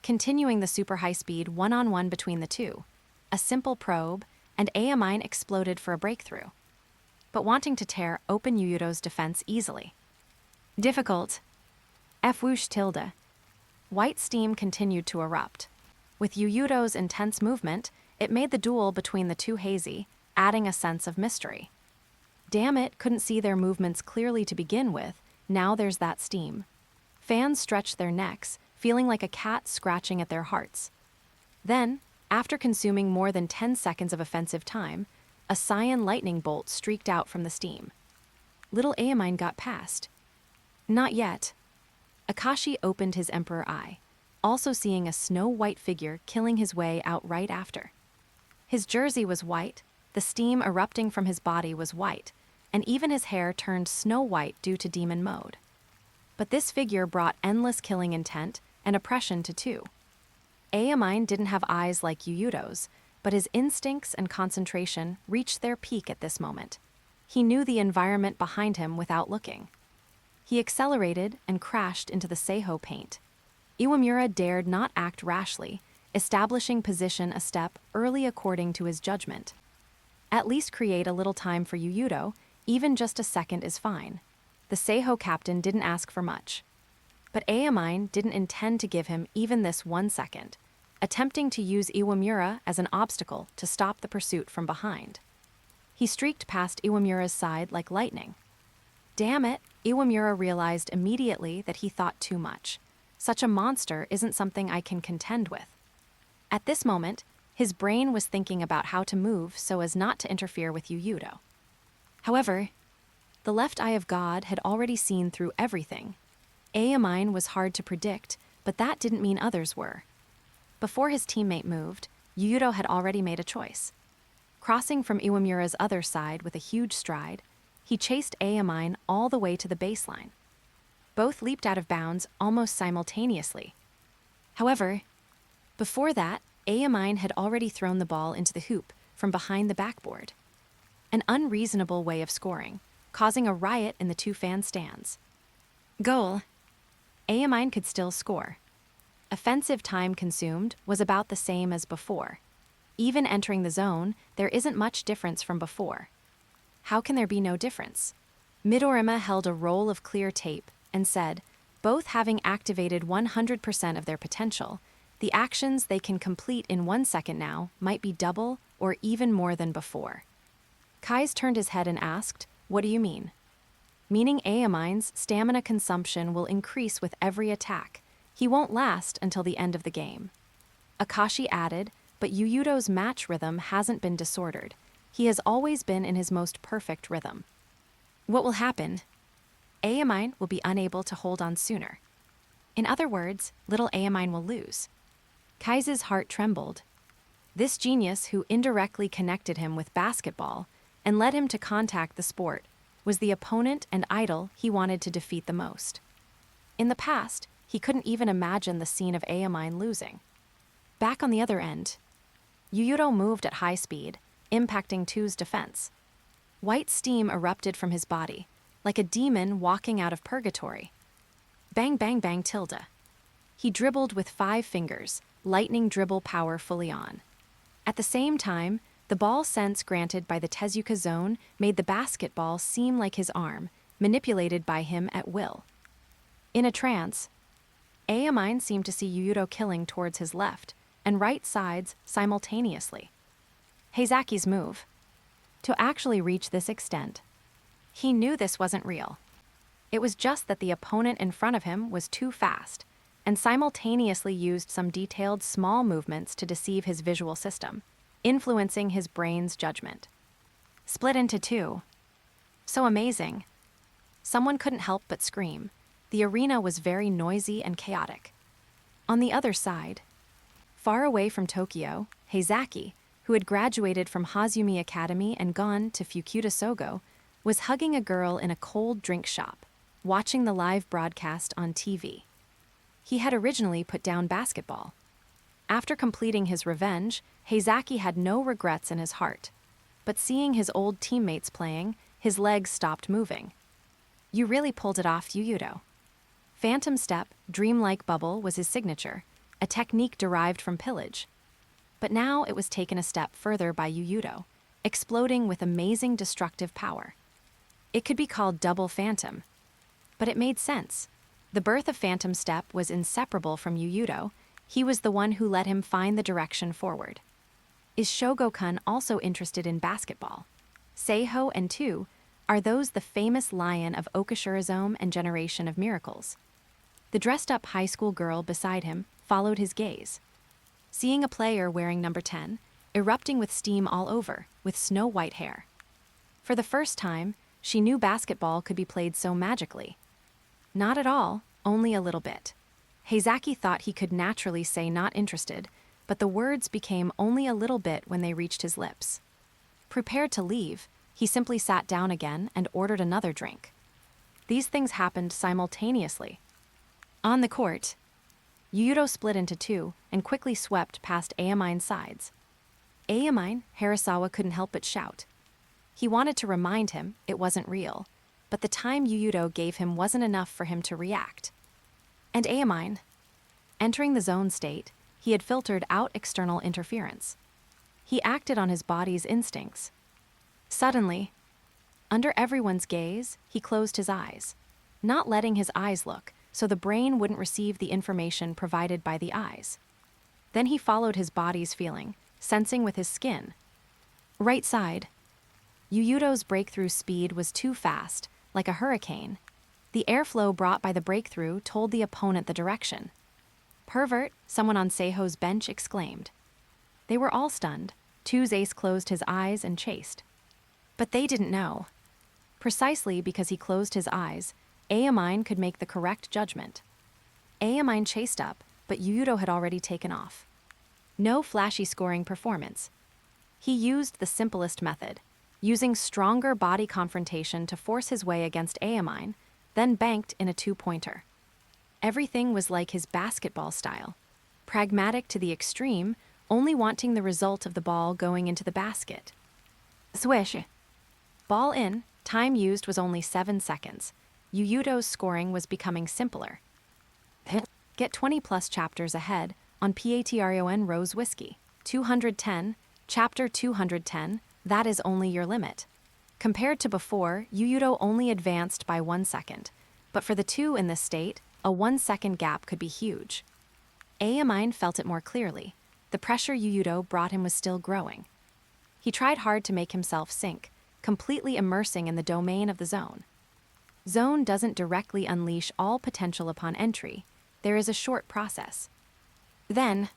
Continuing the super high-speed one-on-one between the two, a simple probe, and Aomine exploded for a breakthrough, but wanting to tear open Yuuto's defense easily. Difficult. F-whoosh tilde. White steam continued to erupt. With Yuuto's intense movement, it made the duel between the two hazy, adding a sense of mystery. Damn it, couldn't see their movements clearly to begin with, now there's that steam. Fans stretched their necks, feeling like a cat scratching at their hearts. Then, after consuming more than 10 seconds of offensive time, a cyan lightning bolt streaked out from the steam. Little Aomine got past. Not yet. Akashi opened his Emperor Eye, also seeing a snow-white figure killing his way out right after. His jersey was white, the steam erupting from his body was white, and even his hair turned snow-white due to demon mode. But this figure brought endless killing intent and oppression to two. Aomine didn't have eyes like Yuuto's, but his instincts and concentration reached their peak at this moment. He knew the environment behind him without looking. He accelerated and crashed into the Seiho paint. Iwamura dared not act rashly, establishing position a step early according to his judgment. At least create a little time for Yuuto, even just a second is fine. The Seiho captain didn't ask for much. But Aomine didn't intend to give him even this 1 second, attempting to use Iwamura as an obstacle to stop the pursuit from behind. He streaked past Iwamura's side like lightning. Damn it, Iwamura realized immediately that he thought too much. Such a monster isn't something I can contend with. At this moment, his brain was thinking about how to move so as not to interfere with Yuuto. However, the left eye of God had already seen through everything. Aomine was hard to predict, but that didn't mean others were. Before his teammate moved, Yuuto had already made a choice. Crossing from Iwamura's other side with a huge stride, he chased Aomine all the way to the baseline. Both leaped out of bounds almost simultaneously. However, before that, Aomine had already thrown the ball into the hoop from behind the backboard. An unreasonable way of scoring, causing a riot in the two fan stands. Goal. Aomine could still score. Offensive time consumed was about the same as before. Even entering the zone, there isn't much difference from before. How can there be no difference? Midorima held a roll of clear tape and said, both having activated 100% of their potential, the actions they can complete in 1 second now might be double or even more than before. Kai's turned his head and asked, what do you mean? Meaning Aomine's stamina consumption will increase with every attack. He won't last until the end of the game. Akashi added, but Yuuto's match rhythm hasn't been disordered. He has always been in his most perfect rhythm. What will happen? Aomine will be unable to hold on sooner. In other words, little Aomine will lose. Kai's heart trembled. This genius who indirectly connected him with basketball and led him to contact the sport was the opponent and idol he wanted to defeat the most. In the past, he couldn't even imagine the scene of Aomine losing. Back on the other end, Yuuto moved at high speed, impacting Two's defense. White steam erupted from his body, like a demon walking out of purgatory. Bang bang bang tilde. He dribbled with 5 fingers, lightning dribble power fully on. At the same time, the ball sense granted by the Tezuka zone made the basketball seem like his arm, manipulated by him at will. In a trance, Aomine seemed to see Yuuto killing towards his left and right sides simultaneously. Heizaki's move. To actually reach this extent, he knew this wasn't real. It was just that the opponent in front of him was too fast and simultaneously used some detailed small movements to deceive his visual system, influencing his brain's judgment. Split into 2. So amazing. Someone couldn't help but scream. The arena was very noisy and chaotic. On the other side, far away from Tokyo, Heizaki, who had graduated from Hozumi Academy and gone to Fukuda Sogo, was hugging a girl in a cold drink shop, watching the live broadcast on TV. He had originally put down basketball. After completing his revenge, Heizaki had no regrets in his heart. But seeing his old teammates playing, his legs stopped moving. You really pulled it off, Yuuto. Phantom Step, dreamlike bubble was his signature, a technique derived from pillage. But now it was taken a step further by Yuuto, exploding with amazing destructive power. It could be called double phantom. But it made sense. The birth of Phantom Step was inseparable from Yuuto. He was the one who let him find the direction forward. Is Shogokan also interested in basketball? Seiho and Two Are those the famous lion of Okashurazome and Generation of Miracles? The dressed-up high school girl beside him followed his gaze. Seeing a player wearing number 10, erupting with steam all over, with snow-white hair. For the first time, she knew basketball could be played so magically. Not at all, only a little bit. Heizaki thought he could naturally say not interested, but the words became only a little bit when they reached his lips. Prepared to leave, he simply sat down again and ordered another drink. These things happened simultaneously. On the court, Yuuto split into two and quickly swept past Aomine's sides. Aomine, Harasawa couldn't help but shout. He wanted to remind him it wasn't real, but the time Yuuto gave him wasn't enough for him to react. And Aomine, entering the zone state, he had filtered out external interference. He acted on his body's instincts. Suddenly, under everyone's gaze, he closed his eyes, not letting his eyes look, so the brain wouldn't receive the information provided by the eyes. Then he followed his body's feeling, sensing with his skin. Right side. Yuuto's breakthrough speed was too fast, like a hurricane. The airflow brought by the breakthrough told the opponent the direction. Pervert, someone on Seiho's bench exclaimed. They were all stunned. Two's ace closed his eyes and chased. But they didn't know. Precisely because he closed his eyes, Aomine could make the correct judgment. Aomine chased up, but Yuuto had already taken off. No flashy scoring performance. He used the simplest method, using stronger body confrontation to force his way against Aomine, then banked in a two-pointer. Everything was like his basketball style, pragmatic to the extreme, only wanting the result of the ball going into the basket. Swish. Ball in, time used was only 7 seconds. Yuuto's scoring was becoming simpler. Get 20-plus chapters ahead on Patreon Rose Whiskey. 210, Chapter 210, that is only your limit. Compared to before, Yuuto only advanced by 1 second, but for the two in this state, a 1-second gap could be huge. Aomine felt it more clearly. The pressure Yuuto brought him was still growing. He tried hard to make himself sink, completely immersing in the domain of the zone. Zone doesn't directly unleash all potential upon entry. There is a short process. Then,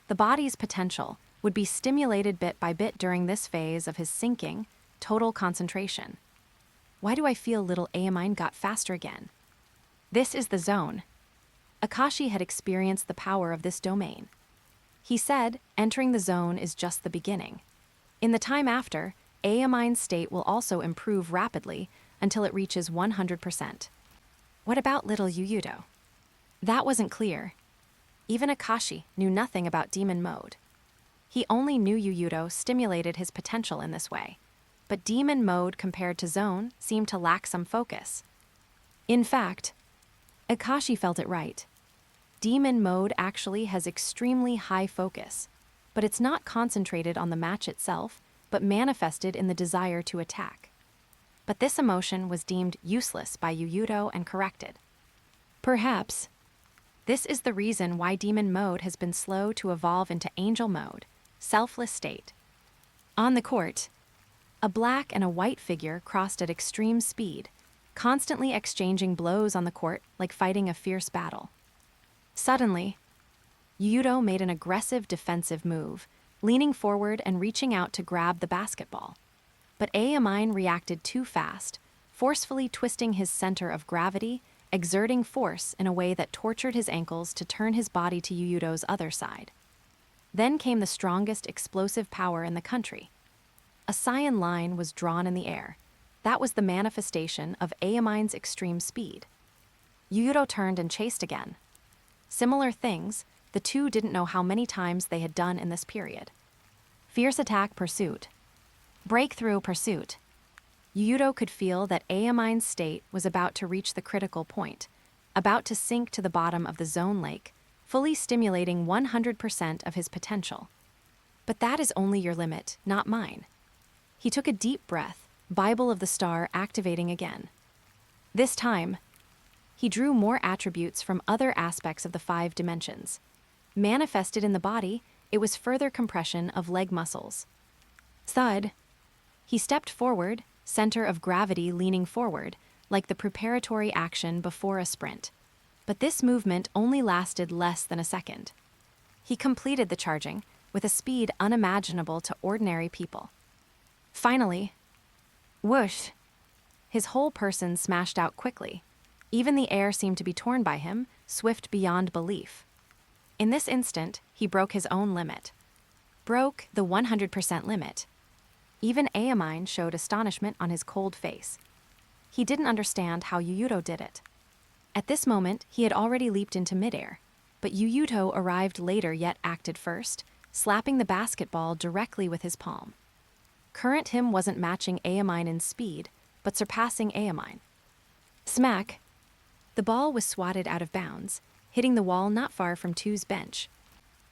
the body's potential would be stimulated bit by bit during this phase of his sinking, total concentration. Why do I feel little Aomine got faster again? This is the zone. Akashi had experienced the power of this domain. He said, entering the zone is just the beginning. In the time after, Aomine's state will also improve rapidly until it reaches 100%. What about little Yuuto? That wasn't clear. Even Akashi knew nothing about demon mode. He only knew Yuuto stimulated his potential in this way, but demon mode compared to zone seemed to lack some focus. In fact, Akashi felt it right. Demon mode actually has extremely high focus, but it's not concentrated on the match itself, but manifested in the desire to attack. But this emotion was deemed useless by Yuuto and corrected. Perhaps this is the reason why demon mode has been slow to evolve into angel mode, selfless state. On the court, a black and a white figure crossed at extreme speed, constantly exchanging blows on the court like fighting a fierce battle. Suddenly, Yuuto made an aggressive defensive move, leaning forward and reaching out to grab the basketball. But Aomine reacted too fast, forcefully twisting his center of gravity, exerting force in a way that tortured his ankles to turn his body to Yuuto's other side. Then came the strongest explosive power in the country. A cyan line was drawn in the air. That was the manifestation of Aomine's extreme speed. Yuuto turned and chased again. Similar things, the two didn't know how many times they had done in this period. Fierce attack pursuit. Breakthrough pursuit. Yuuto could feel that Aomine's state was about to reach the critical point, about to sink to the bottom of the zone lake, fully stimulating 100% of his potential. But that is only your limit, not mine. He took a deep breath, Bible of the Star activating again. This time, he drew more attributes from other aspects of the 5 dimensions. Manifested in the body, it was further compression of leg muscles. Thud. He stepped forward, center of gravity leaning forward, like the preparatory action before a sprint. But this movement only lasted less than a second. He completed the charging with a speed unimaginable to ordinary people. Finally, whoosh! His whole person smashed out quickly. Even the air seemed to be torn by him, swift beyond belief. In this instant, he broke his own limit. Broke the 100% limit. Even Aomine showed astonishment on his cold face. He didn't understand how Yuuto did it. At this moment, he had already leaped into midair, but Yuuto arrived later yet acted first, slapping the basketball directly with his palm. Current him wasn't matching Aomine in speed, but surpassing Aomine. Smack! The ball was swatted out of bounds, hitting the wall not far from 2's bench.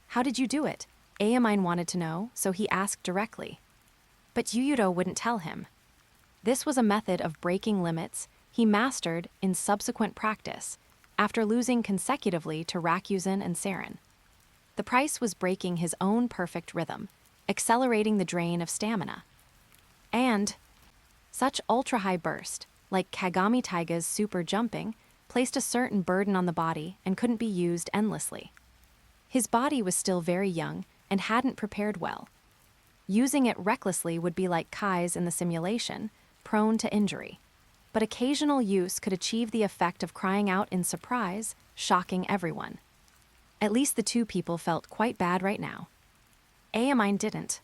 How did you do it? Aomine wanted to know, so he asked directly. But Yuuto wouldn't tell him. This was a method of breaking limits he mastered in subsequent practice, after losing consecutively to Rakuzen and Saren. The price was breaking his own perfect rhythm, accelerating the drain of stamina. And such ultra-high burst, like Kagami Taiga's super jumping, placed a certain burden on the body and couldn't be used endlessly. His body was still very young and hadn't prepared well. Using it recklessly would be like Kai's in the simulation, prone to injury. But occasional use could achieve the effect of crying out in surprise, shocking everyone. At least the 2 people felt quite bad right now. Aomine didn't.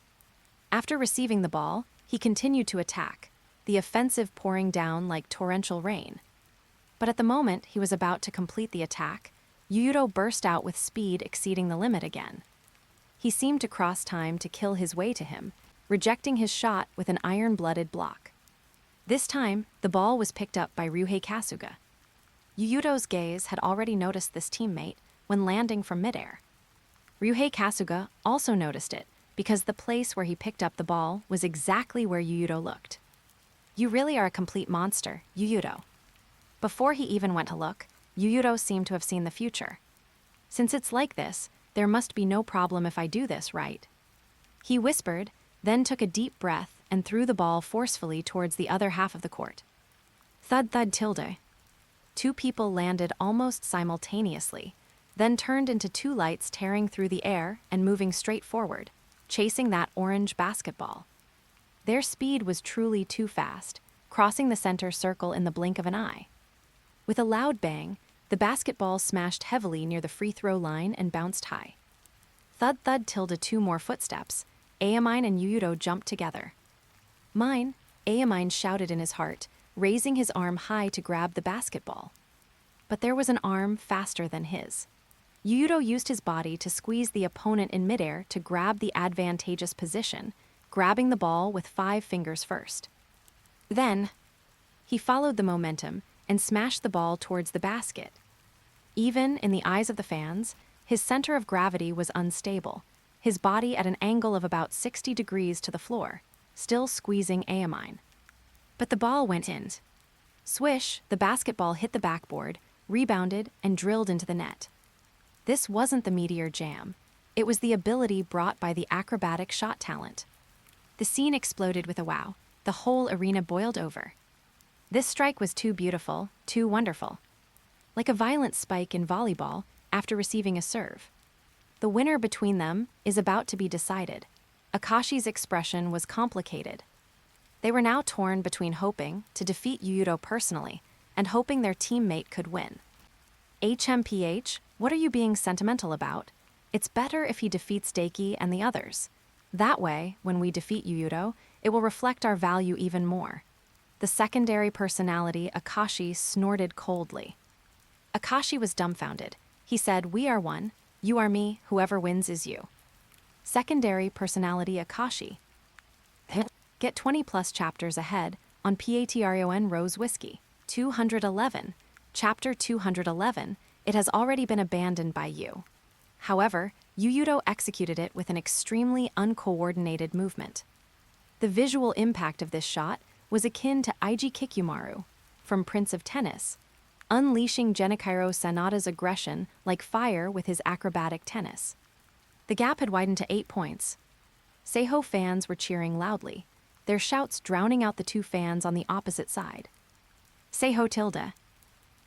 After receiving the ball, he continued to attack, the offensive pouring down like torrential rain. But at the moment he was about to complete the attack, Yuuto burst out with speed exceeding the limit again. He seemed to cross time to kill his way to him, rejecting his shot with an iron-blooded block. This time, the ball was picked up by Ryuhei Kasuga. Yuuto's gaze had already noticed this teammate when landing from midair. Ryuhei Kasuga also noticed it because the place where he picked up the ball was exactly where Yuuto looked. You really are a complete monster, Yuuto. Before he even went to look, Yuuto seemed to have seen the future. Since it's like this, there must be no problem if I do this, right? He whispered, then took a deep breath and threw the ball forcefully towards the other half of the court. Thud thud tilde. 2 people landed almost simultaneously, then turned into 2 lights tearing through the air and moving straight forward, chasing that orange basketball. Their speed was truly too fast, crossing the center circle in the blink of an eye. With a loud bang, the basketball smashed heavily near the free throw line and bounced high. Thud thud tilde 2 more footsteps. Aomine and Yuuto jumped together. Mine, Aomine shouted in his heart, raising his arm high to grab the basketball. But there was an arm faster than his. Yuuto used his body to squeeze the opponent in midair to grab the advantageous position, grabbing the ball with 5 fingers first. Then, he followed the momentum and smashed the ball towards the basket. Even in the eyes of the fans, his center of gravity was unstable, his body at an angle of about 60 degrees to the floor, still squeezing Aomine. But the ball went in. Swish, the basketball hit the backboard, rebounded, and drilled into the net. This wasn't the meteor jam. It was the ability brought by the acrobatic shot talent. The scene exploded with a wow. The whole arena boiled over. This strike was too beautiful, too wonderful. Like a violent spike in volleyball after receiving a serve. The winner between them is about to be decided. Akashi's expression was complicated. They were now torn between hoping to defeat Yuuto personally and hoping their teammate could win. HMPH, what are you being sentimental about? It's better if he defeats Daiki and the others. That way, when we defeat Yuuto, it will reflect our value even more. The secondary personality, Akashi, snorted coldly. Akashi was dumbfounded. He said, "We are one. You are me. Whoever wins is you." Secondary personality, Akashi. Get 20+ chapters ahead on Patreon Rose Whiskey. 211. Chapter 211. It has already been abandoned by you. However, Yuuto executed it with an extremely uncoordinated movement. The visual impact of this shot was akin to Eiji Kikumaru from Prince of Tennis, unleashing Genichiro Sanada's aggression like fire with his acrobatic tennis. The gap had widened to 8 points. Seiho fans were cheering loudly. their shouts drowning out the two fans on the opposite side. Say-ho tilde.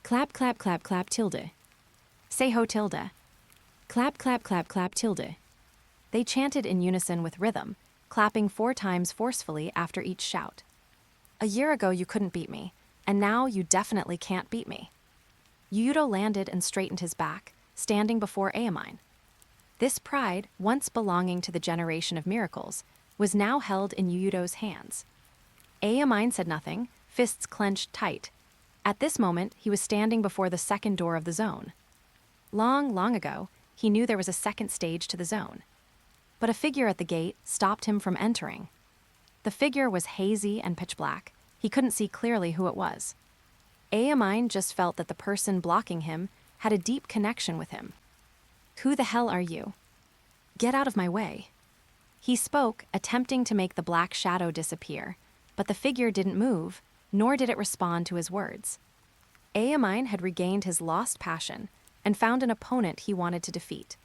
Clap clap clap clap tilde. Say-ho tilde. Clap clap clap clap tilde. They chanted in unison with rhythm, clapping 4 times forcefully after each shout. A year ago you couldn't beat me, and now you definitely can't beat me. Yuuto landed and straightened his back, standing before Aomine. This pride, once belonging to the generation of miracles, was now held in Yuuto's hands. Aomine said nothing, fists clenched tight. At this moment, he was standing before the second door of the zone. Long ago, he knew there was a second stage to the zone. But a figure at the gate stopped him from entering. The figure was hazy and pitch black. He couldn't see clearly who it was. Aomine just felt that the person blocking him had a deep connection with him. Who the hell are you? Get out of my way. He spoke, attempting to make the black shadow disappear, but the figure didn't move, nor did it respond to his words. Aomine had regained his lost passion and found an opponent he wanted to defeat.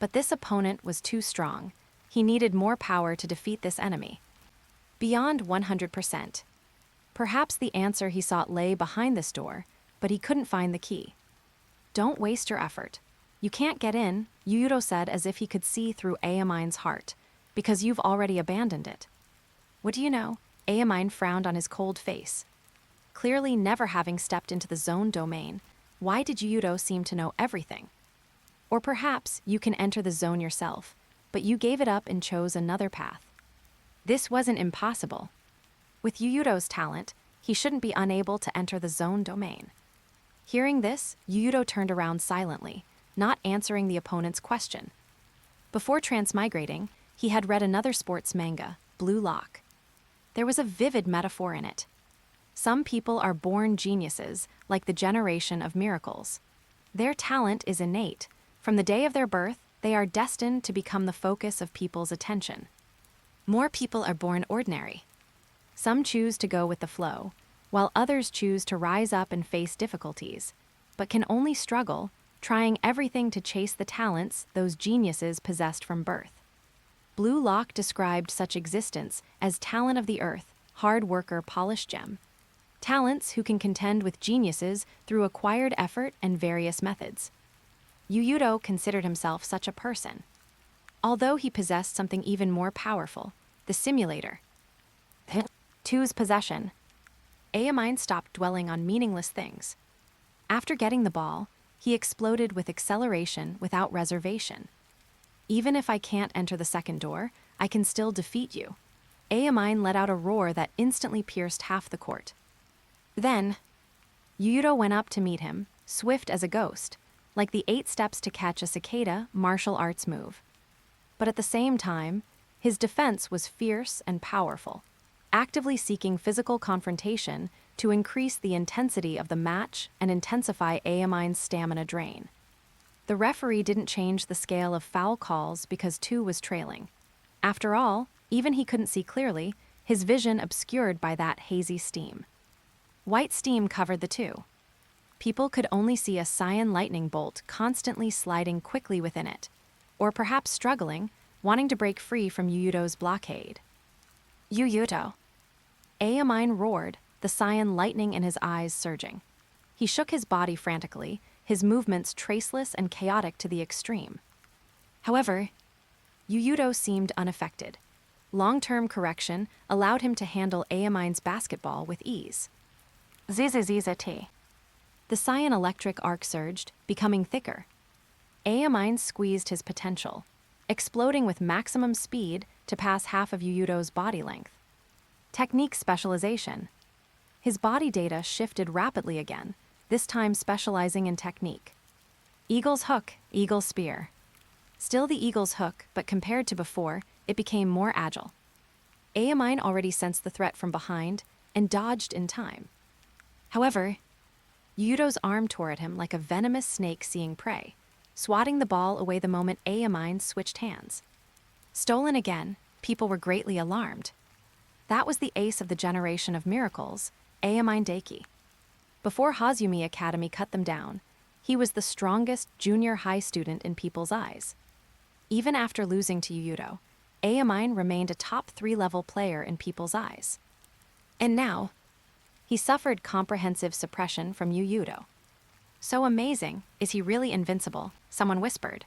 But this opponent was too strong. He needed more power to defeat this enemy. Beyond 100%. Perhaps the answer he sought lay behind this door, but he couldn't find the key. Don't waste your effort. You can't get in, Yuuto said as if he could see through Aomine's heart, because you've already abandoned it. What do you know? Aomine frowned on his cold face. Clearly never having stepped into the zone domain, why did Yuuto seem to know everything? Or perhaps you can enter the zone yourself, but you gave it up and chose another path. This wasn't impossible. With Yuuto's talent, he shouldn't be unable to enter the zone domain. Hearing this, Yuuto turned around silently, not answering the opponent's question. Before transmigrating, he had read another sports manga, Blue Lock. There was a vivid metaphor in it. Some people are born geniuses, like the generation of miracles. Their talent is innate. From the day of their birth, they are destined to become the focus of people's attention. More people are born ordinary. Some choose to go with the flow, while others choose to rise up and face difficulties, but can only struggle, trying everything to chase the talents those geniuses possessed from birth. Blue Lock described such existence as talent of the earth, hard worker, polished gem. Talents who can contend with geniuses through acquired effort and various methods. Yuuto considered himself such a person. Although he possessed something even more powerful, the simulator. Two's possession. Aomine stopped dwelling on meaningless things. After getting the ball, he exploded with acceleration without reservation. Even if I can't enter the second door, I can still defeat you. Aomine let out a roar that instantly pierced half the court. Then, Yuuto went up to meet him, swift as a ghost, like the 8 steps to catch a cicada martial arts move. But at the same time, his defense was fierce and powerful, actively seeking physical confrontation to increase the intensity of the match and intensify Aomine's stamina drain. The referee didn't change the scale of foul calls because 2 was trailing. After all, even he couldn't see clearly, his vision obscured by that hazy steam. White steam covered the 2. People could only see a cyan lightning bolt constantly sliding quickly within it, or perhaps struggling, wanting to break free from Yuuto's blockade. Yuuto. Aomine roared, the cyan lightning in his eyes surging. He shook his body frantically, his movements traceless and chaotic to the extreme. However, Yuuto seemed unaffected. Long-term correction allowed him to handle Aomine's basketball with ease. Zzzt. The cyan electric arc surged, becoming thicker. Aomine squeezed his potential, exploding with maximum speed to pass half of Yuuto's body length. Technique specialization. His body data shifted rapidly again, this time specializing in technique. Eagle's hook, eagle's spear. Still the eagle's hook, but compared to before, it became more agile. Aomine already sensed the threat from behind and dodged in time. However, Yuuto's arm tore at him like a venomous snake seeing prey, swatting the ball away the moment Aomine switched hands. Stolen again, people were greatly alarmed. That was the ace of the generation of miracles, Aomine Daiki. Before Hozumi Academy cut them down, he was the strongest junior high student in people's eyes. Even after losing to Yuuto, Aomine remained a top 3-level player in people's eyes. And now, he suffered comprehensive suppression from Yuuto. So amazing, is he really invincible? Someone whispered.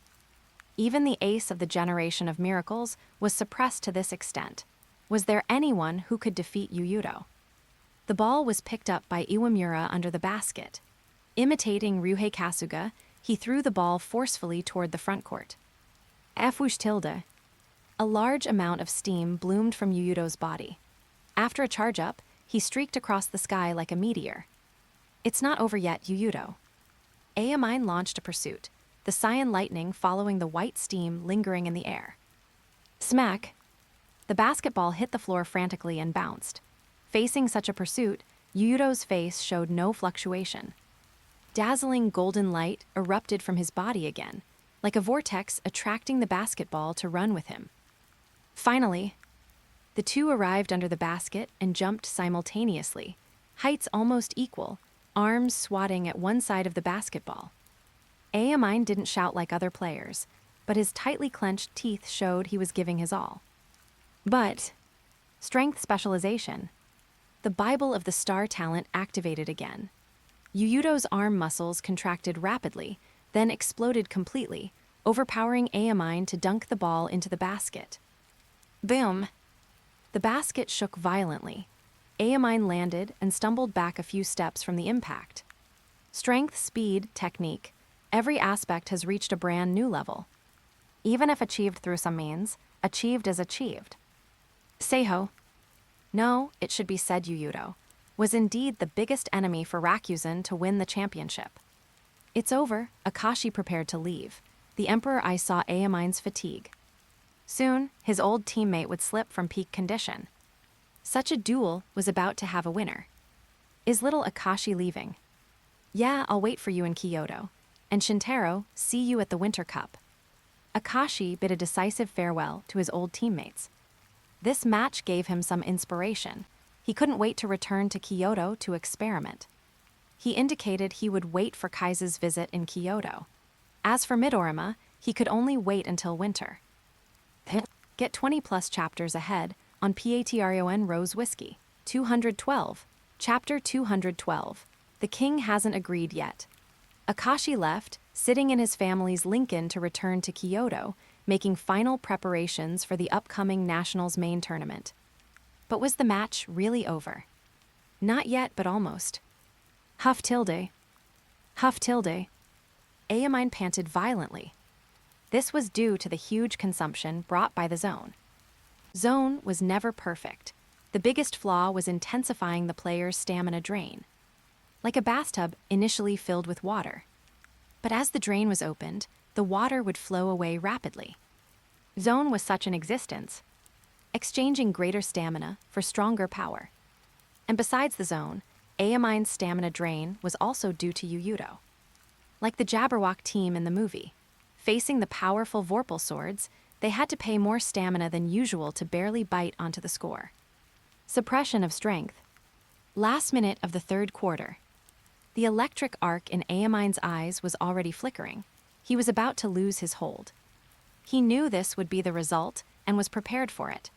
Even the ace of the generation of miracles was suppressed to this extent. Was there anyone who could defeat Yuuto? The ball was picked up by Iwamura under the basket. Imitating Ryuhei Kasuga, he threw the ball forcefully toward the front court. F***. A large amount of steam bloomed from Yuuto's body. After a charge-up, he streaked across the sky like a meteor. It's not over yet, Yuuto. Aomine launched a pursuit, the cyan lightning following the white steam lingering in the air. Smack! The basketball hit the floor frantically and bounced. Facing such a pursuit, Yuuto's face showed no fluctuation. Dazzling golden light erupted from his body again, like a vortex attracting the basketball to run with him. Finally, the two arrived under the basket and jumped simultaneously, heights almost equal, arms swatting at one side of the basketball. Aomine didn't shout like other players, but his tightly clenched teeth showed he was giving his all. But strength specialization. The Bible of the star talent activated again. Yuuto's arm muscles contracted rapidly, then exploded completely, overpowering Aomine to dunk the ball into the basket. Boom! The basket shook violently. Aomine landed and stumbled back a few steps from the impact. Strength, speed, technique, every aspect has reached a brand new level. Even if achieved through some means, achieved is achieved. Seiho, no, it should be said Yuuto, was indeed the biggest enemy for Rakuzen to win the championship. It's over, Akashi prepared to leave. The Emperor I saw Aomine's fatigue. Soon, his old teammate would slip from peak condition. Such a duel was about to have a winner. Is little Akashi leaving? Yeah, I'll wait for you in Kyoto. And Shintaro, see you at the Winter Cup. Akashi bid a decisive farewell to his old teammates. This match gave him some inspiration. He couldn't wait to return to Kyoto to experiment. He indicated he would wait for Kaise's visit in Kyoto. As for Midorima, he could only wait until winter. Get 20+ chapters ahead on Patreon Rose Whiskey. 212. Chapter 212. The king hasn't agreed yet. Akashi left, sitting in his family's Lincoln to return to Kyoto, making final preparations for the upcoming Nationals main tournament. But was the match really over? Not yet, but almost. Huff tilde. Huff tilde. Aomine panted violently. This was due to the huge consumption brought by the zone. Zone was never perfect. The biggest flaw was intensifying the player's stamina drain. Like a bathtub initially filled with water. But as the drain was opened, the water would flow away rapidly. Zone was such an existence, exchanging greater stamina for stronger power. And besides the zone, Aomine's stamina drain was also due to Yuuto. Like the Jabberwock team in the movie, facing the powerful Vorpal swords, they had to pay more stamina than usual to barely bite onto the score. Suppression of strength. Last minute of the third quarter. The electric arc in Aomine's eyes was already flickering. He was about to lose his hold. He knew this would be the result and was prepared for it.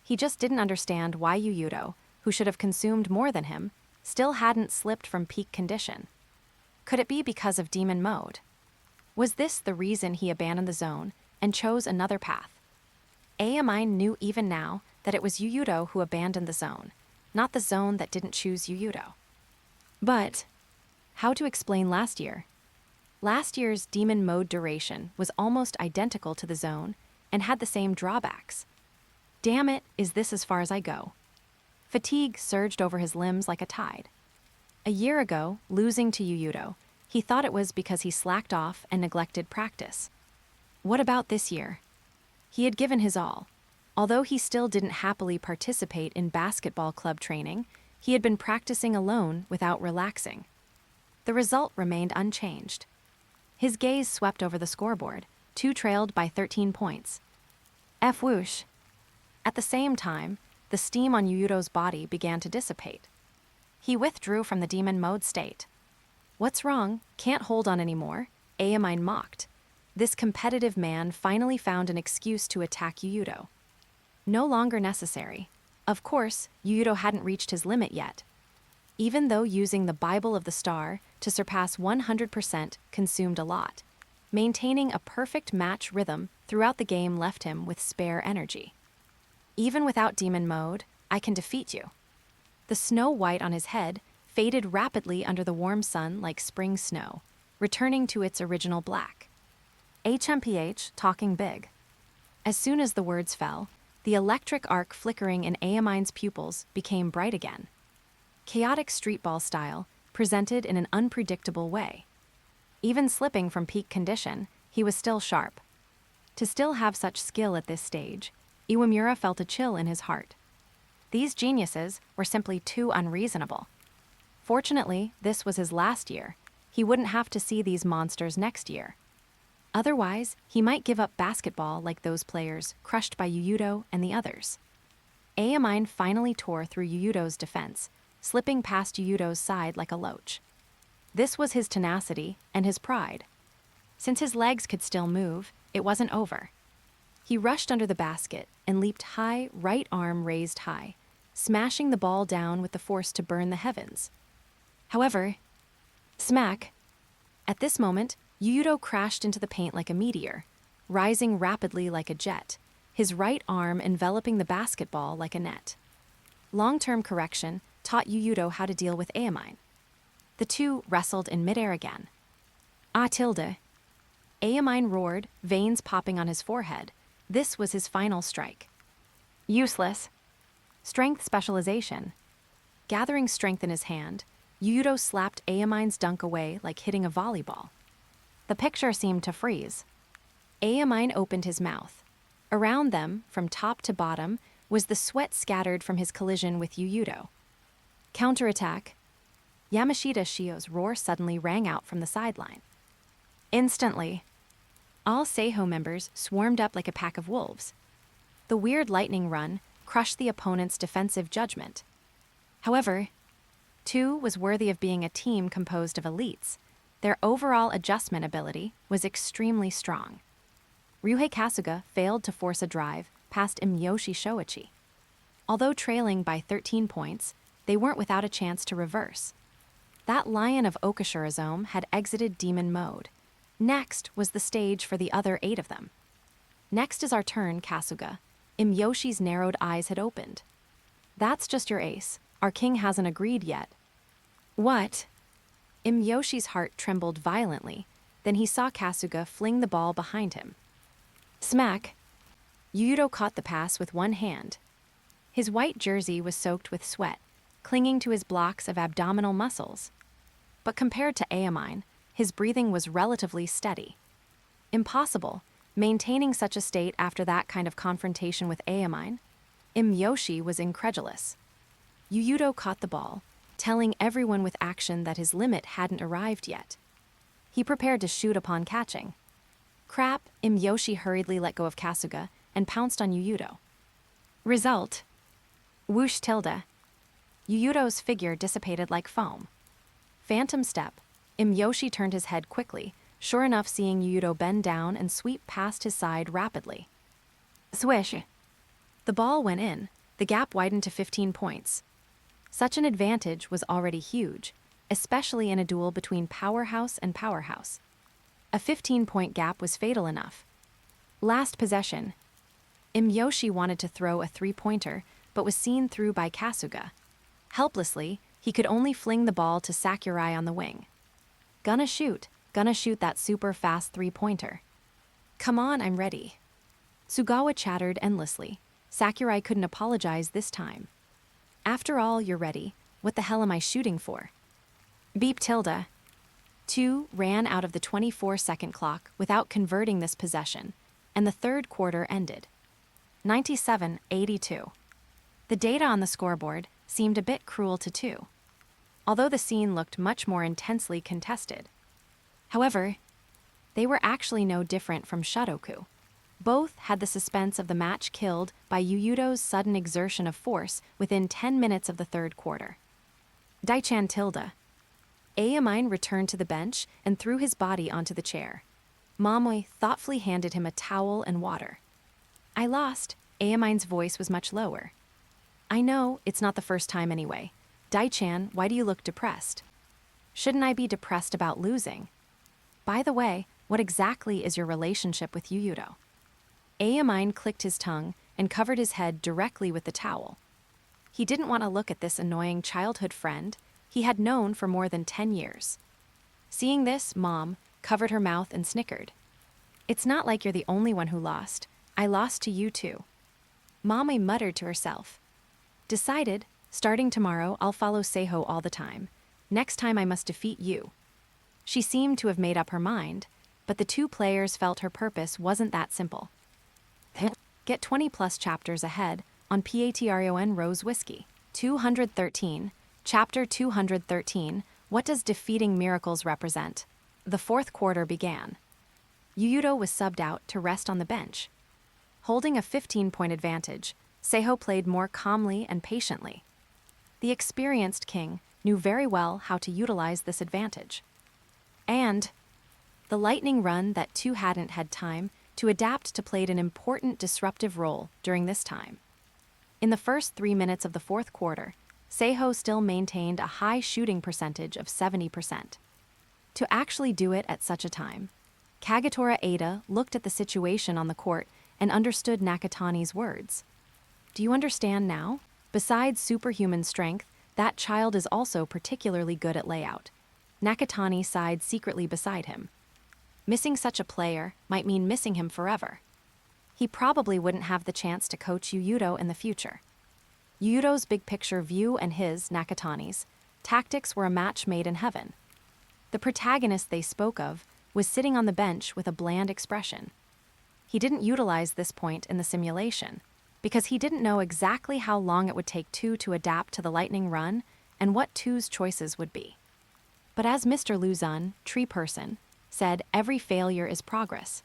He just didn't understand why Yuuto, who should have consumed more than him, still hadn't slipped from peak condition. Could it be because of demon mode? Was this the reason he abandoned the zone and chose another path? Aomine knew even now that it was Yuuto who abandoned the zone, not the zone that didn't choose Yuuto. But how to explain last year? Last year's demon mode duration was almost identical to the zone and had the same drawbacks. Damn it, is this as far as I go? Fatigue surged over his limbs like a tide. A year ago, losing to Yuuto, he thought it was because he slacked off and neglected practice. What about this year? He had given his all. Although he still didn't happily participate in basketball club training, he had been practicing alone without relaxing. The result remained unchanged. His gaze swept over the scoreboard, two trailed by 13 points. F whoosh. At the same time, the steam on Yuuto's body began to dissipate. He withdrew from the demon mode state. What's wrong? Can't hold on anymore? Aomine mocked. This competitive man finally found an excuse to attack Yuuto. No longer necessary. Of course, Yuuto hadn't reached his limit yet. Even though using the Bible of the Star to surpass 100% consumed a lot, maintaining a perfect match rhythm throughout the game left him with spare energy. Even without demon mode, I can defeat you. The snow white on his head faded rapidly under the warm sun like spring snow, returning to its original black. HMPH talking big. As soon as the words fell, the electric arc flickering in Aomine's pupils became bright again. Chaotic streetball style, presented in an unpredictable way. Even slipping from peak condition, he was still sharp. To still have such skill at this stage, Iwamura felt a chill in his heart. These geniuses were simply too unreasonable. Fortunately, this was his last year. He wouldn't have to see these monsters next year. Otherwise, he might give up basketball like those players crushed by Yuuto and the others. Aomine finally tore through Yuuto's defense, slipping past Yuuto's side like a loach. This was his tenacity and his pride. Since his legs could still move, it wasn't over. He rushed under the basket and leaped high, right arm raised high, smashing the ball down with the force to burn the heavens. However, smack! At this moment, Yuuto crashed into the paint like a meteor, rising rapidly like a jet, his right arm enveloping the basketball like a net. Long-term correction taught Yuuto how to deal with Aomine. The two wrestled in midair again. Aomine roared, veins popping on his forehead. This was his final strike. Useless. Strength specialization. Gathering strength in his hand, Yuuto slapped Aomine's dunk away like hitting a volleyball. The picture seemed to freeze. Aomine opened his mouth. Around them, from top to bottom, was the sweat scattered from his collision with Yuuto. Counterattack. Yamashita Shio's roar suddenly rang out from the sideline. Instantly, all Seiho members swarmed up like a pack of wolves. The weird lightning run crushed the opponent's defensive judgment. However, two was worthy of being a team composed of elites. Their overall adjustment ability was extremely strong. Ryuhei Kasuga failed to force a drive past Imyoshi Shoichi. Although trailing by 13 points, they weren't without a chance to reverse. That lion of Okashirazome had exited demon mode. Next was the stage for the other 8 of them. Next is our turn, Kasuga. Imyoshi's narrowed eyes had opened. That's just your ace. Our king hasn't agreed yet. What? Imyoshi's heart trembled violently. Then he saw Kasuga fling the ball behind him. Smack! Yuuto caught the pass with one hand. His white jersey was soaked with sweat, clinging to his blocks of abdominal muscles. But compared to Aomine, his breathing was relatively steady. Impossible, maintaining such a state after that kind of confrontation with Aomine. Imyoshi was incredulous. Yuuto caught the ball, telling everyone with action that his limit hadn't arrived yet. He prepared to shoot upon catching. Crap, Imyoshi hurriedly let go of Kasuga and pounced on Yuuto. Result. Whoosh tilde. Yuuto's figure dissipated like foam. Phantom step. Imyoshi turned his head quickly, sure enough seeing Yuuto bend down and sweep past his side rapidly. Swish. The ball went in. The gap widened to 15 points. Such an advantage was already huge, especially in a duel between powerhouse and powerhouse. A 15-point gap was fatal enough. Last possession. Imyoshi wanted to throw a three-pointer, but was seen through by Kasuga. Helplessly, he could only fling the ball to Sakurai on the wing. Gonna shoot that super fast three-pointer. Come on, I'm ready. Sugawa chattered endlessly. Sakurai couldn't apologize this time. After all, you're ready. What the hell am I shooting for? Beep tilde. 2 ran out of the 24-second clock without converting this possession, and the third quarter ended. 97-82. The data on the scoreboard seemed a bit cruel to 2, although the scene looked much more intensely contested. However, they were actually no different from Shotoku. Both had the suspense of the match killed by Yuuto's sudden exertion of force within 10 minutes of the third quarter. Daichan tilde. Aomine returned to the bench and threw his body onto the chair. Momoi thoughtfully handed him a towel and water. I lost. Aomine's voice was much lower. I know, it's not the first time anyway. Dai-chan, why do you look depressed? Shouldn't I be depressed about losing? By the way, what exactly is your relationship with Yuuto? Aomine clicked his tongue and covered his head directly with the towel. He didn't want to look at this annoying childhood friend he had known for more than 10 years. Seeing this, Mom covered her mouth and snickered. It's not like you're the only one who lost. I lost to you too. Mommy muttered to herself. Decided, starting tomorrow I'll follow Seiho all the time. Next time I must defeat you. She seemed to have made up her mind, but the two players felt her purpose wasn't that simple. Get 20+ chapters ahead on Patreon Rose Whiskey. 213, Chapter 213, What does defeating miracles represent? The fourth quarter began. Yuuto was subbed out to rest on the bench. Holding a 15-point advantage, Seiho played more calmly and patiently. The experienced king knew very well how to utilize this advantage. And the lightning run that two hadn't had time to adapt to played an important disruptive role during this time. In the first 3 minutes of the fourth quarter, Seiho still maintained a high shooting percentage of 70%. To actually do it at such a time, Kagetora Ada looked at the situation on the court and understood Nakatani's words. Do you understand now? Besides superhuman strength, that child is also particularly good at layout. Nakatani sighed secretly beside him. Missing such a player might mean missing him forever. He probably wouldn't have the chance to coach Yuuto in the future. Yuuto's big picture view and his, Nakatani's, tactics were a match made in heaven. The protagonist they spoke of was sitting on the bench with a bland expression. He didn't utilize this point in the simulation, because he didn't know exactly how long it would take two to adapt to the lightning run and what two's choices would be. But as Mr. Luzon, tree person, said, every failure is progress.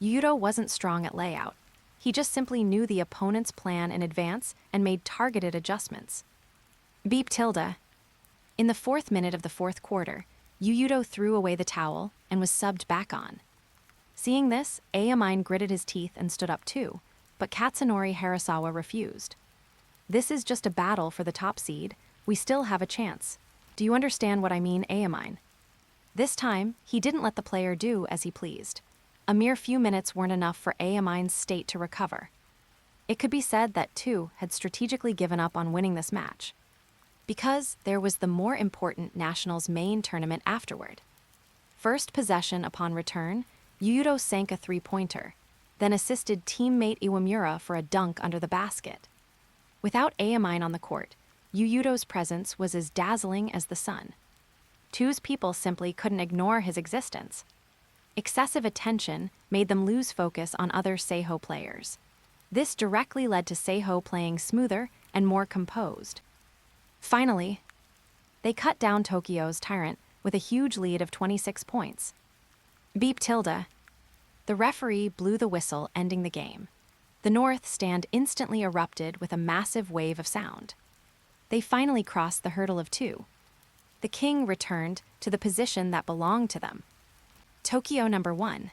Yuuto wasn't strong at layout. He just simply knew the opponent's plan in advance and made targeted adjustments. Beep tilde. In the 4th minute of the 4th quarter, Yuuto threw away the towel and was subbed back on. Seeing this, Aomine gritted his teeth and stood up too, but Katsunori Harasawa refused. This is just a battle for the top seed. We still have a chance. Do you understand what I mean, Aomine? This time, he didn't let the player do as he pleased. A mere few minutes weren't enough for Aomine's state to recover. It could be said that two had strategically given up on winning this match, because there was the more important Nationals main tournament afterward. First possession upon return, Yuuto sank a three-pointer, then assisted teammate Iwamura for a dunk under the basket. Without Aomine on the court, Yuuto's presence was as dazzling as the sun. Two's people simply couldn't ignore his existence. Excessive attention made them lose focus on other Seiho players. This directly led to Seiho playing smoother and more composed. Finally, they cut down Tokyo's Tyrant with a huge lead of 26 points. Beep tilde. The referee blew the whistle, ending the game. The North stand instantly erupted with a massive wave of sound. They finally crossed the hurdle of 2. The king returned to the position that belonged to them. Tokyo number 1.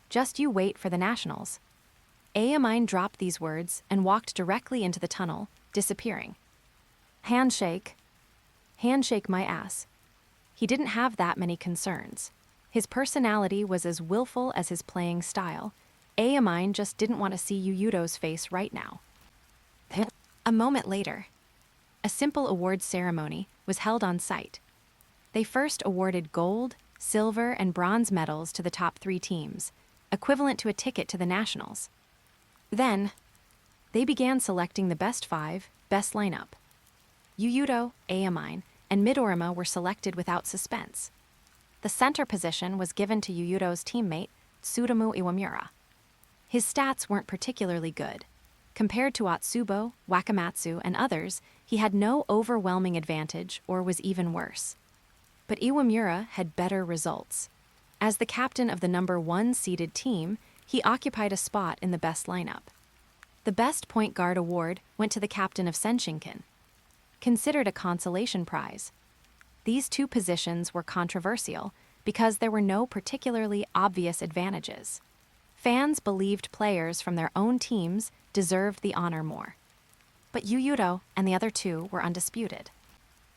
Just you wait for the Nationals. Aomine dropped these words and walked directly into the tunnel, disappearing. Handshake. Handshake my ass. He didn't have that many concerns. His personality was as willful as his playing style. Aomine just didn't want to see Yuuto's face right now. A moment later, a simple awards ceremony was held on site. They first awarded gold, silver, and bronze medals to the top 3 teams, equivalent to a ticket to the Nationals. Then, they began selecting the best 5, best lineup. Yuuto, Aomine, and Midorima were selected without suspense. The center position was given to Yuuto's teammate, Tsutomu Iwamura. His stats weren't particularly good. Compared to Atsubo, Wakamatsu, and others, he had no overwhelming advantage or was even worse. But Iwamura had better results. As the captain of the number 1 seeded team, he occupied a spot in the best lineup. The Best Point Guard award went to the captain of Senshinkan, considered a consolation prize. These 2 positions were controversial because there were no particularly obvious advantages. Fans believed players from their own teams deserved the honor more. But Yuuto and the other two were undisputed.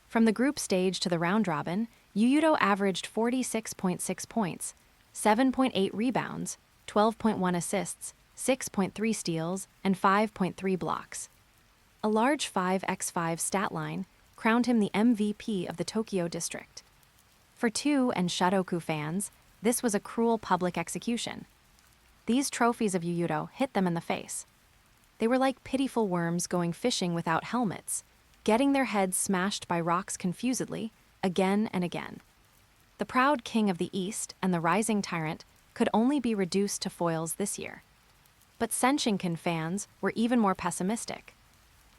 From the group stage to the round robin, Yuuto averaged 46.6 points, 7.8 rebounds, 12.1 assists, 6.3 steals, and 5.3 blocks. A large 5x5 stat line crowned him the MVP of the Tokyo district. For Tu and Shotoku fans, this was a cruel public execution. These trophies of Yuuto hit them in the face. They were like pitiful worms going fishing without helmets, getting their heads smashed by rocks confusedly, again and again. The proud king of the East and the rising tyrant could only be reduced to foils this year. But Senshinkan fans were even more pessimistic.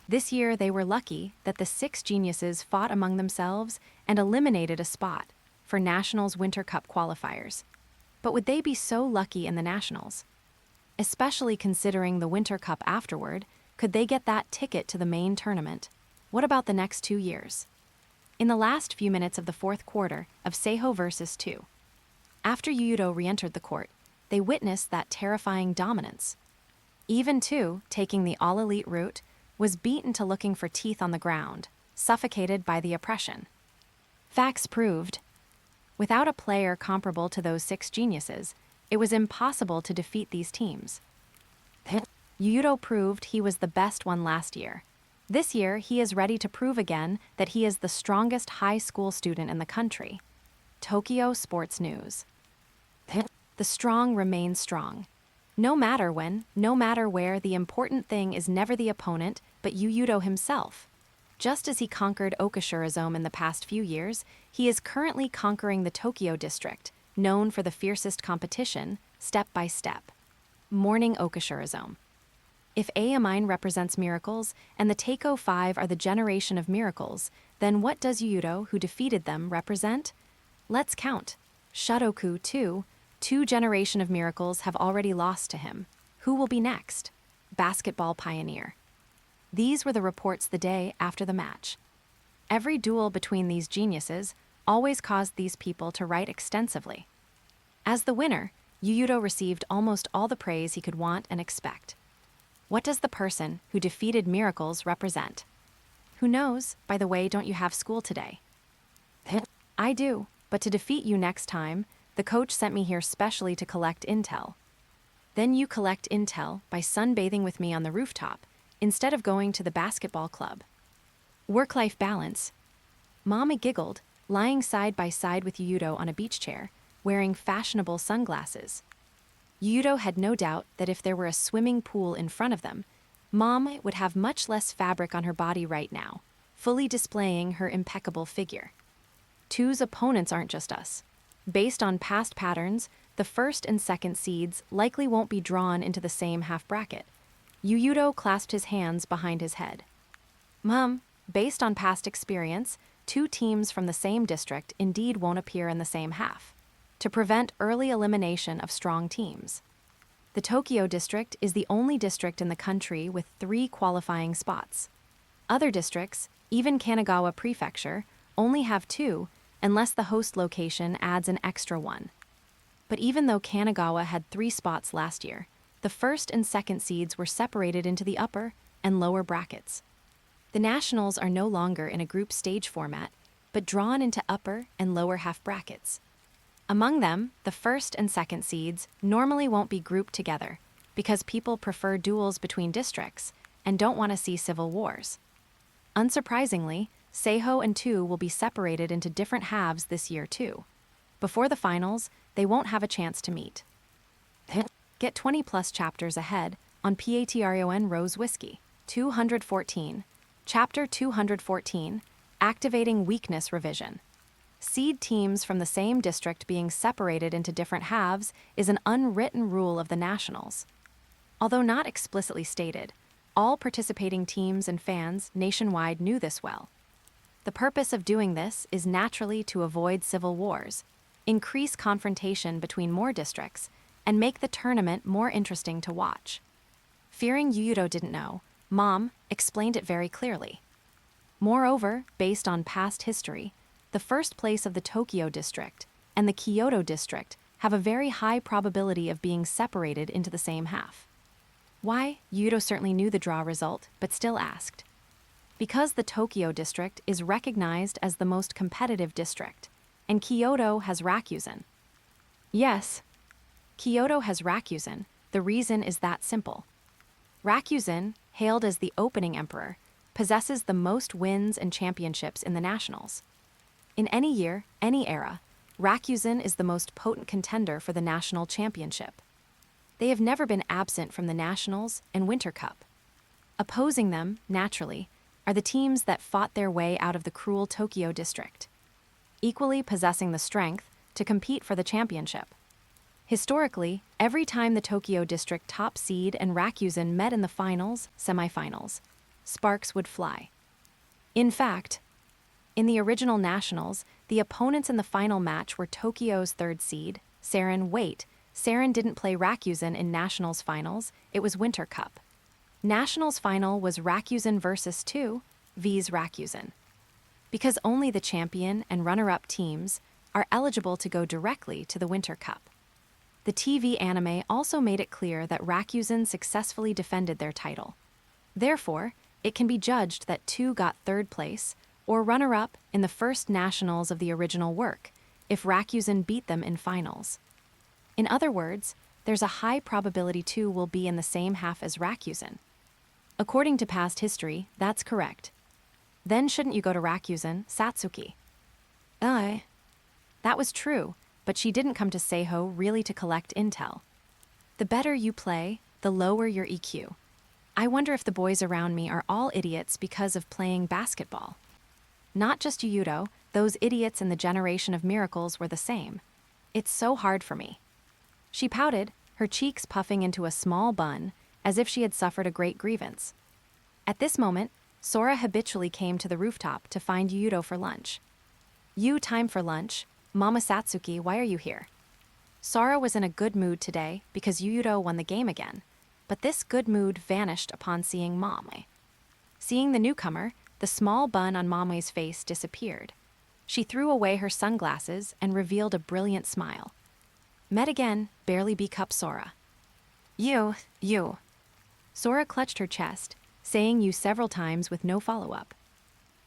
This year they were lucky that the 6 geniuses fought among themselves and eliminated a spot for Nationals Winter Cup qualifiers. But would they be so lucky in the Nationals? Especially considering the Winter Cup afterward, could they get that ticket to the main tournament? What about the next 2 years? In the last few minutes of the fourth quarter of Seiho vs. Tu, after Yuuto re-entered the court, they witnessed that terrifying dominance. Even Tu, taking the all-elite route, was beaten to looking for teeth on the ground, suffocated by the oppression. Facts proved, without a player comparable to those 6 geniuses, it was impossible to defeat these teams. Yuuto proved he was the best one last year. This year, he is ready to prove again that he is the strongest high school student in the country. Tokyo Sports News. The strong remain strong. No matter when, no matter where, the important thing is never the opponent, but Yuuto himself. Just as he conquered Okushirazome in the past few years, he is currently conquering the Tokyo district, known for the fiercest competition, step by step. Morning Okushirazome. If Aomine represents miracles, and the Teiko 5 are the generation of miracles, then what does Yuuto, who defeated them, represent? Let's count. Shotoku, too. 2 generation of miracles have already lost to him. Who will be next? Basketball pioneer. These were the reports the day after the match. Every duel between these geniuses always caused these people to write extensively. As the winner, Yuuto received almost all the praise he could want and expect. What does the person who defeated miracles represent? Who knows? By the way, don't you have school today? I do, but to defeat you next time, the coach sent me here specially to collect intel. Then you collect intel by sunbathing with me on the rooftop, instead of going to the basketball club. Work-life balance. Mama giggled, lying side by side with Yuuto on a beach chair, wearing fashionable sunglasses. Yuuto had no doubt that if there were a swimming pool in front of them, Mom would have much less fabric on her body right now, fully displaying her impeccable figure. Tu's opponents aren't just us. Based on past patterns, the first and second seeds likely won't be drawn into the same half bracket. Yuuto clasped his hands behind his head. Mom, based on past experience, 2 teams from the same district indeed won't appear in the same half, to prevent early elimination of strong teams. The Tokyo district is the only district in the country with 3 qualifying spots. Other districts, even Kanagawa Prefecture, only have 2, unless the host location adds an extra one. But even though Kanagawa had 3 spots last year, the first and second seeds were separated into the upper and lower brackets. The nationals are no longer in a group stage format, but drawn into upper and lower half brackets. Among them, the first and second seeds normally won't be grouped together because people prefer duels between districts and don't want to see civil wars. Unsurprisingly, Seiho and Tu will be separated into different halves this year too. Before the finals, they won't have a chance to meet. Get 20+ chapters ahead on Patreon Rose Whiskey. 214. Chapter 214, Activating Weakness Revision. Seed teams from the same district being separated into different halves is an unwritten rule of the nationals. Although not explicitly stated, all participating teams and fans nationwide knew this well. The purpose of doing this is naturally to avoid civil wars, increase confrontation between more districts, and make the tournament more interesting to watch. Fearing Yuuto didn't know, Mom explained it very clearly. Moreover, based on past history, the first place of the Tokyo district and the Kyoto district have a very high probability of being separated into the same half. Why? Yuuto certainly knew the draw result, but still asked. Because the Tokyo district is recognized as the most competitive district, and Kyoto has Rakuzen. Yes, Kyoto has Rakuzen. The reason is that simple. Rakuzen, hailed as the opening emperor, possesses the most wins and championships in the nationals. In any year, any era, Rakuzen is the most potent contender for the national championship. They have never been absent from the nationals and Winter Cup. Opposing them, naturally, are the teams that fought their way out of the cruel Tokyo district, equally possessing the strength to compete for the championship. Historically, every time the Tokyo district top seed and Rakuzen met in the finals, semifinals, sparks would fly. In fact, in the original nationals, the opponents in the final match were Tokyo's third seed, Saren. Wait, Saren didn't play Rakuzen in nationals finals, it was Winter Cup. Nationals final was Rakuzen versus 2V's Rakuzen. Because only the champion and runner-up teams are eligible to go directly to the Winter Cup. The TV anime also made it clear that Rakuzen successfully defended their title. Therefore, it can be judged that 2 got third place or runner-up in the first nationals of the original work if Rakuzen beat them in finals. In other words, there's a high probability 2 will be in the same half as Rakuzen. According to past history, that's correct. Then shouldn't you go to Rakuzen, Satsuki? That was true, but she didn't come to Seiho really to collect intel. The better you play, the lower your EQ. I wonder if the boys around me are all idiots because of playing basketball. Not just Yuuto, those idiots in the generation of miracles were the same. It's so hard for me. She pouted, her cheeks puffing into a small bun, as if she had suffered a great grievance. At this moment, Sora habitually came to the rooftop to find Yuuto for lunch. Time for lunch. Mama Satsuki, why are you here? Sora was in a good mood today because Yuuto won the game again, but this good mood vanished upon seeing Mame. Seeing the newcomer, the small bun on Mame's face disappeared. She threw away her sunglasses and revealed a brilliant smile. Met again, barely becup Sora. You. Sora clutched her chest, saying you several times with no follow-up.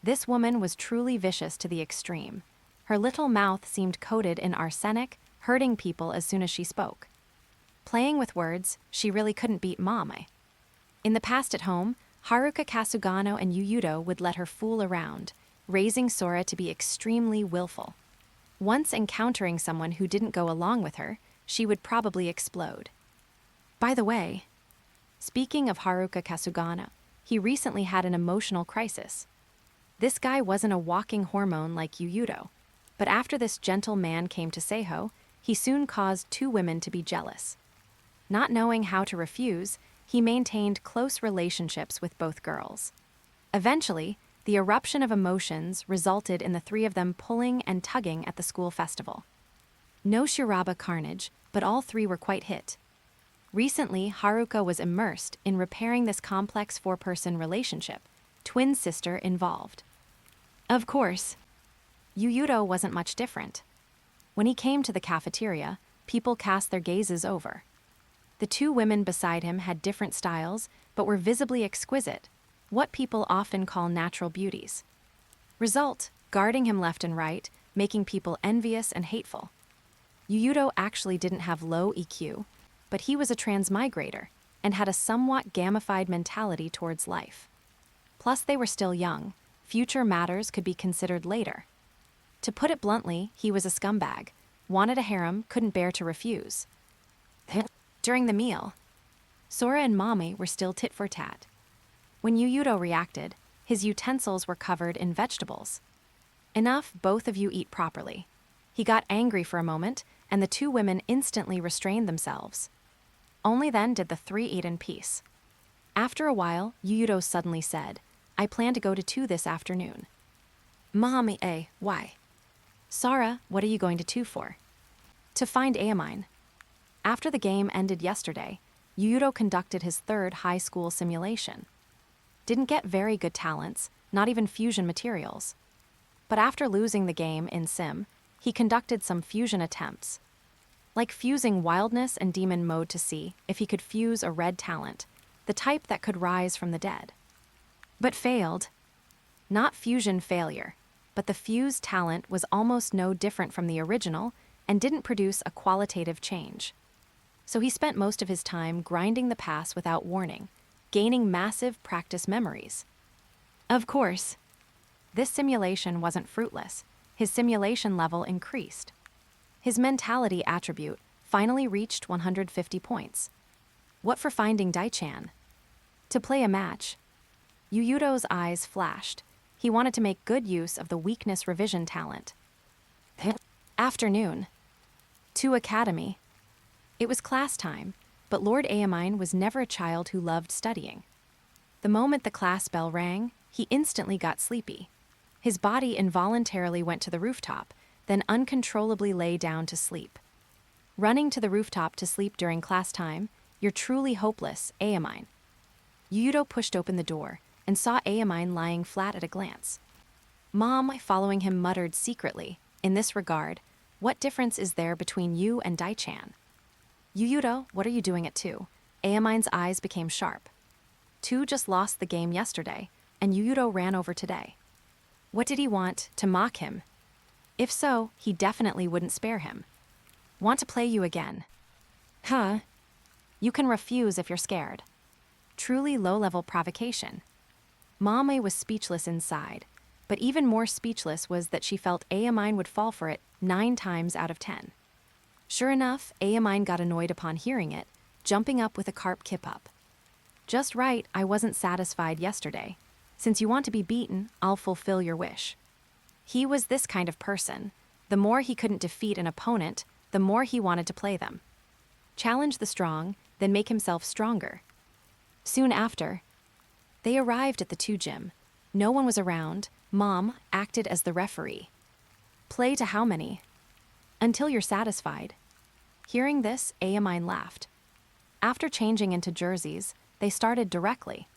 This woman was truly vicious to the extreme. Her little mouth seemed coated in arsenic, hurting people as soon as she spoke. Playing with words, she really couldn't beat Mame. In the past at home, Haruka, Kasugano, and Yuuto would let her fool around, raising Sora to be extremely willful. Once encountering someone who didn't go along with her, she would probably explode. By the way, speaking of Haruka Kasugano, he recently had an emotional crisis. This guy wasn't a walking hormone like Yuuto, but after this gentle man came to Seiho, he soon caused 2 women to be jealous. Not knowing how to refuse, he maintained close relationships with both girls. Eventually, the eruption of emotions resulted in the 3 of them pulling and tugging at the school festival. No Shiraba carnage, but all 3 were quite hit. Recently, Haruka was immersed in repairing this complex 4-person relationship, twin sister involved. Of course, Yuuto wasn't much different. When he came to the cafeteria, people cast their gazes over. The 2 women beside him had different styles, but were visibly exquisite, what people often call natural beauties. Result, guarding him left and right, making people envious and hateful. Yuuto actually didn't have low EQ, but he was a transmigrator and had a somewhat gamified mentality towards life. Plus they were still young, future matters could be considered later. To put it bluntly, he was a scumbag, wanted a harem, couldn't bear to refuse. During the meal, Sora and Mame were still tit for tat. When Yuuto reacted, his utensils were covered in vegetables. Enough, both of you eat properly. He got angry for a moment, and the 2 women instantly restrained themselves. Only then did the 3 eat in peace. After a while, Yuuto suddenly said, I plan to go to 2 this afternoon. Mame, why? Sora, what are you going to 2 for? To find Aomine. After the game ended yesterday, Yuuto conducted his 3rd high school simulation. Didn't get very good talents, not even fusion materials. But after losing the game in Sim, he conducted some fusion attempts. like fusing Wildness and Demon mode to see if he could fuse a red talent, the type that could rise from the dead. But failed. Not fusion failure, but the fused talent was almost no different from the original and didn't produce a qualitative change. So he spent most of his time grinding the pass without warning, gaining massive practice memories. Of course, this simulation wasn't fruitless. His simulation level increased. His mentality attribute finally reached 150 points. What for finding Daichan? To play a match. Yuuto's eyes flashed. He wanted to make good use of the weakness revision talent. Afternoon. To Academy. It was class time, but Lord Aomine was never a child who loved studying. The moment the class bell rang, he instantly got sleepy. His body involuntarily went to the rooftop, then uncontrollably lay down to sleep. Running to the rooftop to sleep during class time, you're truly hopeless, Aomine. Yuuto pushed open the door and saw Aomine lying flat at a glance. Mom, following him, muttered secretly, in this regard, what difference is there between you and Daichan? Yuuto, what are you doing at 2? Aomine's eyes became sharp. 2 just lost the game yesterday, and Yuuto ran over today. What did he want, to mock him? If so, he definitely wouldn't spare him. Want to play you again? Huh? You can refuse if you're scared. Truly low-level provocation. Mame was speechless inside, but even more speechless was that she felt Aomine would fall for it 9 times out of 10. Sure enough, Aomine got annoyed upon hearing it, jumping up with a carp kip-up. Just right, I wasn't satisfied yesterday. Since you want to be beaten, I'll fulfill your wish. He was this kind of person. The more he couldn't defeat an opponent, the more he wanted to play them. Challenge the strong, then make himself stronger. Soon after, they arrived at the 2 gym. No one was around. Mom acted as the referee. Play to how many? Until you're satisfied. Hearing this, Aomine laughed. After changing into jerseys, they started directly.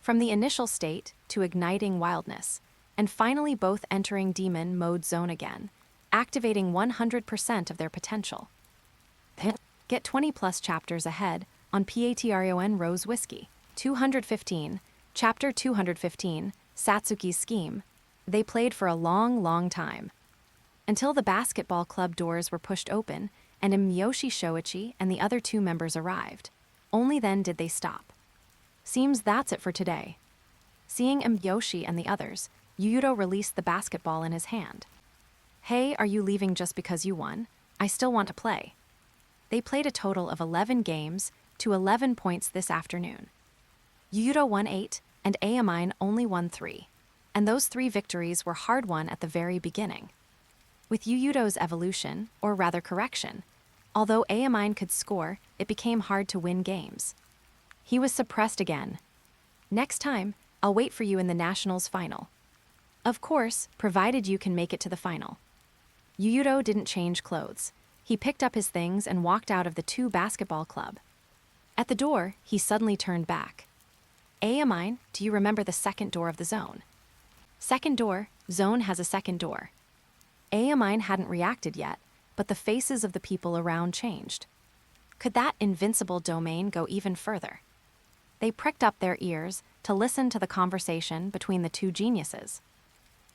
From the initial state to igniting Wildness, and finally both entering Demon mode zone again, activating 100% of their potential. Get 20+ chapters ahead on Patreon Rose Whiskey. 215, Chapter 215, Satsuki's Scheme. They played for a long, long time. Until the basketball club doors were pushed open and Miyoshi Shoichi and the other 2 members arrived. Only then did they stop. Seems that's it for today. Seeing Miyoshi and the others, Yuuto released the basketball in his hand. Hey, are you leaving just because you won? I still want to play. They played a total of 11 games to 11 points this afternoon. Yuuto won 8, and Aomine only won 3. And those 3 victories were hard-won at the very beginning. With Yuuto's evolution, or rather correction, although Aomine could score, it became hard to win games. He was suppressed again. Next time, I'll wait for you in the Nationals final. Of course, provided you can make it to the final. Yuuto didn't change clothes. He picked up his things and walked out of the 2 basketball club. At the door, he suddenly turned back. Aomine, do you remember the second door of the zone? Second door, zone has a second door. Aomine hadn't reacted yet, but the faces of the people around changed. Could that invincible domain go even further? They pricked up their ears to listen to the conversation between the 2 geniuses.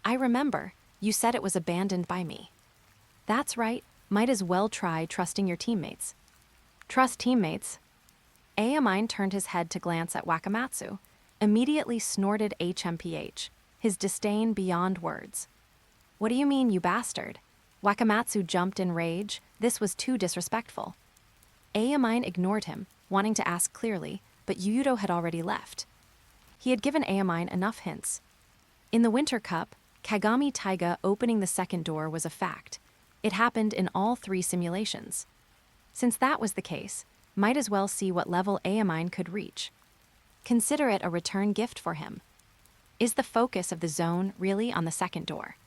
I remember, you said it was abandoned by me. That's right, might as well try trusting your teammates. Trust teammates? Aomine turned his head to glance at Wakamatsu, immediately snorted HMPH, his disdain beyond words. What do you mean, you bastard? Wakamatsu jumped in rage. This was too disrespectful. Aomine ignored him, wanting to ask clearly, but Yuuto had already left. He had given Aomine enough hints. In the Winter Cup, Kagami Taiga opening the second door was a fact. It happened in all 3 simulations. Since that was the case, might as well see what level Aomine could reach. Consider it a return gift for him. Is the focus of the zone really on the second door?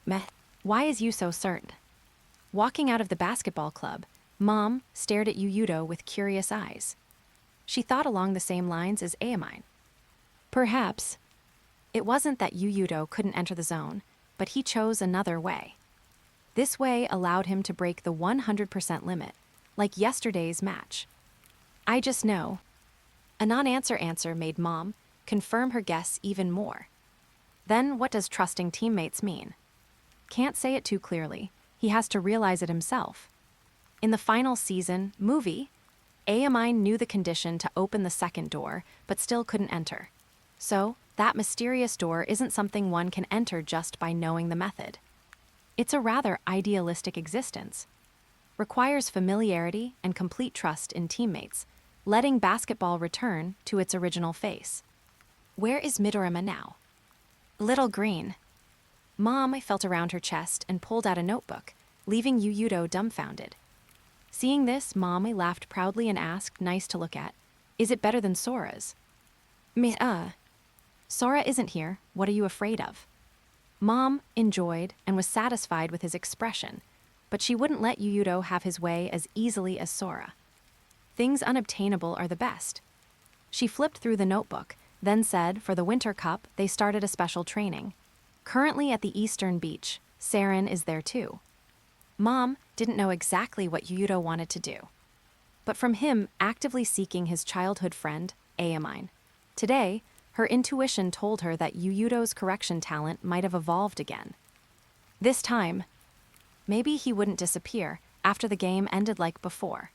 Meh. Why is you so certain? Walking out of the basketball club, Mom stared at Yuuto with curious eyes. She thought along the same lines as Aomine. Perhaps. It wasn't that Yuuto couldn't enter the zone, but he chose another way. This way allowed him to break the 100% limit, like yesterday's match. I just know. A non-answer made Mom confirm her guess even more. Then what does trusting teammates mean? Can't say it too clearly. He has to realize it himself. In the final season movie, Aomine knew the condition to open the second door, but still couldn't enter. So, that mysterious door isn't something one can enter just by knowing the method. It's a rather idealistic existence. Requires familiarity and complete trust in teammates, letting basketball return to its original face. Where is Midorima now? Little green. Mom felt around her chest and pulled out a notebook, leaving Yuuto dumbfounded. Seeing this, Mom laughed proudly and asked, nice to look at, is it better than Sora's? Sora isn't here, what are you afraid of? Mom enjoyed and was satisfied with his expression, but she wouldn't let Yuuto have his way as easily as Sora. Things unobtainable are the best. She flipped through the notebook, then said for the Winter Cup they started a special training. Currently at the Eastern Beach, Saren is there too. Mom didn't know exactly what Yuuto wanted to do, but from him actively seeking his childhood friend, Aomine. Today, her intuition told her that Yuuto's correction talent might have evolved again. This time, maybe he wouldn't disappear after the game ended like before.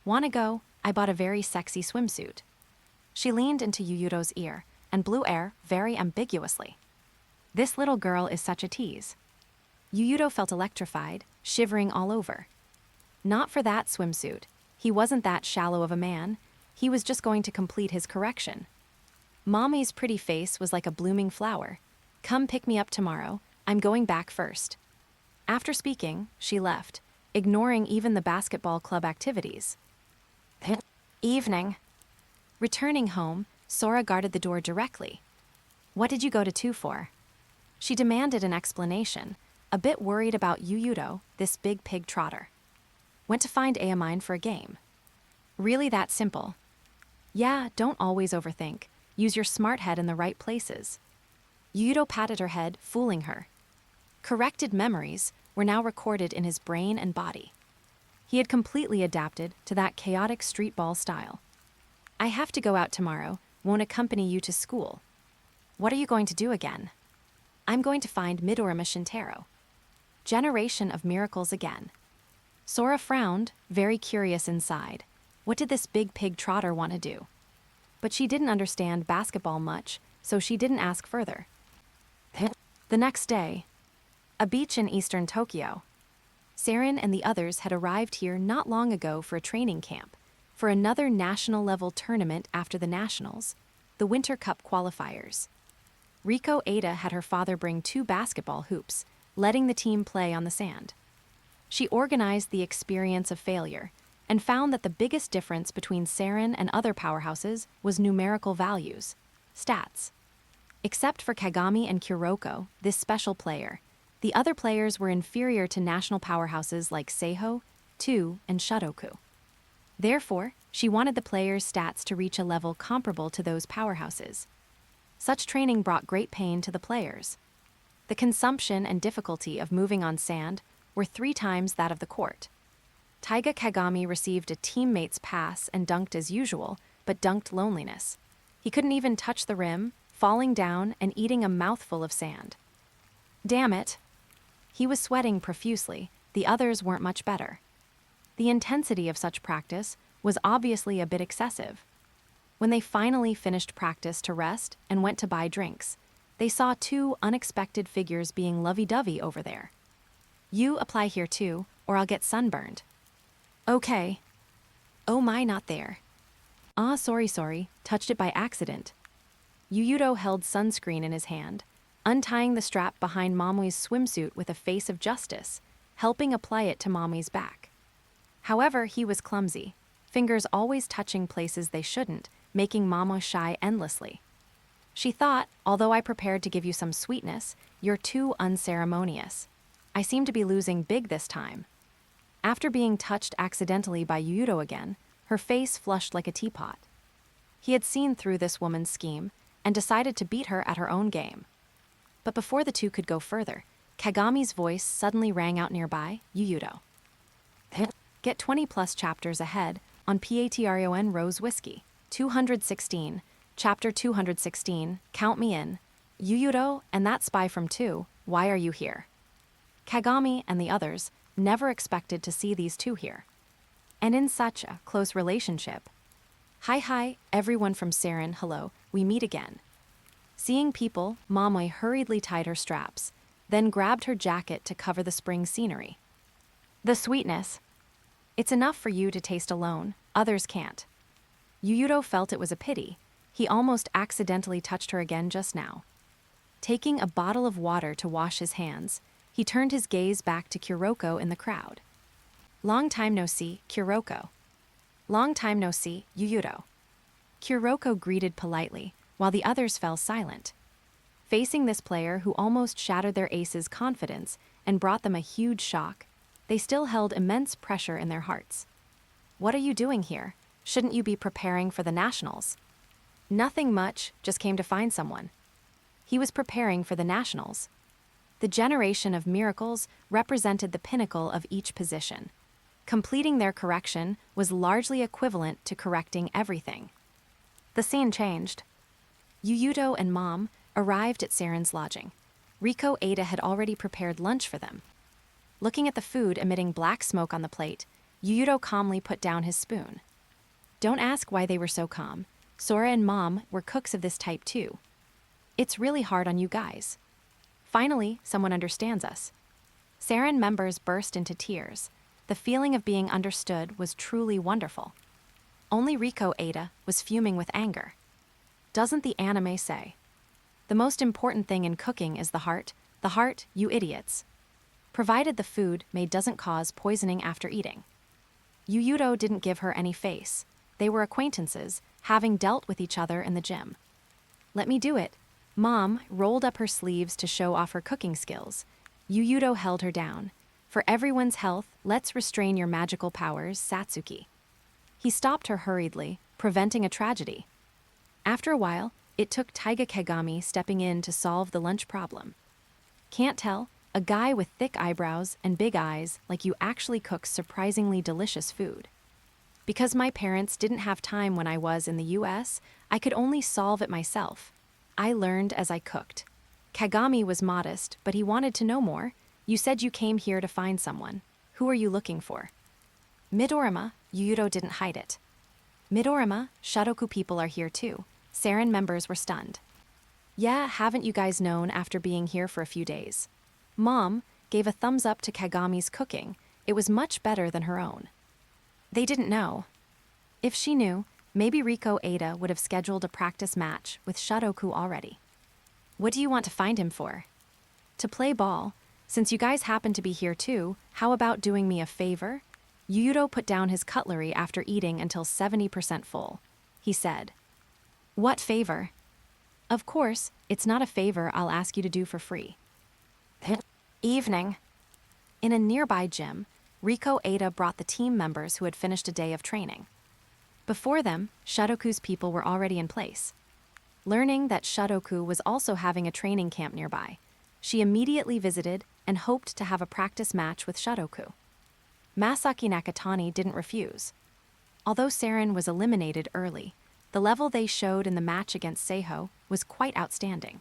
Wanna go? I bought a very sexy swimsuit. She leaned into Yuuto's ear and blew air very ambiguously. This little girl is such a tease. Yuuto felt electrified, shivering all over. Not for that swimsuit. He wasn't that shallow of a man. He was just going to complete his correction. Mommy's pretty face was like a blooming flower. Come pick me up tomorrow. I'm going back first. After speaking, she left, ignoring even the basketball club activities. Evening. Returning home, Sora guarded the door directly. What did you go to 2 for? She demanded an explanation, a bit worried about Yuuto, this big pig trotter. Went to find Aomine for a game. Really that simple? Yeah, don't always overthink. Use your smart head in the right places. Yuuto patted her head, fooling her. Corrected memories were now recorded in his brain and body. He had completely adapted to that chaotic street ball style. I have to go out tomorrow, won't accompany you to school. What are you going to do again? I'm going to find Midorima Shintaro. Generation of miracles again. Sora frowned, very curious inside. What did this big pig trotter want to do? But she didn't understand basketball much, so she didn't ask further. The next day, a beach in eastern Tokyo. Saren and the others had arrived here not long ago for a training camp, for another national-level tournament after the Nationals, the Winter Cup qualifiers. Riko Ada had her father bring 2 basketball hoops, letting the team play on the sand. She organized the experience of failure, and found that the biggest difference between Saren and other powerhouses was numerical values, stats. Except for Kagami and Kuroko, this special player, the other players were inferior to national powerhouses like Seiho, Tu, and Shotoku. Therefore, she wanted the players' stats to reach a level comparable to those powerhouses. Such training brought great pain to the players. The consumption and difficulty of moving on sand were 3 times that of the court. Taiga Kagami received a teammate's pass and dunked as usual, but dunked loneliness. He couldn't even touch the rim, falling down and eating a mouthful of sand. Damn it. He was sweating profusely, the others weren't much better. The intensity of such practice was obviously a bit excessive. When they finally finished practice to rest and went to buy drinks, they saw 2 unexpected figures being lovey-dovey over there. You apply here too, or I'll get sunburned. Okay. Oh my, not there. Ah, sorry, touched it by accident. Yuuto held sunscreen in his hand, untying the strap behind Mommy's swimsuit with a face of justice, helping apply it to Mommy's back. However, he was clumsy, fingers always touching places they shouldn't, making Mama shy endlessly. She thought, although I prepared to give you some sweetness, you're too unceremonious. I seem to be losing big this time. After being touched accidentally by Yuuto again, her face flushed like a teapot. He had seen through this woman's scheme and decided to beat her at her own game. But before the 2 could go further, Kagami's voice suddenly rang out nearby, Yuuto. Get 20 plus chapters ahead on Patreon Rose Whiskey. 216, Chapter 216, Count Me In. Yuuto and that spy from 2, why are you here? Kagami and the others never expected to see these two here. And in such a close relationship. Hi, everyone from Saren, hello, we meet again. Seeing people, Momoi hurriedly tied her straps, then grabbed her jacket to cover the spring scenery. The sweetness. It's enough for you to taste alone, others can't. Yuuto felt it was a pity. He almost accidentally touched her again just now. Taking a bottle of water to wash his hands, he turned his gaze back to Kuroko in the crowd. Long time no see, Kuroko. Long time no see, Yuuto. Kuroko greeted politely, while the others fell silent. Facing this player who almost shattered their ace's confidence and brought them a huge shock, they still held immense pressure in their hearts. What are you doing here? Shouldn't you be preparing for the nationals? Nothing much, just came to find someone. He was preparing for the nationals. The generation of miracles represented the pinnacle of each position. Completing their correction was largely equivalent to correcting everything. The scene changed. Yuuto and Mom arrived at Saren's lodging. Riko Ada had already prepared lunch for them. Looking at the food emitting black smoke on the plate, Yuuto calmly put down his spoon. Don't ask why they were so calm. Sora and Mom were cooks of this type too. It's really hard on you guys. Finally, someone understands us. Saren members burst into tears. The feeling of being understood was truly wonderful. Only Riko Ada was fuming with anger. Doesn't the anime say? The most important thing in cooking is the heart, you idiots. Provided the food doesn't cause poisoning after eating. Yuuto didn't give her any face. They were acquaintances, having dealt with each other in the gym. Let me do it. Mom rolled up her sleeves to show off her cooking skills. Yuuto held her down. For everyone's health, let's restrain your magical powers, Satsuki. He stopped her hurriedly, preventing a tragedy. After a while, it took Taiga Kagami stepping in to solve the lunch problem. Can't tell, a guy with thick eyebrows and big eyes like you actually cooks surprisingly delicious food. Because my parents didn't have time when I was in the US, I could only solve it myself. I learned as I cooked. Kagami was modest, but he wanted to know more. You said you came here to find someone. Who are you looking for? Midorima, Yuuto didn't hide it. Midorima, Shotoku people are here too. Saren members were stunned. Yeah, haven't you guys known after being here for a few days? Mom gave a thumbs up to Kagami's cooking. It was much better than her own. They didn't know. If she knew, maybe Riko Ada would have scheduled a practice match with Shotoku already. What do you want to find him for? To play ball. Since you guys happen to be here too, how about doing me a favor? Yuuto put down his cutlery after eating until 70% full. He said, What favor? Of course, it's not a favor I'll ask you to do for free. Evening. In a nearby gym, Riko Ada brought the team members who had finished a day of training. Before them, Shotoku's people were already in place. Learning that Shotoku was also having a training camp nearby, she immediately visited and hoped to have a practice match with Shotoku. Masaki Nakatani didn't refuse. Although Saren was eliminated early, the level they showed in the match against Seiho was quite outstanding.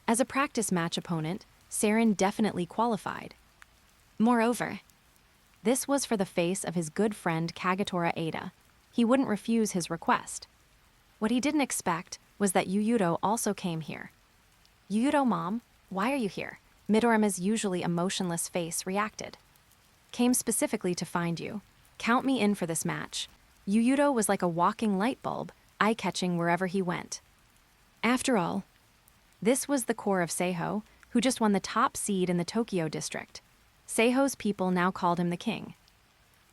As a practice match opponent, Saren definitely qualified. Moreover, this was for the face of his good friend Kagetora Ada. He wouldn't refuse his request. What he didn't expect was that Yuuto also came here. Yuuto, Mom, why are you here? Midorima's usually emotionless face reacted. Came specifically to find you. Count me in for this match. Yuuto was like a walking light bulb, eye-catching wherever he went. After all, this was the core of Seiho, who just won the top seed in the Tokyo district. Seiho's people now called him the king.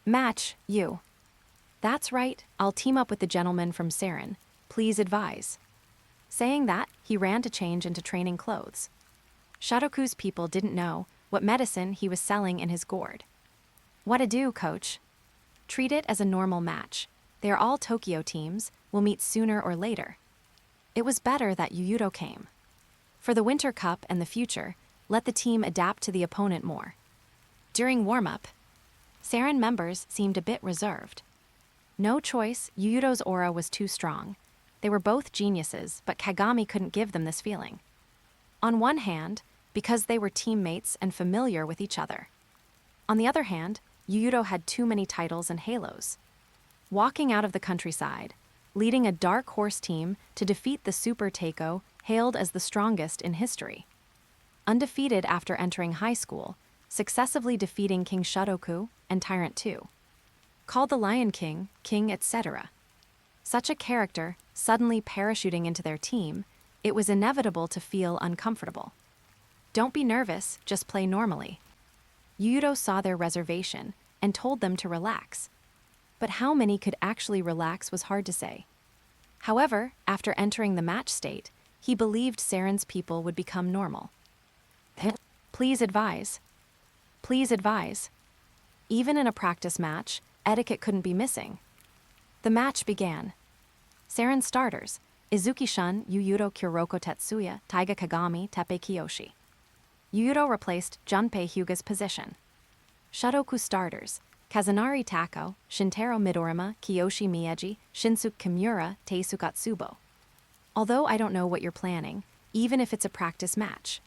Match, you. That's right, I'll team up with the gentleman from Saren. Please advise. Saying that, he ran to change into training clothes. Shotoku's people didn't know what medicine he was selling in his gourd. What to do, coach? Treat it as a normal match. They are all Tokyo teams, will meet sooner or later. It was better that Yuuto came. For the Winter Cup and the future, let the team adapt to the opponent more. During warm-up, Saren members seemed a bit reserved. No choice, Yuuto's aura was too strong. They were both geniuses, but Kagami couldn't give them this feeling. On one hand, because they were teammates and familiar with each other. On the other hand, Yuuto had too many titles and halos. Walking out of the countryside, leading a dark horse team to defeat the Super Teiko hailed as the strongest in history. Undefeated after entering high school, successively defeating King Shotoku and Tyrant 2. Called the Lion King, King, etc. Such a character suddenly parachuting into their team, it was inevitable to feel uncomfortable. Don't be nervous, just play normally. Yuuto saw their reservation and told them to relax. But how many could actually relax was hard to say. However, after entering the match state, he believed Saren's people would become normal. Please advise. Please advise. Even in a practice match, etiquette couldn't be missing. The match began. Saren's starters, Izuki-shun, Yuuto, Kuroko, Tetsuya, Taiga, Kagami, Teppei, Kiyoshi. Yuuto replaced Junpei Hyuga's position. Shotoku starters, Kazunari Tako, Shintaro Midorima, Kiyoshi Mieji, Shinsuke Kimura, Teisuke Atsubo. Although I don't know what you're planning, even if it's a practice match.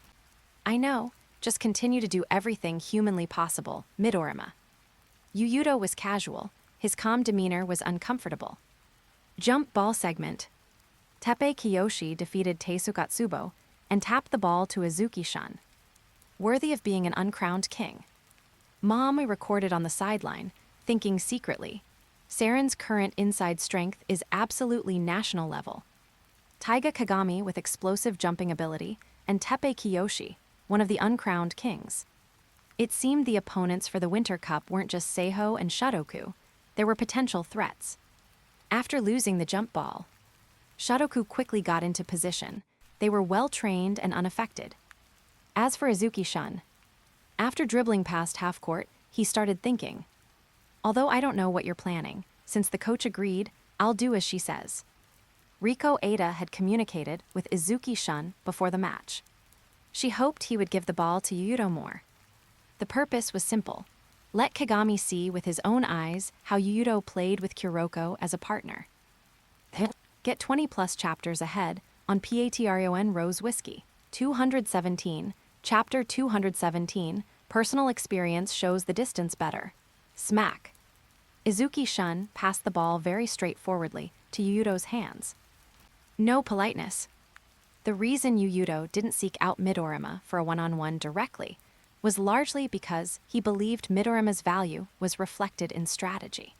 I know, just continue to do everything humanly possible, Midorima. Yuuto was casual, his calm demeanor was uncomfortable. Jump ball segment. Teppei Kiyoshi defeated Teisuke Atsubo and tapped the ball to Izuki-shun. Worthy of being an uncrowned king. Mom recorded on the sideline, thinking secretly, Saren's current inside strength is absolutely national level. Taiga Kagami with explosive jumping ability, and Teppei Kiyoshi, one of the uncrowned kings. It seemed the opponents for the Winter Cup weren't just Seiho and Shotoku, there were potential threats. After losing the jump ball, Shotoku quickly got into position. They were well-trained and unaffected. As for Izuki-shun, after dribbling past half-court, he started thinking. Although I don't know what you're planning, since the coach agreed, I'll do as she says. Riko Ada had communicated with Izuki-shun before the match. She hoped he would give the ball to Yuuto more. The purpose was simple. Let Kagami see with his own eyes how Yuuto played with Kuroko as a partner. Get 20-plus chapters ahead on Patreon Rose Whiskey. 217, Chapter 217, Personal Experience Shows the Distance Better. Smack. Izuki-shun passed the ball very straightforwardly to Yuuto's hands. No politeness. The reason Yuuto didn't seek out Midorima for a one-on-one directly was largely because he believed Midorima's value was reflected in strategy.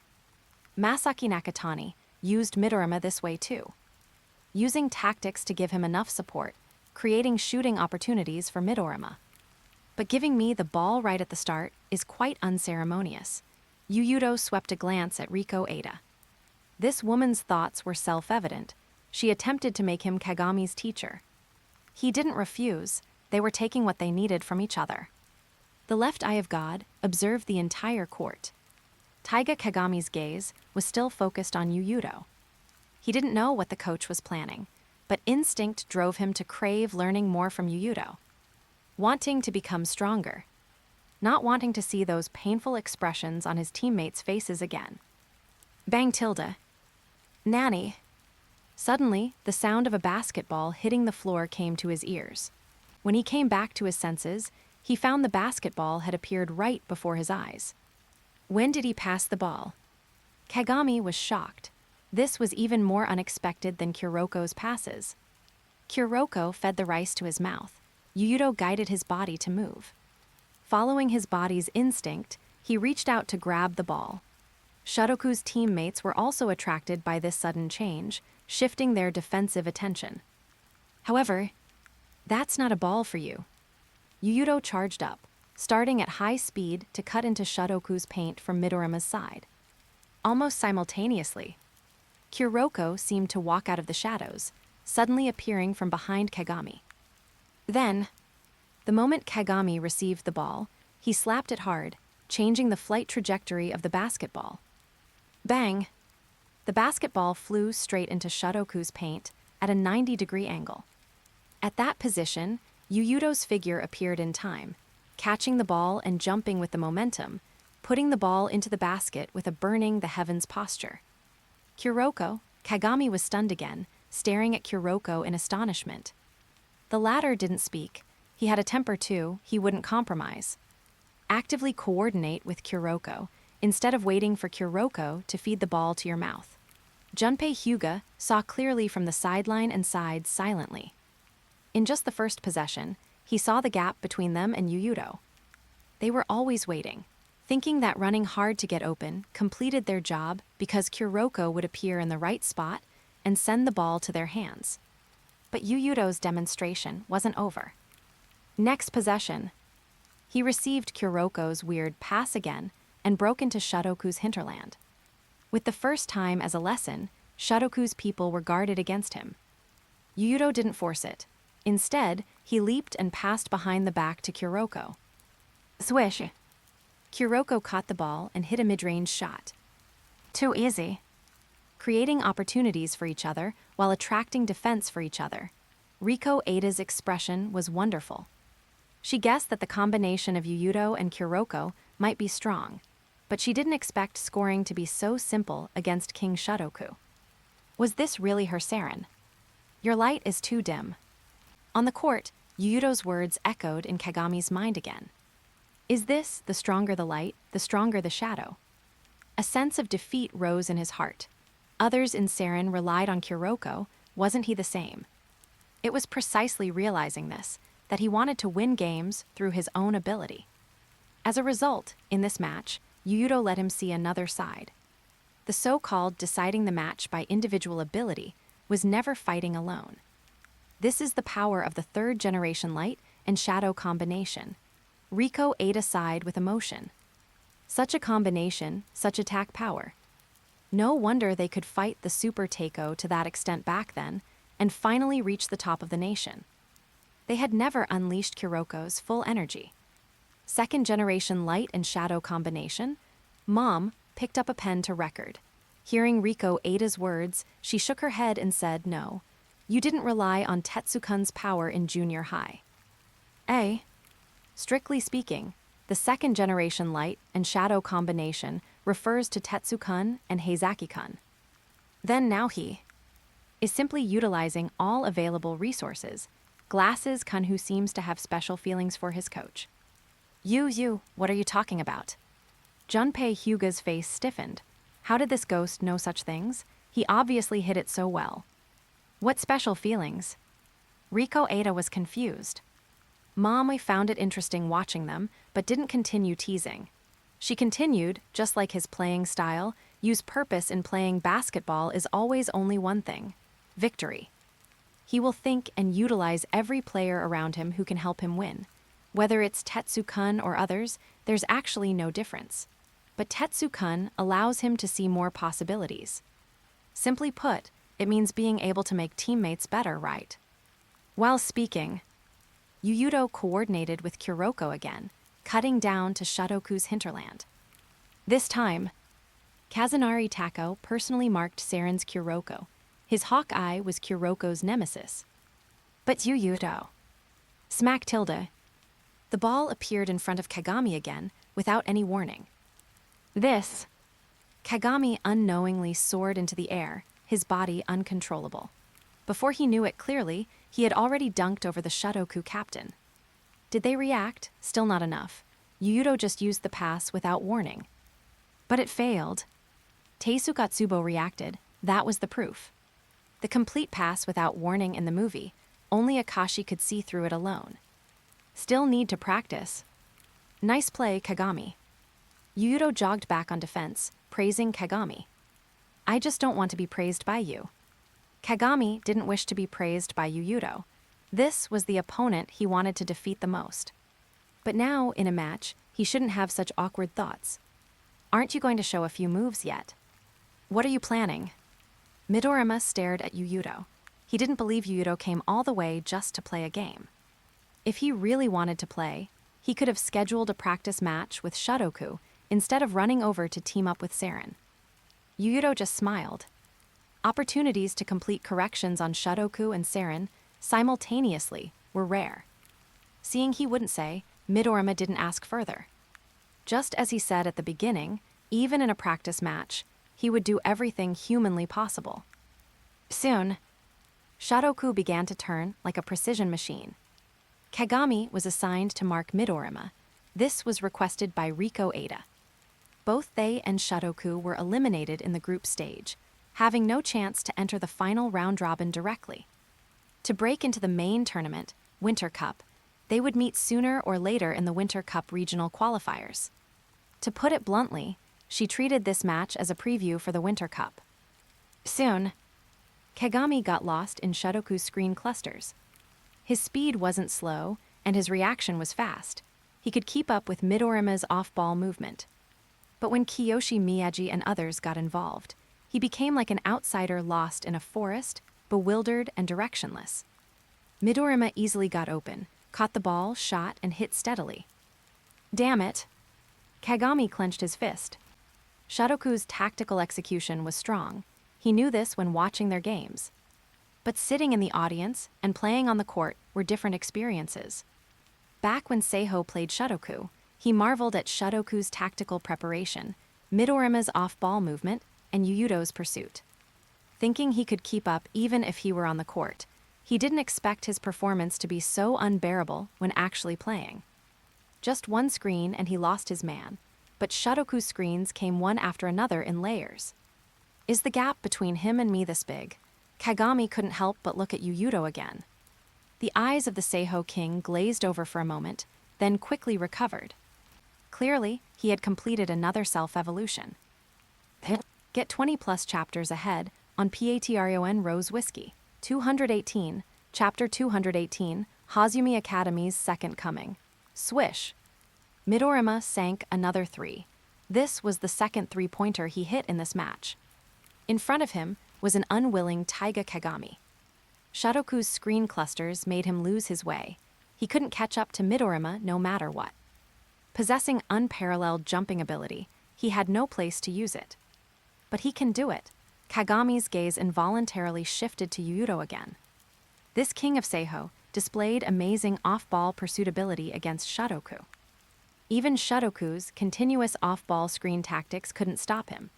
Masaki Nakatani used Midorima this way too, using tactics to give him enough support, creating shooting opportunities for Midorima. But giving me the ball right at the start is quite unceremonious. Yuuto swept a glance at Riko Ada. This woman's thoughts were self-evident. She attempted to make him Kagami's teacher. He didn't refuse, they were taking what they needed from each other. The left eye of God observed the entire court. Taiga Kagami's gaze was still focused on Yuuto. He didn't know what the coach was planning, but instinct drove him to crave learning more from Yuuto. Wanting to become stronger. Not wanting to see those painful expressions on his teammates' faces again. Bang tilde. Nanny. Suddenly, the sound of a basketball hitting the floor came to his ears. When he came back to his senses, he found the basketball had appeared right before his eyes. When did he pass the ball? Kagami was shocked. This was even more unexpected than Kuroko's passes. Kuroko fed the rice to his mouth. Yuuto guided his body to move. Following his body's instinct, he reached out to grab the ball. Shotoku's teammates were also attracted by this sudden change, shifting their defensive attention. However, that's not a ball for you. Yuuto charged up, starting at high speed to cut into Shotoku's paint from Midorima's side. Almost simultaneously, Kuroko seemed to walk out of the shadows, suddenly appearing from behind Kagami. Then, the moment Kagami received the ball, he slapped it hard, changing the flight trajectory of the basketball. Bang! The basketball flew straight into Shotoku's paint at a 90-degree angle. At that position, Yuuto's figure appeared in time, catching the ball and jumping with the momentum, putting the ball into the basket with a burning the heavens posture. Kagami was stunned again, staring at Kuroko in astonishment. The latter didn't speak. He had a temper too, he wouldn't compromise. Actively coordinate with Kuroko, instead of waiting for Kuroko to feed the ball to your mouth. Junpei Hyuga saw clearly from the sideline and sighed silently. In just the first possession, he saw the gap between them and Yuuto. They were always waiting, thinking that running hard to get open completed their job because Kuroko would appear in the right spot and send the ball to their hands. But Yuuto's demonstration wasn't over. Next possession, he received Kuroko's weird pass again and broke into Shotoku's hinterland. With the first time as a lesson, Shotoku's people were guarded against him. Yuuto didn't force it. Instead, he leaped and passed behind the back to Kuroko. Swish! Kuroko caught the ball and hit a mid-range shot. Too easy. Creating opportunities for each other while attracting defense for each other. Riko Ada's expression was wonderful. She guessed that the combination of Yuuto and Kuroko might be strong, but she didn't expect scoring to be so simple against King Shotoku. Was this really her Saren? Your light is too dim. On the court, Yuuto's words echoed in Kagami's mind again. Is this, the stronger the light, the stronger the shadow? A sense of defeat rose in his heart. Others in Saren relied on Kuroko, wasn't he the same? It was precisely realizing this, that he wanted to win games through his own ability. As a result, in this match, Yuuto let him see another side. The so-called deciding the match by individual ability was never fighting alone. This is the power of the third-generation light and shadow combination. Riko Ada side with emotion. Such a combination, such attack power. No wonder they could fight the Super Teiko to that extent back then, and finally reach the top of the nation. They had never unleashed Kuroko's full energy. Second-generation light and shadow combination? Mom picked up a pen to record. Hearing Riko Ada's words, she shook her head and said, no, you didn't rely on Tetsukun's power in junior high. Strictly speaking, the second-generation light and shadow combination refers to Tetsukun and Heizaki-kun. Then now he is simply utilizing all available resources. Glasses Kun, who seems to have special feelings for his coach. You, what are you talking about? Junpei Hyuga's face stiffened. How did this ghost know such things? He obviously hid it so well. What special feelings? Riko Ada was confused. Mom found it interesting watching them, but didn't continue teasing. She continued, just like his playing style, use purpose in playing basketball is always only one thing: victory. He will think and utilize every player around him who can help him win. Whether it's Tetsukun or others, there's actually no difference. But Tetsukun allows him to see more possibilities. Simply put, it means being able to make teammates better, right? While speaking, Yuuto coordinated with Kuroko again, cutting down to Shotoku's hinterland. This time, Kazunari Tako personally marked Saren's Kuroko. His hawk eye was Kuroko's nemesis. But Yuuto. Smack tilde. The ball appeared in front of Kagami again, without any warning. This. Kagami unknowingly soared into the air, his body uncontrollable. Before he knew it clearly, he had already dunked over the Shotoku captain. Did they react? Still not enough. Yuuto just used the pass without warning. But it failed. Teisukatsubo reacted. That was the proof. The complete pass without warning in the movie, only Akashi could see through it alone. Still need to practice. Nice play, Kagami. Yuuto jogged back on defense, praising Kagami. I just don't want to be praised by you. Kagami didn't wish to be praised by Yuuto. This was the opponent he wanted to defeat the most. But now, in a match, he shouldn't have such awkward thoughts. Aren't you going to show a few moves yet? What are you planning? Midorima stared at Yuuto. He didn't believe Yuuto came all the way just to play a game. If he really wanted to play, he could have scheduled a practice match with Shotoku instead of running over to team up with Saren. Yuuto just smiled. Opportunities to complete corrections on Shotoku and Saren simultaneously were rare. Seeing he wouldn't say, Midorima didn't ask further. Just as he said at the beginning, even in a practice match, he would do everything humanly possible. Soon, Shadoku began to turn like a precision machine. Kagami was assigned to mark Midorima. This was requested by Riko Ada. Both they and Shadoku were eliminated in the group stage, having no chance to enter the final round-robin directly. To break into the main tournament, Winter Cup, they would meet sooner or later in the Winter Cup regional qualifiers. To put it bluntly, she treated this match as a preview for the Winter Cup. Soon, Kagami got lost in Shadoku's screen clusters. His speed wasn't slow, and his reaction was fast. He could keep up with Midorima's off-ball movement. But when Kiyoshi Miyagi and others got involved, he became like an outsider lost in a forest, bewildered and directionless. Midorima easily got open, caught the ball, shot, and hit steadily. Damn it! Kagami clenched his fist. Shadoku's tactical execution was strong. He knew this when watching their games. But sitting in the audience and playing on the court were different experiences. Back when Seiho played Shadoku, he marveled at Shadoku's tactical preparation, Midorima's off-ball movement, and Yuuto's pursuit. Thinking he could keep up even if he were on the court, he didn't expect his performance to be so unbearable when actually playing. Just one screen and he lost his man, but Shadoku's screens came one after another in layers. Is the gap between him and me this big? Kagami couldn't help but look at Yuuto again. The eyes of the Seiho king glazed over for a moment, then quickly recovered. Clearly, he had completed another self-evolution. Get 20-plus chapters ahead on Patreon Rose Whiskey. 218, Chapter 218, Hozumi Academy's Second Coming. Swish! Midorima sank another 3. This was the second three-pointer he hit in this match. In front of him was an unwilling Taiga Kagami. Shadoku's screen clusters made him lose his way. He couldn't catch up to Midorima no matter what. Possessing unparalleled jumping ability, he had no place to use it. But he can do it. Kagami's gaze involuntarily shifted to Yuuto again. This king of Seiho displayed amazing off-ball pursuit ability against Shadoku. Even Shadoku's continuous off-ball screen tactics couldn't stop him.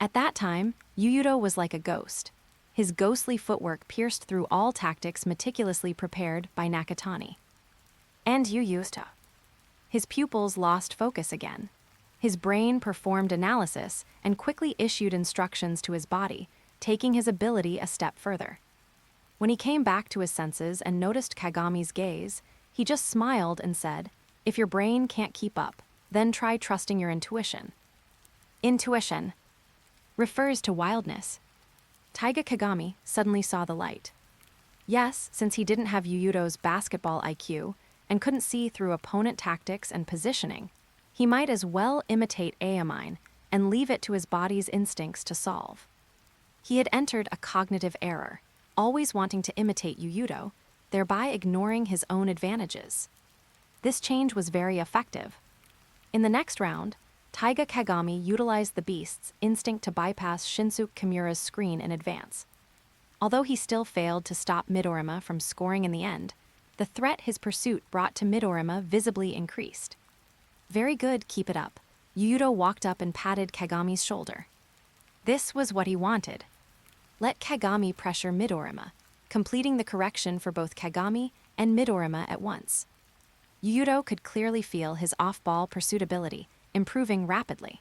At that time, Yuuto was like a ghost. His ghostly footwork pierced through all tactics meticulously prepared by Nakatani. And Yuuto. His pupils lost focus again. His brain performed analysis and quickly issued instructions to his body, taking his ability a step further. When he came back to his senses and noticed Kagami's gaze, he just smiled and said, "If your brain can't keep up, then try trusting your intuition." Intuition refers to wildness. Taiga Kagami suddenly saw the light. Yes, since he didn't have Yuuto's basketball IQ and couldn't see through opponent tactics and positioning, he might as well imitate Aomine and leave it to his body's instincts to solve. He had entered a cognitive error, always wanting to imitate Yuuto, thereby ignoring his own advantages. This change was very effective. In the next round, Taiga Kagami utilized the beast's instinct to bypass Shinsuke Kimura's screen in advance. Although he still failed to stop Midorima from scoring in the end, the threat his pursuit brought to Midorima visibly increased. Very good, keep it up. Yuuto walked up and patted Kagami's shoulder. This was what he wanted. Let Kagami pressure Midorima, completing the correction for both Kagami and Midorima at once. Yuuto could clearly feel his off-ball pursuit ability improving rapidly.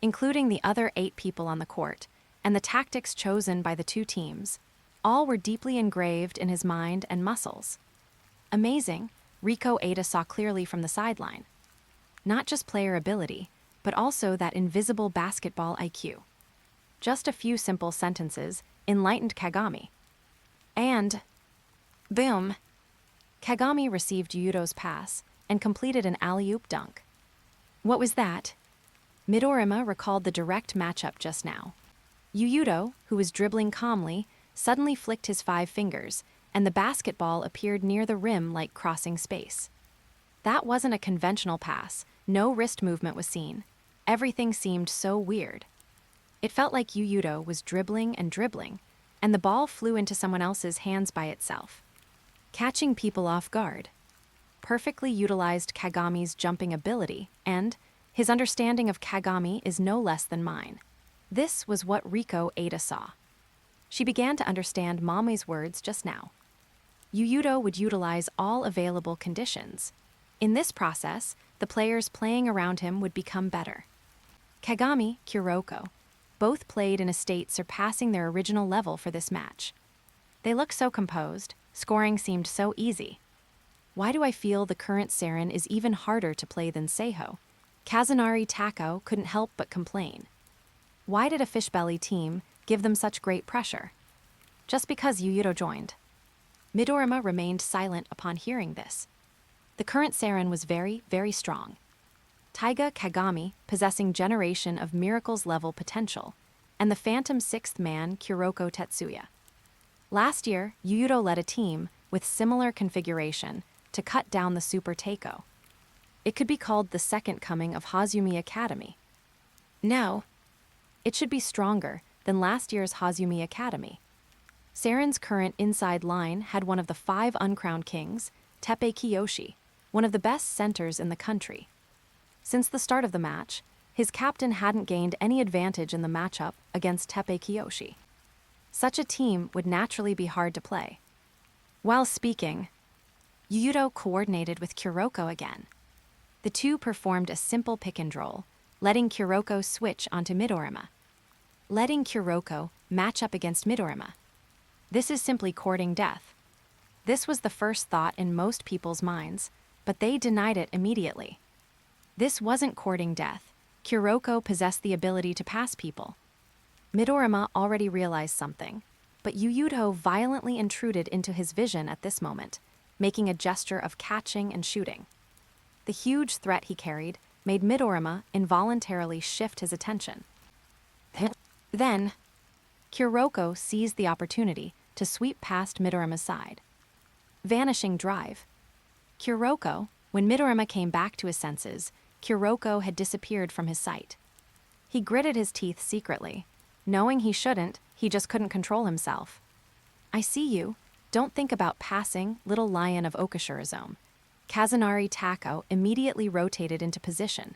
Including the other 8 people on the court, and the tactics chosen by the two teams, all were deeply engraved in his mind and muscles. Amazing, Riko Ada saw clearly from the sideline. Not just player ability, but also that invisible basketball IQ. Just a few simple sentences enlightened Kagami. And boom! Kagami received Yuuto's pass and completed an alley-oop dunk. What was that? Midorima recalled the direct matchup just now. Yuuto, who was dribbling calmly, suddenly flicked his 5 fingers, and the basketball appeared near the rim like crossing space. That wasn't a conventional pass. No wrist movement was seen. Everything seemed so weird. It felt like Yuuto was dribbling, and the ball flew into someone else's hands by itself, catching people off guard. perfectly utilized Kagami's jumping ability, and his understanding of Kagami is no less than mine. This was what Riko Ada saw. She began to understand Mommy's words just now. Yuuto would utilize all available conditions. In this process, the players playing around him would become better. Kagami, Kuroko, both played in a state surpassing their original level for this match. They looked so composed, scoring seemed so easy. Why do I feel the current Saren is even harder to play than Seiho? Kazunari Tako couldn't help but complain. Why did a fishbelly team give them such great pressure? Just because Yuuto joined. Midorima remained silent upon hearing this. The current Saren was very, very strong. Taiga Kagami possessing Generation of Miracles level potential, and the Phantom Sixth Man Kuroko Tetsuya. Last year, Yuuto led a team with similar configuration to cut down the Super Teiko. It could be called the second coming of Hozumi Academy. No, it should be stronger than last year's Hozumi Academy. Saren's current inside line had one of the 5 uncrowned kings, Teppei Kiyoshi, one of the best centers in the country. Since the start of the match, his captain hadn't gained any advantage in the matchup against Teppei Kiyoshi. Such a team would naturally be hard to play. While speaking, Yuuto coordinated with Kuroko again. The two performed a simple pick and roll, letting Kuroko switch onto Midorima. Letting Kuroko match up against Midorima. This is simply courting death. This was the first thought in most people's minds, but they denied it immediately. This wasn't courting death. Kuroko possessed the ability to pass people. Midorima already realized something, but Yuuto violently intruded into his vision at this moment, making a gesture of catching and shooting. The huge threat he carried made Midorima involuntarily shift his attention. Then, Kuroko seized the opportunity to sweep past Midorima's side. Vanishing drive. Kuroko, when Midorima came back to his senses, Kuroko had disappeared from his sight. He gritted his teeth secretly. Knowing he shouldn't, he just couldn't control himself. I see you. Don't think about passing, little lion of Okashirazome. Kazunari Tako immediately rotated into position.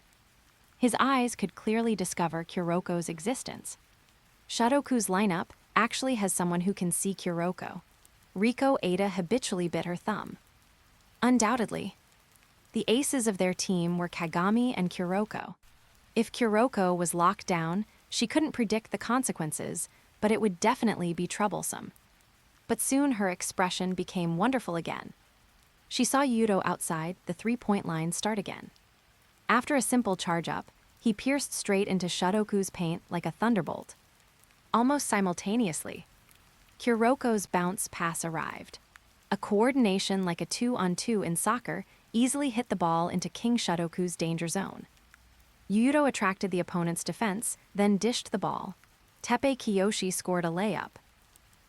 His eyes could clearly discover Kuroko's existence. Shadoku's lineup actually has someone who can see Kuroko. Riko Ada habitually bit her thumb. Undoubtedly. The aces of their team were Kagami and Kuroko. If Kuroko was locked down, she couldn't predict the consequences, but it would definitely be troublesome. But soon her expression became wonderful again. She saw Yuuto outside the 3-point line start again. After a simple charge-up, he pierced straight into Shadoku's paint like a thunderbolt. Almost simultaneously, Kuroko's bounce pass arrived. A coordination like a 2-on-2 in soccer easily hit the ball into King Shadoku's danger zone. Yuuto attracted the opponent's defense, then dished the ball. Teppei Kiyoshi scored a layup.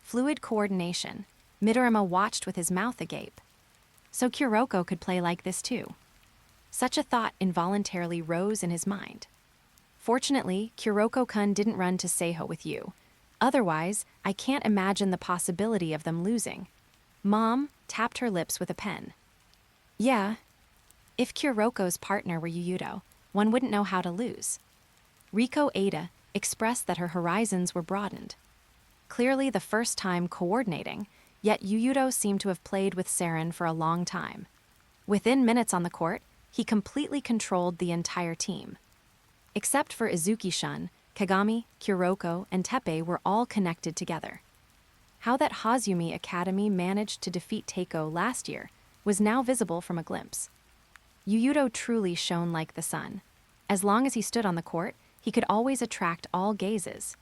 Fluid coordination. Midorima watched with his mouth agape. So Kuroko could play like this too. Such a thought involuntarily rose in his mind. Fortunately, Kuroko-kun didn't run to Seiho with you. Otherwise, I can't imagine the possibility of them losing. Mom tapped her lips with a pen. Yeah. If Kuroko's partner were Yuuto, one wouldn't know how to lose. Riko Ada expressed that her horizons were broadened. Clearly the first time coordinating, yet Yuuto seemed to have played with Saren for a long time. Within minutes on the court, he completely controlled the entire team. Except for Izuki-shun, Kagami, Kuroko, and Teppei were all connected together. How that Hozumi Academy managed to defeat Teiko last year was now visible from a glimpse. Yuuto truly shone like the sun. As long as he stood on the court, he could always attract all gazes.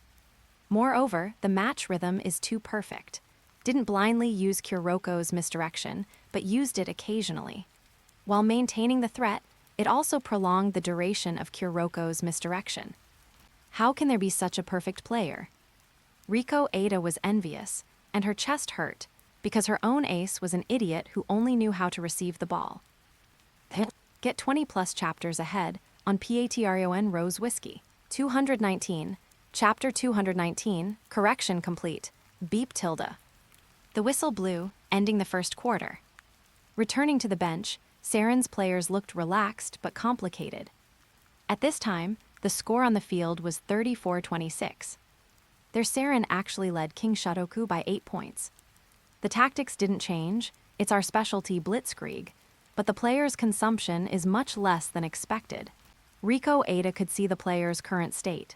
Moreover, the match rhythm is too perfect. Didn't blindly use Kuroko's misdirection, but used it occasionally. While maintaining the threat, it also prolonged the duration of Kuroko's misdirection. How can there be such a perfect player? Riko Ada was envious, and her chest hurt, because her own ace was an idiot who only knew how to receive the ball. Get 20+ chapters ahead on Patreon Rose Whiskey. 219, Chapter 219, Correction complete. Beep tilde. The whistle blew, ending the first quarter. Returning to the bench, Seren's players looked relaxed but complicated. At this time, the score on the field was 34-26. Their Seren actually led King Shotoku by 8 points. The tactics didn't change, it's our specialty blitzkrieg, but the players' consumption is much less than expected. Riko Ada could see the players' current state.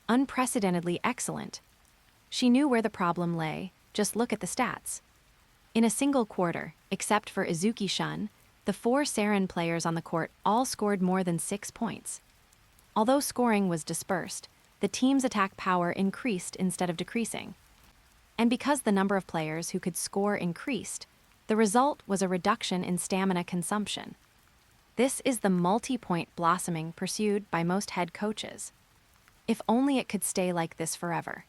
Unprecedentedly excellent. She knew where the problem lay, just look at the stats. In a single quarter, except for Izuki-shun, the 4 Seren players on the court all scored more than 6 points. Although scoring was dispersed, the team's attack power increased instead of decreasing. And because the number of players who could score increased, the result was a reduction in stamina consumption. This is the multi-point blossoming pursued by most head coaches. If only it could stay like this forever.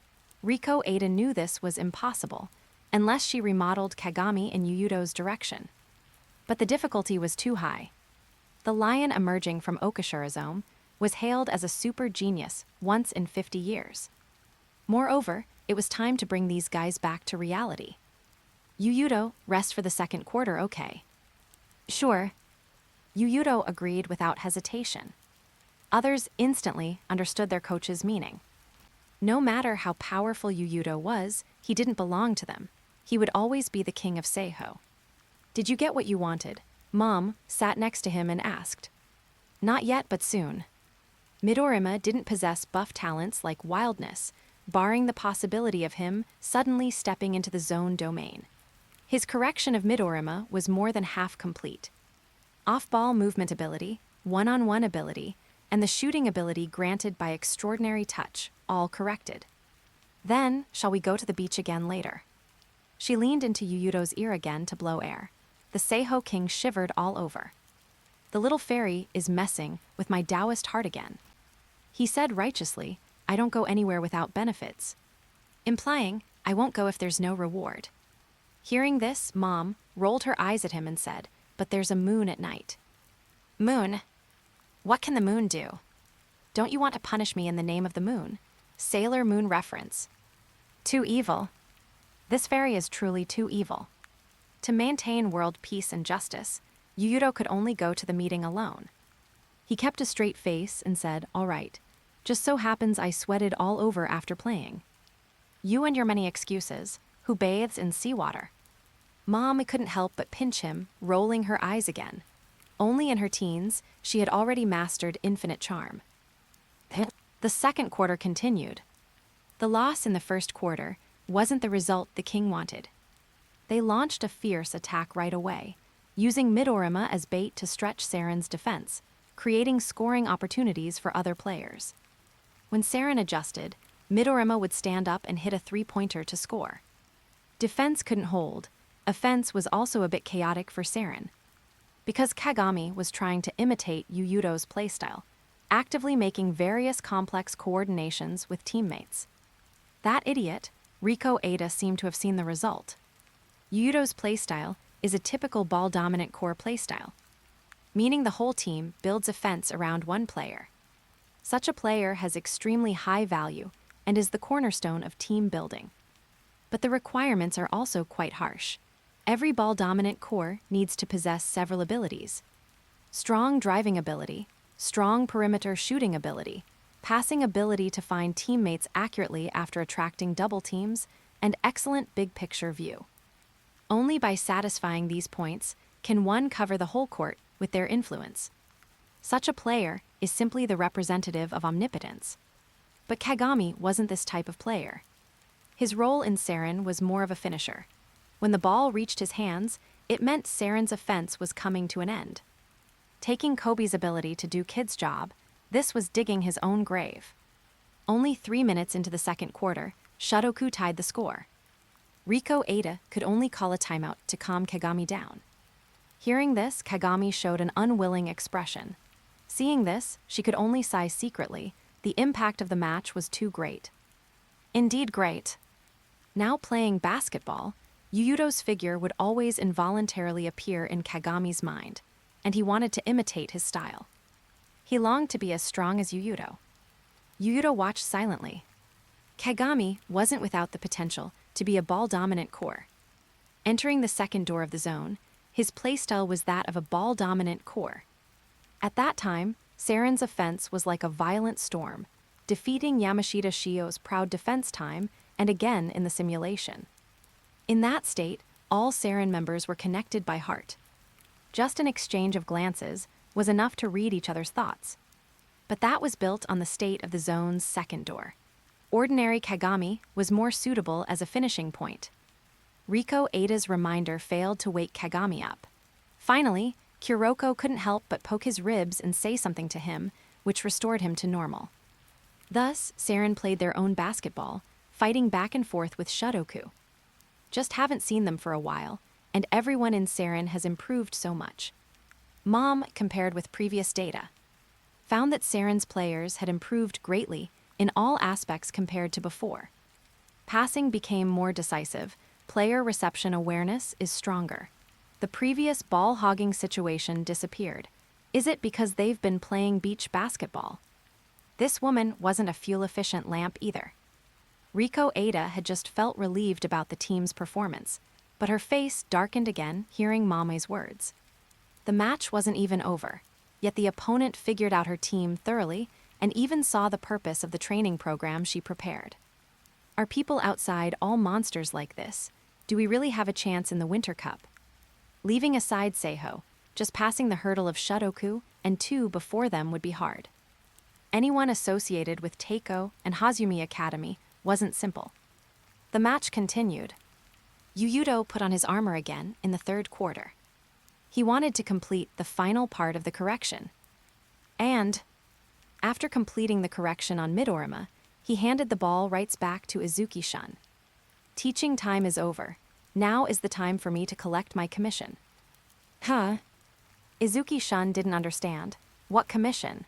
Riko Ada knew this was impossible, unless she remodeled Kagami in Yuuto's direction. But the difficulty was too high. The lion emerging from Okashirazome was hailed as a super genius once in 50 years. Moreover, it was time to bring these guys back to reality. Yuuto, rest for the second quarter, okay? Sure. Yuuto agreed without hesitation. Others instantly understood their coach's meaning. No matter how powerful Yuuto was, he didn't belong to them. He would always be the king of Seiho. Did you get what you wanted? Mom sat next to him and asked. Not yet, but soon. Midorima didn't possess buff talents like Wildness, barring the possibility of him suddenly stepping into the zone domain. His correction of Midorima was more than half complete. Off-ball movement ability, one-on-one ability, and the shooting ability granted by extraordinary touch, all corrected. Then, shall we go to the beach again later? She leaned into Yuuto's ear again to blow air. The Seiho king shivered all over. The little fairy is messing with my Taoist heart again. He said righteously, I don't go anywhere without benefits. Implying, I won't go if there's no reward. Hearing this, Mom rolled her eyes at him and said, but there's a moon at night. Moon? What can the moon do? Don't you want to punish me in the name of the moon? Sailor Moon reference. Too evil. This fairy is truly too evil. To maintain world peace and justice, Yuuto could only go to the meeting alone. He kept a straight face and said, all right, just so happens I sweated all over after playing. You and your many excuses, who bathes in seawater. Mom couldn't help but pinch him, rolling her eyes again. Only in her teens, she had already mastered infinite charm. The second quarter continued. The loss in the first quarter wasn't the result the king wanted. They launched a fierce attack right away, using Midorima as bait to stretch Seren's defense, creating scoring opportunities for other players. When Seren adjusted, Midorima would stand up and hit a three-pointer to score. Defense couldn't hold. Offense was also a bit chaotic for Seren. Because Kagami was trying to imitate Yuuto's playstyle, actively making various complex coordinations with teammates. That idiot, Riko Ada, seemed to have seen the result. Yuuto's playstyle is a typical ball-dominant core playstyle, meaning the whole team builds a fence around one player. Such a player has extremely high value and is the cornerstone of team building. But the requirements are also quite harsh. Every ball-dominant core needs to possess several abilities. Strong driving ability, strong perimeter shooting ability, passing ability to find teammates accurately after attracting double teams, and excellent big-picture view. Only by satisfying these points can one cover the whole court with their influence. Such a player is simply the representative of omnipotence. But Kagami wasn't this type of player. His role in Seren was more of a finisher. When the ball reached his hands, it meant Seren's offense was coming to an end. Taking Kobe's ability to do Kid's job, this was digging his own grave. Only 3 minutes into the second quarter, Shotoku tied the score. Riko Ada could only call a timeout to calm Kagami down. Hearing this, Kagami showed an unwilling expression. Seeing this, she could only sigh secretly. The impact of the match was too great. Indeed great. Now playing basketball, Yuuto's figure would always involuntarily appear in Kagami's mind, and he wanted to imitate his style. He longed to be as strong as Yuuto. Yuuto watched silently. Kagami wasn't without the potential to be a ball-dominant core. Entering the second door of the zone, His playstyle was that of a ball-dominant core. At that time, Seren's offense was like a violent storm, defeating Yamashita Shio's proud defense time and again in the simulation. In that state, all Seren members were connected by heart. Just an exchange of glances was enough to read each other's thoughts. But that was built on the state of the zone's second door. Ordinary Kagami was more suitable as a finishing point. Riko Ada's reminder failed to wake Kagami up. Finally, Kuroko couldn't help but poke his ribs and say something to him, which restored him to normal. Thus, Seren played their own basketball, fighting back and forth with Shudoku. Just haven't seen them for a while, and everyone in Seren has improved so much. Mom compared with previous data, found that Seren's players had improved greatly in all aspects compared to before. Passing became more decisive, player reception awareness is stronger. The previous ball-hogging situation disappeared. Is it because they've been playing beach basketball? This woman wasn't a fuel-efficient lamp either. Riko Ada had just felt relieved about the team's performance, but her face darkened again hearing Mame's words. The match wasn't even over, yet the opponent figured out her team thoroughly and even saw the purpose of the training program she prepared. Are people outside all monsters like this? Do we really have a chance in the Winter Cup? Leaving aside Seiho, just passing the hurdle of Shudoku and 2 before them would be hard. Anyone associated with Teiko and Hozumi Academy wasn't simple. The match continued. Yuuto put on his armor again in the third quarter. He wanted to complete the final part of the correction. And, after completing the correction on Midorima, he handed the ball right back to Izuki-shun. Teaching time is over. Now is the time for me to collect my commission. Huh? Izuki-shun didn't understand. What commission?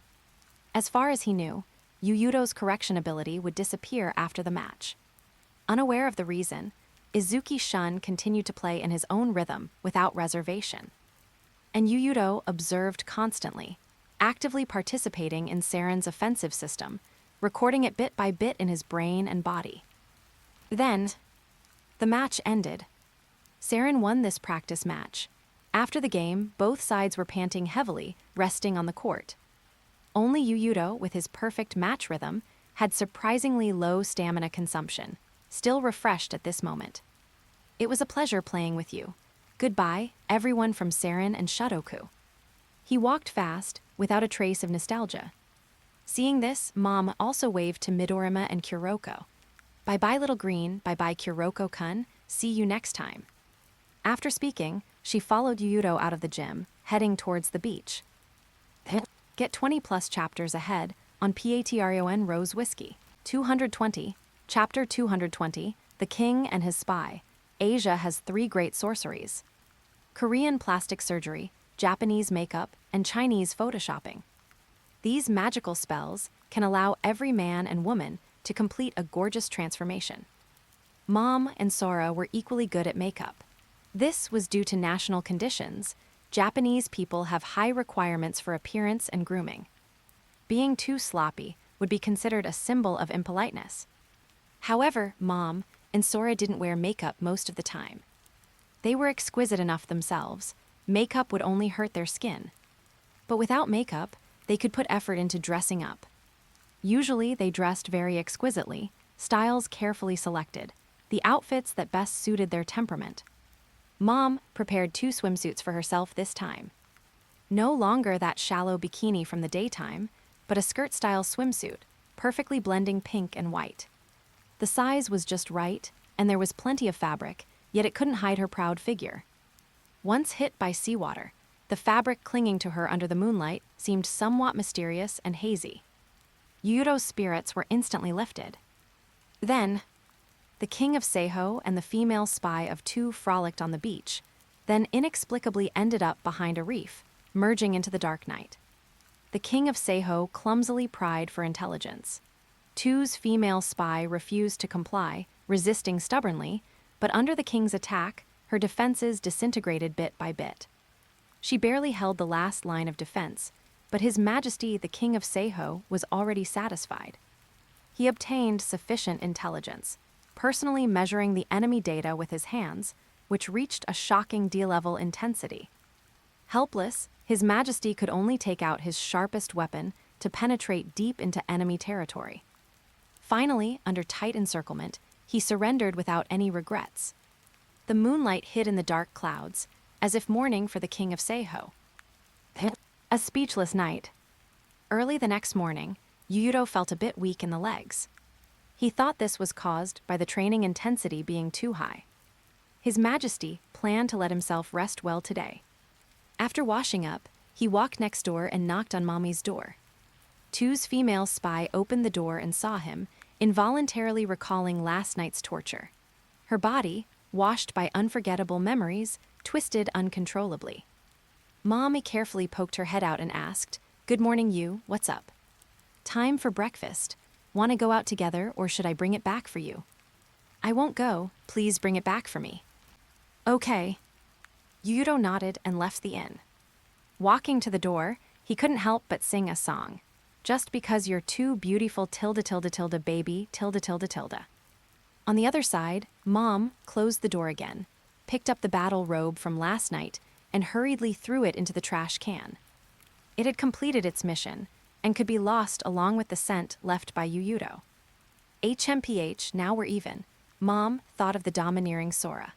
As far as he knew, Yuuto's correction ability would disappear after the match. Unaware of the reason, Izuki-shun continued to play in his own rhythm without reservation. And Yuuto observed constantly, actively participating in Seren's offensive system, recording it bit by bit in his brain and body. Then, the match ended. Seren won this practice match. After the game, both sides were panting heavily, resting on the court. Only Yuuto, with his perfect match rhythm, had surprisingly low stamina consumption, still refreshed at this moment. It was a pleasure playing with you. Goodbye, everyone from Seren and Shudoku. He walked fast, without a trace of nostalgia. Seeing this, Mom also waved to Midorima and Kuroko. Bye-bye, little green, bye-bye, Kuroko-kun, see you next time. After speaking, she followed Yuuto out of the gym, heading towards the beach. Get 20+ chapters ahead on Patreon Rose Whiskey. 220, Chapter 220, The King and His Spy. Asia has 3 great sorceries: Korean plastic surgery, Japanese makeup, and Chinese photoshopping. These magical spells can allow every man and woman to complete a gorgeous transformation. Mom and Sora were equally good at makeup. This was due to national conditions. Japanese people have high requirements for appearance and grooming. Being too sloppy would be considered a symbol of impoliteness. However, Mom and Sora didn't wear makeup most of the time. They were exquisite enough themselves. Makeup would only hurt their skin. But without makeup, they could put effort into dressing up. Usually, they dressed very exquisitely, styles carefully selected, the outfits that best suited their temperament. Mom prepared 2 swimsuits for herself this time. No longer that shallow bikini from the daytime, but a skirt-style swimsuit, perfectly blending pink and white. The size was just right, and there was plenty of fabric, yet it couldn't hide her proud figure. Once hit by seawater, the fabric clinging to her under the moonlight seemed somewhat mysterious and hazy. Yuuto's spirits were instantly lifted. Then, the king of Seiho and the female spy of 2 frolicked on the beach, then inexplicably ended up behind a reef, merging into the dark night. The king of Seiho clumsily pried for intelligence. 2's female spy refused to comply, resisting stubbornly, but under the king's attack, her defenses disintegrated bit by bit. She barely held the last line of defense, but His Majesty the King of Seiho was already satisfied. He obtained sufficient intelligence, personally measuring the enemy data with his hands, which reached a shocking D-level intensity. Helpless, His Majesty could only take out his sharpest weapon to penetrate deep into enemy territory. Finally, under tight encirclement, he surrendered without any regrets. The moonlight hid in the dark clouds, as if mourning for the king of Seiho. A speechless night. Early the next morning, Yuuto felt a bit weak in the legs. He thought this was caused by the training intensity being too high. His Majesty planned to let himself rest well today. After washing up, he walked next door and knocked on Mommy's door. Tu's female spy opened the door and saw him, involuntarily recalling last night's torture. Her body, washed by unforgettable memories, twisted uncontrollably. Mommy carefully poked her head out and asked, "Good morning, you, what's up?" "Time for breakfast. Want to go out together or should I bring it back for you?" "I won't go, please bring it back for me." "Okay." Yuuto nodded and left the inn. Walking to the door, he couldn't help but sing a song. "Just because you're too beautiful baby tilde. On the other side, Mom closed the door again, picked up the battle robe from last night, and hurriedly threw it into the trash can. It had completed its mission, and could be lost along with the scent left by Yuuto. HMPH, now we're even, Mom thought of the domineering Sora.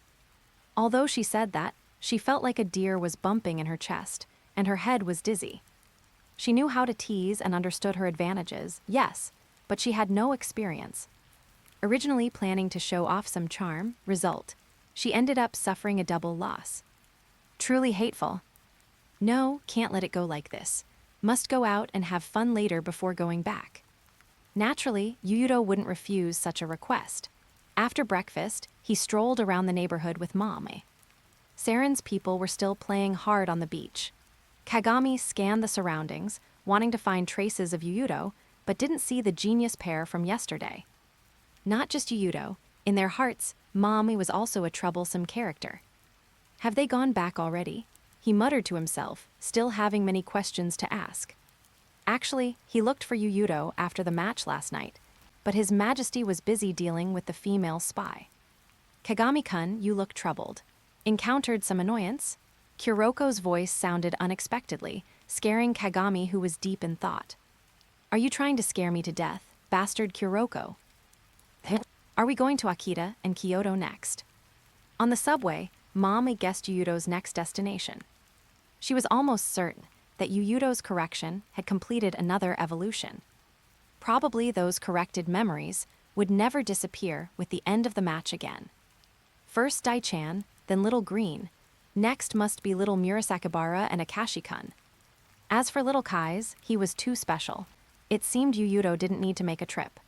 Although she said that, she felt like a deer was bumping in her chest, and her head was dizzy. She knew how to tease and understood her advantages, yes, but she had no experience. Originally planning to show off some charm, result, she ended up suffering a double loss. Truly hateful. No, can't let it go like this. Must go out and have fun later before going back. Naturally, Yuuto wouldn't refuse such a request. After breakfast, he strolled around the neighborhood with Mommy. Saren's people were still playing hard on the beach. Kagami scanned the surroundings, wanting to find traces of Yuuto, but didn't see the genius pair from yesterday. Not just Yuuto, in their hearts, Mommy was also a troublesome character. Have they gone back already? He muttered to himself, still having many questions to ask. Actually, he looked for Yuuto after the match last night, but His Majesty was busy dealing with the female spy. "Kagami-kun, you look troubled. Encountered some annoyance?" Kuroko's voice sounded unexpectedly, scaring Kagami, who was deep in thought. "Are you trying to scare me to death, bastard Kuroko?" "Are we going to Akita and Kyoto next?" On the subway, Mommy guessed Yuuto's next destination. She was almost certain that Yuuto's correction had completed another evolution. Probably those corrected memories would never disappear with the end of the match again. First Dai-chan, then Little Green. Next must be Little Murasakibara and Akashi-kun. As for Little Kai's, he was too special. It seemed Yuuto didn't need to make a trip.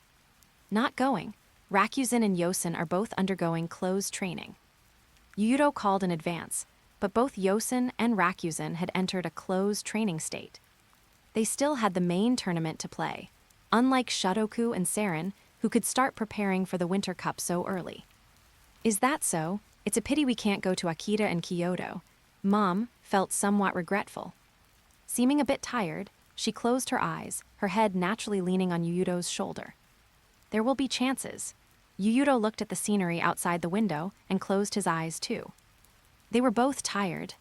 Not going. Rakuzen and Yosen are both undergoing closed training. Yuuto called in advance, but both Yosen and Rakuzen had entered a closed training state. They still had the main tournament to play, unlike Shotoku and Saren, who could start preparing for the Winter Cup so early. "Is that so? It's a pity we can't go to Akita and Kyoto." Mom felt somewhat regretful. Seeming a bit tired, she closed her eyes, her head naturally leaning on Yuuto's shoulder. There will be chances. Yuuto looked at the scenery outside the window and closed his eyes too. They were both tired.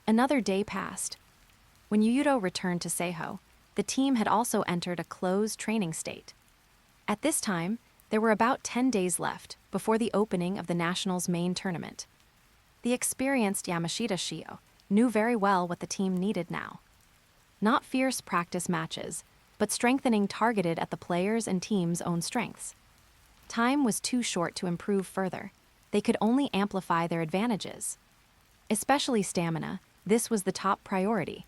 Another day passed. When Yuuto returned to Seiho, the team had also entered a closed training state. At this time, there were about 10 days left before the opening of the Nationals' main tournament. The experienced Yamashita Shio knew very well what the team needed now. Not fierce practice matches, but strengthening targeted at the players' and team's own strengths. Time was too short to improve further. They could only amplify their advantages. Especially stamina, this was the top priority.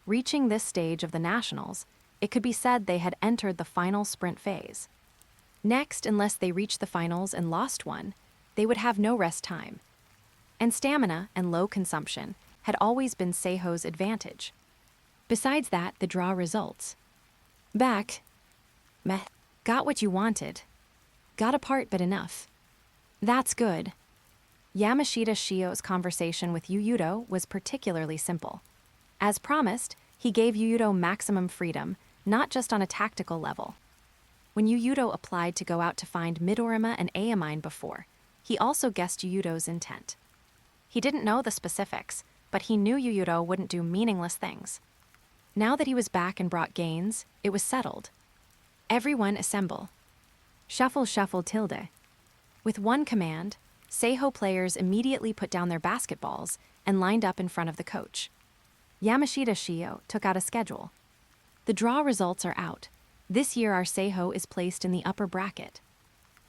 Reaching this stage of the Nationals, it could be said they had entered the final sprint phase. Next, unless they reached the finals and lost one, they would have no rest time. And stamina and low consumption had always been Seiho's advantage. Besides that, the draw results. Back. Meh. Got what you wanted. Got a part, but enough. That's good. Yamashita Shio's conversation with Yuuto was particularly simple. As promised, he gave Yuuto maximum freedom, not just on a tactical level. When Yuuto applied to go out to find Midorima and Aomine before, he also guessed Yuuto's intent. He didn't know the specifics, but he knew Yuuto wouldn't do meaningless things. Now that he was back and brought gains, it was settled. Everyone assemble. Shuffle shuffle tilde. With one command, Seiho players immediately put down their basketballs and lined up in front of the coach. Yamashita Shio took out a schedule. The draw results are out. This year our Seiho is placed in the upper bracket.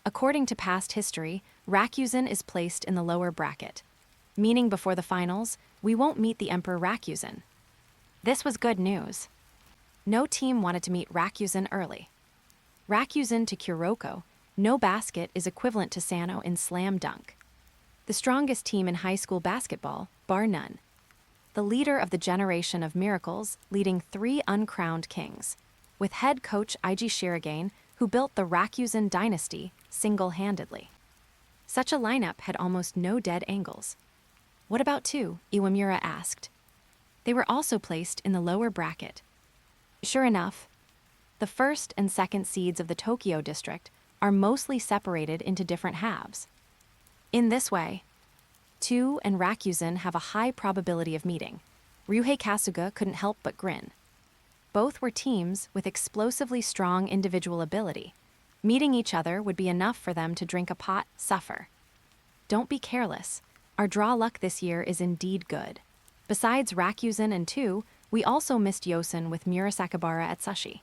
According to past history, Rakuzen is placed in the lower bracket, meaning before the finals, we won't meet the Emperor Rakuzen. This was good news. No team wanted to meet Rakuzen early. Rakuzen to Kuroko, no basket is equivalent to Sano in slam dunk. The strongest team in high school basketball, bar none. The leader of the generation of miracles, leading 3 uncrowned kings, with head coach Eiji Shirogane, who built the Rakuzen dynasty single-handedly. Such a lineup had almost no dead angles. What about 2? Iwamura asked. They were also placed in the lower bracket. Sure enough, the first and second seeds of the Tokyo district are mostly separated into different halves. In this way, 2 and Rakuzen have a high probability of meeting. Ryuhei Kasuga couldn't help but grin. Both were teams with explosively strong individual ability. Meeting each other would be enough for them to drink a pot, suffer. Don't be careless. Our draw luck this year is indeed good. Besides Rakuzen and 2, we also missed Yosen with Murasakibara at Sashi.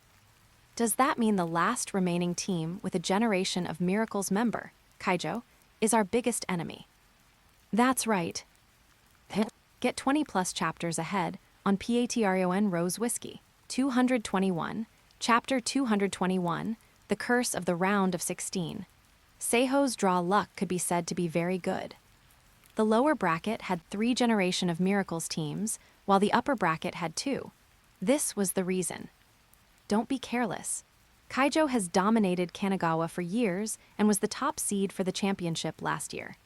Does that mean the last remaining team with a Generation of Miracles member, Kaijo, is our biggest enemy? That's right. Get 20+ chapters ahead on Patreon Rose Whiskey. 221, Chapter 221, The Curse of the Round of 16. Seiho's draw luck could be said to be very good. The lower bracket had 3 Generation of Miracles teams, while the upper bracket had 2. This was the reason. Don't be careless. Kaijo has dominated Kanagawa for years and was the top seed for the championship last year.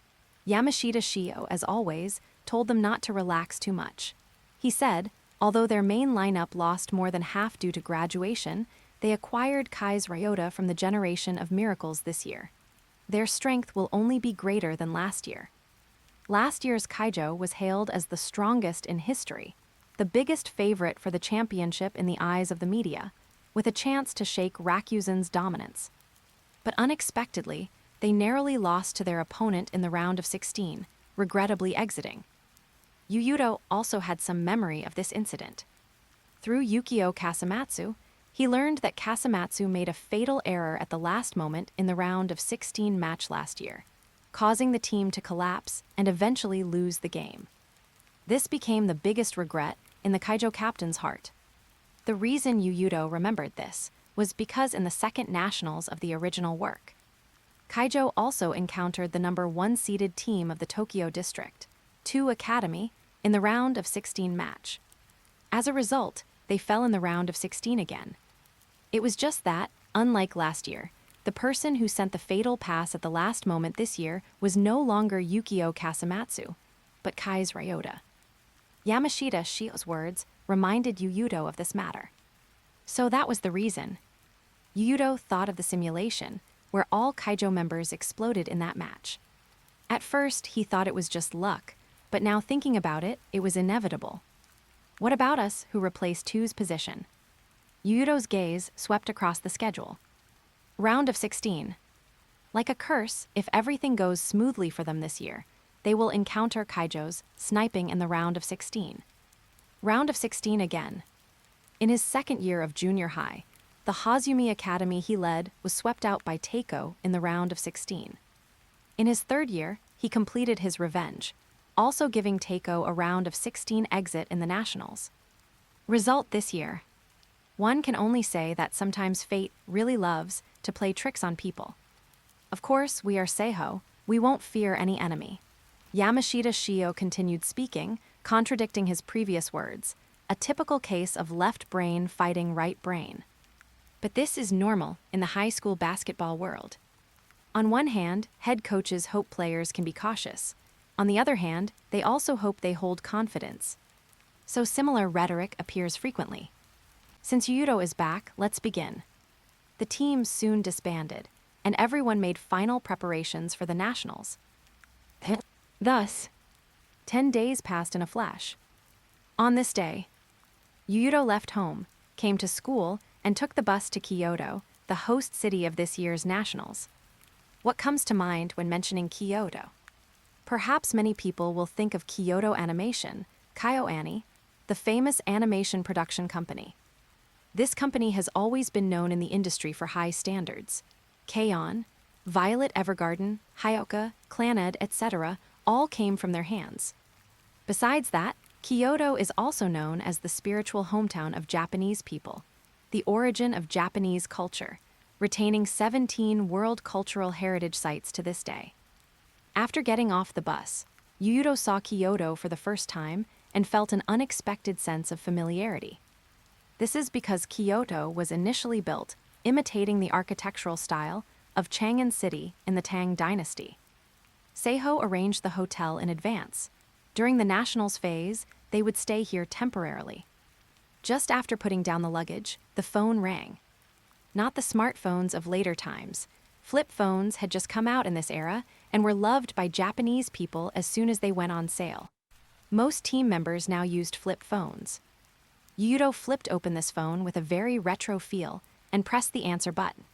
Yamashita Shio, as always, told them not to relax too much. He said, although their main lineup lost more than half due to graduation, they acquired Kai's Ryota from the Generation of Miracles this year. Their strength will only be greater than last year. Last year's Kaijo was hailed as the strongest in history, the biggest favorite for the championship in the eyes of the media, with a chance to shake Rakuzen's dominance. But unexpectedly, they narrowly lost to their opponent in the round of 16, regrettably exiting. Yuuto also had some memory of this incident. Through Yukio Kasamatsu, he learned that Kasamatsu made a fatal error at the last moment in the round of 16 match last year, causing the team to collapse and eventually lose the game. This became the biggest regret in the Kaijo captain's heart. The reason Yuuto remembered this was because in the second nationals of the original work, Kaijo also encountered the number 1 seeded team of the Tokyo district, 2 Academy, in the round of 16 match. As a result, they fell in the round of 16 again. It was just that, unlike last year, the person who sent the fatal pass at the last moment this year was no longer Yukio Kasamatsu, but Kai's Ryota. Yamashita Shio's words reminded Yuuto of this matter. So that was the reason. Yuuto thought of the simulation, where all Kaijo members exploded in that match. At first, he thought it was just luck, but now thinking about it, it was inevitable. What about us who replaced 2's position? Yuuto's gaze swept across the schedule. Round of 16. Like a curse, if everything goes smoothly for them this year, they will encounter Kaijo's sniping in the round of 16. Round of 16 again. In his second year of junior high, the Hozumi Academy he led was swept out by Teiko in the round of 16. In his third year, he completed his revenge, also giving Teiko a round of 16 exit in the nationals. Result this year. One can only say that sometimes fate really loves to play tricks on people. Of course, we are Seiho, we won't fear any enemy. Yamashita Shio continued speaking, contradicting his previous words, a typical case of left brain fighting right brain. But this is normal in the high school basketball world. On one hand, head coaches hope players can be cautious. On the other hand, they also hope they hold confidence. So similar rhetoric appears frequently. Since Yuuto is back, let's begin. The team soon disbanded, and everyone made final preparations for the nationals. Thus, 10 days passed in a flash. On this day, Yuuto left home, came to school, and took the bus to Kyoto, the host city of this year's nationals. What comes to mind when mentioning Kyoto? Perhaps many people will think of Kyoto Animation, KyoAni, the famous animation production company. This company has always been known in the industry for high standards. K-On!, Violet Evergarden, Hyuga, Clannad, etc. all came from their hands. Besides that, Kyoto is also known as the spiritual hometown of Japanese people, the origin of Japanese culture, retaining 17 World Cultural Heritage Sites to this day. After getting off the bus, Yuuto saw Kyoto for the first time and felt an unexpected sense of familiarity. This is because Kyoto was initially built imitating the architectural style of Chang'an City in the Tang Dynasty. Seiho arranged the hotel in advance. During the nationals phase, they would stay here temporarily. Just after putting down the luggage, the phone rang. Not the smartphones of later times. Flip phones had just come out in this era and were loved by Japanese people as soon as they went on sale. Most team members now used flip phones. Yuuto flipped open this phone with a very retro feel and pressed the answer button.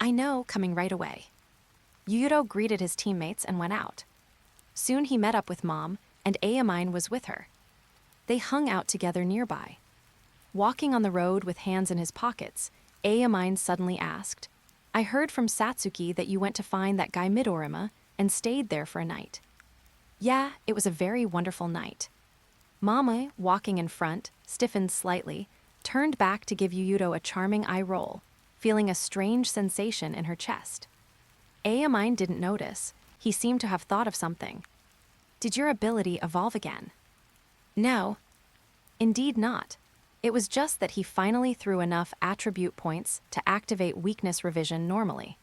I know, coming right away. Yuuto greeted his teammates and went out. Soon he met up with Mom, and Aomine was with her. They hung out together nearby. Walking on the road with hands in his pockets, Aomine suddenly asked, "I heard from Satsuki that you went to find that guy Midorima and stayed there for a night." "Yeah, it was a very wonderful night." Mama, walking in front, stiffened slightly, turned back to give Yuuto a charming eye roll, feeling a strange sensation in her chest. Aomine didn't notice. He seemed to have thought of something. "Did your ability evolve again?" "No." Indeed not. It was just that he finally threw enough attribute points to activate weakness revision normally.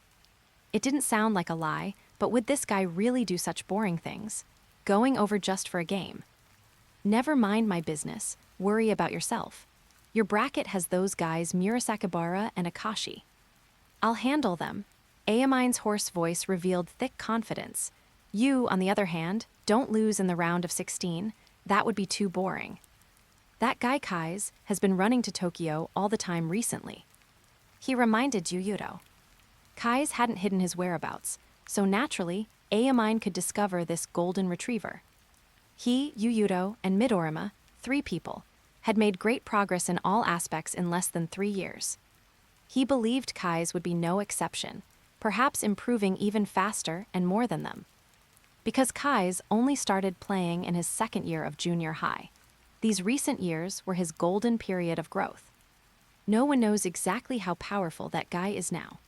It didn't sound like a lie, but would this guy really do such boring things? Going over just for a game? Never mind my business, worry about yourself. Your bracket has those guys Murasakibara and Akashi. I'll handle them. Aomine's hoarse voice revealed thick confidence. You, on the other hand, don't lose in the round of 16. That would be too boring. That guy Kise has been running to Tokyo all the time recently. He reminded Yuuto. Kise hadn't hidden his whereabouts, so naturally, Aomine could discover this golden retriever. He, Yuuto, and Midorima, 3 people, had made great progress in all aspects in less than 3 years. He believed Kise would be no exception, perhaps improving even faster and more than them. Because Kise only started playing in his 2nd year of junior high, these recent years were his golden period of growth. No one knows exactly how powerful that guy is now.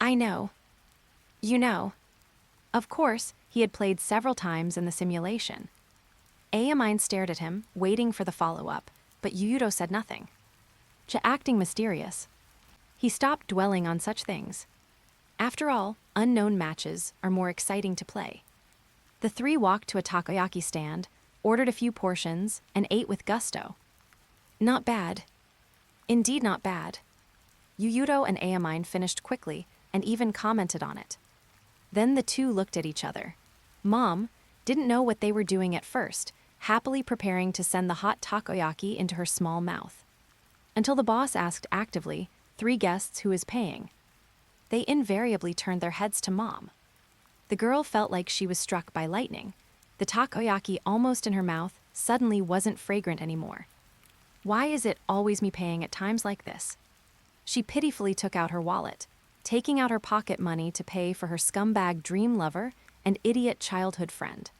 I know. You know. Of course, he had played several times in the simulation. Aomine stared at him, waiting for the follow-up, but Yuuto said nothing. Acting mysterious. He stopped dwelling on such things. After all, unknown matches are more exciting to play. The 3 walked to a takoyaki stand, ordered a few portions, and ate with gusto. Not bad. Indeed not bad. Yuuto and Aomine finished quickly and even commented on it. Then the 2 looked at each other. Mom didn't know what they were doing at first, happily preparing to send the hot takoyaki into her small mouth. Until the boss asked actively, 3 guests who is paying. They invariably turned their heads to Mom. The girl felt like she was struck by lightning. The takoyaki almost in her mouth suddenly wasn't fragrant anymore. Why is it always me paying at times like this? She pitifully took out her wallet, taking out her pocket money to pay for her scumbag dream lover and idiot childhood friend.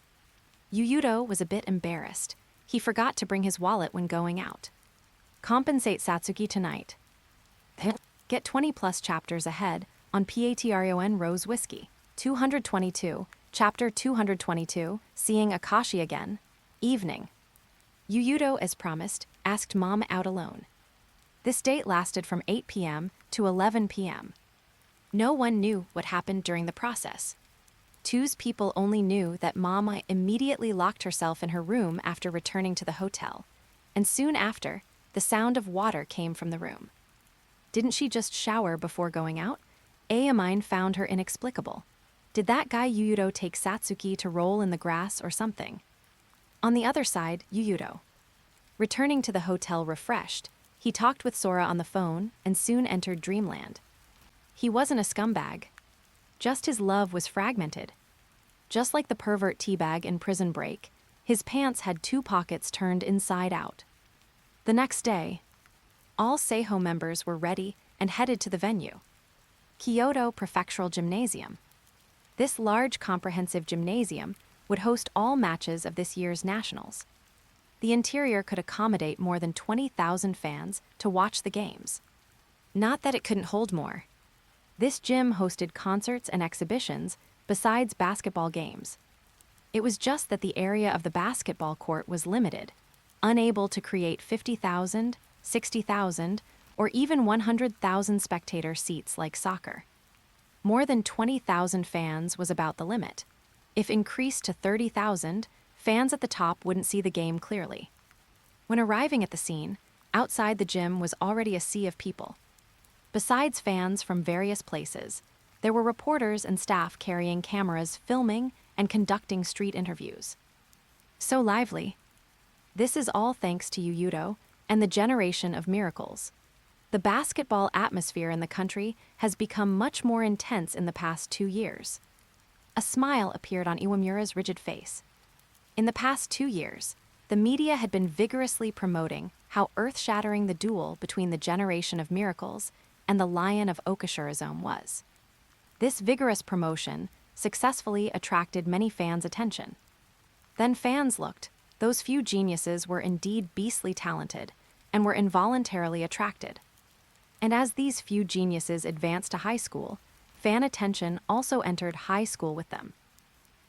Yuuto was a bit embarrassed. He forgot to bring his wallet when going out. Compensate Satsuki tonight. Get 20+ chapters ahead on Patreon Rose Whiskey. 222, Chapter 222, Seeing Akashi Again. Evening. Yuuto, as promised, asked Mom out alone. This date lasted from 8 p.m. to 11 p.m. No one knew what happened during the process. Two's people only knew that Mama immediately locked herself in her room after returning to the hotel, and soon after, the sound of water came from the room. Didn't she just shower before going out? Aomine found her inexplicable. Did that guy Yuuto take Satsuki to roll in the grass or something? On the other side, Yuuto. Returning to the hotel refreshed, he talked with Sora on the phone and soon entered dreamland. He wasn't a scumbag. Just his love was fragmented. Just like the pervert teabag in Prison Break, his pants had 2 pockets turned inside out. The next day, all Seiho members were ready and headed to the venue. Kyoto Prefectural Gymnasium. This large comprehensive gymnasium would host all matches of this year's nationals. The interior could accommodate more than 20,000 fans to watch the games. Not that it couldn't hold more. This gym hosted concerts and exhibitions besides basketball games. It was just that the area of the basketball court was limited, unable to create 50,000, 60,000, or even 100,000 spectator seats like soccer. More than 20,000 fans was about the limit. If increased to 30,000, fans at the top wouldn't see the game clearly. When arriving at the scene, outside the gym was already a sea of people. Besides fans from various places, there were reporters and staff carrying cameras filming and conducting street interviews. So lively. This is all thanks to Yuuto and the generation of miracles. The basketball atmosphere in the country has become much more intense in the past 2 years. A smile appeared on Iwamura's rigid face. In the past 2 years, the media had been vigorously promoting how earth-shattering the duel between the generation of miracles and the Lion of Okashurazome was. This vigorous promotion successfully attracted many fans' attention. Then fans looked. Those few geniuses were indeed beastly talented and were involuntarily attracted. And as these few geniuses advanced to high school, fan attention also entered high school with them.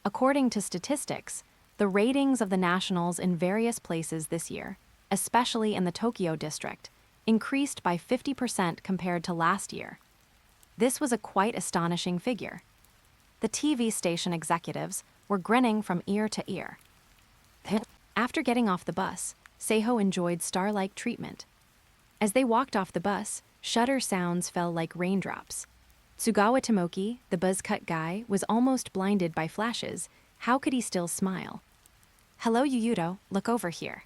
According to statistics, the ratings of the nationals in various places this year, especially in the Tokyo district, increased by 50% compared to last year. This was a quite astonishing figure. The TV station executives were grinning from ear to ear. After getting off the bus, Seiho enjoyed star-like treatment. As they walked off the bus, shudder sounds fell like raindrops. Tsugawa Tomoki, the buzz-cut guy, was almost blinded by flashes. How could he still smile? Hello, Yuuto, look over here.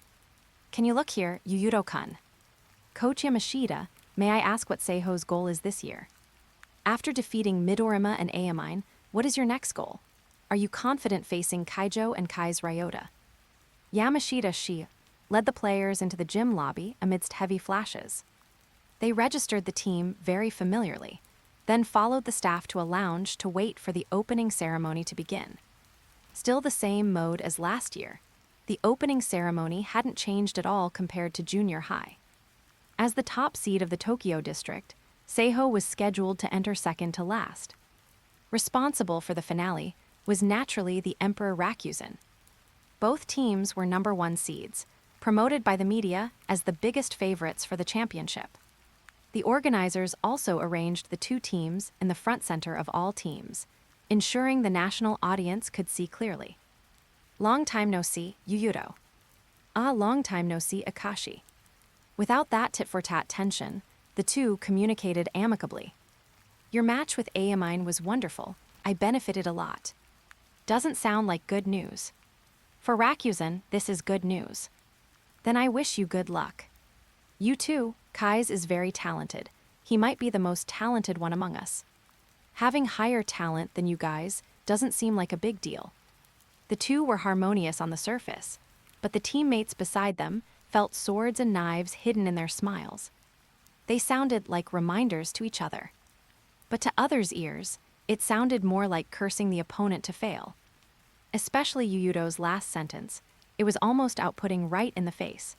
Can you look here, Yuuto-kun? Coach Yamashita, may I ask what Seiho's goal is this year? After defeating Midorima and Aomine, what is your next goal? Are you confident facing Kaijo and Kai's Ryota? Yamashita led the players into the gym lobby amidst heavy flashes. They registered the team very familiarly, then followed the staff to a lounge to wait for the opening ceremony to begin. Still the same mode as last year. The opening ceremony hadn't changed at all compared to junior high. As the top seed of the Tokyo district, Seiho was scheduled to enter second to last. Responsible for the finale was naturally the Emperor Rakuzen. Both teams were number 1 seeds, promoted by the media as the biggest favorites for the championship. The organizers also arranged the 2 teams in the front center of all teams, ensuring the national audience could see clearly. Long time no see, Yuuto. Long time no see, Akashi. Without that tit-for-tat tension, the two communicated amicably. Your match with Aomine was wonderful. I benefited a lot. Doesn't sound like good news. For Rakuzen, this is good news. Then I wish you good luck. You too, Kai's is very talented. He might be the most talented one among us. Having higher talent than you guys doesn't seem like a big deal. The two were harmonious on the surface, but the teammates beside them felt swords and knives hidden in their smiles. They sounded like reminders to each other. But to others' ears, it sounded more like cursing the opponent to fail. Especially Yuuto's last sentence, it was almost outputting right in the face.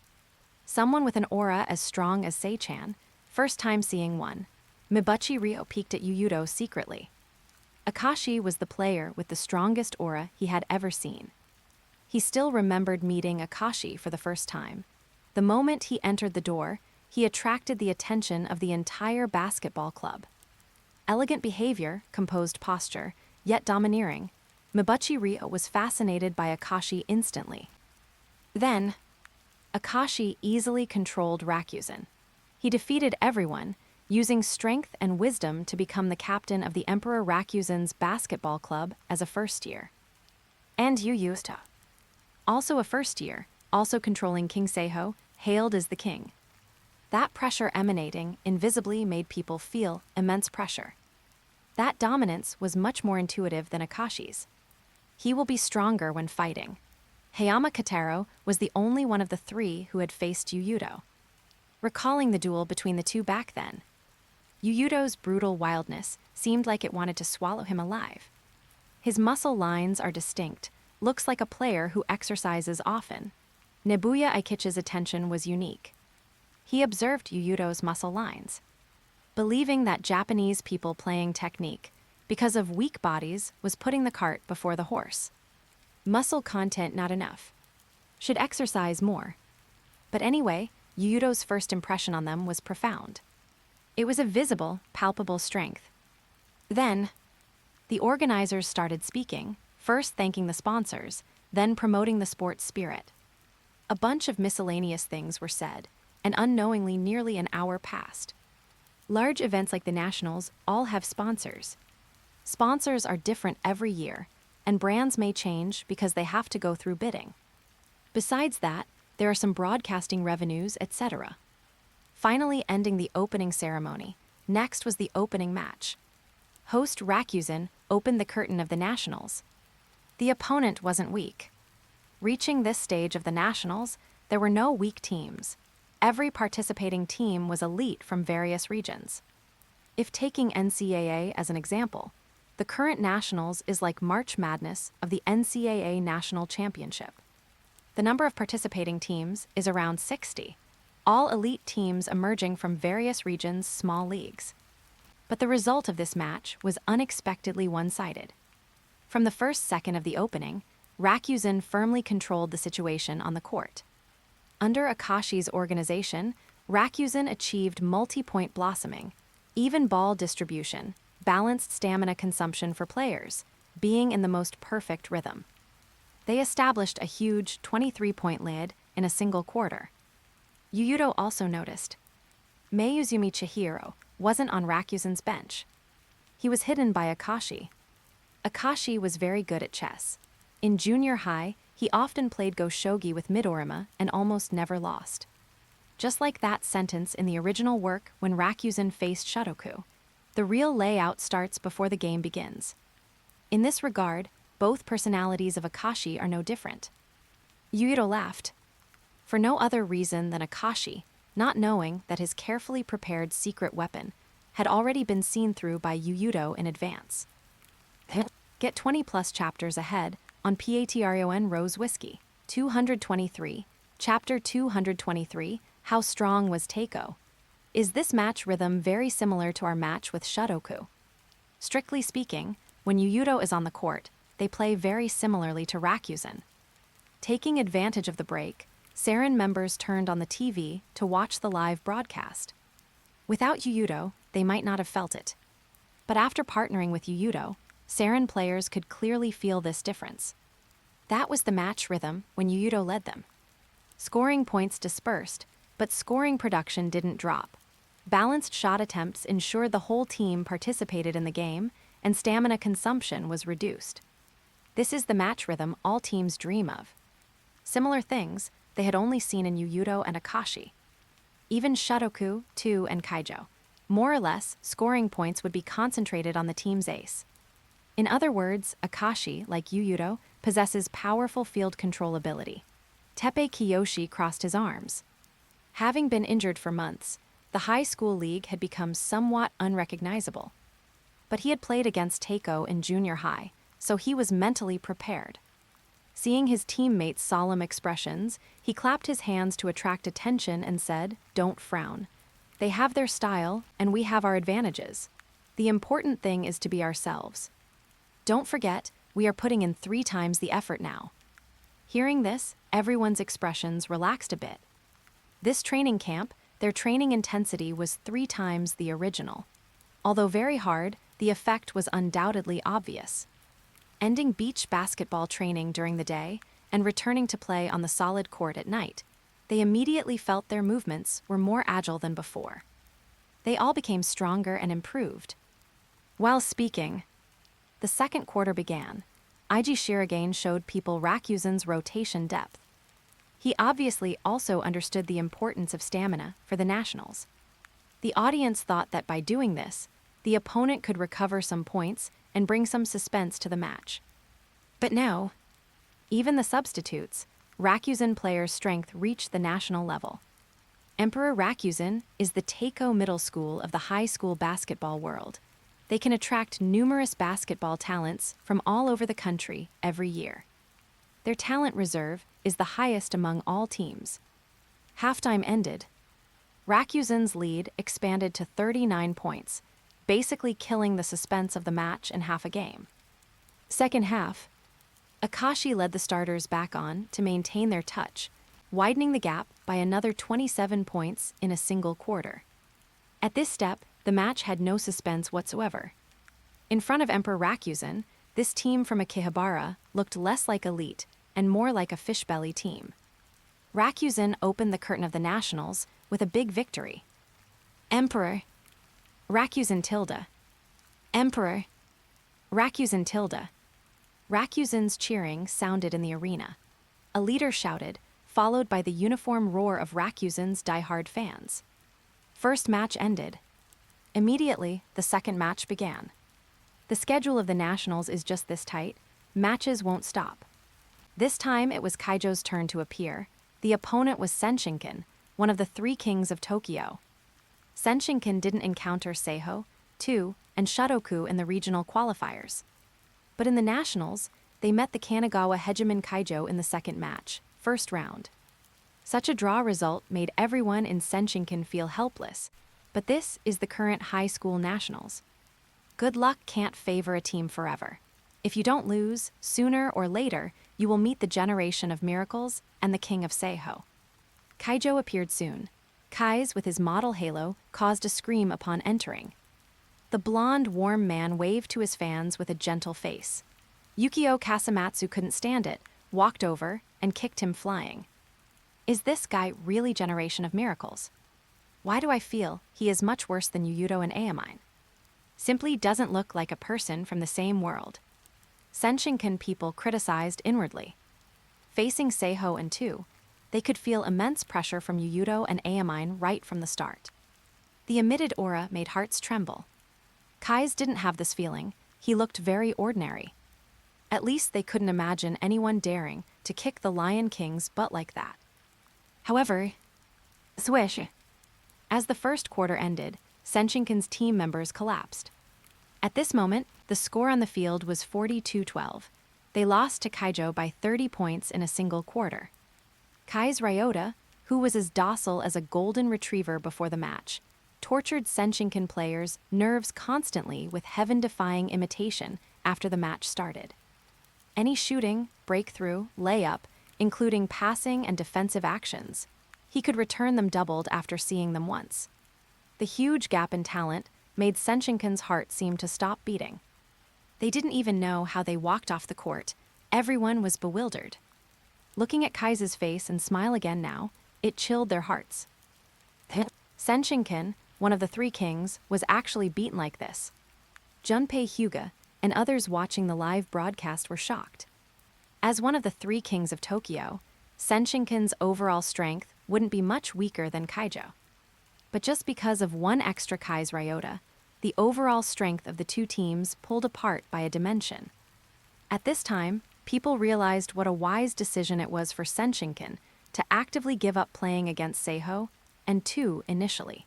Someone with an aura as strong as Sei-chan, first time seeing one. Mibuchi Ryo peeked at Yuuto secretly. Akashi was the player with the strongest aura he had ever seen. He still remembered meeting Akashi for the first time. The moment he entered the door, he attracted the attention of the entire basketball club. Elegant behavior, composed posture, yet domineering, Mibuchi Ryo was fascinated by Akashi instantly. Then, Akashi easily controlled Rakuzen. He defeated everyone, using strength and wisdom to become the captain of the Emperor Rakuzen's basketball club as a first year. And Yuuto, also a first year, also controlling King Seiho, hailed as the king. That pressure emanating invisibly made people feel immense pressure. That dominance was much more intuitive than Akashi's. He will be stronger when fighting. Hayama Kataro was the only one of the three who had faced Yuuto. Recalling the duel between the two back then, Yuuto's brutal wildness seemed like it wanted to swallow him alive. His muscle lines are distinct, looks like a player who exercises often. Nebuya Aikichi's attention was unique. He observed Yuuto's muscle lines, believing that Japanese people playing technique, because of weak bodies, was putting the cart before the horse. Muscle content not enough. Should exercise more. But anyway, Yuuto's first impression on them was profound. It was a visible, palpable strength. Then, the organizers started speaking, first thanking the sponsors, then promoting the sport's spirit. A bunch of miscellaneous things were said, and unknowingly nearly an hour passed. Large events like the Nationals all have sponsors. Sponsors are different every year, and brands may change because they have to go through bidding. Besides that, there are some broadcasting revenues, etc. Finally ending the opening ceremony, next was the opening match. Host Rakuzen opened the curtain of the Nationals. The opponent wasn't weak. Reaching this stage of the Nationals, there were no weak teams. Every participating team was elite from various regions. If taking NCAA as an example, the current Nationals is like March Madness of the NCAA National Championship. The number of participating teams is around 60, all elite teams emerging from various regions' small leagues. But the result of this match was unexpectedly one-sided. From the first second of the opening, Rakuzen firmly controlled the situation on the court. Under Akashi's organization, Rakuzen achieved multi-point blossoming, even ball distribution, balanced stamina consumption for players, being in the most perfect rhythm. They established a huge 23-point lead in a single quarter. Yuuto also noticed. Mayuzumi Chihiro wasn't on Rakuzen's bench. He was hidden by Akashi. Akashi was very good at chess. In junior high, he often played go shogi with Midorima and almost never lost. Just like that sentence in the original work when Rakuzen faced Shotoku, the real layout starts before the game begins. In this regard, both personalities of Akashi are no different. Yuuto laughed. For no other reason than Akashi, not knowing that his carefully prepared secret weapon had already been seen through by Yuuto in advance. Get 20+ chapters ahead on Patreon Rose Whiskey. 223, Chapter 223, How Strong Was Teiko? Is this match rhythm very similar to our match with Shotoku? Strictly speaking, when Yuuto is on the court, they play very similarly to Rakuzen. Taking advantage of the break, Saren members turned on the TV to watch the live broadcast. Without Yuuto, they might not have felt it. But after partnering with Yuuto, Saren players could clearly feel this difference. That was the match rhythm when Yuuto led them. Scoring points dispersed, but scoring production didn't drop. Balanced shot attempts ensured the whole team participated in the game, and stamina consumption was reduced. This is the match rhythm all teams dream of. Similar things they had only seen in Yuuto and Akashi. Even Shotoku, Tu, and Kaijo. More or less, scoring points would be concentrated on the team's ace. In other words, Akashi, like Yuuto, possesses powerful field control ability. Teppei Kiyoshi crossed his arms. Having been injured for months, the high school league had become somewhat unrecognizable. But he had played against Teiko in junior high, so he was mentally prepared. Seeing his teammates' solemn expressions, he clapped his hands to attract attention and said, "Don't frown. They have their style, and we have our advantages. The important thing is to be ourselves. Don't forget, we are putting in 3 times the effort now." Hearing this, everyone's expressions relaxed a bit. This training camp, their training intensity was 3 times the original. Although very hard, the effect was undoubtedly obvious. Ending beach basketball training during the day and returning to play on the solid court at night, they immediately felt their movements were more agile than before. They all became stronger and improved. While speaking, the second quarter began. Ig Shirogane showed people Rakuzen's rotation depth. He obviously also understood the importance of stamina for the nationals. The audience thought that by doing this, the opponent could recover some points and bring some suspense to the match. But no, even the substitutes, Rakuzen players' strength reached the national level. Emperor Rakuzen is the Teiko middle school of the high school basketball world. They can attract numerous basketball talents from all over the country every year. Their talent reserve is the highest among all teams. Halftime ended. Rakuzen's lead expanded to 39 points, basically killing the suspense of the match in half a game. Second half, Akashi led the starters back on to maintain their touch, widening the gap by another 27 points in a single quarter. At this step, the match had no suspense whatsoever. In front of Emperor Rakuzen, this team from Akihabara looked less like elite and more like a fishbelly team. Rakuzen opened the curtain of the nationals with a big victory. Emperor Rakuzen tilde. Emperor Rakuzen tilde. Rakuzen's cheering sounded in the arena. A leader shouted, followed by the uniform roar of Rakuzen's diehard fans. First match ended. Immediately, the second match began. The schedule of the nationals is just this tight. Matches won't stop. This time it was Kaijo's turn to appear. The opponent was Senshinken, one of the three kings of Tokyo. Senshinken didn't encounter Seiho, Tu, and Shotoku in the regional qualifiers. But in the nationals, they met the Kanagawa hegemon Kaijo in the second match, first round. Such a draw result made everyone in Senshinken feel helpless, but this is the current high school nationals. Good luck can't favor a team forever. If you don't lose, sooner or later, you will meet the generation of miracles and the king of Seiho. Kaijo appeared soon. Kise, with his model halo, caused a scream upon entering. The blonde, warm man waved to his fans with a gentle face. Yukio Kasamatsu couldn't stand it, walked over, and kicked him flying. Is this guy really Generation of Miracles? Why do I feel he is much worse than Yuuto and Aomine? Simply doesn't look like a person from the same world. Senshinken people criticized inwardly. Facing Seiho and Tu, they could feel immense pressure from Yuuto and Aomine right from the start. The emitted aura made hearts tremble. Kise didn't have this feeling. He looked very ordinary. At least they couldn't imagine anyone daring to kick the Lion King's butt like that. However, swish. As the first quarter ended, Senshinken's team members collapsed. At this moment, the score on the field was 42-12. They lost to Kaijo by 30 points in a single quarter. Kai's Ryota, who was as docile as a golden retriever before the match, tortured Senshinken players' nerves constantly with heaven-defying imitation after the match started. Any shooting, breakthrough, layup, including passing and defensive actions, he could return them doubled after seeing them once. The huge gap in talent made Senshinken's heart seem to stop beating. They didn't even know how they walked off the court. Everyone was bewildered. Looking at Kaise's face and smile again now, it chilled their hearts. Senshinken, one of the three kings, was actually beaten like this. Junpei Hyuga and others watching the live broadcast were shocked. As one of the three kings of Tokyo, Senshinken's overall strength wouldn't be much weaker than Kaijo. But just because of one extra Kai's Ryota, the overall strength of the two teams pulled apart by a dimension. At this time, people realized what a wise decision it was for Senshinken to actively give up playing against Seiho and Tu initially.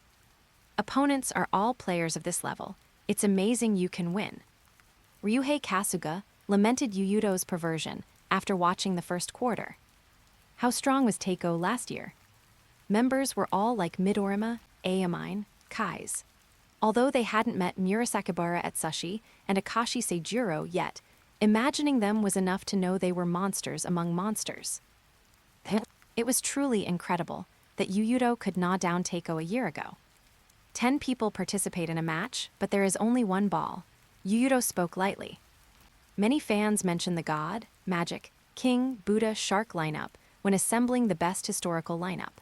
Opponents are all players of this level. It's amazing you can win. Ryuhei Kasuga lamented Yuuto's perversion after watching the first quarter. How strong was Teiko last year? Members were all like Midorima, Aomine, Kise. Although they hadn't met Murasakibara at Sushi and Akashi Seijuro yet, imagining them was enough to know they were monsters among monsters. It was truly incredible that Yuuto could gnaw down Teiko a year ago. 10 people participate in a match, but there is only one ball. Yuuto spoke lightly. Many fans mention the God, Magic, King, Buddha, Shark lineup when assembling the best historical lineup.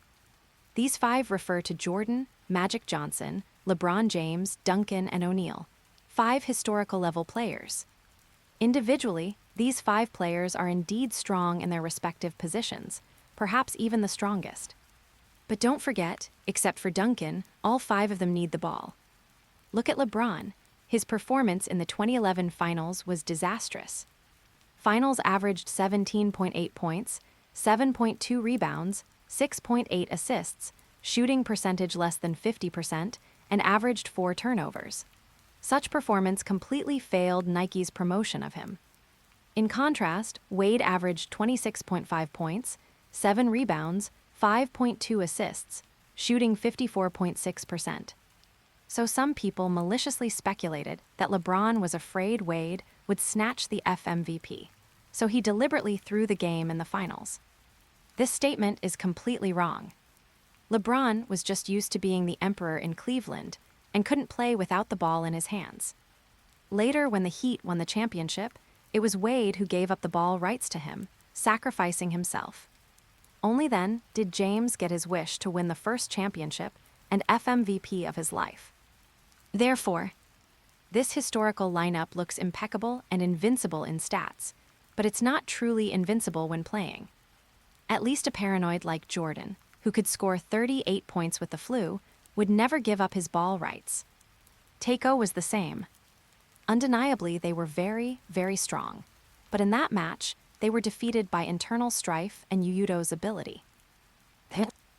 These 5 refer to Jordan, Magic Johnson, LeBron James, Duncan, and O'Neal, 5 historical-level players. Individually, these 5 players are indeed strong in their respective positions, perhaps even the strongest. But don't forget, except for Duncan, all 5 of them need the ball. Look at LeBron. His performance in the 2011 finals was disastrous. Finals averaged 17.8 points, 7.2 rebounds, 6.8 assists, shooting percentage less than 50%, and averaged 4 turnovers. Such performance completely failed Nike's promotion of him. In contrast, Wade averaged 26.5 points, 7 rebounds, 5.2 assists, shooting 54.6%. So some people maliciously speculated that LeBron was afraid Wade would snatch the FMVP, so he deliberately threw the game in the finals. This statement is completely wrong. LeBron was just used to being the emperor in Cleveland and couldn't play without the ball in his hands. Later, when the Heat won the championship, it was Wade who gave up the ball rights to him, sacrificing himself. Only then did James get his wish to win the first championship and FMVP of his life. Therefore, this historical lineup looks impeccable and invincible in stats, but it's not truly invincible when playing. At least a paranoid like Jordan, who could score 38 points with the flu, would never give up his ball rights. Teiko was the same. Undeniably, they were very, very strong, but in that match, they were defeated by internal strife and Yuuto's ability.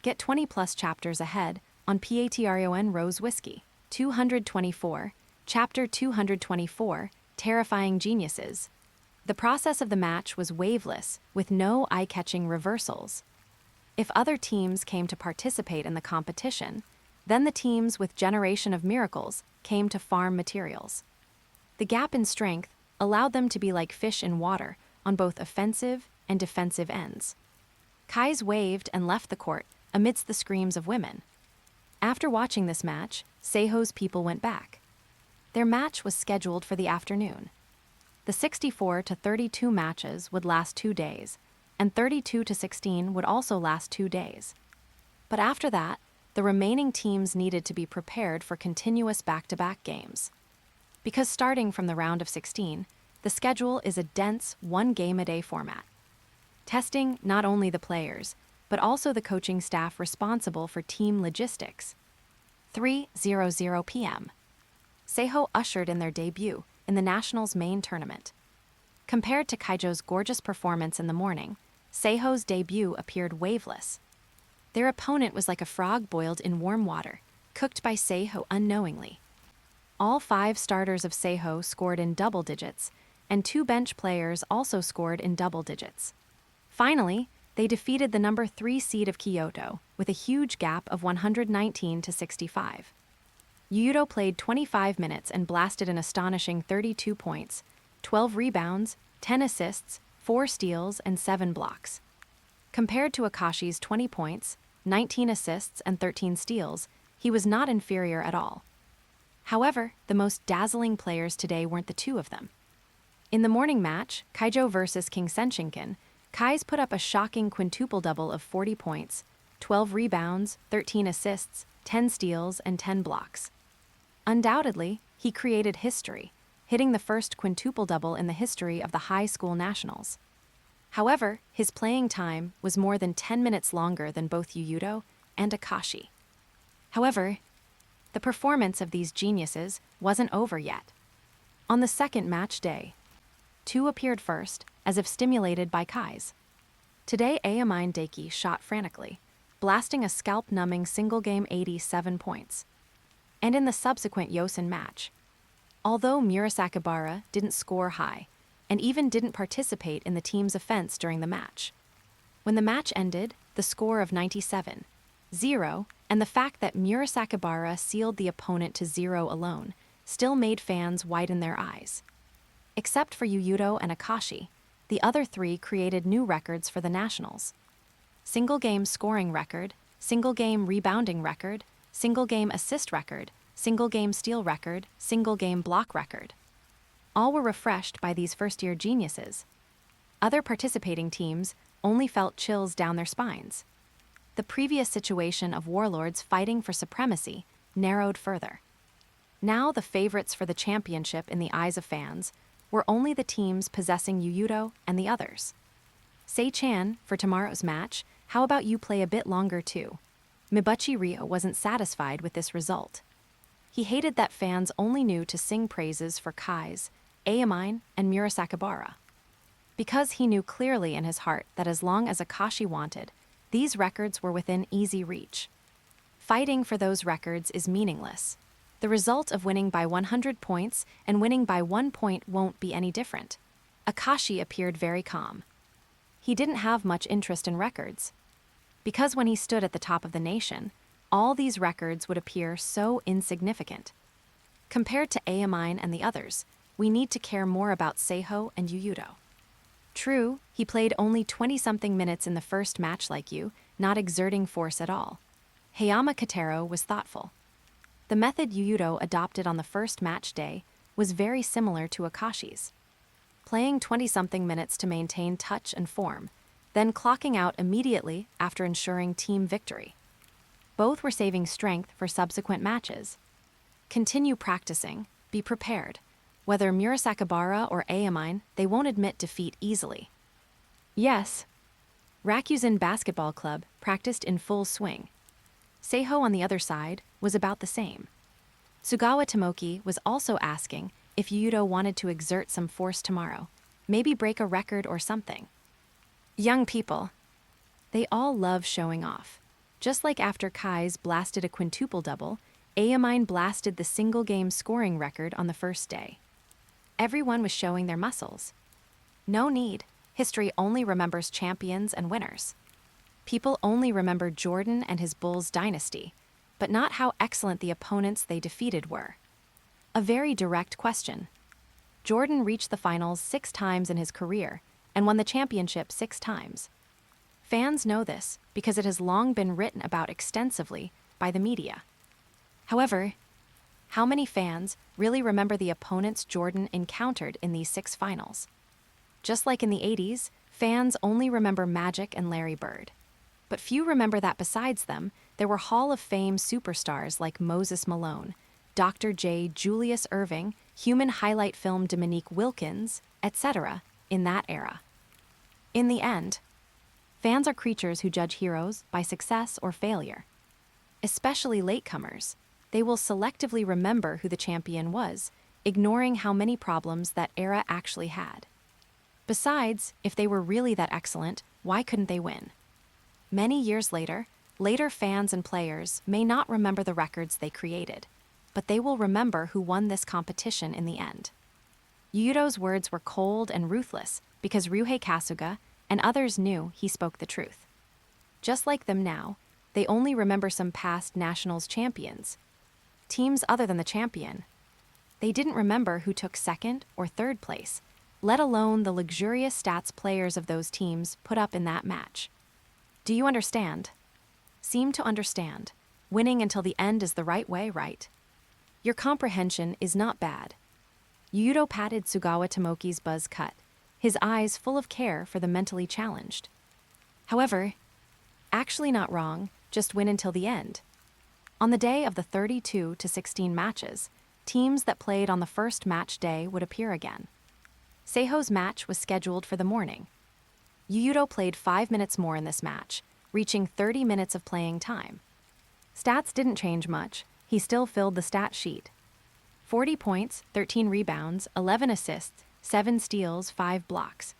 Get 20-plus chapters ahead on Patreon Rose Whiskey, 224, Chapter 224, Terrifying Geniuses. The process of the match was waveless, with no eye-catching reversals. If other teams came to participate in the competition, then the teams with Generation of Miracles came to farm materials. The gap in strength allowed them to be like fish in water on both offensive and defensive ends. Kise waved and left the court amidst the screams of women. After watching this match, Seiho's people went back. Their match was scheduled for the afternoon. The 64-32 matches would last 2 days, and 32-16 would also last 2 days. But after that, the remaining teams needed to be prepared for continuous back-to-back games. Because starting from the round of 16, the schedule is a dense 1-game-a-day format, testing not only the players, but also the coaching staff responsible for team logistics. 3:00 p.m. Seiho ushered in their debut in the Nationals main tournament. Compared to Kaijo's gorgeous performance in the morning, Seiho's debut appeared waveless. Their opponent was like a frog boiled in warm water, cooked by Seiho unknowingly. All 5 starters of Seiho scored in double digits, and 2 bench players also scored in double digits. Finally, they defeated the number 3 seed of Kyoto with a huge gap of 119-65. Yuuto played 25 minutes and blasted an astonishing 32 points, 12 rebounds, 10 assists, 4 steals, and 7 blocks. Compared to Akashi's 20 points, 19 assists, and 13 steals, he was not inferior at all. However, the most dazzling players today weren't the 2 of them. In the morning match, Kaijo versus King Senshinkan, Kise put up a shocking quintuple-double of 40 points, 12 rebounds, 13 assists, 10 steals, and 10 blocks. Undoubtedly, he created history, hitting the first quintuple-double in the history of the high school nationals. However, his playing time was more than 10 minutes longer than both Yuuto and Akashi. However, the performance of these geniuses wasn't over yet. On the second match day, 2 appeared first, as if stimulated by Kise. Today, Aomine Daiki shot frantically, blasting a scalp-numbing single-game 87 points. And in the subsequent Yosen match, although Murasakibara didn't score high, and even didn't participate in the team's offense during the match. When the match ended, the score of 97-0, and the fact that Murasakibara sealed the opponent to 0 alone, still made fans widen their eyes. Except for Yuuto and Akashi, the other 3 created new records for the Nationals. Single-game scoring record, single-game rebounding record, single-game assist record, single-game steal record, single-game block record. All were refreshed by these first-year geniuses. Other participating teams only felt chills down their spines. The previous situation of warlords fighting for supremacy narrowed further. Now the favorites for the championship in the eyes of fans were only the teams possessing Yuuto and the others. Sei-chan, for tomorrow's match, how about you play a bit longer too? Mibuchi Ryo wasn't satisfied with this result. He hated that fans only knew to sing praises for Kise, Aomine, and Murasakibara. Because he knew clearly in his heart that as long as Akashi wanted, these records were within easy reach. Fighting for those records is meaningless. The result of winning by 100 points and winning by 1 point won't be any different. Akashi appeared very calm. He didn't have much interest in records. Because when he stood at the top of the nation, all these records would appear so insignificant. Compared to Aomine and the others, we need to care more about Seiho and Yuuto. True, he played only 20-something minutes in the first match like you, not exerting force at all. Hayama Katero was thoughtful. The method Yuuto adopted on the first match day was very similar to Akashi's. Playing 20-something minutes to maintain touch and form, then clocking out immediately after ensuring team victory. Both were saving strength for subsequent matches. Continue practicing, be prepared. Whether Murasakibara or Aomine, they won't admit defeat easily. Yes. Rakuzen Basketball Club practiced in full swing. Seiho on the other side was about the same. Sugawa Tomoki was also asking if Yuuto wanted to exert some force tomorrow, maybe break a record or something. Young people. They all love showing off. Just like after Kise blasted a quintuple double, Aomine blasted the single-game scoring record on the first day. Everyone was showing their muscles. No need. History only remembers champions and winners. People only remember Jordan and his Bulls dynasty, but not how excellent the opponents they defeated were. A very direct question. Jordan reached the finals 6 times in his career and won the championship 6 times. Fans know this because it has long been written about extensively by the media. However, how many fans really remember the opponents Jordan encountered in these 6 finals? Just like in the 80s, fans only remember Magic and Larry Bird. But few remember that besides them, there were Hall of Fame superstars like Moses Malone, Dr. J. Julius Erving, human highlight film Dominique Wilkins, etc. in that era. In the end, fans are creatures who judge heroes by success or failure. Especially latecomers, they will selectively remember who the champion was, ignoring how many problems that era actually had. Besides, if they were really that excellent, why couldn't they win? Many years later fans and players may not remember the records they created, but they will remember who won this competition in the end. Yuuto's words were cold and ruthless because Ryuhei Kasuga and others knew he spoke the truth. Just like them now, they only remember some past nationals champions. Teams other than the champion. They didn't remember who took 2nd or 3rd place, let alone the luxurious stats players of those teams put up in that match. Do you understand? Seem to understand. Winning until the end is the right way, right? Your comprehension is not bad. Yuuto patted Sugawa Tomoki's buzz cut, his eyes full of care for the mentally challenged. However, actually not wrong, just win until the end. On the day of the 32-16 matches, teams that played on the first match day would appear again. Seiho's match was scheduled for the morning. Yuuto played 5 minutes more in this match, reaching 30 minutes of playing time. Stats didn't change much, he still filled the stat sheet. 40 points, 13 rebounds, 11 assists, 7 steals, 5 blocks.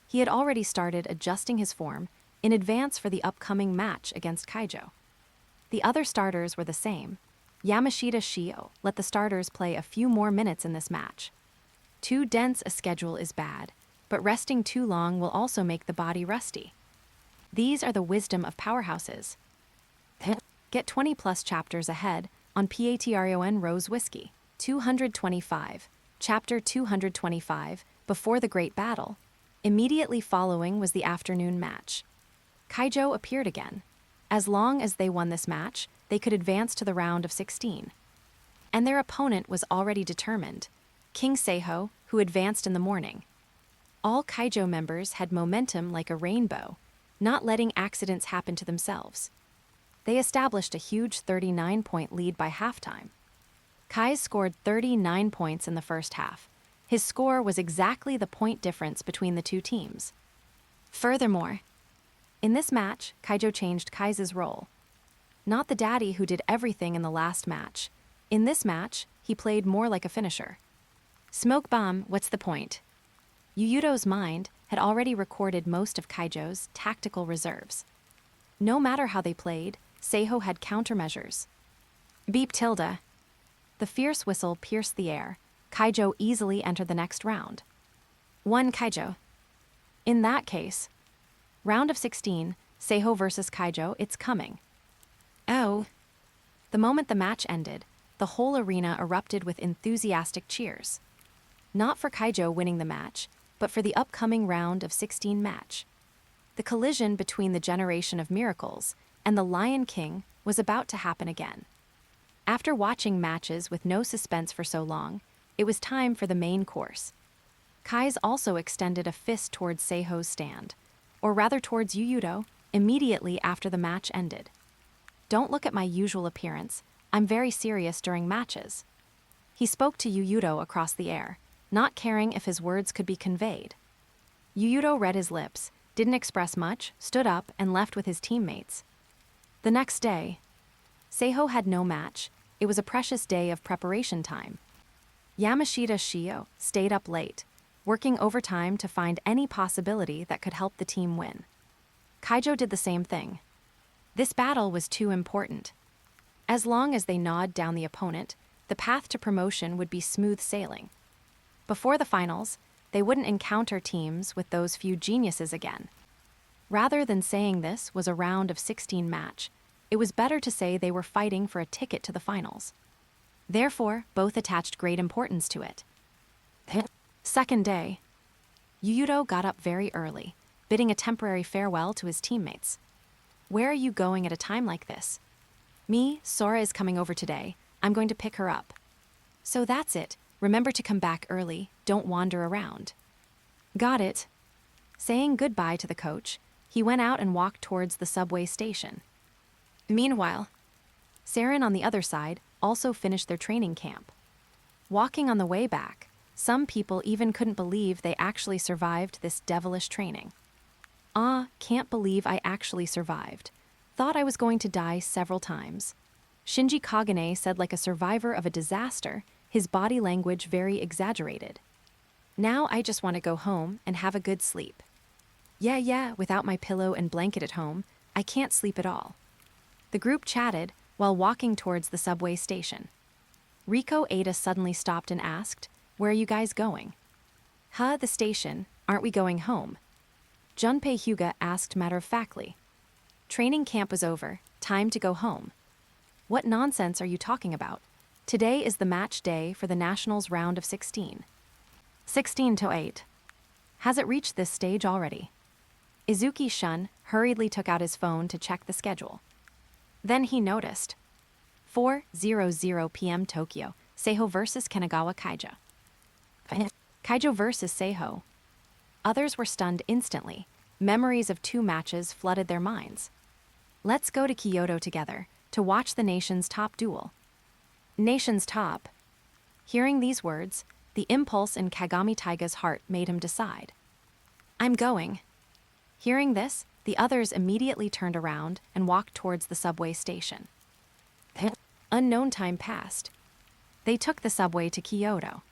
He had already started adjusting his form in advance for the upcoming match against Kaijo. The other starters were the same. Yamashita Shio let the starters play a few more minutes in this match. Too dense a schedule is bad, but resting too long will also make the body rusty. These are the wisdom of powerhouses. Get 20+ chapters ahead on Patreon Rose Whiskey. 225, Chapter 225, Before the Great Battle. Immediately following was the afternoon match. Kaijo appeared again. As long as they won this match, they could advance to the round of 16. And their opponent was already determined, King Seiho, who advanced in the morning. All Kaijo members had momentum like a rainbow, not letting accidents happen to themselves. They established a huge 39-point lead by halftime. Kise scored 39 points in the first half. His score was exactly the point difference between the two teams. Furthermore, in this match, Kaijo changed Kise's role. Not the daddy who did everything in the last match. In this match, he played more like a finisher. Smoke bomb, what's the point? Yuuto's mind had already recorded most of Kaijo's tactical reserves. No matter how they played, Seiho had countermeasures. Beep tilde. The fierce whistle pierced the air. Kaijo easily entered the next round. 1 Kaijo. In that case, round of 16, Seiho versus Kaijo, it's coming. Oh. The moment the match ended, the whole arena erupted with enthusiastic cheers. Not for Kaijo winning the match, but for the upcoming round of 16 match. The collision between the generation of miracles and the Lion King was about to happen again. After watching matches with no suspense for so long, it was time for the main course. Kise also extended a fist towards Seiho's stand, or rather towards Yuuto, immediately after the match ended. Don't look at my usual appearance, I'm very serious during matches. He spoke to Yuuto across the air, not caring if his words could be conveyed. Yuuto read his lips, didn't express much, stood up, and left with his teammates. The next day, Seiho had no match. It was a precious day of preparation time. Yamashita Shio stayed up late, working overtime to find any possibility that could help the team win. Kaijo did the same thing. This battle was too important. As long as they gnawed down the opponent, the path to promotion would be smooth sailing. Before the finals, they wouldn't encounter teams with those few geniuses again. Rather than saying this was a round of 16 match, it was better to say they were fighting for a ticket to the finals. Therefore, both attached great importance to it. Second day, Yuuto got up very early, bidding a temporary farewell to his teammates. Where are you going at a time like this? Me, Sora is coming over today. I'm going to pick her up. So that's it. Remember to come back early. Don't wander around. Got it. Saying goodbye to the coach, he went out and walked towards the subway station. Meanwhile, Saren on the other side also finished their training camp. Walking on the way back, some people even couldn't believe they actually survived this devilish training. Can't believe I actually survived. Thought I was going to die several times. Shinji Kagane said like a survivor of a disaster, his body language very exaggerated. Now I just want to go home and have a good sleep. Yeah, without my pillow and blanket at home, I can't sleep at all. The group chatted while walking towards the subway station. Riko Ada suddenly stopped and asked, "Where are you guys going?" The station. Aren't we going home?" Junpei Hyuga asked matter-of-factly. Training camp was over. Time to go home. What nonsense are you talking about? Today is the match day for the Nationals round of 16. 16-8. Has it reached this stage already? Izuki Shun hurriedly took out his phone to check the schedule. Then he noticed. 4:00 p.m. Tokyo, Seiho versus Kanagawa Kaijo. Kaijo versus Seiho. Others were stunned instantly. Memories of 2 matches flooded their minds. Let's go to Kyoto together to watch the nation's top duel. Nation's top. Hearing these words, the impulse in Kagami Taiga's heart made him decide. I'm going. Hearing this, the others immediately turned around and walked towards the subway station. Unknown time passed. They took the subway to Kyoto.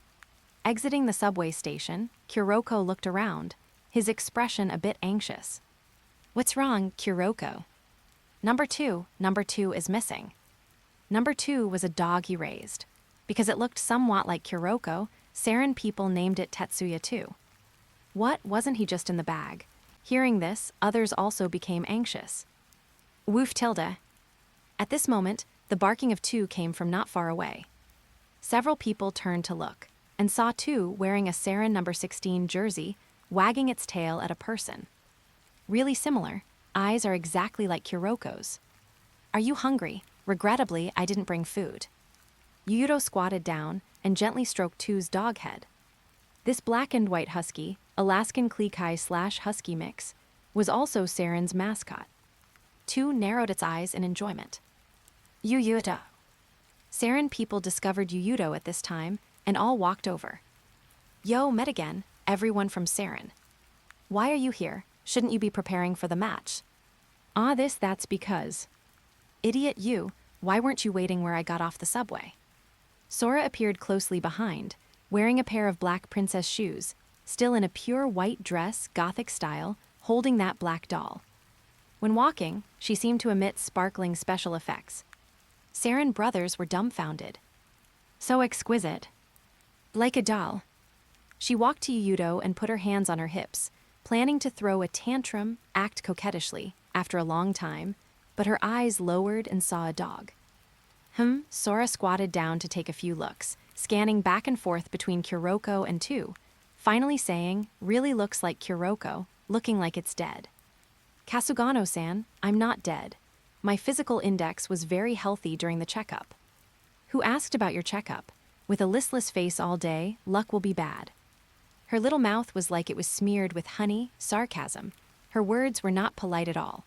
Exiting the subway station, Kuroko looked around, his expression a bit anxious. What's wrong, Kuroko? Number two is missing. Number 2 was a dog he raised. Because it looked somewhat like Kuroko, Saren people named it Tetsuya too. What, wasn't he just in the bag? Hearing this, others also became anxious. Woof tilde. At this moment, the barking of 2 came from not far away. Several people turned to look, and saw 2 wearing a Saren number 16 jersey, wagging its tail at a person. Really similar, eyes are exactly like Kuroko's. Are you hungry? Regrettably, I didn't bring food. Yuuto squatted down and gently stroked 2's dog head. This black and white husky, Alaskan Klekai / husky mix, was also Saren's mascot. Two narrowed its eyes in enjoyment. Yuuto. Saren people discovered Yuuto at this time, and all walked over. Yo, met again, everyone from Saren. Why are you here? Shouldn't you be preparing for the match? That's because. Idiot you, why weren't you waiting where I got off the subway? Sora appeared closely behind, wearing a pair of black princess shoes, still in a pure white dress, gothic style, holding that black doll. When walking, she seemed to emit sparkling special effects. Saren brothers were dumbfounded. So exquisite. Like a doll. She walked to Yuuto and put her hands on her hips, planning to throw a tantrum, act coquettishly, after a long time, but her eyes lowered and saw a dog. Sora squatted down to take a few looks, scanning back and forth between Kuroko and two, finally saying, really looks like Kuroko, looking like it's dead. Kasugano-san, I'm not dead. My physical index was very healthy during the checkup. Who asked about your checkup? With a listless face all day, luck will be bad. Her little mouth was like it was smeared with honey, sarcasm. Her words were not polite at all.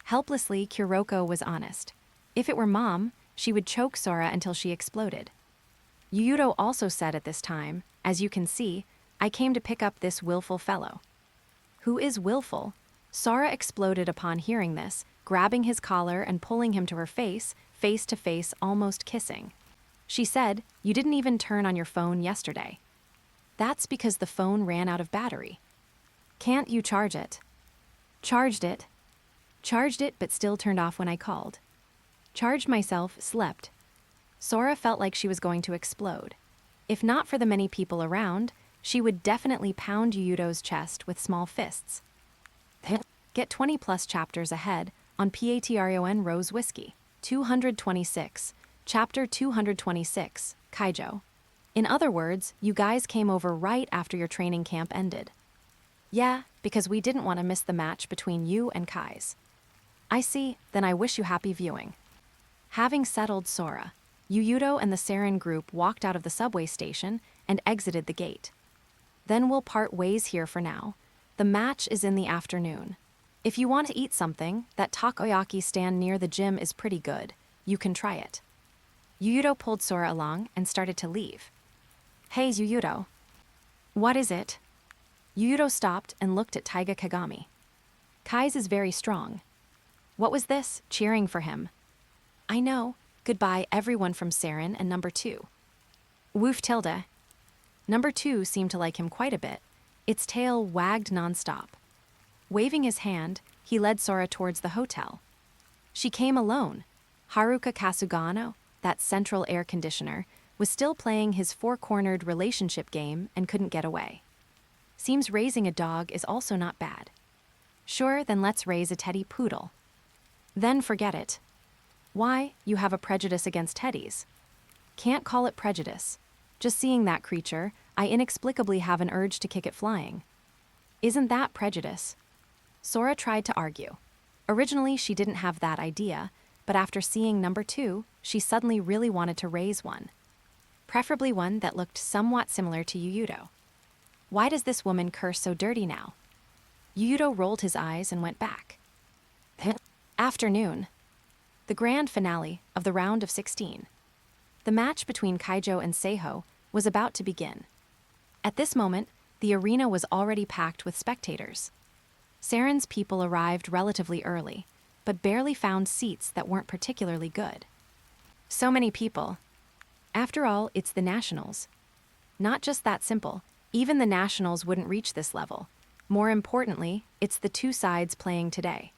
Helplessly, Kuroko was honest. If it were Mom, she would choke Sora until she exploded. Yuuto also said at this time, as you can see, I came to pick up this willful fellow. Who is willful? Sora exploded upon hearing this, grabbing his collar and pulling him to her face to face, almost kissing. She said, you didn't even turn on your phone yesterday. That's because the phone ran out of battery. Can't you charge it? Charged it. Charged it, but still turned off when I called. Charged myself, slept. Sora felt like she was going to explode. If not for the many people around, she would definitely pound Yuuto's chest with small fists. Get 20+ chapters ahead on Patreon Rose Whiskey. 226, Chapter 226, Kaijo. In other words, you guys came over right after your training camp ended. Yeah, because we didn't want to miss the match between you and Kise. I see, then I wish you happy viewing. Having settled Sora, Yuuto and the Saren group walked out of the subway station and exited the gate. Then we'll part ways here for now. The match is in the afternoon. If you want to eat something, that takoyaki stand near the gym is pretty good. You can try it. Yuuto pulled Sora along and started to leave. Hey, Yuuto. What is it? Yuuto stopped and looked at Taiga Kagami. Kise is very strong. What was this? Cheering for him. I know. Goodbye, everyone from Saren and number 2. Woof tilde. Number 2 seemed to like him quite a bit. Its tail wagged nonstop. Waving his hand, he led Sora towards the hotel. She came alone. Haruka Kasugano, that central air conditioner, was still playing his four-cornered relationship game and couldn't get away. Seems raising a dog is also not bad. Sure, then let's raise a teddy poodle. Then forget it. Why, you have a prejudice against teddies. Can't call it prejudice. Just seeing that creature, I inexplicably have an urge to kick it flying. Isn't that prejudice? Sora tried to argue. Originally, she didn't have that idea, but after seeing number 2, she suddenly really wanted to raise one. Preferably one that looked somewhat similar to Yuuto. Why does this woman curse so dirty now? Yuuto rolled his eyes and went back. Afternoon. The grand finale of the round of 16. The match between Kaijo and Seiho was about to begin. At this moment, the arena was already packed with spectators. Saren's people arrived relatively early, but barely found seats that weren't particularly good. So many people. After all, it's the Nationals. Not just that simple, even the Nationals wouldn't reach this level. More importantly, it's the two sides playing today.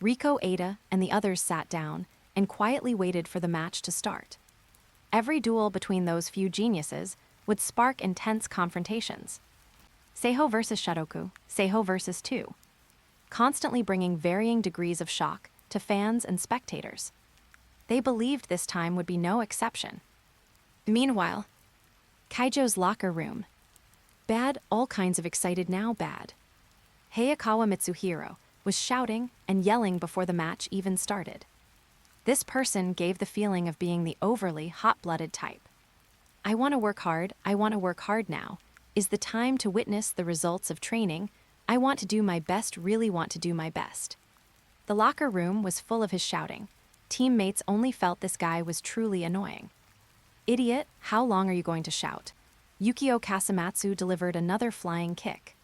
Riko, Ada, and the others sat down and quietly waited for the match to start. Every duel between those few geniuses would spark intense confrontations. Seiho versus Shotoku, Seiho versus 2. Constantly bringing varying degrees of shock to fans and spectators. They believed this time would be no exception. Meanwhile, Kaijo's locker room. Bad, all kinds of excited now bad. Hayakawa Mitsuhiro was shouting and yelling before the match even started. This person gave the feeling of being the overly hot-blooded type. I want to work hard now. Is the time to witness the results of training. I want to do my best, really want to do my best. The locker room was full of his shouting. Teammates only felt this guy was truly annoying. Idiot, how long are you going to shout? Yukio Kasamatsu delivered another flying kick.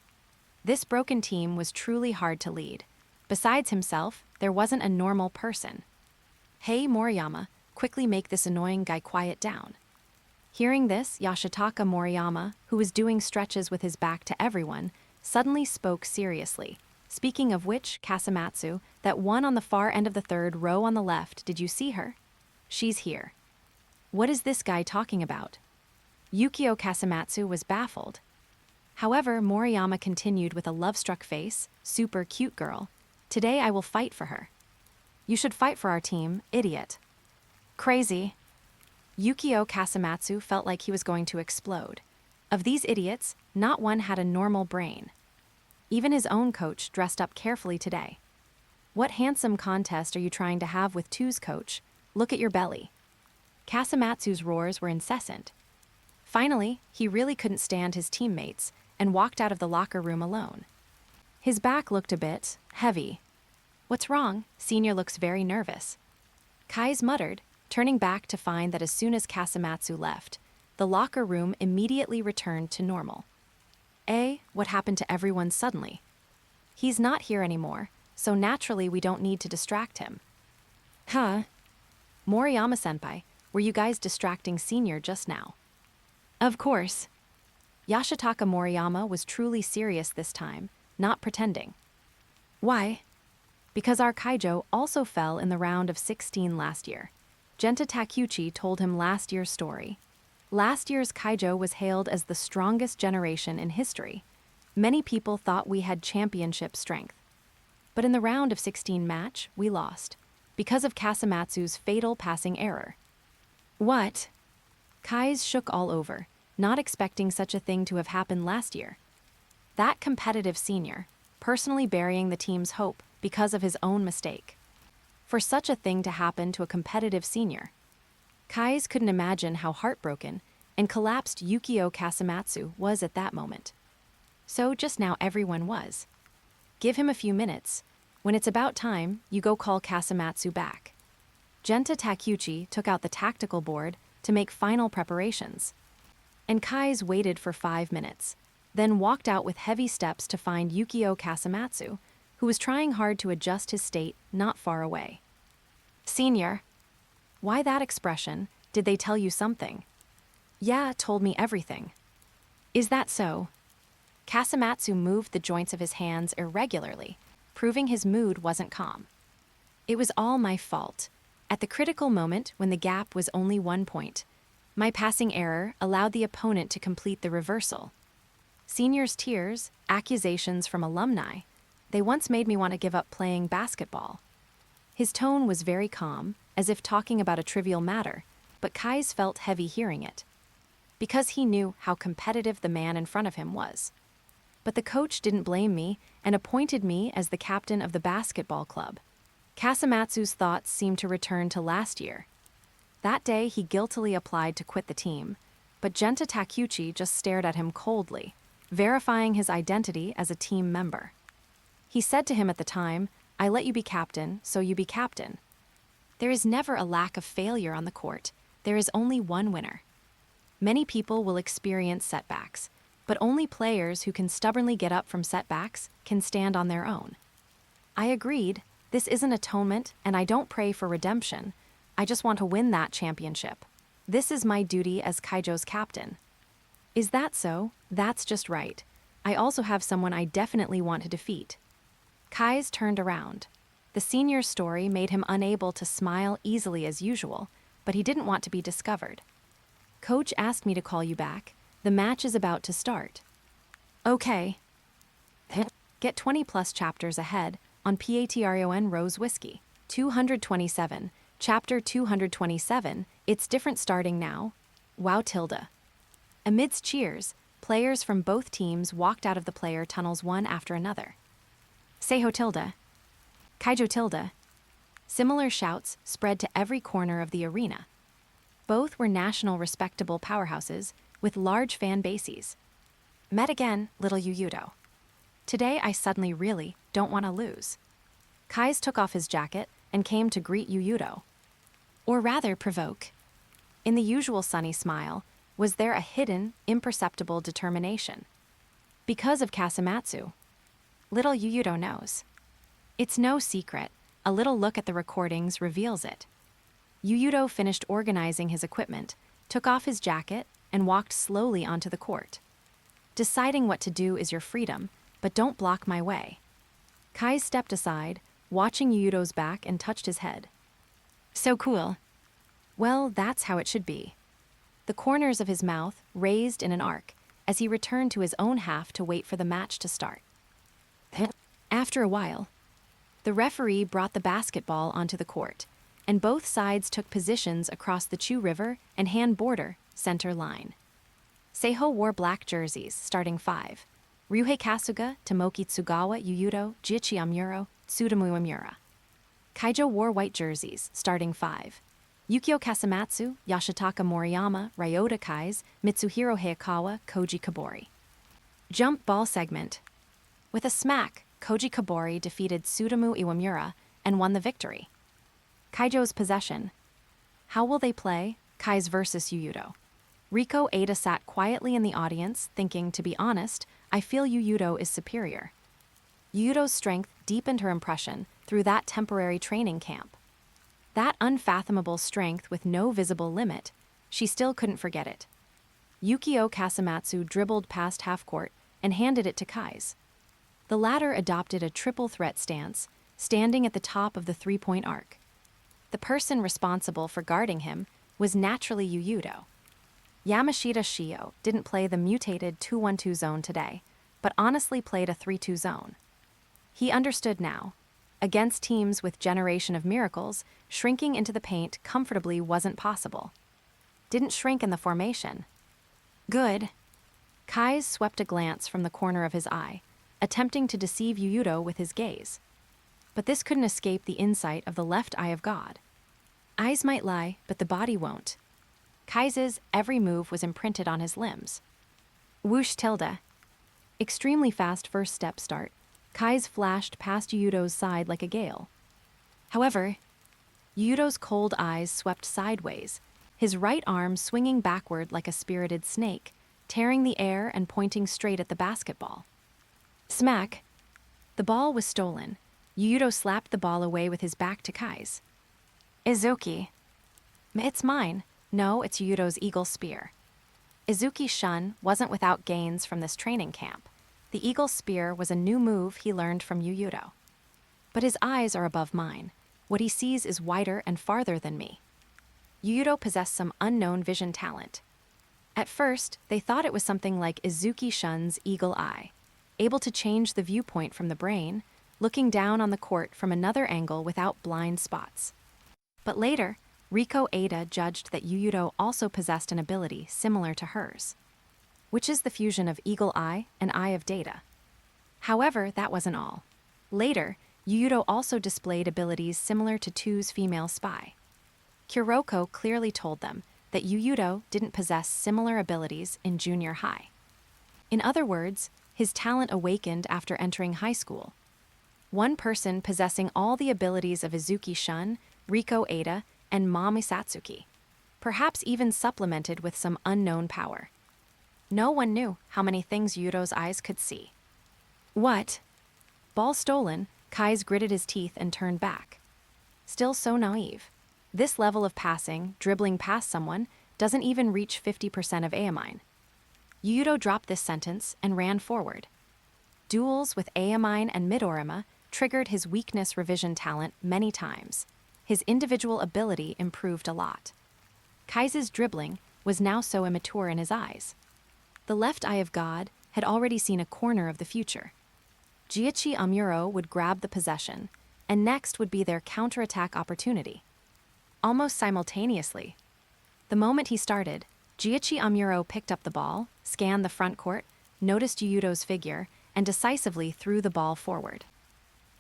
This broken team was truly hard to lead. Besides himself, there wasn't a normal person. Hey Moriyama, quickly make this annoying guy quiet down. Hearing this, Yashitaka Moriyama, who was doing stretches with his back to everyone, suddenly spoke seriously. Speaking of which, Kasamatsu, that one on the far end of the third row on the left, did you see her? She's here. What is this guy talking about? Yukio Kasamatsu was baffled. However, Moriyama continued with a love-struck face, super cute girl. Today I will fight for her. You should fight for our team, idiot. Crazy. Yukio Kasamatsu felt like he was going to explode. Of these idiots, not one had a normal brain. Even his own coach dressed up carefully today. What handsome contest are you trying to have with Two's coach? Look at your belly. Kasamatsu's roars were incessant. Finally, he really couldn't stand his teammates and walked out of the locker room alone. His back looked a bit heavy. What's wrong? Senior looks very nervous. Kai's muttered, turning back to find that as soon as Kasamatsu left, the locker room immediately returned to normal. What happened to everyone suddenly? He's not here anymore, so naturally we don't need to distract him. Huh? Moriyama-senpai, were you guys distracting Senior just now? Of course. Yashitaka Moriyama was truly serious this time, not pretending. Why? Because our Kaijo also fell in the round of 16 last year. Genta Takeuchi told him last year's story. Last year's Kaijo was hailed as the strongest generation in history. Many people thought we had championship strength. But in the round of 16 match, we lost, because of Kasamatsu's fatal passing error. What? Kai's shook all over, not expecting such a thing to have happened last year. That competitive senior, personally burying the team's hope because of his own mistake. For such a thing to happen to a competitive senior. Kai's couldn't imagine how heartbroken and collapsed Yukio Kasamatsu was at that moment. So just now everyone was. Give him a few minutes. When it's about time, you go call Kasamatsu back. Genta Takeuchi took out the tactical board to make final preparations. And Kai's waited for 5 minutes, then walked out with heavy steps to find Yukio Kasamatsu, who was trying hard to adjust his state not far away. Senior. Why that expression? Did they tell you something? Yeah, told me everything. Is that so? Kasamatsu moved the joints of his hands irregularly, proving his mood wasn't calm. It was all my fault. At the critical moment when the gap was only 1 point, my passing error allowed the opponent to complete the reversal. Senior's tears, accusations from alumni, they once made me want to give up playing basketball. His tone was very calm, as if talking about a trivial matter, but Kai's felt heavy hearing it. Because he knew how competitive the man in front of him was. But the coach didn't blame me and appointed me as the captain of the basketball club. Kasamatsu's thoughts seemed to return to last year. That day he guiltily applied to quit the team, but Genta Takeuchi just stared at him coldly, verifying his identity as a team member. He said to him at the time, I let you be captain, so you be captain. There is never a lack of failure on the court. There is only one winner. Many people will experience setbacks, but only players who can stubbornly get up from setbacks can stand on their own. I agreed, this isn't atonement, and I don't pray for redemption. I just want to win that championship. This is my duty as Kaijo's captain. Is that so? That's just right. I also have someone I definitely want to defeat. Kai's turned around. The senior's story made him unable to smile easily as usual, but he didn't want to be discovered. Coach asked me to call you back. The match is about to start. Okay. Get 20+ chapters ahead on Patreon Rose Whiskey. 227, Chapter 227, It's Different Starting Now. Wow tilde. Amidst cheers, players from both teams walked out of the player tunnels one after another. Seiho tilde. Kaijo tilde. Similar shouts spread to every corner of the arena. Both were national respectable powerhouses with large fan bases. Met again, little Yuuto. Today I suddenly really don't want to lose. Kise took off his jacket and came to greet Yuuto. Or rather provoke. In the usual sunny smile, was there a hidden, imperceptible determination? Because of Kasumatsu. Little Yuuto knows. It's no secret, a little look at the recordings reveals it. Yuuto finished organizing his equipment, took off his jacket, and walked slowly onto the court. Deciding what to do is your freedom, but don't block my way. Kise stepped aside, watching Yuuto's back and touched his head. So cool. Well, that's how it should be. The corners of his mouth raised in an arc as he returned to his own half to wait for the match to start. After a while, the referee brought the basketball onto the court, and both sides took positions across the Chu River and Han border center line. Seiho wore black jerseys, starting 5. Ryuhei Kasuga, Tomoki Tsugawa, Yuuto, Jiichi Amuro, Tsutomu Amura. Kaijo wore white jerseys, starting 5. Yukio Kasumatsu, Yashitaka Moriyama, Ryota Kise, Mitsuhiro Hayakawa, Koji Kobori. Jump ball segment. With a smack, Koji Kobori defeated Tsutomu Iwamura and won the victory. Kaijo's possession. How will they play? Kise versus Yuuto. Riko Ada sat quietly in the audience, thinking, to be honest, I feel Yuuto is superior. Yuuto's strength deepened her impression through that temporary training camp. That unfathomable strength with no visible limit, she still couldn't forget it. Yukio Kasumatsu dribbled past half-court and handed it to Kise. The latter adopted a triple threat stance, standing at the top of the three-point arc. The person responsible for guarding him was naturally Yuuto. Yamashita Shio didn't play the mutated 2-1-2 zone today, but honestly played a 3-2 zone. He understood now. Against teams with Generation of Miracles, shrinking into the paint comfortably wasn't possible. Didn't shrink in the formation. Good. Kise swept a glance from the corner of his eye, attempting to deceive Yuuto with his gaze. But this couldn't escape the insight of the left eye of God. Eyes might lie, but the body won't. Kise's every move was imprinted on his limbs. Whoosh tilde. Extremely fast first step start, Kise flashed past Yuuto's side like a gale. However, Yuuto's cold eyes swept sideways, his right arm swinging backward like a spirited snake, tearing the air and pointing straight at the basketball. Smack! The ball was stolen. Yuuto slapped the ball away with his back to Kise. Izuki. It's mine. No, it's Yuuto's eagle spear. Izuki Shun wasn't without gains from this training camp. The eagle spear was a new move he learned from Yuuto. But his eyes are above mine. What he sees is wider and farther than me. Yuuto possessed some unknown vision talent. At first, they thought it was something like Izuki Shun's eagle eye, able to change the viewpoint from the brain, looking down on the court from another angle without blind spots. But later, Riko Ada judged that Yuuto also possessed an ability similar to hers, which is the fusion of eagle eye and eye of data. However, that wasn't all. Later, Yuuto also displayed abilities similar to Two's female spy. Kuroko clearly told them that Yuuto didn't possess similar abilities in junior high. In other words, his talent awakened after entering high school. One person possessing all the abilities of Izuki Shun, Riko Ada, and Mami Satsuki, perhaps even supplemented with some unknown power. No one knew how many things Yuuto's eyes could see. What? Ball stolen, Kise gritted his teeth and turned back. Still so naive. This level of passing, dribbling past someone, doesn't even reach 50% of Aomine. Yuuto dropped this sentence and ran forward. Duels with Aomine and Midorima triggered his weakness revision talent many times. His individual ability improved a lot. Kise's dribbling was now so immature in his eyes. The left eye of God had already seen a corner of the future. Jiichi Amuro would grab the possession, and next would be their counterattack opportunity. Almost simultaneously. The moment he started, Jiichi Amuro picked up the ball, scanned the front court, noticed Yuuto's figure, and decisively threw the ball forward.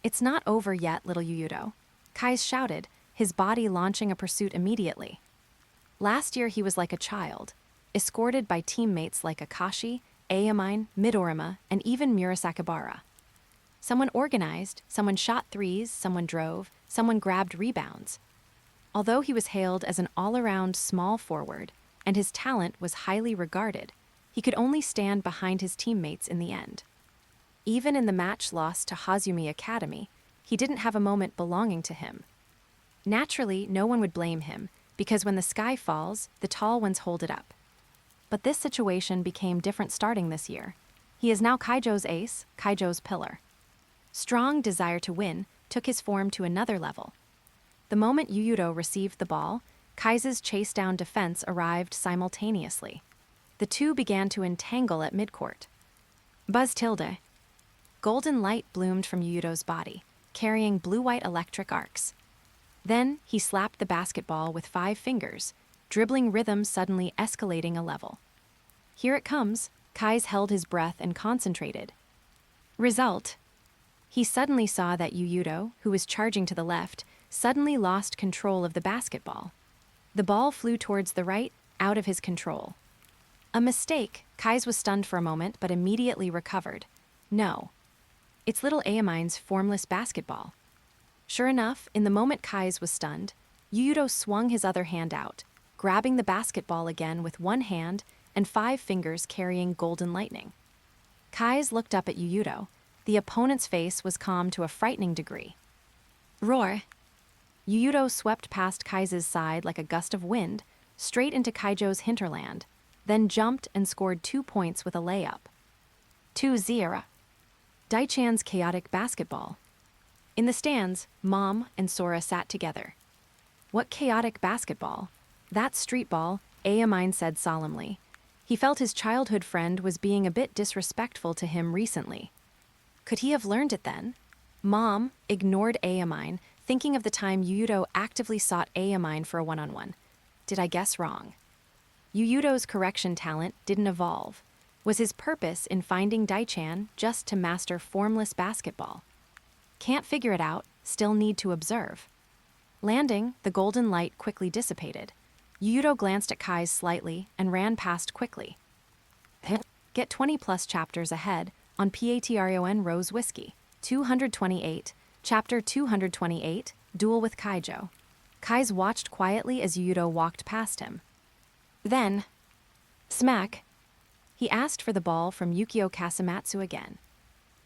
It's not over yet, little Yuuto, Kise shouted, his body launching a pursuit immediately. Last year he was like a child, escorted by teammates like Akashi, Aomine, Midorima, and even Murasakibara. Someone organized, someone shot threes, someone drove, someone grabbed rebounds. Although he was hailed as an all-around small forward, and his talent was highly regarded, he could only stand behind his teammates in the end. Even in the match loss to Hozumi Academy, he didn't have a moment belonging to him. Naturally, no one would blame him, because when the sky falls, the tall ones hold it up. But this situation became different starting this year. He is now Kaijo's ace, Kaijo's pillar. Strong desire to win took his form to another level. The moment Yuuto received the ball, Kise's chase-down defense arrived simultaneously. The two began to entangle at midcourt. Buzz tilde. Golden light bloomed from Yuuto's body, carrying blue-white electric arcs. Then he slapped the basketball with 5 fingers, dribbling rhythm suddenly escalating a level. Here it comes. Kise held his breath and concentrated. Result. He suddenly saw that Yuuto, who was charging to the left, suddenly lost control of the basketball. The ball flew towards the right, out of his control. A mistake. Kise was stunned for a moment but immediately recovered. No. It's little Aomine's formless basketball. Sure enough, in the moment Kise was stunned, Yuuto swung his other hand out, grabbing the basketball again with one hand and 5 fingers carrying golden lightning. Kise looked up at Yuuto. The opponent's face was calm to a frightening degree. Roar! Yuuto swept past Kise's side like a gust of wind, straight into Kaijo's hinterland, then jumped and scored 2 points with a layup. 2-0. Daichan's chaotic basketball. In the stands, Mom and Sora sat together. What chaotic basketball? That's street ball, Aomine said solemnly. He felt his childhood friend was being a bit disrespectful to him recently. Could he have learned it then? Mom ignored Aomine, thinking of the time Yuuto actively sought Aomine for a one-on-one. Did I guess wrong? Yuuto's correction talent didn't evolve. Was his purpose in finding Daichan just to master formless basketball? Can't figure it out, still need to observe. Landing, the golden light quickly dissipated. Yuuto glanced at Kise slightly and ran past quickly. Get 20+ chapters ahead on Patreon Rose Whiskey. 228, Chapter 228, Duel with Kaijo. Kise watched quietly as Yuuto walked past him. Then, smack, he asked for the ball from Yukio Kasumatsu again.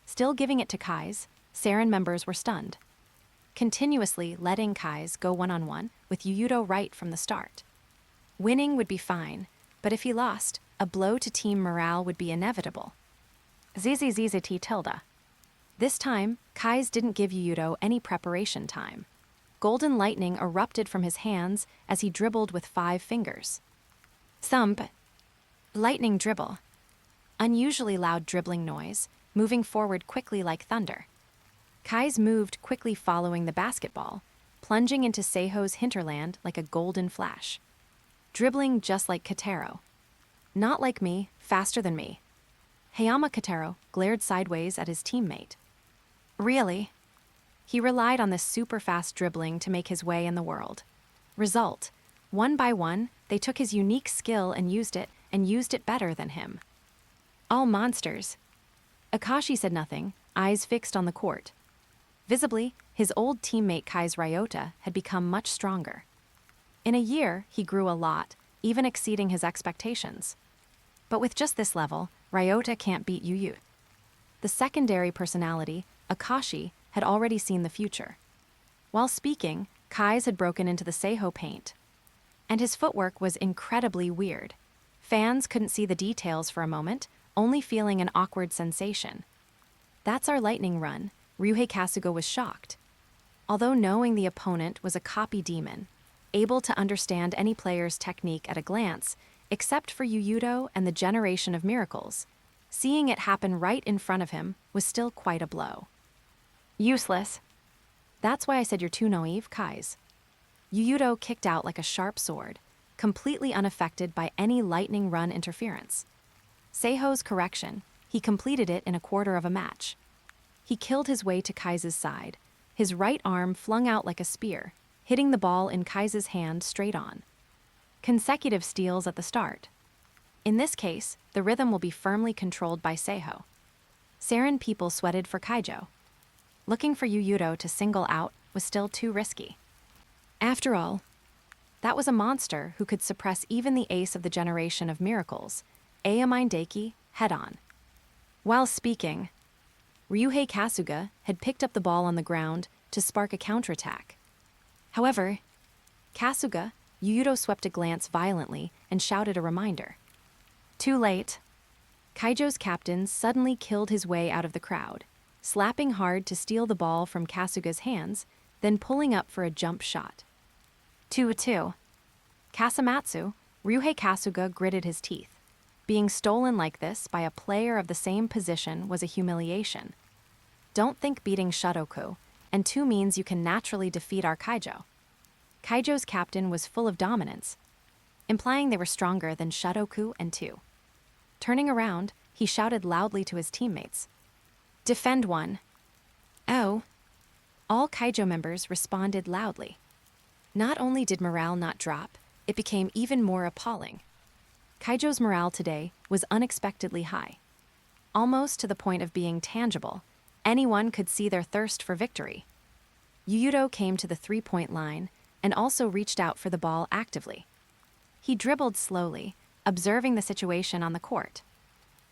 Still giving it to Kise, Saren members were stunned. Continuously letting Kise go one-on-one with Yuuto right from the start. Winning would be fine, but if he lost, a blow to team morale would be inevitable. ZZZZT tilde. This time, Kise didn't give Yuuto any preparation time. Golden lightning erupted from his hands as he dribbled with 5 fingers. Thump. Lightning dribble. Unusually loud dribbling noise, moving forward quickly like thunder. Kise moved quickly following the basketball, plunging into Seiho's hinterland like a golden flash. Dribbling just like Kotaro. Not like me, faster than me. Hayama Kotaro glared sideways at his teammate. Really? He relied on this super-fast dribbling to make his way in the world. Result, one by one, they took his unique skill and used it better than him. All monsters. Akashi said nothing, eyes fixed on the court. Visibly, his old teammate Kai's Ryota had become much stronger. In a year, he grew a lot, even exceeding his expectations. But with just this level, Ryota can't beat Yuuto. The secondary personality, Akashi, had already seen the future. While speaking, Kise had broken into the Seiho paint. And his footwork was incredibly weird. Fans couldn't see the details for a moment, only feeling an awkward sensation. That's our lightning run, Ryuhei Kasuga was shocked. Although knowing the opponent was a copy demon, able to understand any player's technique at a glance, except for Yuuto and the generation of miracles, seeing it happen right in front of him was still quite a blow. Useless. That's why I said you're too naive, Kise. Yuuto kicked out like a sharp sword, completely unaffected by any lightning run interference. Seiho's correction, he completed it in a quarter of a match. He killed his way to Kise's side, his right arm flung out like a spear, hitting the ball in Kise's hand straight on. Consecutive steals at the start. In this case, the rhythm will be firmly controlled by Seiho. Saren people sweated for Kaijo. Looking for Yuuto to single out was still too risky. After all, that was a monster who could suppress even the ace of the generation of miracles, Aomine Daiki, head-on. While speaking, Ryuhei Kasuga had picked up the ball on the ground to spark a counterattack. However, Kasuga, Yuuto swept a glance violently and shouted a reminder. Too late. Kaijo's captain suddenly killed his way out of the crowd, slapping hard to steal the ball from Kasuga's hands, then pulling up for a jump shot. 2-2. Kasamatsu, Ryuhei Kasuga gritted his teeth. Being stolen like this by a player of the same position was a humiliation. Don't think beating Shotoku, and 2 means you can naturally defeat our Kaijo. Kaijo's captain was full of dominance, implying they were stronger than Shotoku and 2. Turning around, he shouted loudly to his teammates. Defend 1. Oh. All Kaijo members responded loudly. Not only did morale not drop, it became even more appalling. Kaijo's morale today was unexpectedly high. Almost to the point of being tangible, anyone could see their thirst for victory. Yuuto came to the 3-point line and also reached out for the ball actively. He dribbled slowly, observing the situation on the court.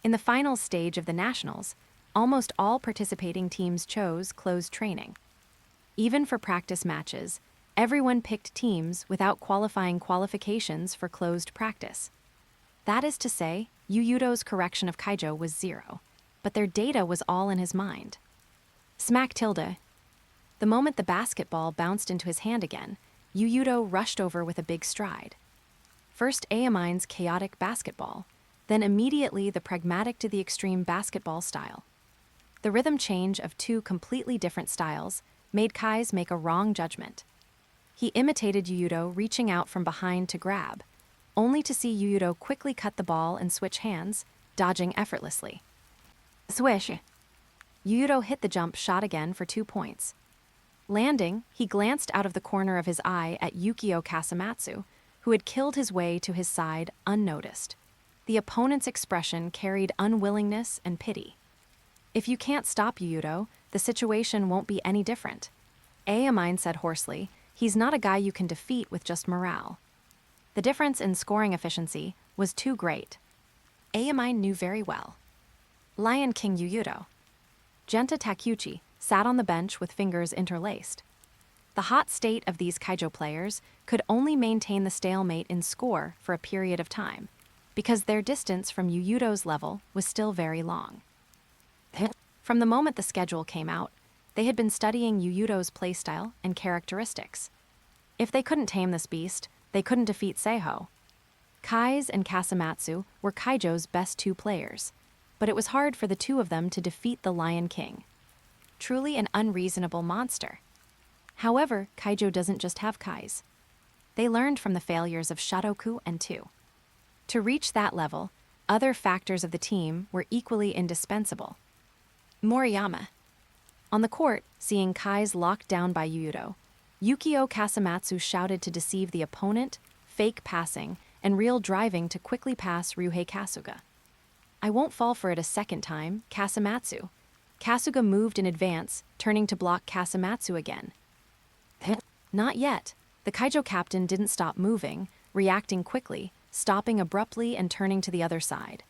In the final stage of the Nationals, almost all participating teams chose closed training. Even for practice matches, everyone picked teams without qualifying qualifications for closed practice. That is to say, Yuuto's correction of Kaijo was 0, but their data was all in his mind. Smack tilde. The moment the basketball bounced into his hand again, Yuuto rushed over with a big stride. First Aomine's chaotic basketball, then immediately the pragmatic to the extreme basketball style. The rhythm change of 2 completely different styles made Kise make a wrong judgment. He imitated Yuuto reaching out from behind to grab, only to see Yuuto quickly cut the ball and switch hands, dodging effortlessly. Swish! Yuuto hit the jump shot again for 2 points. Landing, he glanced out of the corner of his eye at Yukio Kasamatsu, who had killed his way to his side unnoticed. The opponent's expression carried unwillingness and pity. If you can't stop Yuuto, the situation won't be any different. Aomine said hoarsely, he's not a guy you can defeat with just morale. The difference in scoring efficiency was too great. Aomine knew very well. Lion King Yuuto. Genta Takeuchi sat on the bench with fingers interlaced. The hot state of these Kaijo players could only maintain the stalemate in score for a period of time, because their distance from Yuuto's level was still very long. From the moment the schedule came out, they had been studying Yuuto's playstyle and characteristics. If they couldn't tame this beast, they couldn't defeat Seiho. Kise and Kasamatsu were Kaijo's best 2 players, but it was hard for the 2 of them to defeat the Lion King. Truly an unreasonable monster. However, Kaijo doesn't just have Kise. They learned from the failures of Shotoku and 2. To reach that level, other factors of the team were equally indispensable. Moriyama. On the court, seeing Kise locked down by Yuuto, Yukio Kasamatsu shouted to deceive the opponent, fake passing, and real driving to quickly pass Ryuhei Kasuga. I won't fall for it a second time, Kasamatsu. Kasuga moved in advance, turning to block Kasamatsu again. Not yet. The Kaijo captain didn't stop moving, reacting quickly, stopping abruptly and turning to the other side.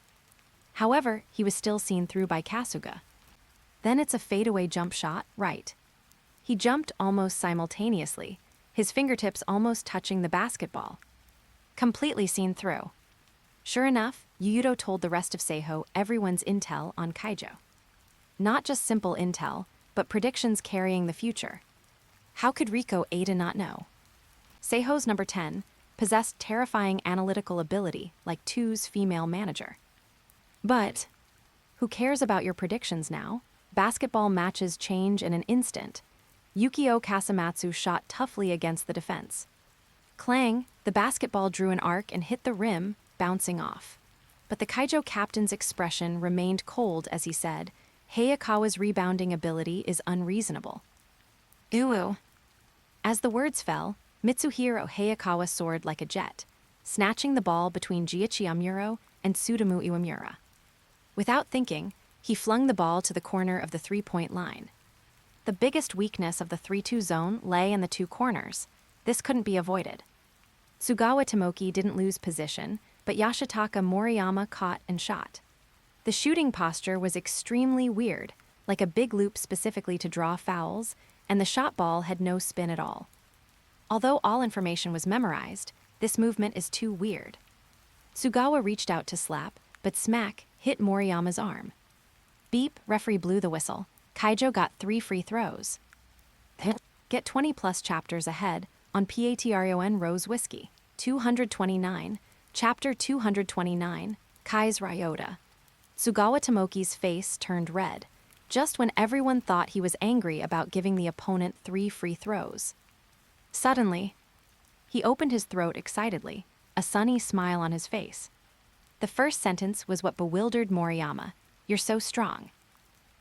However, he was still seen through by Kasuga. Then it's a fadeaway jump shot, right. He jumped almost simultaneously, his fingertips almost touching the basketball. Completely seen through. Sure enough, Yuuto told the rest of Seiho everyone's intel on Kaijo. Not just simple intel, but predictions carrying the future. How could Riko Ada not know? Seiho's number 10 possessed terrifying analytical ability like 2's female manager. But who cares about your predictions now? Basketball matches change in an instant. Yukio Kasamatsu shot toughly against the defense. Clang, the basketball drew an arc and hit the rim, bouncing off. But the Kaijo captain's expression remained cold as he said, Hayakawa's rebounding ability is unreasonable. Uwu. As the words fell, Mitsuhiro Hayakawa soared like a jet, snatching the ball between Jiichi Amuro and Tsutomu Iwamura. Without thinking, he flung the ball to the corner of the 3-point line. The biggest weakness of the 3-2 zone lay in the two corners. This couldn't be avoided. Tsugawa Tomoki didn't lose position, but Yashitaka Moriyama caught and shot. The shooting posture was extremely weird, like a big loop specifically to draw fouls, and the shot ball had no spin at all. Although all information was memorized, this movement is too weird. Tsugawa reached out to slap, but smack hit Moriyama's arm. Beep, referee blew the whistle. Kaijo got 3 free throws. Get 20+ chapters ahead on Patreon Rose Whiskey. 229, Chapter 229, Kai's Ryota. Tsugawa Tomoki's face turned red, just when everyone thought he was angry about giving the opponent 3 free throws. Suddenly, he opened his throat excitedly, a sunny smile on his face. The first sentence was what bewildered Moriyama. "You're so strong.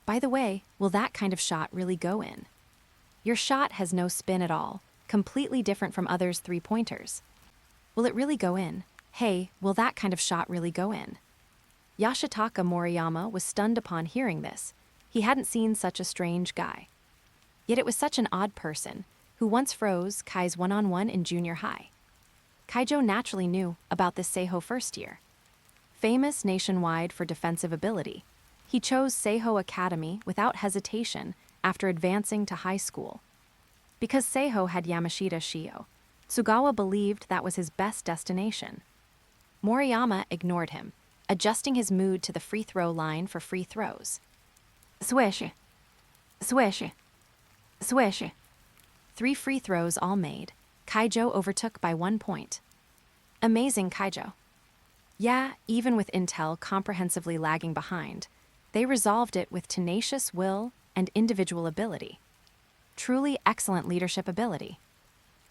By the way, will that kind of shot really go in? Your shot has no spin at all, completely different from others' 3-pointers. Will it really go in? Hey, will that kind of shot really go in?" Yashitaka Moriyama was stunned upon hearing this. He hadn't seen such a strange guy. Yet it was such an odd person, who once froze Kai's one-on-one in junior high. Kaijo naturally knew about this Seiho first year. Famous nationwide for defensive ability, he chose Seiho Academy without hesitation after advancing to high school. Because Seiho had Yamashita Shio, Tsugawa believed that was his best destination. Moriyama ignored him, adjusting his mood to the free throw line for free throws. Swish. Swish. Swish. 3 free throws all made. Kaijo overtook by 1 point. Amazing Kaijo. Yeah, even with Intel comprehensively lagging behind, they resolved it with tenacious will and individual ability. Truly excellent leadership ability.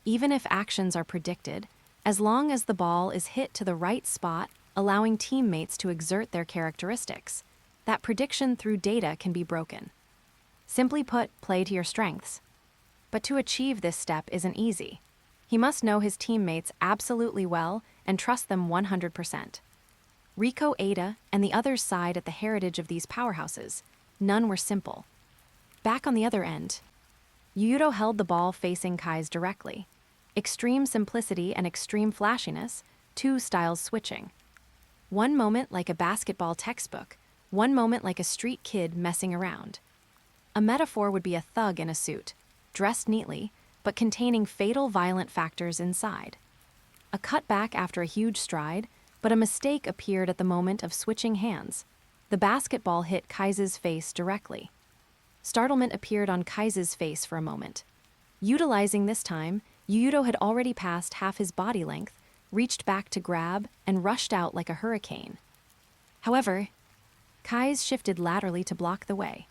Even if actions are predicted, as long as the ball is hit to the right spot, allowing teammates to exert their characteristics, that prediction through data can be broken. Simply put, play to your strengths. But to achieve this step isn't easy. He must know his teammates absolutely well and trust them 100%. Riko Ada and the other side at the heritage of these powerhouses, none were simple. Back on the other end, Yuuto held the ball facing Kai's directly. Extreme simplicity and extreme flashiness, 2 styles switching. One moment like a basketball textbook, one moment like a street kid messing around. A metaphor would be a thug in a suit, dressed neatly, but containing fatal violent factors inside. A cutback after a huge stride, but a mistake appeared at the moment of switching hands. The basketball hit Kai's face directly. Startlement appeared on Kai's face for a moment. Utilizing this time, Yuuto had already passed half his body length, reached back to grab, and rushed out like a hurricane. However, Kai's shifted laterally to block the way.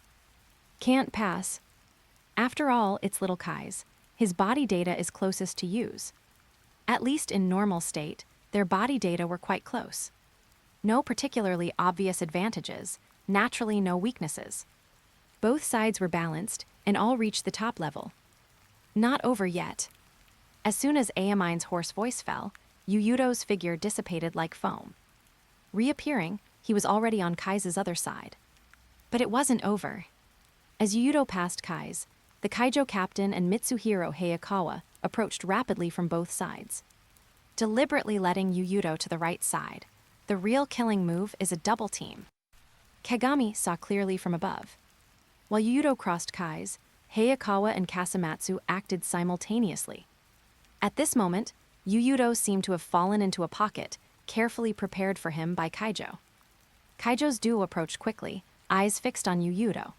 Can't pass. After all, it's little Kai's. His body data is closest to use. At least in normal state, their body data were quite close. No particularly obvious advantages, naturally no weaknesses. Both sides were balanced, and all reached the top level. Not over yet. As soon as Aomine's hoarse voice fell, Yuuto's figure dissipated like foam. Reappearing, he was already on Kai's other side. But it wasn't over. As Yuuto passed Kai's, the Kaijo captain and Mitsuhiro Hayakawa approached rapidly from both sides. Deliberately letting Yuuto to the right side, the real killing move is a double team. Kagami saw clearly from above. While Yuuto crossed Kai's, Hayakawa and Kasumatsu acted simultaneously. At this moment, Yuuto seemed to have fallen into a pocket, carefully prepared for him by Kaijo. Kaijo's duo approached quickly, eyes fixed on Yuuto.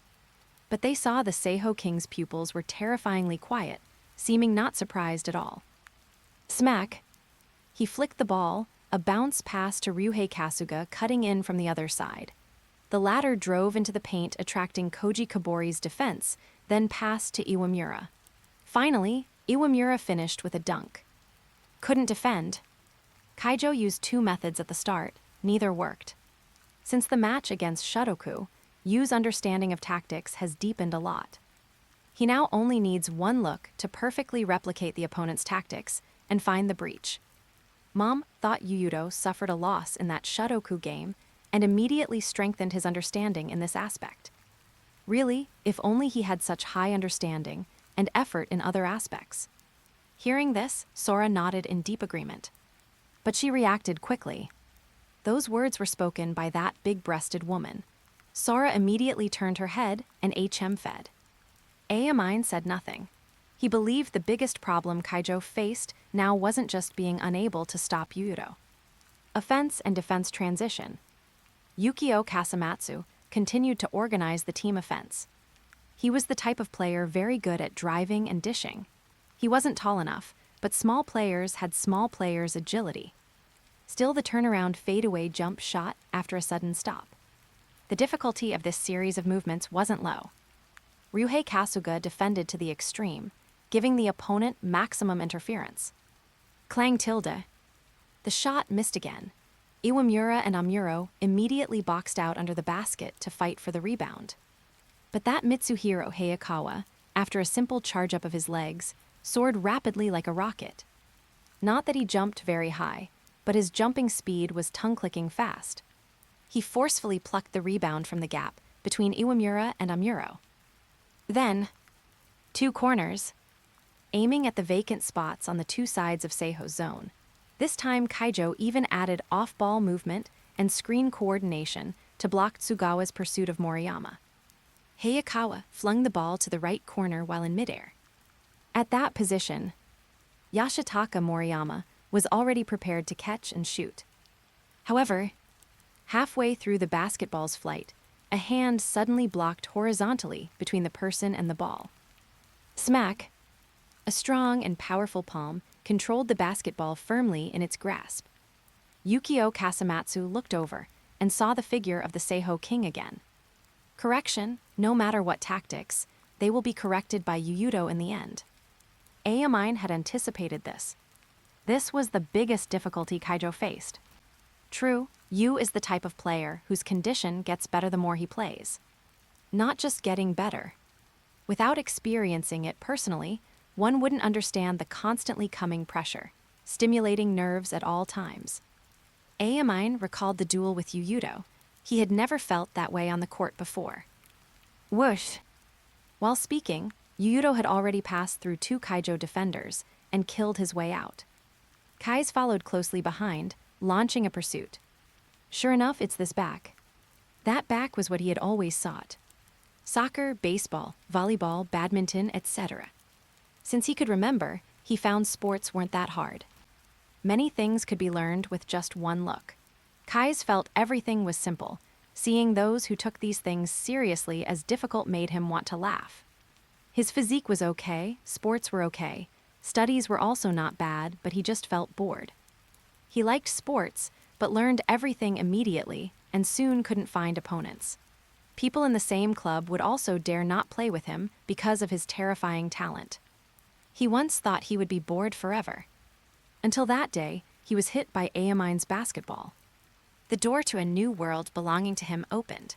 But they saw the Seiho King's pupils were terrifyingly quiet, seeming not surprised at all. Smack! He flicked the ball, a bounce pass to Ryuhei Kasuga cutting in from the other side. The latter drove into the paint, attracting Koji Kobori's defense, then passed to Iwamura. Finally, Iwamura finished with a dunk. Couldn't defend. Kaijo used 2 methods at the start, neither worked. Since the match against Shotoku, Yu's understanding of tactics has deepened a lot. He now only needs 1 look to perfectly replicate the opponent's tactics and find the breach. Mom thought Yuuto suffered a loss in that Shotoku game and immediately strengthened his understanding in this aspect. Really, if only he had such high understanding and effort in other aspects. Hearing this, Sora nodded in deep agreement. But she reacted quickly. Those words were spoken by that big-breasted woman. Sora immediately turned her head and fed. Aomine said nothing. He believed the biggest problem Kaijo faced now wasn't just being unable to stop Yuuto. Offense and defense transition. Yukio Kasamatsu continued to organize the team offense. He was the type of player very good at driving and dishing. He wasn't tall enough, but small players had small players' agility. Still, the turnaround fadeaway jump shot after a sudden stop. The difficulty of this series of movements wasn't low. Ryuhei Kasuga defended to the extreme, giving the opponent maximum interference. Clang tilde. The shot missed again. Iwamura and Amuro immediately boxed out under the basket to fight for the rebound. But that Mitsuhiro Hayakawa, after a simple charge-up of his legs, soared rapidly like a rocket. Not that he jumped very high, but his jumping speed was tongue-clicking fast. He forcefully plucked the rebound from the gap between Iwamura and Amuro. Then, 2 corners, aiming at the vacant spots on the 2 sides of Seiho's zone. This time, Kaijo even added off-ball movement and screen coordination to block Tsugawa's pursuit of Moriyama. Hayakawa flung the ball to the right corner while in midair. At that position, Yashitaka Moriyama was already prepared to catch and shoot. However, halfway through the basketball's flight, a hand suddenly blocked horizontally between the person and the ball. Smack! A strong and powerful palm controlled the basketball firmly in its grasp. Yukio Kasamatsu looked over and saw the figure of the Seiho King again. Correction, no matter what tactics, they will be corrected by Yuuto in the end. Aomine had anticipated this. This was the biggest difficulty Kaijo faced. True, Yu is the type of player whose condition gets better the more he plays. Not just getting better. Without experiencing it personally, one wouldn't understand the constantly coming pressure, stimulating nerves at all times. Aomine recalled the duel with Yuuto. He had never felt that way on the court before. Whoosh! While speaking, Yuuto had already passed through 2 Kaijo defenders and killed his way out. Kai's followed closely behind, launching a pursuit. Sure enough, it's this back. That back was what he had always sought. Soccer, baseball, volleyball, badminton, etc. Since he could remember, he found sports weren't that hard. Many things could be learned with just one look. Kai's felt everything was simple. Seeing those who took these things seriously as difficult made him want to laugh. His physique was okay, sports were okay, studies were also not bad, but he just felt bored. He liked sports, but learned everything immediately and soon couldn't find opponents. People in the same club would also dare not play with him because of his terrifying talent. He once thought he would be bored forever. Until that day, he was hit by Aomine's basketball. The door to a new world belonging to him opened.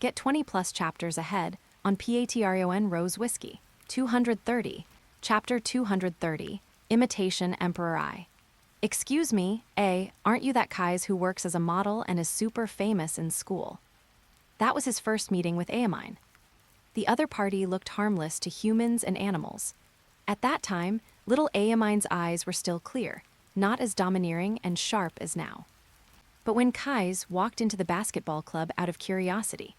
Get 20+ chapters ahead on Patreon Rose Whiskey. 230, Chapter 230, Imitation Emperor I. Excuse me, aren't you that Kai's who works as a model and is super famous in school? That was his first meeting with Aomine. The other party looked harmless to humans and animals. At that time, little Aomine's eyes were still clear, not as domineering and sharp as now. But when Kai's walked into the basketball club out of curiosity,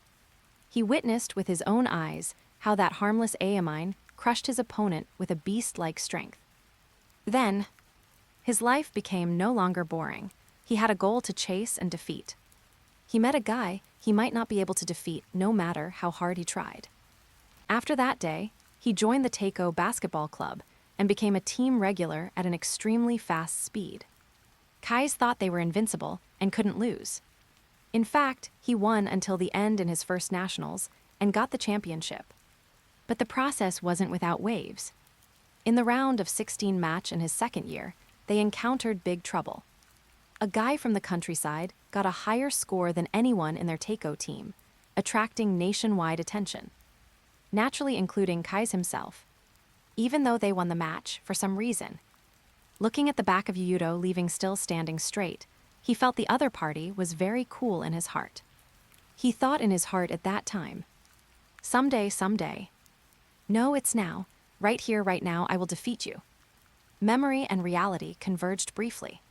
he witnessed with his own eyes how that harmless Aomine crushed his opponent with a beast-like strength. Then, his life became no longer boring. He had a goal to chase and defeat. He met a guy he might not be able to defeat no matter how hard he tried. After that day, he joined the Teiko basketball club and became a team regular at an extremely fast speed. Kai's thought they were invincible and couldn't lose. In fact, he won until the end in his first nationals and got the championship. But the process wasn't without waves. In the round of 16 match in his second year, they encountered big trouble. A guy from the countryside got a higher score than anyone in their Teiko team, attracting nationwide attention, naturally including Kai's himself, even though they won the match for some reason. Looking at the back of Yuuto leaving still standing straight, he felt the other party was very cool in his heart. He thought in his heart at that time, Someday, someday. No, it's now. Right here, right now, I will defeat you. Memory and reality converged briefly.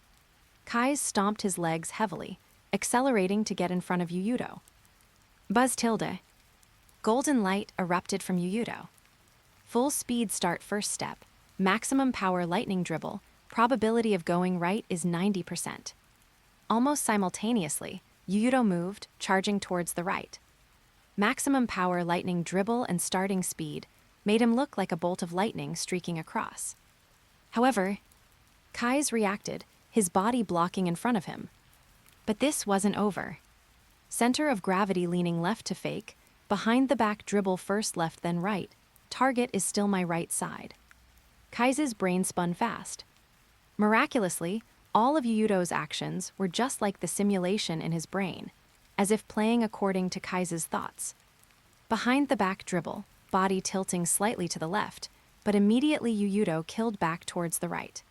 Kise stomped his legs heavily, accelerating to get in front of Yuuto. Buzz tilde. Golden light erupted from Yuuto. Full speed start first step, maximum power lightning dribble, probability of going right is 90%. Almost simultaneously, Yuuto moved, charging towards the right. Maximum power lightning dribble and starting speed made him look like a bolt of lightning streaking across. However, Kise reacted, his body blocking in front of him. But this wasn't over. Center of gravity leaning left to fake, behind the back dribble first left then right, target is still my right side. Kise's brain spun fast. Miraculously, all of Yuuto's actions were just like the simulation in his brain, as if playing according to Kise's thoughts. Behind the back dribble, body tilting slightly to the left, but immediately Yuuto killed back towards the right.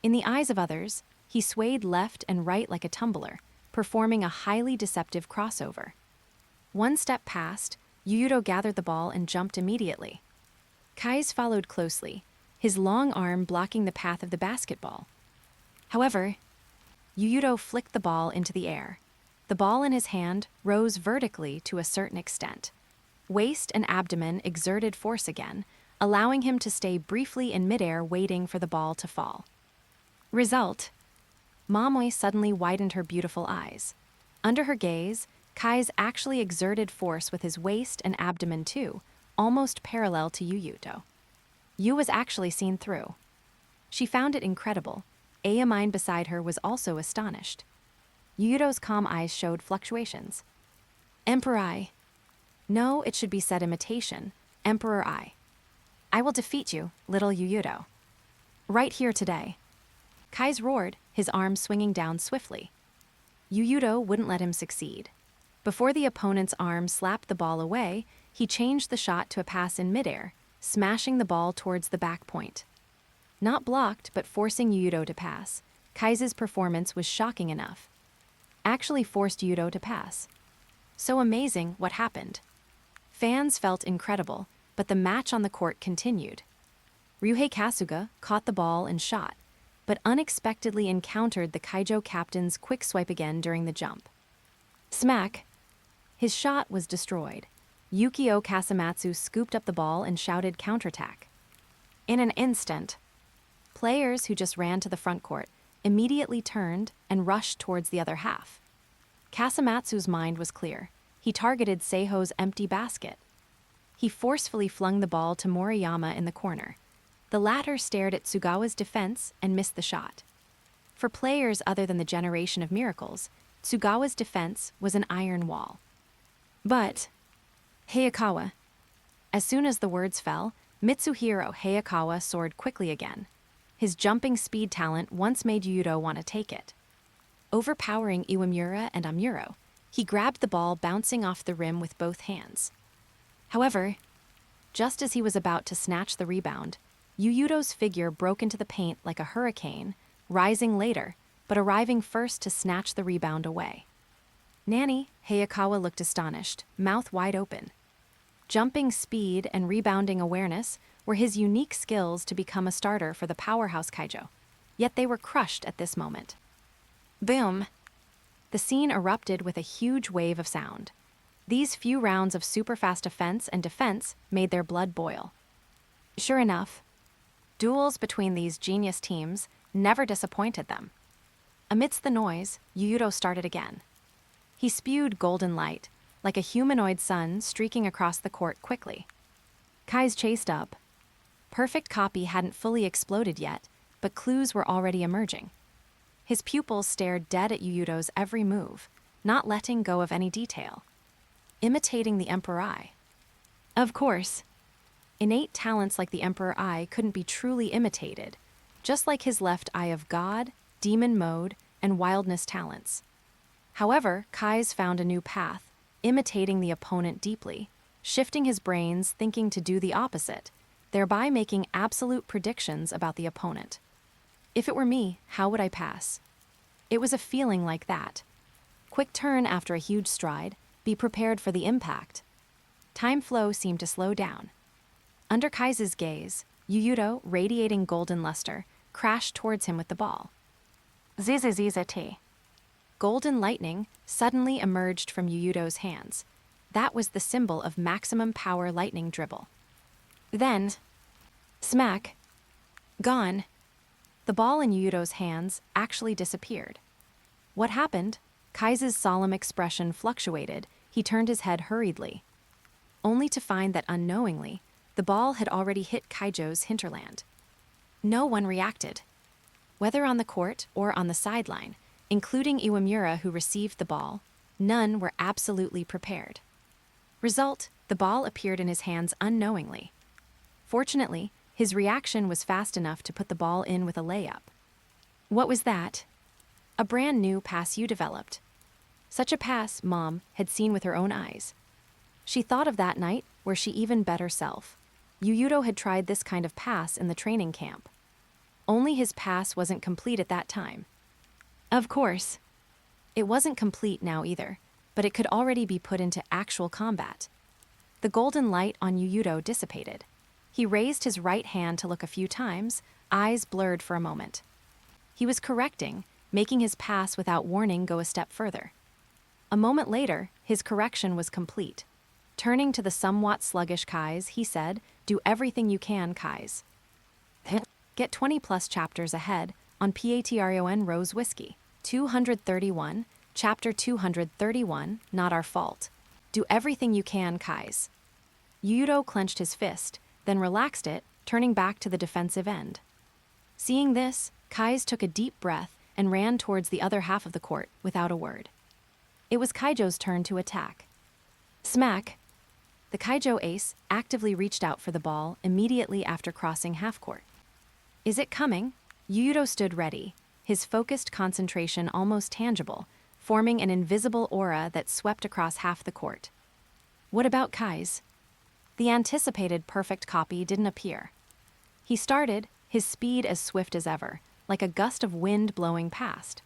In the eyes of others, he swayed left and right like a tumbler, performing a highly deceptive crossover. One step past, Yuuto gathered the ball and jumped immediately. Kise followed closely, his long arm blocking the path of the basketball. However, Yuuto flicked the ball into the air. The ball in his hand rose vertically to a certain extent. Waist and abdomen exerted force again, allowing him to stay briefly in midair waiting for the ball to fall. Result: Momoi suddenly widened her beautiful eyes. Under her gaze, Kise actually exerted force with his waist and abdomen too, almost parallel to Yuuto. Yu was actually seen through. She found it incredible. Aomine beside her was also astonished. Yuuto's calm eyes showed fluctuations. Emperor I. No, it should be said imitation. Emperor I. I will defeat you, little Yuuto. Right here today. Kise roared, his arm swinging down swiftly. Yuuto wouldn't let him succeed. Before the opponent's arm slapped the ball away, he changed the shot to a pass in midair, smashing the ball towards the back point. Not blocked, but forcing Yuuto to pass, Kise's performance was shocking enough. Actually forced Yuuto to pass. So amazing what happened. Fans felt incredible, but the match on the court continued. Ryuhei Kasuga caught the ball and shot, but unexpectedly encountered the Kaijo captain's quick swipe again during the jump. Smack! His shot was destroyed. Yukio Kasamatsu scooped up the ball and shouted counterattack. In an instant, players who just ran to the front court immediately turned and rushed towards the other half. Kasamatsu's mind was clear. He targeted Seiho's empty basket. He forcefully flung the ball to Moriyama in the corner. The latter stared at Tsugawa's defense and missed the shot. For players other than the Generation of Miracles, Tsugawa's defense was an iron wall. But Hayakawa. As soon as the words fell, Mitsuhiro Hayakawa soared quickly again. His jumping speed talent once made Yuuto want to take it. Overpowering Iwamura and Amuro, he grabbed the ball bouncing off the rim with both hands. However, just as he was about to snatch the rebound, Yuuto's figure broke into the paint like a hurricane, rising later, but arriving first to snatch the rebound away. Nanny, Hayakawa looked astonished, mouth wide open. Jumping speed and rebounding awareness were his unique skills to become a starter for the powerhouse Kaijo, yet they were crushed at this moment. Boom! The scene erupted with a huge wave of sound. These few rounds of super-fast offense and defense made their blood boil. Sure enough, duels between these genius teams never disappointed them. Amidst the noise, Yuuto started again. He spewed golden light, like a humanoid sun streaking across the court quickly. Kise chased up. Perfect copy hadn't fully exploded yet, but clues were already emerging. His pupils stared dead at Yuuto's every move, not letting go of any detail. Imitating the Emperor I. Of course, innate talents like the Emperor I couldn't be truly imitated, just like his left eye of God, demon mode, and wildness talents. However, Kise found a new path, imitating the opponent deeply, shifting his brains thinking to do the opposite, thereby making absolute predictions about the opponent. If it were me, how would I pass? It was a feeling like that. Quick turn after a huge stride, be prepared for the impact. Time flow seemed to slow down. Under Kise's gaze, Yuuto, radiating golden luster, crashed towards him with the ball. Zzzt. Golden lightning suddenly emerged from Yuuto's hands. That was the symbol of maximum power lightning dribble. Then, smack, gone. The ball in Yuuto's hands actually disappeared. What happened? Kise's solemn expression fluctuated. He turned his head hurriedly, only to find that unknowingly, the ball had already hit Kaijo's hinterland. No one reacted. Whether on the court or on the sideline, including Iwamura who received the ball, none were absolutely prepared. Result, the ball appeared in his hands unknowingly. Fortunately, his reaction was fast enough to put the ball in with a layup. What was that? A brand new pass you developed. Such a pass Mom had seen with her own eyes. She thought of that night where she even bet herself. Yuuto had tried this kind of pass in the training camp. Only his pass wasn't complete at that time. Of course. It wasn't complete now either, but it could already be put into actual combat. The golden light on Yuuto dissipated. He raised his right hand to look a few times, eyes blurred for a moment. He was correcting, making his pass without warning go a step further. A moment later, his correction was complete. Turning to the somewhat sluggish Kise, he said, "Do everything you can, Kise. Get 20+ chapters ahead on Patreon Rose Whiskey. 231, Chapter 231, Not Our Fault. Do everything you can, Kise." Yuuto clenched his fist, then relaxed it, turning back to the defensive end. Seeing this, Kise took a deep breath and ran towards the other half of the court without a word. It was Kaijo's turn to attack. Smack! The Kaijo ace actively reached out for the ball immediately after crossing half-court. Is it coming? Yuuto stood ready, his focused concentration almost tangible, forming an invisible aura that swept across half the court. What about Kise? The anticipated perfect copy didn't appear. He started, his speed as swift as ever, like a gust of wind blowing past.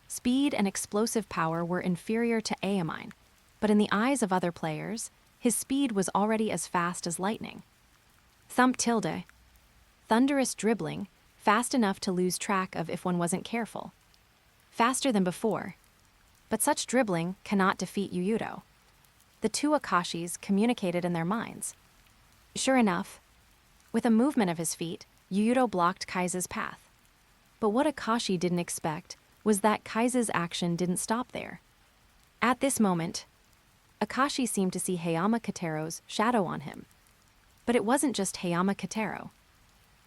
Speed and explosive power were inferior to Aomine, but in the eyes of other players, his speed was already as fast as lightning. Thump tilde. Thunderous dribbling, fast enough to lose track of if one wasn't careful. Faster than before. But such dribbling cannot defeat Yuuto. The two Akashis communicated in their minds. Sure enough, with a movement of his feet, Yuuto blocked Kise's path. But what Akashi didn't expect was that Kise's action didn't stop there. At this moment, Akashi seemed to see Hayama Katero's shadow on him. But it wasn't just Hayama Katero.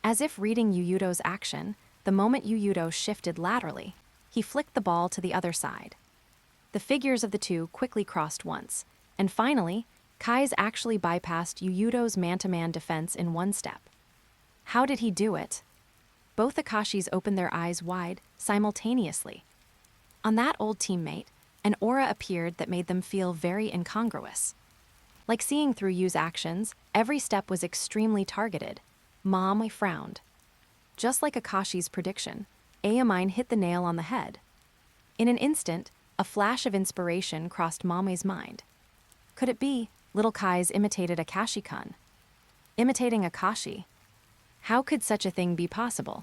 As if reading Yuuto's action, the moment Yuuto shifted laterally, he flicked the ball to the other side. The figures of the two quickly crossed once, and finally, Kise actually bypassed Yuuto's man-to-man defense in one step. How did he do it? Both Akashis opened their eyes wide, simultaneously. On that old teammate, an aura appeared that made them feel very incongruous. Like seeing through Yu's actions, every step was extremely targeted. Mom frowned. Just like Akashi's prediction, Aomine hit the nail on the head. In an instant, a flash of inspiration crossed Mame's mind. Could it be little Kise imitated Akashi-kun? Imitating Akashi? How could such a thing be possible?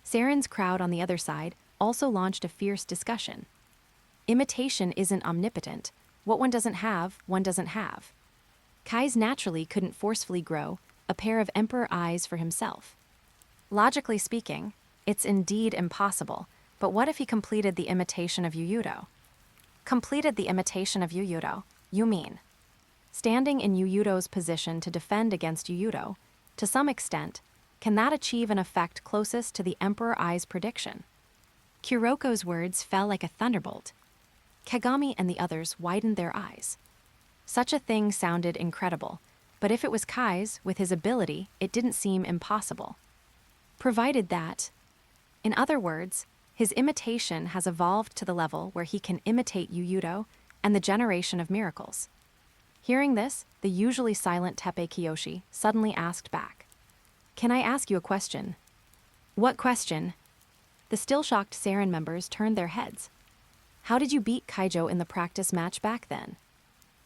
Saren's crowd on the other side also launched a fierce discussion. Imitation isn't omnipotent. What one doesn't have, one doesn't have. Kise naturally couldn't forcefully grow a pair of emperor eyes for himself. Logically speaking, it's indeed impossible, but what if he completed the imitation of Yuuto? Completed the imitation of Yuuto, you mean? Standing in Yuuto's position to defend against Yuuto, to some extent, can that achieve an effect closest to the Emperor Eye's prediction? Kuroko's words fell like a thunderbolt. Kagami and the others widened their eyes. Such a thing sounded incredible, but if it was Kise, with his ability, it didn't seem impossible. Provided that, in other words, his imitation has evolved to the level where he can imitate Yuuto and the generation of miracles. Hearing this, the usually silent Teppei Kiyoshi suddenly asked back. Can I ask you a question? What question? The still shocked Saren members turned their heads. How did you beat Kaijo in the practice match back then?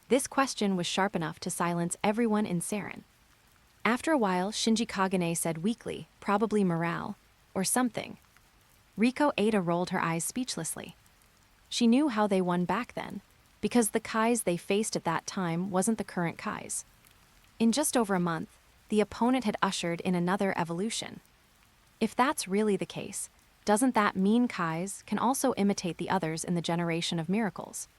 This question was sharp enough to silence everyone in Saren. After a while, Shinji Kagane said weakly, probably morale, or something. Riko Ada rolled her eyes speechlessly. She knew how they won back then, because the Kais they faced at that time wasn't the current Kais. In just over a month, the opponent had ushered in another evolution. If that's really the case, doesn't that mean Kais can also imitate the others in the generation of miracles?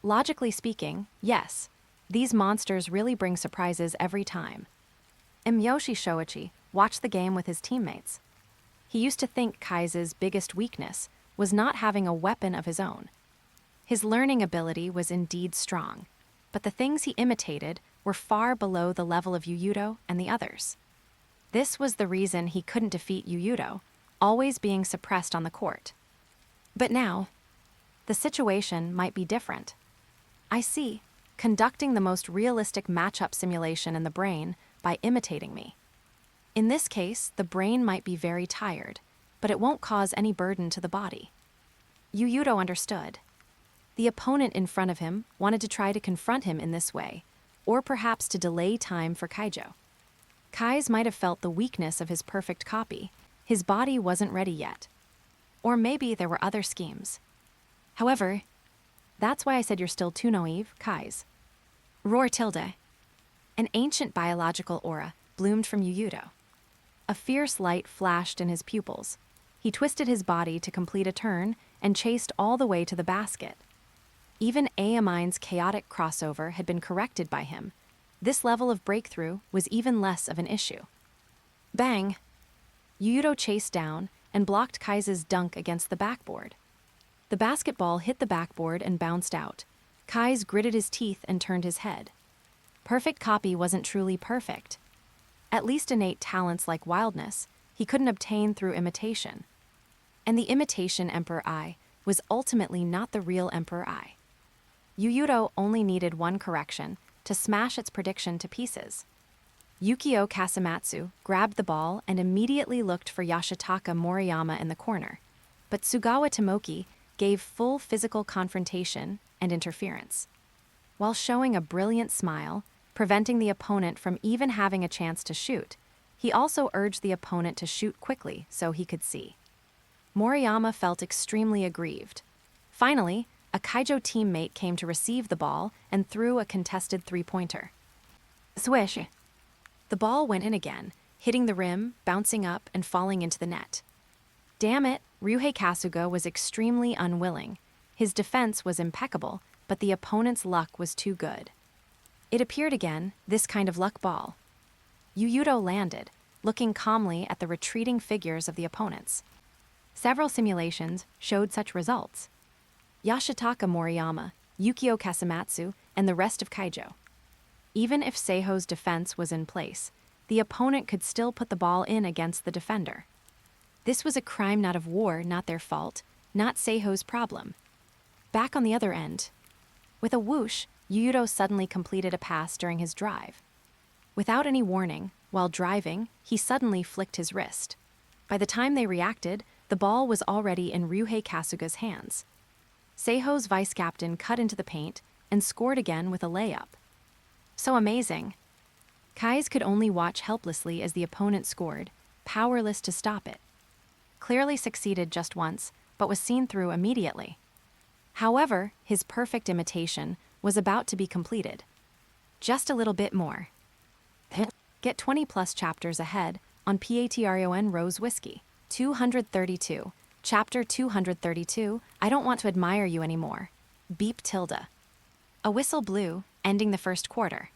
Logically speaking, yes, these monsters really bring surprises every time. Miyoshi Shoichi watched the game with his teammates. He used to think Kai's biggest weakness was not having a weapon of his own. His learning ability was indeed strong, but the things he imitated were far below the level of Yuuto and the others. This was the reason he couldn't defeat Yuuto, always being suppressed on the court. But now, the situation might be different. I see, conducting the most realistic matchup simulation in the brain by imitating me. In this case, the brain might be very tired, but it won't cause any burden to the body. Yuuto understood. The opponent in front of him wanted to try to confront him in this way, or perhaps to delay time for Kaijo. Kais might have felt the weakness of his perfect copy. His body wasn't ready yet. Or maybe there were other schemes. However, that's why I said you're still too naive, Kais. Roar tilde. An ancient biological aura bloomed from Yuuto. A fierce light flashed in his pupils. He twisted his body to complete a turn and chased all the way to the basket. Even Aomine's chaotic crossover had been corrected by him. This level of breakthrough was even less of an issue. Bang! Yuuto chased down and blocked Kai's dunk against the backboard. The basketball hit the backboard and bounced out. Kais gritted his teeth and turned his head. Perfect copy wasn't truly perfect. At least innate talents like Wildness he couldn't obtain through imitation. And the imitation Emperor I was ultimately not the real Emperor I. Yuuto only needed one correction to smash its prediction to pieces. Yukio Kasumatsu grabbed the ball and immediately looked for Yashitaka Moriyama in the corner, but Tsugawa Tomoki gave full physical confrontation and interference. While showing a brilliant smile, preventing the opponent from even having a chance to shoot, he also urged the opponent to shoot quickly so he could see. Moriyama felt extremely aggrieved. Finally, a Kaijo teammate came to receive the ball and threw a contested three-pointer. Swish! The ball went in again, hitting the rim, bouncing up, and falling into the net. Damn it, Ryuhei Kasuga was extremely unwilling. His defense was impeccable, but the opponent's luck was too good. It appeared again, this kind of luck ball. Yuuto landed, looking calmly at the retreating figures of the opponents. Several simulations showed such results. Yashitaka Moriyama, Yukio Kasumatsu, and the rest of Kaijo. Even if Seiho's defense was in place, the opponent could still put the ball in against the defender. This was a crime not of war, not their fault, not Seiho's problem. Back on the other end, with a whoosh, Yuuto suddenly completed a pass during his drive. Without any warning, while driving, he suddenly flicked his wrist. By the time they reacted, the ball was already in Ryuhei Kasuga's hands. Seiho's vice-captain cut into the paint and scored again with a layup. So amazing. Kais could only watch helplessly as the opponent scored, powerless to stop it. Clearly succeeded just once, but was seen through immediately. However, his perfect imitation was about to be completed. Just a little bit more. Get 20+ chapters ahead on Patreon Rose Whiskey. 232. Chapter 232, I don't want to admire you anymore. Beep tilde. A whistle blew, ending the first quarter.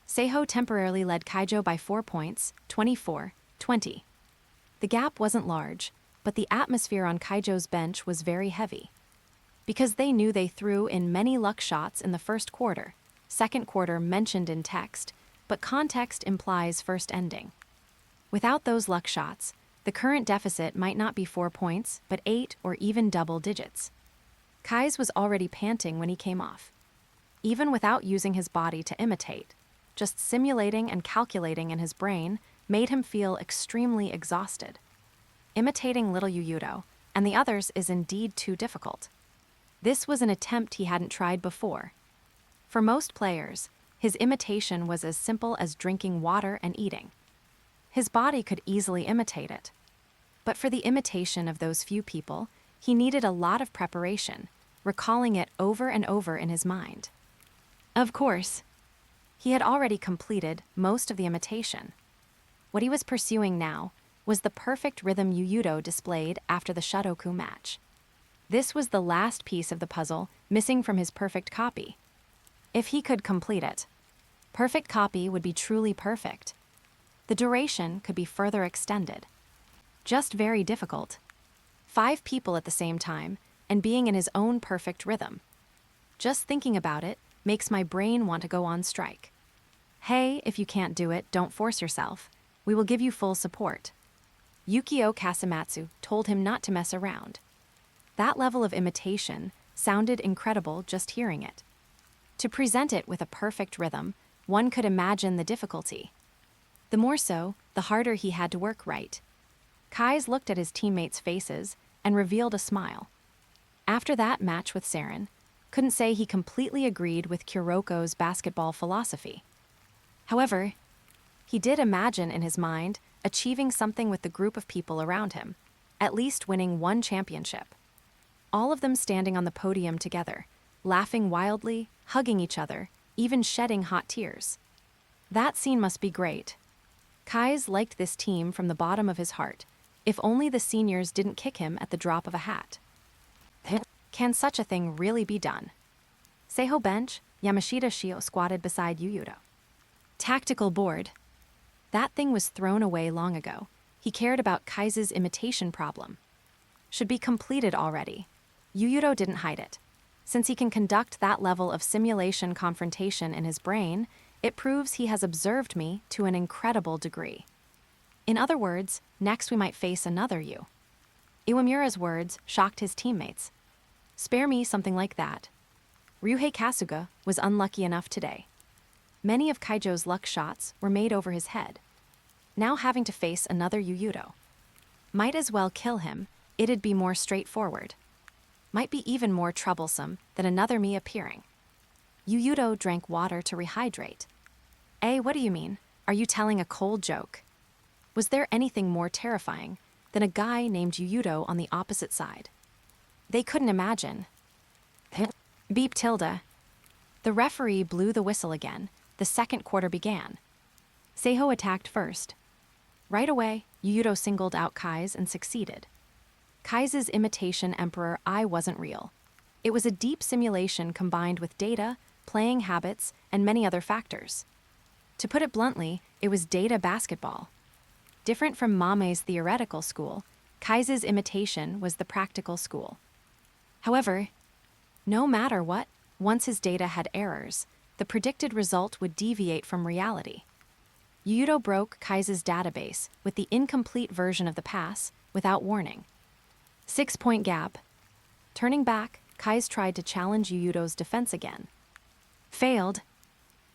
Seiho temporarily led Kaijo by 4 points, 24-20. The gap wasn't large, but the atmosphere on Kaijo's bench was very heavy. Because they knew they threw in many luck shots in the first quarter, second quarter mentioned in text, but context implies first ending. Without those luck shots, the current deficit might not be 4 points, but 8 or even double digits. Kais was already panting when he came off. Even without using his body to imitate, just simulating and calculating in his brain made him feel extremely exhausted. Imitating little Yuuto and the others is indeed too difficult. This was an attempt he hadn't tried before. For most players, his imitation was as simple as drinking water and eating. His body could easily imitate it. But for the imitation of those few people, he needed a lot of preparation, recalling it over and over in his mind. Of course, he had already completed most of the imitation. What he was pursuing now was the perfect rhythm Yuuto displayed after the Shotoku match. This was the last piece of the puzzle missing from his perfect copy. If he could complete it, perfect copy would be truly perfect. The duration could be further extended. Just very difficult. 5 people at the same time, and being in his own perfect rhythm. Just thinking about it makes my brain want to go on strike. Hey, if you can't do it, don't force yourself. We will give you full support. Yukio Kasumatsu told him not to mess around. That level of imitation sounded incredible just hearing it. To present it with a perfect rhythm, one could imagine the difficulty. The more so, the harder he had to work right. Kai's looked at his teammates' faces and revealed a smile. After that match with Saren, couldn't say he completely agreed with Kuroko's basketball philosophy. However, he did imagine in his mind achieving something with the group of people around him, at least winning one championship. All of them standing on the podium together, laughing wildly, hugging each other, even shedding hot tears. That scene must be great. Kai's liked this team from the bottom of his heart, if only the seniors didn't kick him at the drop of a hat. Can such a thing really be done? Seiho bench, Yamashita Shio squatted beside Yuuto. Tactical board. That thing was thrown away long ago. He cared about Kai's imitation problem. Should be completed already. Yuuto didn't hide it. Since he can conduct that level of simulation confrontation in his brain, it proves he has observed me to an incredible degree. In other words, next we might face another Yu. Iwamura's words shocked his teammates. Spare me something like that. Ryuhei Kasuga was unlucky enough today. Many of Kaijo's luck shots were made over his head. Now having to face another Yuuto. Might as well kill him, it'd be more straightforward. Might be even more troublesome than another me appearing. Yuuto drank water to rehydrate. What do you mean? Are you telling a cold joke? Was there anything more terrifying than a guy named Yuuto on the opposite side? They couldn't imagine. Beep tilde. The referee blew the whistle again. The second quarter began. Seiho attacked first. Right away, Yuuto singled out Kai's and succeeded. Kai's imitation Emperor I wasn't real. It was a deep simulation combined with data, playing habits, and many other factors. To put it bluntly, it was data basketball. Different from Mame's theoretical school, Kai's imitation was the practical school. However, no matter what, once his data had errors, the predicted result would deviate from reality. Yuuto broke Kai's database with the incomplete version of the pass without warning. 6-point gap. Turning back, Kai's tried to challenge Yuuto's defense again. Failed.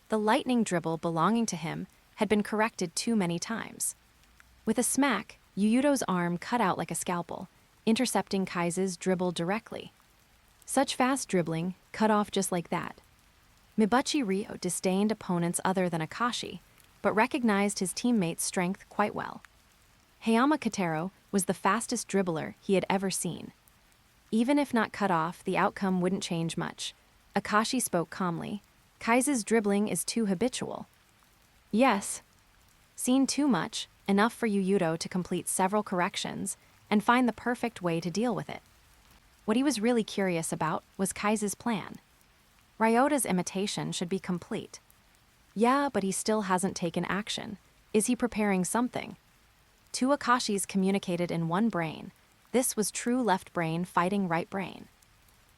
The lightning dribble belonging to him had been corrected too many times. With a smack, Yuuto's arm cut out like a scalpel, intercepting Kai's dribble directly. Such fast dribbling cut off just like that. Mibuchi Ryo disdained opponents other than Akashi, but recognized his teammate's strength quite well. Hayama Katero was the fastest dribbler he had ever seen. Even if not cut off, the outcome wouldn't change much. Akashi spoke calmly. Kai's dribbling is too habitual. Yes. Seen too much, enough for Yuuto to complete several corrections and find the perfect way to deal with it. What he was really curious about was Kai's plan. Ryota's imitation should be complete. Yeah, but he still hasn't taken action. Is he preparing something? Two Akashis communicated in one brain. This was true left brain fighting right brain.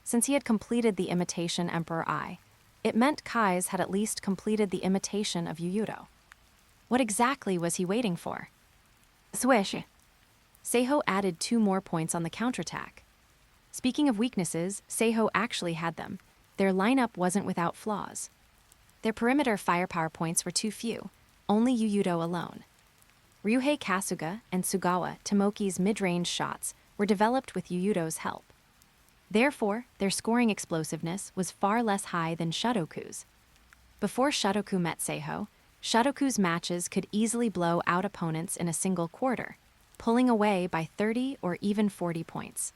Since he had completed the imitation Emperor I, it meant Kai's had at least completed the imitation of Yuuto. What exactly was he waiting for? Swish. Seiho added 2 more points on the counterattack. Speaking of weaknesses, Seiho actually had them. Their lineup wasn't without flaws. Their perimeter firepower points were too few, only Yuuto alone. Ryuhei Kasuga and Sugawa Tomoki's mid-range shots were developed with Yuuto's help. Therefore, their scoring explosiveness was far less high than Shotoku's. Before Shotoku met Seiho, Shotoku's matches could easily blow out opponents in a single quarter, pulling away by 30 or even 40 points.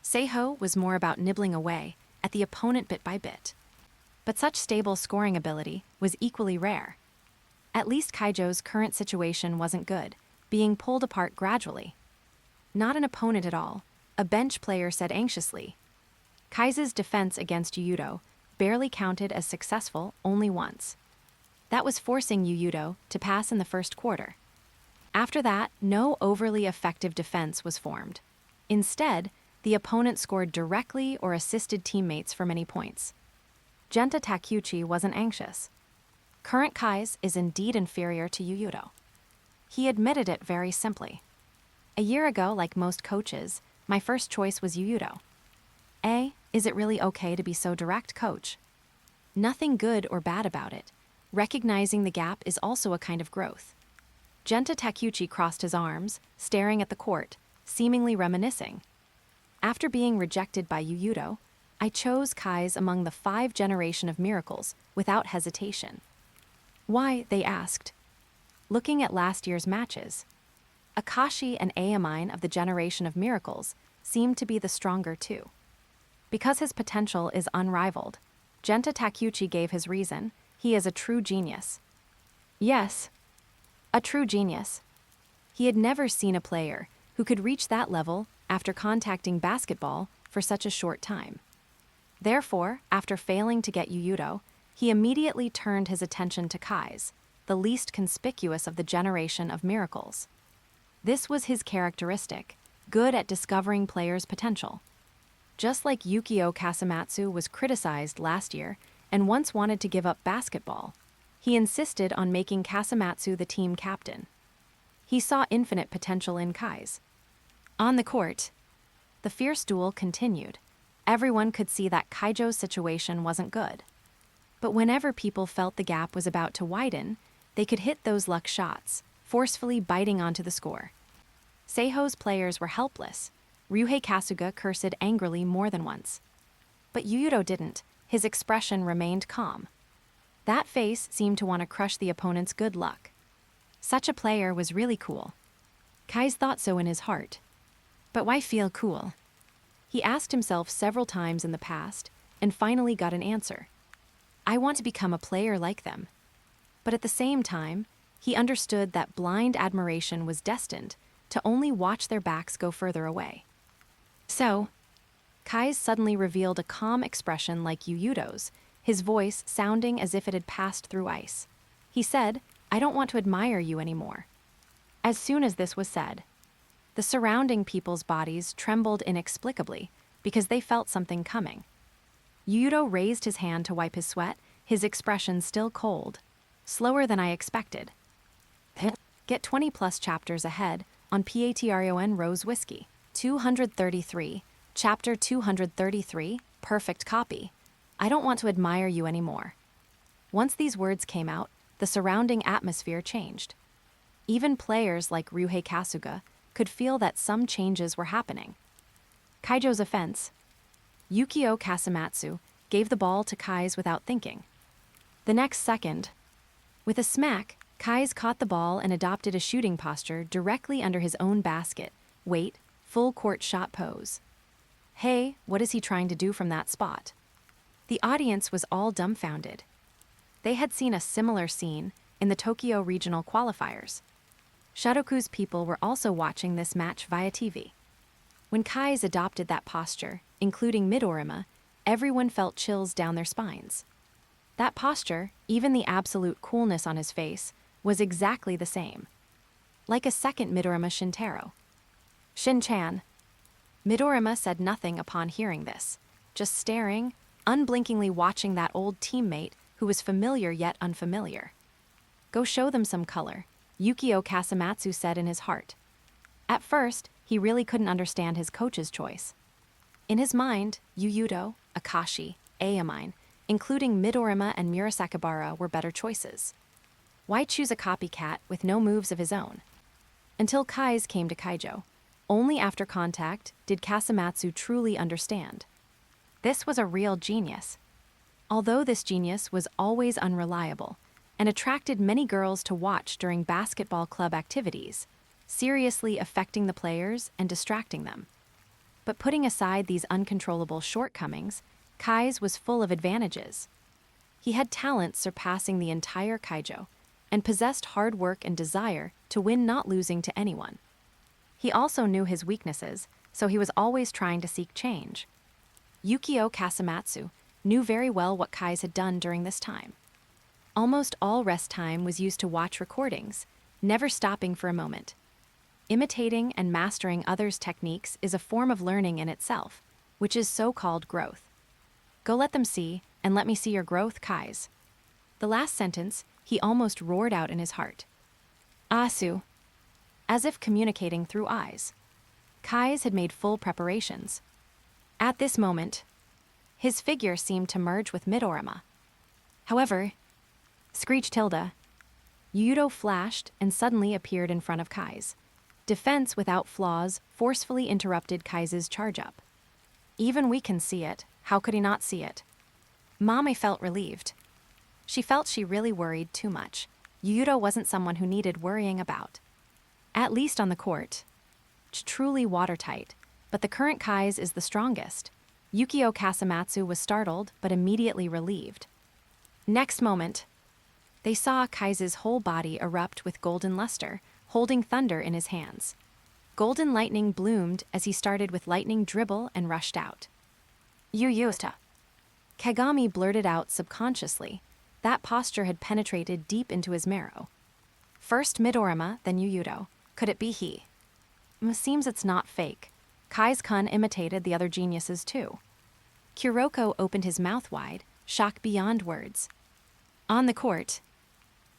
Seiho was more about nibbling away at the opponent bit by bit. But such stable scoring ability was equally rare. At least Kaijo's current situation wasn't good, being pulled apart gradually. Not an opponent at all, a bench player said anxiously. Kaise's defense against Yuuto barely counted as successful only once. That was forcing Yuuto to pass in the first quarter. After that, no overly effective defense was formed. Instead, the opponent scored directly or assisted teammates for many points. Genta Takeuchi wasn't anxious. Current Kais is indeed inferior to Yuuto. He admitted it very simply. A year ago, like most coaches, my first choice was Yuuto. Is it really okay to be so direct, coach? Nothing good or bad about it. Recognizing the gap is also a kind of growth. Genta Takeuchi crossed his arms, staring at the court, seemingly reminiscing. After being rejected by Yuuto, I chose Kais among the 5 generation of miracles without hesitation. Why, they asked. Looking at last year's matches, Akashi and Aomine of the generation of miracles seemed to be the stronger two. Because his potential is unrivaled, Genta Takeuchi gave his reason: he is a true genius. Yes, a true genius. He had never seen a player who could reach that level after contacting basketball for such a short time. Therefore, after failing to get Yuuto, he immediately turned his attention to Kais, the least conspicuous of the generation of miracles. This was his characteristic, good at discovering players' potential. Just like Yukio Kasumatsu was criticized last year and once wanted to give up basketball, he insisted on making Kasumatsu the team captain. He saw infinite potential in Kais. On the court, the fierce duel continued. Everyone could see that Kaijo's situation wasn't good. But whenever people felt the gap was about to widen, they could hit those luck shots, forcefully biting onto the score. Seiho's players were helpless. Ryuhei Kasuga cursed angrily more than once. But Yuuto didn't. His expression remained calm. That face seemed to want to crush the opponent's good luck. Such a player was really cool. Kais thought so in his heart. But why feel cool? He asked himself several times in the past, and finally got an answer. I want to become a player like them. But at the same time, he understood that blind admiration was destined to only watch their backs go further away. So, Kais suddenly revealed a calm expression like Yuuto's, his voice sounding as if it had passed through ice. He said, I don't want to admire you anymore. As soon as this was said, the surrounding people's bodies trembled inexplicably because they felt something coming. Yuuto raised his hand to wipe his sweat, his expression still cold. Slower than I expected. Get 20+ chapters ahead on Patreon Rose Whiskey. 233, Chapter 233, Perfect Copy. I don't want to admire you anymore. Once these words came out, the surrounding atmosphere changed. Even players like Ryuhei Kasuga could feel that some changes were happening. Kaijo's offense. Yukio Kasumatsu gave the ball to Kais without thinking. The next second, with a smack, Kais caught the ball and adopted a shooting posture directly under his own basket. Wait, full court shot pose. Hey, what is he trying to do from that spot? The audience was all dumbfounded. They had seen a similar scene in the Tokyo regional qualifiers. Shotoku's people were also watching this match via TV. When Kais adopted that posture, including Midorima, everyone felt chills down their spines. That posture, even the absolute coolness on his face, was exactly the same. Like a second Midorima Shintaro. Shin-chan. Midorima said nothing upon hearing this, just staring, unblinkingly watching that old teammate who was familiar yet unfamiliar. Go show them some color, Yukio Kasumatsu said in his heart. At first, he really couldn't understand his coach's choice. In his mind, Yuuto, Akashi, Aomine, including Midorima and Murasakibara, were better choices. Why choose a copycat with no moves of his own? Until Kais came to Kaijo. Only after contact did Kasumatsu truly understand. This was a real genius. Although this genius was always unreliable and attracted many girls to watch during basketball club activities, seriously affecting the players and distracting them. But putting aside these uncontrollable shortcomings, Kise was full of advantages. He had talents surpassing the entire Kaijo and possessed hard work and desire to win, not losing to anyone. He also knew his weaknesses, so he was always trying to seek change. Yukio Kasamatsu knew very well what Kise had done during this time. Almost all rest time was used to watch recordings, never stopping for a moment. Imitating and mastering others' techniques is a form of learning in itself, which is so-called growth. Go let them see, and let me see your growth, Kise. The last sentence he almost roared out in his heart. Asu. As if communicating through eyes. Kise had made full preparations. At this moment, his figure seemed to merge with Midorima. However, screeched Hilda. Yuuto flashed and suddenly appeared in front of Kise. Defense without flaws forcefully interrupted Kise's charge-up. Even we can see it, how could he not see it? Mame felt relieved. She felt she really worried too much. Yuuto wasn't someone who needed worrying about. At least on the court. Truly watertight, but the current Kise is the strongest. Yukio Kasamatsu was startled, but immediately relieved. Next moment, they saw Kise's whole body erupt with golden luster, holding thunder in his hands. Golden lightning bloomed as he started with lightning dribble and rushed out. Yuuto. Kagami blurted out subconsciously. That posture had penetrated deep into his marrow. First Midorima, then Yuuto. Could it be he? Seems it's not fake. Kise-kun imitated the other geniuses too. Kuroko opened his mouth wide, shock beyond words. On the court,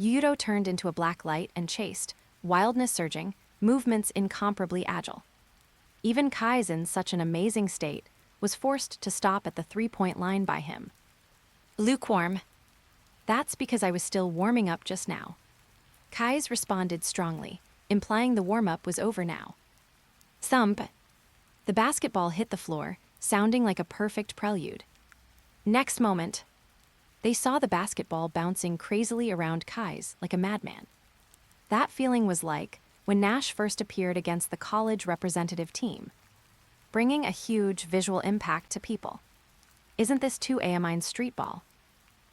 Yuuto turned into a black light and chased, wildness surging, movements incomparably agile. Even Kise, in such an amazing state, was forced to stop at the three-point line by him. Lukewarm. That's because I was still warming up just now. Kise responded strongly, implying the warm-up was over now. Thump. The basketball hit the floor, sounding like a perfect prelude. Next moment, they saw the basketball bouncing crazily around Kise like a madman. That feeling was like when Nash first appeared against the college representative team, bringing a huge visual impact to people. Isn't this too Aomine's street ball?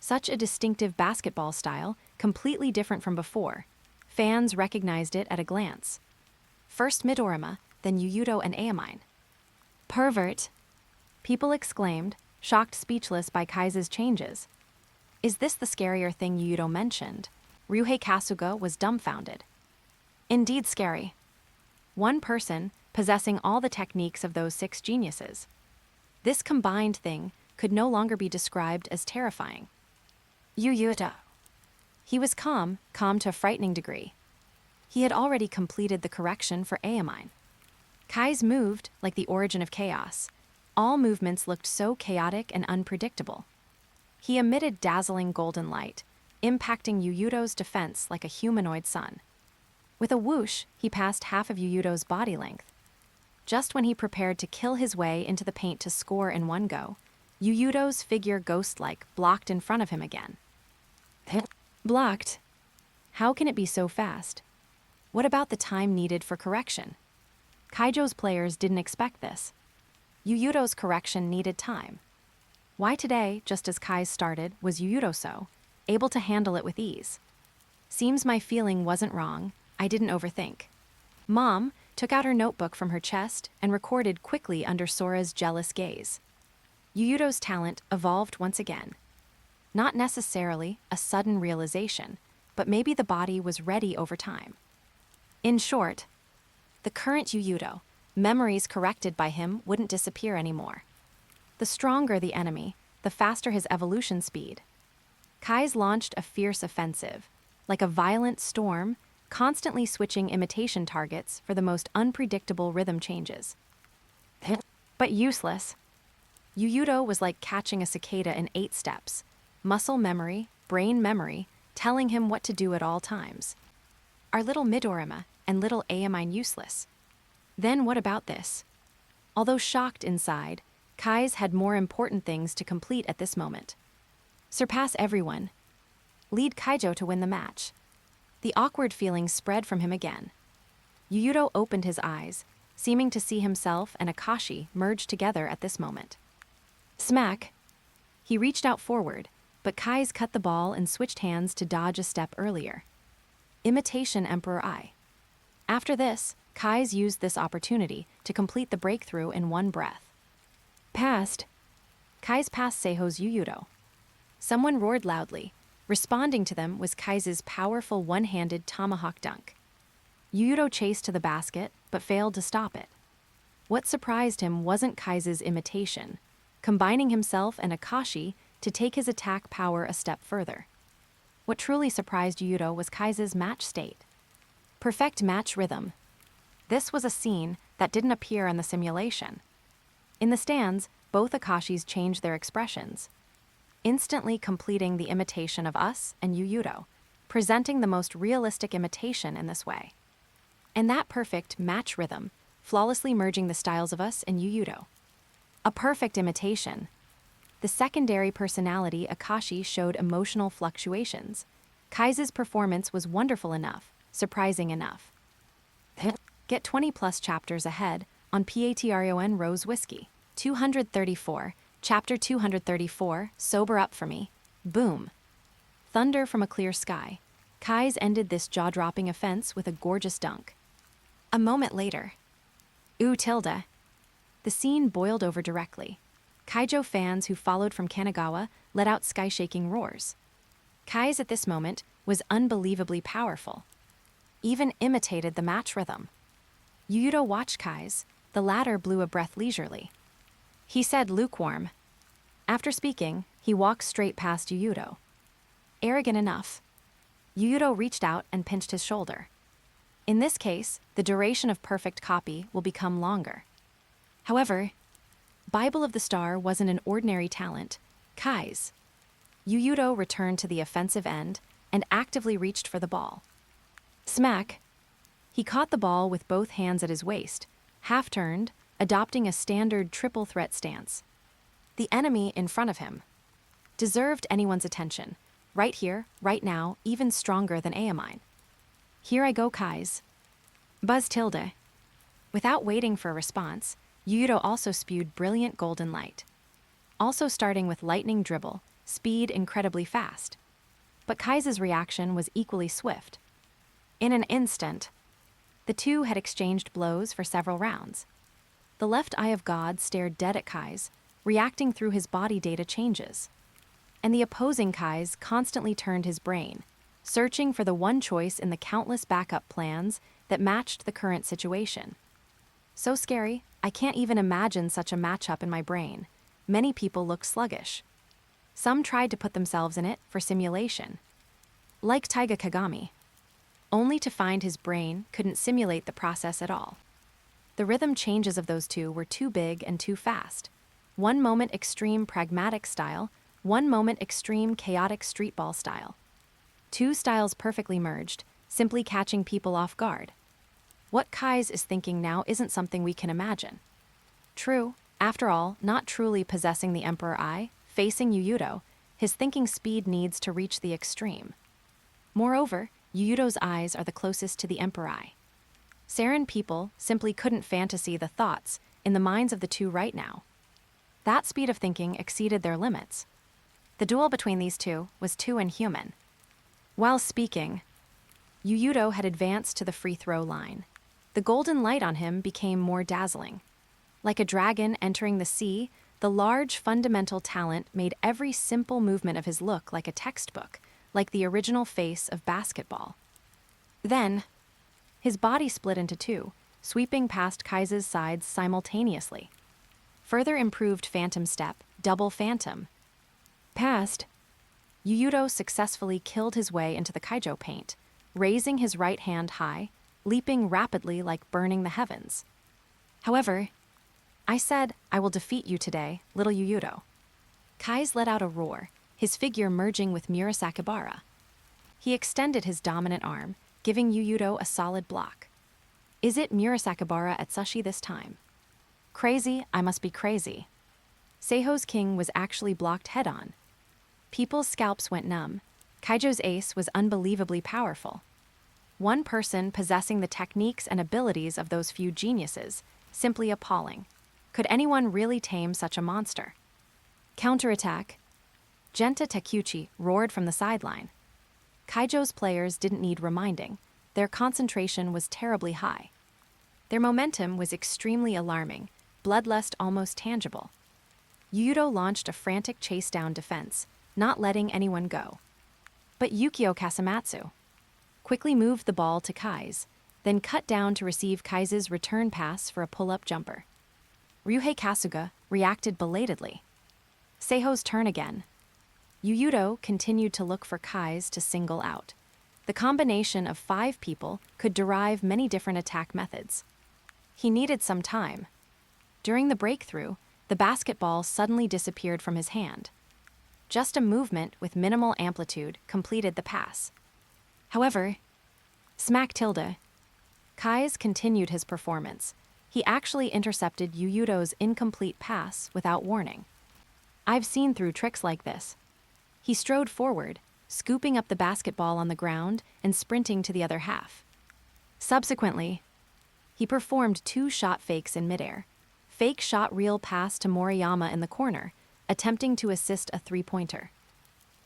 Such a distinctive basketball style, completely different from before. Fans recognized it at a glance. First Midorima, then Yuuto and Aomine. Pervert! People exclaimed, shocked speechless by Kise's changes. Is this the scarier thing Yuuto mentioned? Ryuhei Kasuga was dumbfounded. Indeed scary. One person possessing all the techniques of those 6 geniuses. This combined thing could no longer be described as terrifying. Yuuto. He was calm to a frightening degree. He had already completed the correction for Aomine. Kise moved like the origin of chaos. All movements looked so chaotic and unpredictable. He emitted dazzling golden light, impacting Yuuto's defense like a humanoid sun. With a whoosh, he passed half of Yuuto's body length. Just when he prepared to kill his way into the paint to score in one go, Yuuto's figure ghost-like blocked in front of him again. Blocked? How can it be so fast? What about the time needed for correction? Kaijo's players didn't expect this. Yuuto's correction needed time. Why today, just as Kise started, was Yuuto so, able to handle it with ease? Seems my feeling wasn't wrong, I didn't overthink. Mom took out her notebook from her chest and recorded quickly under Sora's jealous gaze. Yuuto's talent evolved once again. Not necessarily a sudden realization, but maybe the body was ready over time. In short, the current Yuuto, memories corrected by him wouldn't disappear anymore. The stronger the enemy, the faster his evolution speed. Kise launched a fierce offensive, like a violent storm, constantly switching imitation targets for the most unpredictable rhythm changes. But useless. Yuuto was like catching a cicada in 8 steps, muscle memory, brain memory, telling him what to do at all times. Are little Midorima and little Aomine useless? Then what about this? Although shocked inside, Kise had more important things to complete at this moment. Surpass everyone. Lead Kaijo to win the match. The awkward feeling spread from him again. Yuuto opened his eyes, seeming to see himself and Akashi merge together at this moment. Smack! He reached out forward, but Kai's cut the ball and switched hands to dodge a step earlier. Imitation Emperor. After this, Kai's used this opportunity to complete the breakthrough in one breath. Passed. Kai's passed Seiho's Yuuto. Someone roared loudly. Responding to them was Kai's powerful one-handed tomahawk dunk. Yuuto chased to the basket, but failed to stop it. What surprised him wasn't Kai's imitation, combining himself and Akashi to take his attack power a step further. What truly surprised Yuuto was Kai's match state. Perfect match rhythm. This was a scene that didn't appear in the simulation. In the stands, both Akashis changed their expressions, instantly completing the imitation of us and Yuuto, presenting the most realistic imitation in this way. And that perfect match rhythm, flawlessly merging the styles of us and Yuuto. A perfect imitation. The secondary personality Akashi showed emotional fluctuations. Kai's performance was wonderful enough, surprising enough. Get 20+ chapters ahead on Patreon Rose Whiskey. 234, Chapter 234, Sober Up for Me. Boom. Thunder from a clear sky. Kai's ended this jaw-dropping offense with a gorgeous dunk. A moment later. Ooh tilde. The scene boiled over directly. Kaijo fans who followed from Kanagawa let out sky-shaking roars. Kai's at this moment was unbelievably powerful. Even imitated the match rhythm. Yuuto watched Kai's. The latter blew a breath leisurely. He said lukewarm. After speaking, he walked straight past Yuuto. Arrogant enough. Yuuto reached out and pinched his shoulder. In this case, the duration of perfect copy will become longer. However, Bible of the Star wasn't an ordinary talent, Kai's. Yuuto returned to the offensive end and actively reached for the ball. Smack! He caught the ball with both hands at his waist, half-turned, adopting a standard triple threat stance. The enemy in front of him deserved anyone's attention, right here, right now, even stronger than Aomine. Here I go, Kai's. Buzz tilde. Without waiting for a response, Yuuto also spewed brilliant golden light. Also starting with lightning dribble, speed incredibly fast. But Kai's reaction was equally swift. In an instant, the two had exchanged blows for several rounds. The left eye of God stared dead at Kai's, reacting through his body data changes. And the opposing Kai's constantly turned his brain, searching for the one choice in the countless backup plans that matched the current situation. So scary, I can't even imagine such a matchup in my brain. Many people look sluggish. Some tried to put themselves in it for simulation. Like Taiga Kagami. Only to find his brain couldn't simulate the process at all. The rhythm changes of those two were too big and too fast. One moment extreme pragmatic style, one moment extreme chaotic streetball style. Two styles perfectly merged, simply catching people off guard. What Kai's is thinking now isn't something we can imagine. True, after all, not truly possessing the Emperor Eye, facing Yuuto, his thinking speed needs to reach the extreme. Moreover, Yuuto's eyes are the closest to the Emperor Eye. Saren people simply couldn't fantasy the thoughts in the minds of the two right now. That speed of thinking exceeded their limits. The duel between these two was too inhuman. While speaking, Yuuto had advanced to the free throw line. The golden light on him became more dazzling. Like a dragon entering the sea, the large fundamental talent made every simple movement of his look like a textbook, like the original face of basketball. Then, his body split into two, sweeping past Kai's sides simultaneously. Further improved phantom step, double phantom. Past, Yuuto successfully killed his way into the Kaijo paint, raising his right hand high, leaping rapidly like burning the heavens. However, I said, I will defeat you today, little Yuuto. Kai's let out a roar, his figure merging with Murasakibara. He extended his dominant arm, giving Yuuto a solid block. Is it Murasakibara at Sushi this time? Crazy, I must be crazy. Seiho's king was actually blocked head-on. People's scalps went numb. Kaijo's ace was unbelievably powerful. One person possessing the techniques and abilities of those few geniuses, simply appalling. Could anyone really tame such a monster? Counterattack. Genta Takeuchi roared from the sideline. Kaijo's players didn't need reminding. Their concentration was terribly high. Their momentum was extremely alarming, bloodlust almost tangible. Yuuto launched a frantic chase-down defense, not letting anyone go. But Yukio Kasamatsu quickly moved the ball to Kai's, then cut down to receive Kai's return pass for a pull-up jumper. Ryuhei Kasuga reacted belatedly. Seiho's turn again. Yuuto continued to look for Kai's to single out. The combination of 5 people could derive many different attack methods. He needed some time. During the breakthrough, the basketball suddenly disappeared from his hand. Just a movement with minimal amplitude completed the pass. However, smack tilde. Kai's continued his performance. He actually intercepted Yuuto's incomplete pass without warning. I've seen through tricks like this. He strode forward, scooping up the basketball on the ground and sprinting to the other half. Subsequently, he performed 2 shot fakes in midair. Fake shot reel pass to Moriyama in the corner, attempting to assist a 3-pointer.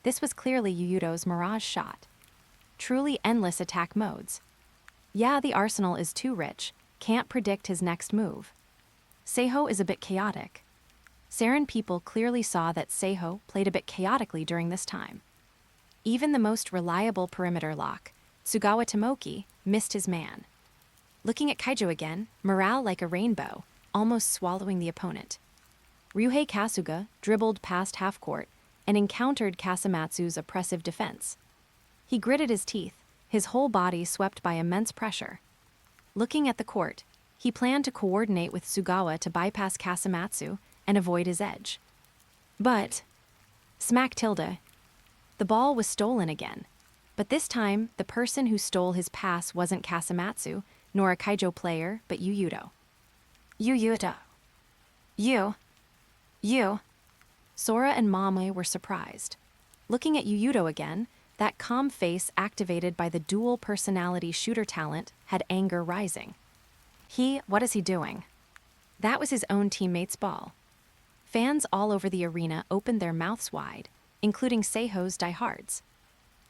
This was clearly Yuuto's mirage shot. Truly endless attack modes. Yeah, the arsenal is too rich, can't predict his next move. Seiho is a bit chaotic. Saren people clearly saw that Seiho played a bit chaotically during this time. Even the most reliable perimeter lock, Tsugawa Tomoki, missed his man. Looking at Kaijo again, morale like a rainbow, almost swallowing the opponent. Ryuhei Kasuga dribbled past half-court and encountered Kasamatsu's oppressive defense. He gritted his teeth, his whole body swept by immense pressure. Looking at the court, he planned to coordinate with Tsugawa to bypass Kasamatsu and avoid his edge. But, smack tilde, the ball was stolen again. But this time, the person who stole his pass wasn't Kasamatsu, nor a Kaijo player, but Yuuto. Yuuto. You. Sora and Mame were surprised. Looking at Yuuto again, that calm face activated by the dual personality shooter talent had anger rising. What is he doing? That was his own teammate's ball. Fans all over the arena opened their mouths wide, including Seiho's diehards.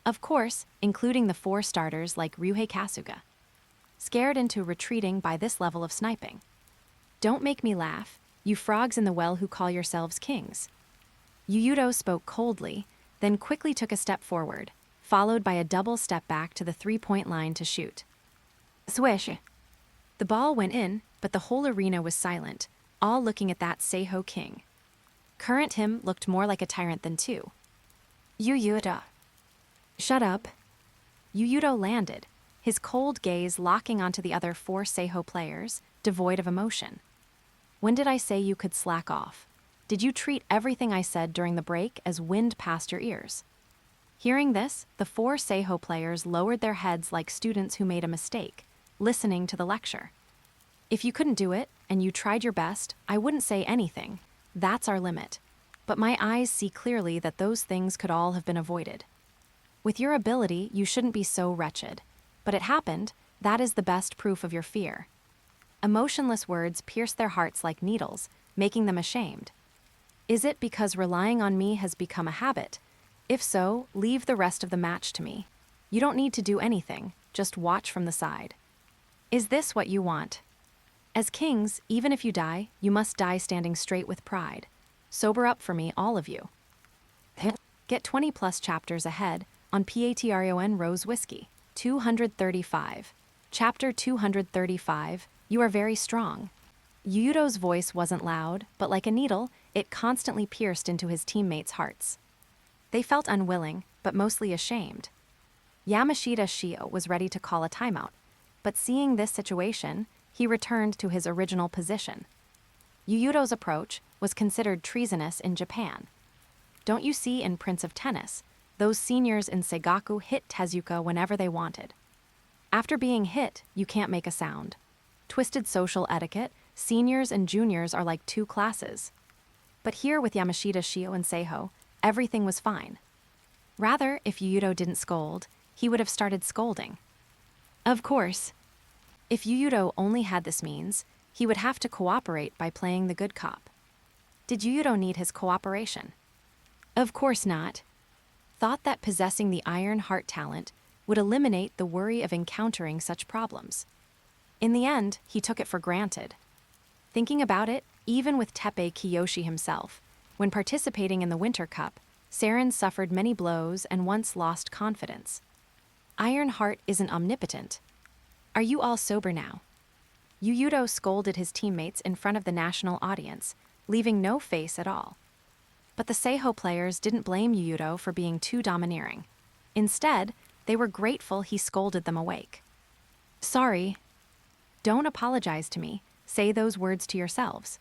Of course, including the 4 starters like Ryuhei Kasuga. Scared into retreating by this level of sniping. Don't make me laugh, you frogs in the well who call yourselves kings. Yuuto spoke coldly, then quickly took a step forward, followed by a double step back to the 3-point line to shoot. Swish! The ball went in, but the whole arena was silent, all looking at that Seiho king. Current him looked more like a tyrant than 2. Yuuto. Shut up. Yuuto landed, his cold gaze locking onto the other 4 Seiho players, devoid of emotion. When did I say you could slack off? Did you treat everything I said during the break as wind past your ears? Hearing this, the 4 Seiho players lowered their heads like students who made a mistake, listening to the lecture. If you couldn't do it, and you tried your best, I wouldn't say anything. That's our limit. But my eyes see clearly that those things could all have been avoided. With your ability, you shouldn't be so wretched. But it happened, that is the best proof of your fear. Emotionless words pierced their hearts like needles, making them ashamed. Is it because relying on me has become a habit? If so, leave the rest of the match to me. You don't need to do anything, just watch from the side. Is this what you want? As kings, even if you die, you must die standing straight with pride. Sober up for me, all of you. Get 20+ chapters ahead on Patreon Rose Whiskey. 235. Chapter 235, You Are Very Strong. Yuuto's voice wasn't loud, but like a needle, it constantly pierced into his teammates' hearts. They felt unwilling, but mostly ashamed. Yamashita Shio was ready to call a timeout, but seeing this situation, he returned to his original position. Yuuto's approach was considered treasonous in Japan. Don't you see in Prince of Tennis, those seniors in Seigaku hit Tezuka whenever they wanted. After being hit, you can't make a sound. Twisted social etiquette, seniors and juniors are like 2 classes. But here with Yamashita Shio and Seiho, everything was fine. Rather, if Yuuto didn't scold, he would have started scolding. Of course, if Yuuto only had this means, he would have to cooperate by playing the good cop. Did Yuuto need his cooperation? Of course not. Thought that possessing the Iron Heart talent would eliminate the worry of encountering such problems. In the end, he took it for granted. Thinking about it, even with Teppei Kiyoshi himself, when participating in the Winter Cup, Saren suffered many blows and once lost confidence. Iron Heart isn't omnipotent. Are you all sober now? Yuuto scolded his teammates in front of the national audience, leaving no face at all. But the Seiho players didn't blame Yuuto for being too domineering. Instead, they were grateful he scolded them awake. Sorry. Don't apologize to me, say those words to yourselves.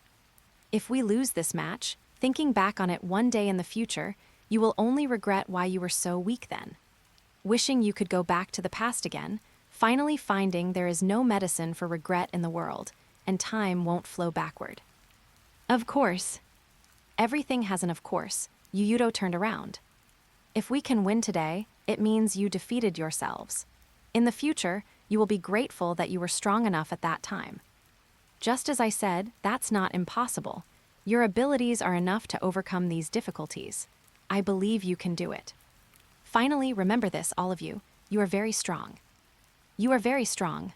If we lose this match, thinking back on it one day in the future, you will only regret why you were so weak then. Wishing you could go back to the past again, finally finding there is no medicine for regret in the world, and time won't flow backward. Of course. Everything has an of course. Yuuto turned around. If we can win today, it means you defeated yourselves. In the future, you will be grateful that you were strong enough at that time. Just as I said, that's not impossible. Your abilities are enough to overcome these difficulties. I believe you can do it. Finally, remember this, all of you. You are very strong. You are very strong.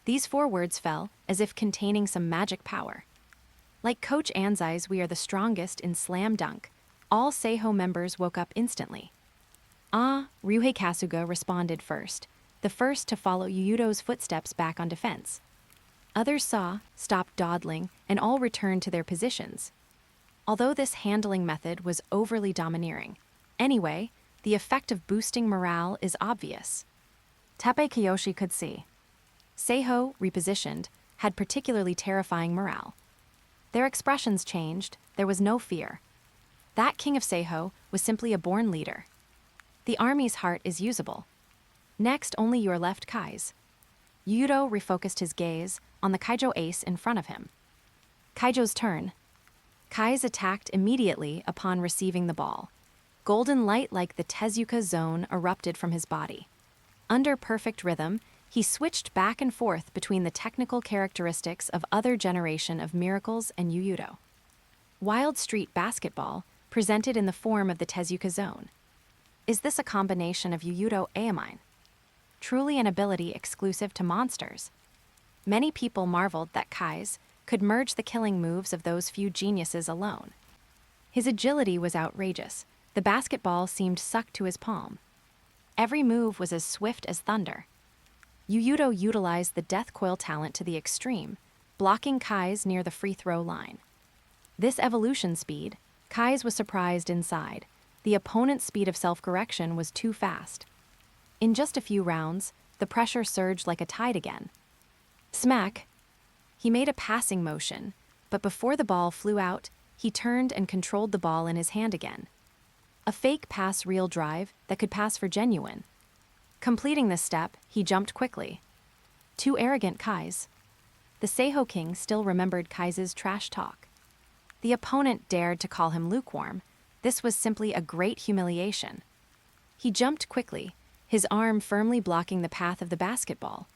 These 4 words fell as if containing some magic power. Like Coach Anzai's "We are the strongest" in Slam Dunk, all Seiho members woke up instantly. Ryuhei Kasuga responded first, the first to follow Yuuto's footsteps back on defense. Others saw, stopped dawdling, and all returned to their positions. Although this handling method was overly domineering, anyway, the effect of boosting morale is obvious. Teppei Kiyoshi could see. Seiho, repositioned, had particularly terrifying morale. Their expressions changed, there was no fear. That king of Seiho was simply a born leader. The army's heart is usable. Next, only your left Kai's. Yuuto refocused his gaze on the Kaijo ace in front of him. Kaijo's turn. Kai's attacked immediately upon receiving the ball. Golden light like the Tezuka zone erupted from his body. Under perfect rhythm, he switched back and forth between the technical characteristics of other generation of miracles and Yuuto. Wild Street Basketball, presented in the form of the Tezuka zone. Is this a combination of Yuuto Aomine? Truly an ability exclusive to monsters. Many people marveled that Kai's could merge the killing moves of those few geniuses alone. His agility was outrageous. The basketball seemed sucked to his palm. Every move was as swift as thunder. Yuuto utilized the Death Coil talent to the extreme, blocking Kai's near the free throw line. This evolution speed, Kai's was surprised inside. The opponent's speed of self-correction was too fast. In just a few rounds, the pressure surged like a tide again. Smack! He made a passing motion, but before the ball flew out, he turned and controlled the ball in his hand again. A fake pass-reel drive that could pass for genuine. Completing this step, he jumped quickly. Too arrogant Kai's. The Seiho King still remembered Kai's trash talk. The opponent dared to call him lukewarm. This was simply a great humiliation. He jumped quickly, his arm firmly blocking the path of the basketball.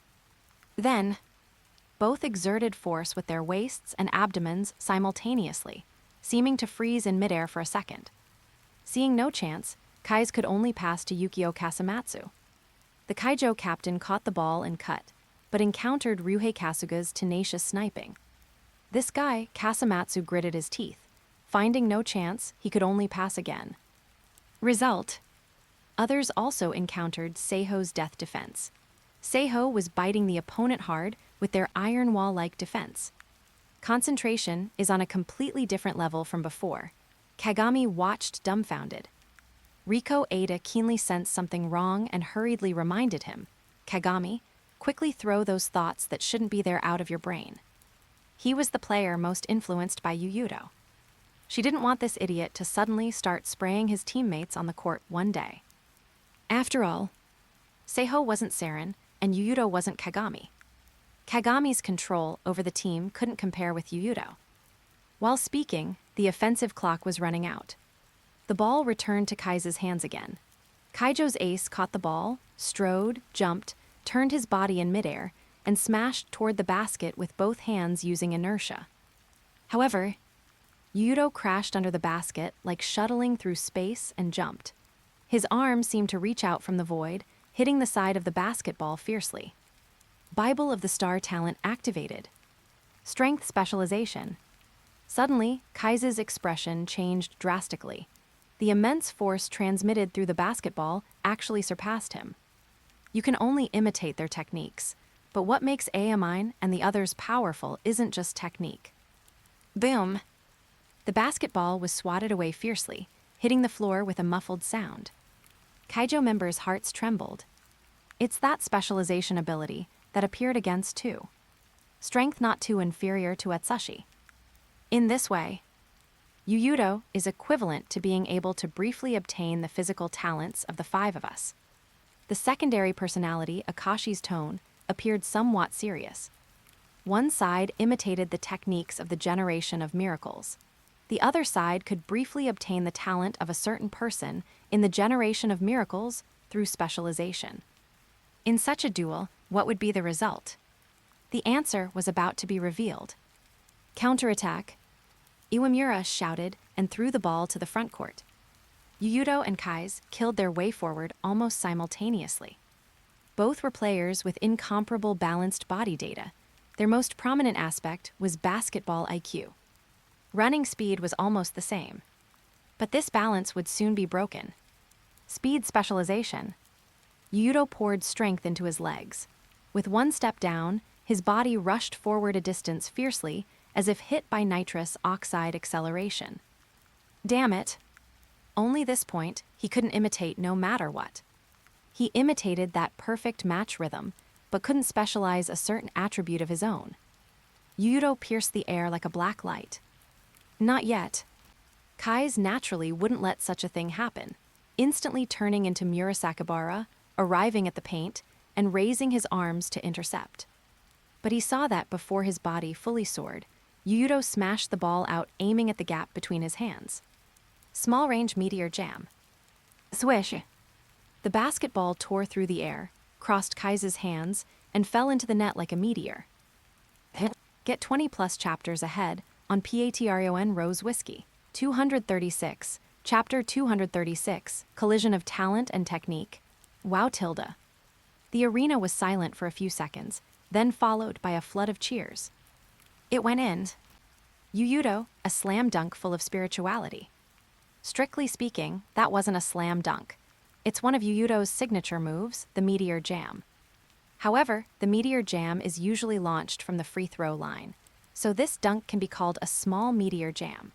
Then, both exerted force with their waists and abdomens simultaneously, seeming to freeze in midair for a second. Seeing no chance, Kai's could only pass to Yukio Kasamatsu. The Kaijo captain caught the ball and cut, but encountered Ryuhei Kasuga's tenacious sniping. This guy, Kasamatsu, gritted his teeth. Finding no chance, he could only pass again. Result: others also encountered Seiho's death defense. Seiho was biting the opponent hard with their iron wall-like defense. Concentration is on a completely different level from before. Kagami watched dumbfounded. Riko Ada keenly sensed something wrong and hurriedly reminded him, Kagami, quickly throw those thoughts that shouldn't be there out of your brain. He was the player most influenced by Yuuto. She didn't want this idiot to suddenly start spraying his teammates on the court one day. After all, Seiho wasn't Saren, and Yuuto wasn't Kagami. Kagami's control over the team couldn't compare with Yuuto. While speaking, the offensive clock was running out. The ball returned to Kai's hands again. Kaijo's ace caught the ball, strode, jumped, turned his body in midair, and smashed toward the basket with both hands using inertia. However, Yuuto crashed under the basket like shuttling through space and jumped. His arm seemed to reach out from the void, hitting the side of the basketball fiercely. Bible of the Star talent activated. Strength specialization. Suddenly, Kise's expression changed drastically. The immense force transmitted through the basketball actually surpassed him. You can only imitate their techniques, but what makes Aomine and the others powerful isn't just technique. Boom! The basketball was swatted away fiercely, hitting the floor with a muffled sound. Kaijo members' hearts trembled. It's that specialization ability that appeared against two. Strength not too inferior to Atsushi. In this way, Yuuto is equivalent to being able to briefly obtain the physical talents of the five of us. The secondary personality, Akashi's tone, appeared somewhat serious. One side imitated the techniques of the generation of miracles. The other side could briefly obtain the talent of a certain person in the generation of miracles through specialization. In such a duel, what would be the result? The answer was about to be revealed. Counterattack. Iwamura shouted and threw the ball to the front court. Yuuto and Kise killed their way forward almost simultaneously. Both were players with incomparable balanced body data. Their most prominent aspect was basketball IQ. Running speed was almost the same. But this balance would soon be broken. Speed specialization. Yuuto poured strength into his legs. With one step down, his body rushed forward a distance fiercely, as if hit by nitrous oxide acceleration. Damn it! Only this point, he couldn't imitate no matter what. He imitated that perfect match rhythm, but couldn't specialize a certain attribute of his own. Yuuto pierced the air like a black light. Not yet. Kise naturally wouldn't let such a thing happen, instantly turning into Murasakibara, arriving at the paint, and raising his arms to intercept. But he saw that before his body fully soared, Yuuto smashed the ball out, aiming at the gap between his hands. Small-range meteor jam. Swish! The basketball tore through the air, crossed Kise's hands, and fell into the net like a meteor. Get 20-plus chapters ahead on Patreon Rose Whiskey. 236, Chapter 236, Collision of Talent and Technique. Wow tilde. The arena was silent for a few seconds, then followed by a flood of cheers. It went in. Yuuto, a slam dunk full of spirituality. Strictly speaking, that wasn't a slam dunk. It's one of Yuuto's signature moves, the Meteor Jam. However, the Meteor Jam is usually launched from the free throw line, so this dunk can be called a small Meteor Jam.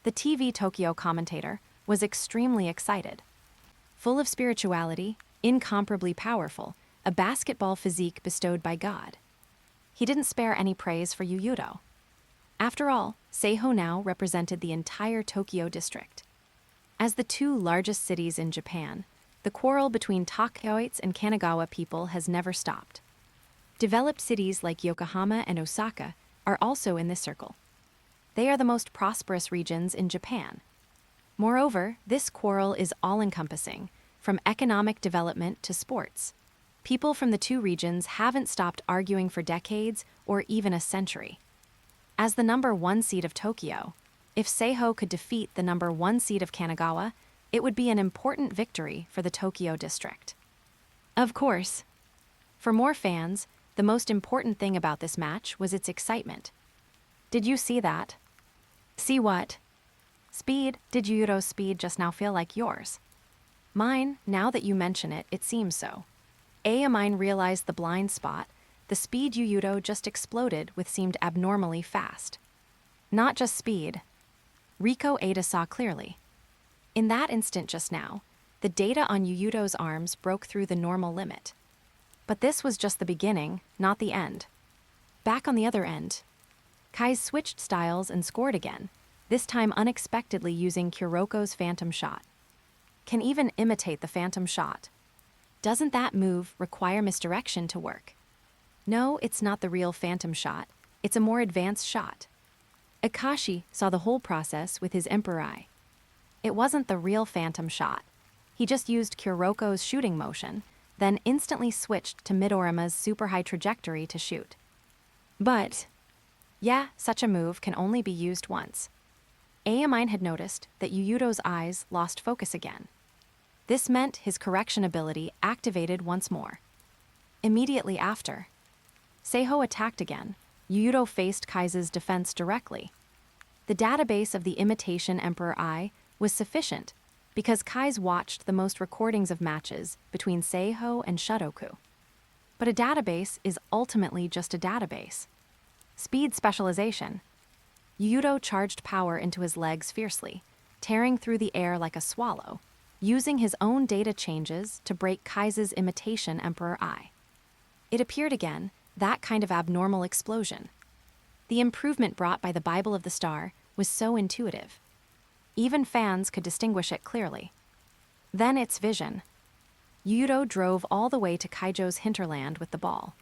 The TV Tokyo commentator was extremely excited. Full of spirituality, incomparably powerful, a basketball physique bestowed by God. He didn't spare any praise for Yuuto. After all, Seiho now represented the entire Tokyo district. As the two largest cities in Japan, the quarrel between Tokyoites and Kanagawa people has never stopped. Developed cities like Yokohama and Osaka are also in this circle. They are the most prosperous regions in Japan. Moreover, this quarrel is all-encompassing, from economic development to sports. People from the two regions haven't stopped arguing for decades or even a century. As the number one seed of Tokyo, if Seiho could defeat the number one seed of Kanagawa, it would be an important victory for the Tokyo district. Of course, for more fans, the most important thing about this match was its excitement. Did you see that? See what? Speed? Did Yuuto's speed just now feel like yours? Mine, now that you mention it, it seems so. Aomine realized the blind spot. The speed Yuuto just exploded with seemed abnormally fast. Not just speed. Riko Ada saw clearly. In that instant just now, the data on Yuuto's arms broke through the normal limit. But this was just the beginning, not the end. Back on the other end, Kise switched styles and scored again, this time unexpectedly using Kuroko's phantom shot. Can even imitate the phantom shot. Doesn't that move require misdirection to work? No, it's not the real phantom shot. It's a more advanced shot. Akashi saw the whole process with his emperor eye. It wasn't the real phantom shot. He just used Kuroko's shooting motion, then instantly switched to Midorima's super high trajectory to shoot. But, yeah, such a move can only be used once. Aomine had noticed that Yuuto's eyes lost focus again. This meant his correction ability activated once more. Immediately after, Seiho attacked again. Yuuto faced Kise's defense directly. The database of the Imitation Emperor Eye was sufficient because Kise watched the most recordings of matches between Seiho and Shudoku. But a database is ultimately just a database. Speed specialization. Yuuto charged power into his legs fiercely, tearing through the air like a swallow, using his own data changes to break Kise's Imitation Emperor Eye. It appeared again, that kind of abnormal explosion. The improvement brought by the Bible of the Star was so intuitive. Even fans could distinguish it clearly. Then its vision. Yuuto drove all the way to Kaijo's hinterland with the ball.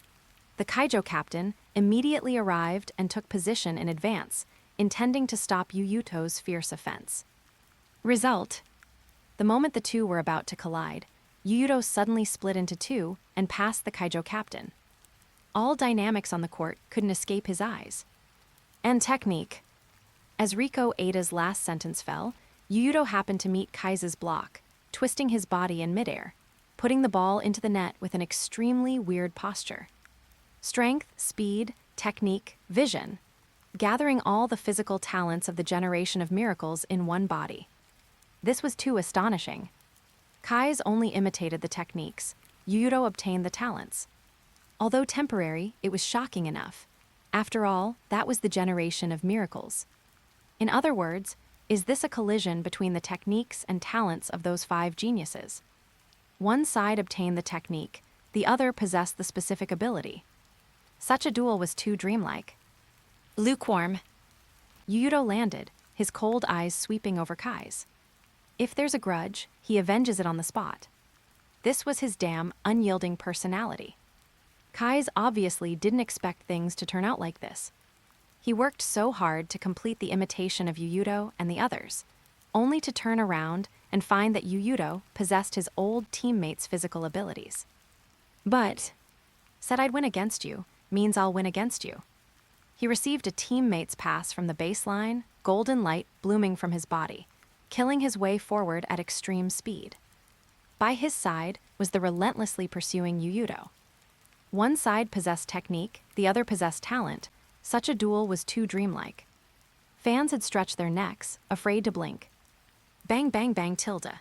The Kaijo captain immediately arrived and took position in advance, intending to stop Yuuto's fierce offense. Result: the moment the two were about to collide, Yuuto suddenly split into two and passed the Kaijo captain. All dynamics on the court couldn't escape his eyes. And technique. As Riko Ada's last sentence fell, Yuuto happened to meet Kise's block, twisting his body in midair, putting the ball into the net with an extremely weird posture. Strength, speed, technique, vision, gathering all the physical talents of the generation of miracles in one body. This was too astonishing. Kise only imitated the techniques. Yuuto obtained the talents. Although temporary, it was shocking enough. After all, that was the generation of miracles. In other words, is this a collision between the techniques and talents of those 5 geniuses? One side obtained the technique, the other possessed the specific ability. Such a duel was too dreamlike. Lukewarm. Yuuto landed, his cold eyes sweeping over Kise. If there's a grudge, he avenges it on the spot. This was his damn, unyielding personality. Kise obviously didn't expect things to turn out like this. He worked so hard to complete the imitation of Yuuto and the others, only to turn around and find that Yuuto possessed his old teammate's physical abilities. But, said I'd win against you, means I'll win against you. He received a teammate's pass from the baseline, golden light blooming from his body, killing his way forward at extreme speed. By his side was the relentlessly pursuing Yuuto. One side possessed technique, the other possessed talent. Such a duel was too dreamlike. Fans had stretched their necks, afraid to blink. Bang bang bang tilde.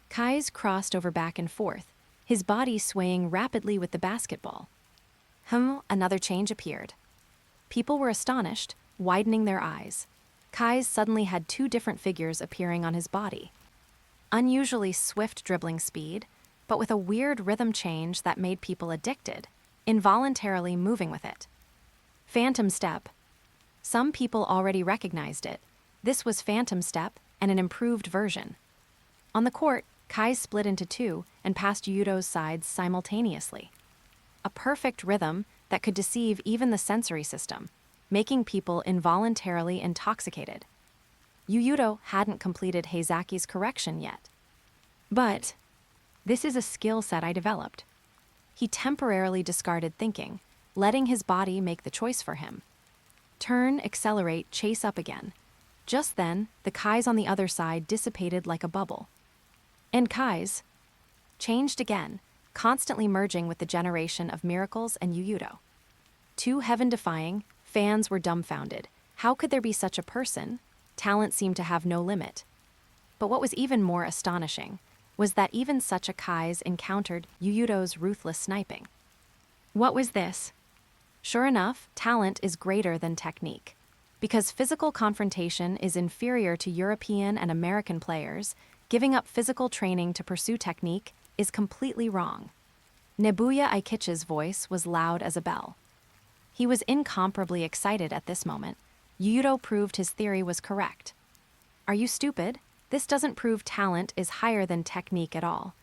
Kise crossed over back and forth, his body swaying rapidly with the basketball. Another change appeared. People were astonished, widening their eyes. Kise suddenly had 2 different figures appearing on his body. Unusually swift dribbling speed, but with a weird rhythm change that made people addicted, involuntarily moving with it. Phantom Step. Some people already recognized it. This was Phantom Step and an improved version. On the court, Kise split into 2 and passed Yuuto's sides simultaneously. A perfect rhythm that could deceive even the sensory system, making people involuntarily intoxicated. Yuuto hadn't completed Heizaki's correction yet. But this is a skill set I developed. He temporarily discarded thinking, letting his body make the choice for him. Turn, accelerate, chase up again. Just then, the Kise on the other side dissipated like a bubble. And Kise changed again, constantly merging with the generation of miracles and Yuuto. 2 heaven-defying, fans were dumbfounded. How could there be such a person? Talent seemed to have no limit. But what was even more astonishing was that even such a Kise encountered Yuuto's ruthless sniping. What was this? Sure enough, talent is greater than technique. Because physical confrontation is inferior to European and American players, giving up physical training to pursue technique is completely wrong. Nebuya Aikichi's voice was loud as a bell. He was incomparably excited at this moment. Yuuto proved his theory was correct. Are you stupid? This doesn't prove talent is higher than technique at all.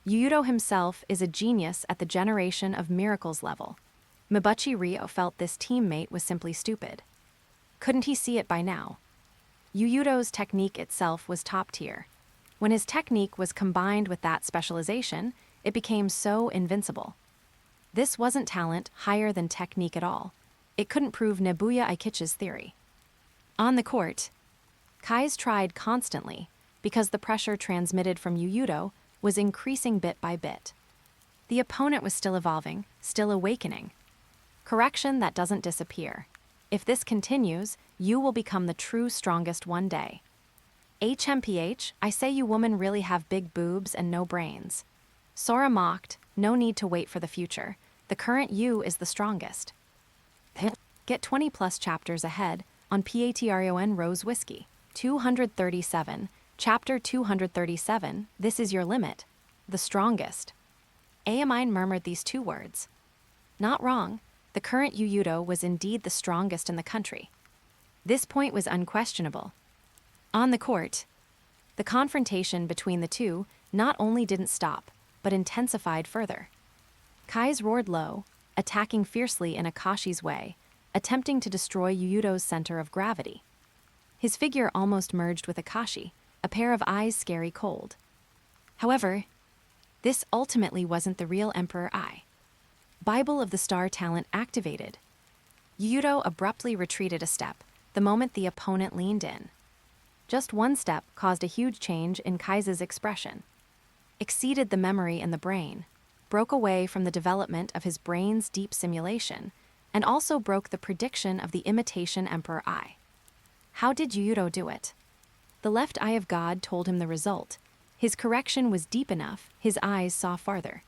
Yuuto himself is a genius at the generation of miracles level. Mibuchi Ryo felt this teammate was simply stupid. Couldn't he see it by now? Yuuto's technique itself was top tier. When his technique was combined with that specialization, it became so invincible. This wasn't talent higher than technique at all. It couldn't prove Nebuya Aikichi's theory. On the court, Kise tried constantly because the pressure transmitted from Yuuto was increasing bit by bit. The opponent was still evolving, still awakening. Correction that doesn't disappear. If this continues, you will become the true strongest one day. HMPH, I say you women really have big boobs and no brains. Sora mocked, no need to wait for the future. The current you is the strongest. Get 20 plus chapters ahead on Patreon Rose Whiskey. 237, Chapter 237, This is your limit. The strongest. Aomine murmured these two words. Not wrong, the current Yuuto was indeed the strongest in the country. This point was unquestionable. On the court, the confrontation between the two not only didn't stop, but intensified further. Kise roared low, attacking fiercely in Akashi's way, attempting to destroy Yuuto's center of gravity. His figure almost merged with Akashi, a pair of eyes scary cold. However, this ultimately wasn't the real Emperor Ai. Bible of the Star talent activated. Yuuto abruptly retreated a step the moment the opponent leaned in. Just one step caused a huge change in Kise's expression. Exceeded the memory in the brain, broke away from the development of his brain's deep simulation, and also broke the prediction of the imitation Emperor Ai. How did Yuuto do it? The left eye of God told him the result. His correction was deep enough, his eyes saw farther.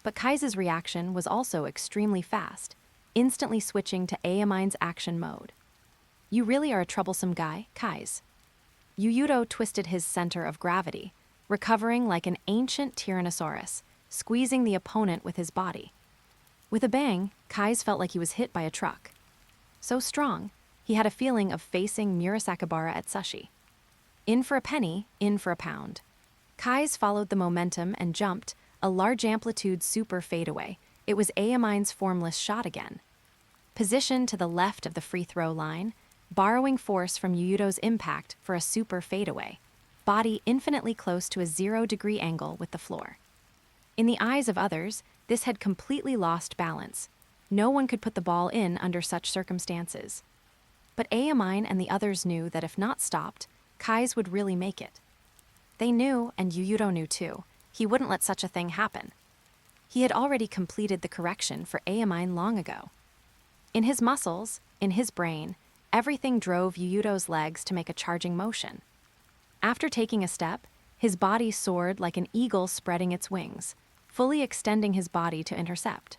But Kise's reaction was also extremely fast, instantly switching to Aomine's action mode. You really are a troublesome guy, Kise. Yuuto twisted his center of gravity, recovering like an ancient Tyrannosaurus, squeezing the opponent with his body. With a bang, Kise felt like he was hit by a truck. So strong, he had a feeling of facing Murasakibara at Sushi. In for a penny, in for a pound. Kise followed the momentum and jumped, a large amplitude super fadeaway. It was Aomine's formless shot again. Positioned to the left of the free throw line, borrowing force from Yuuto's impact for a super fadeaway, body infinitely close to a 0-degree angle with the floor. In the eyes of others, this had completely lost balance. No one could put the ball in under such circumstances. But Aomine and the others knew that if not stopped, Kise would really make it. They knew, and Yuuto knew too, he wouldn't let such a thing happen. He had already completed the correction for Aomine long ago. In his muscles, in his brain, everything drove Yuuto's legs to make a charging motion. After taking a step, his body soared like an eagle spreading its wings, fully extending his body to intercept.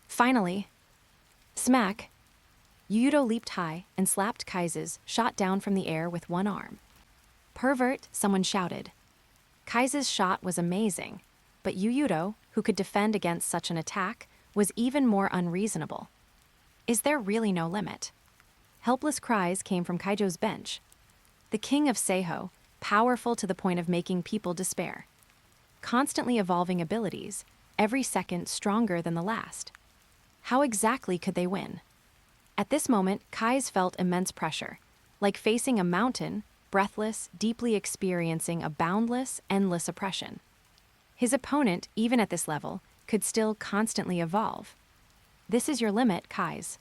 Finally, smack! Yuuto leaped high and slapped Kise's shot down from the air with one arm. Pervert, someone shouted. Kise's shot was amazing, but Yuuto, who could defend against such an attack, was even more unreasonable. Is there really no limit? Helpless cries came from Kaijo's bench. The king of Seiho, powerful to the point of making people despair. Constantly evolving abilities, every second stronger than the last. How exactly could they win? At this moment, Kise felt immense pressure, like facing a mountain, breathless, deeply experiencing a boundless, endless oppression. His opponent, even at this level, could still constantly evolve. This is your limit, Kise.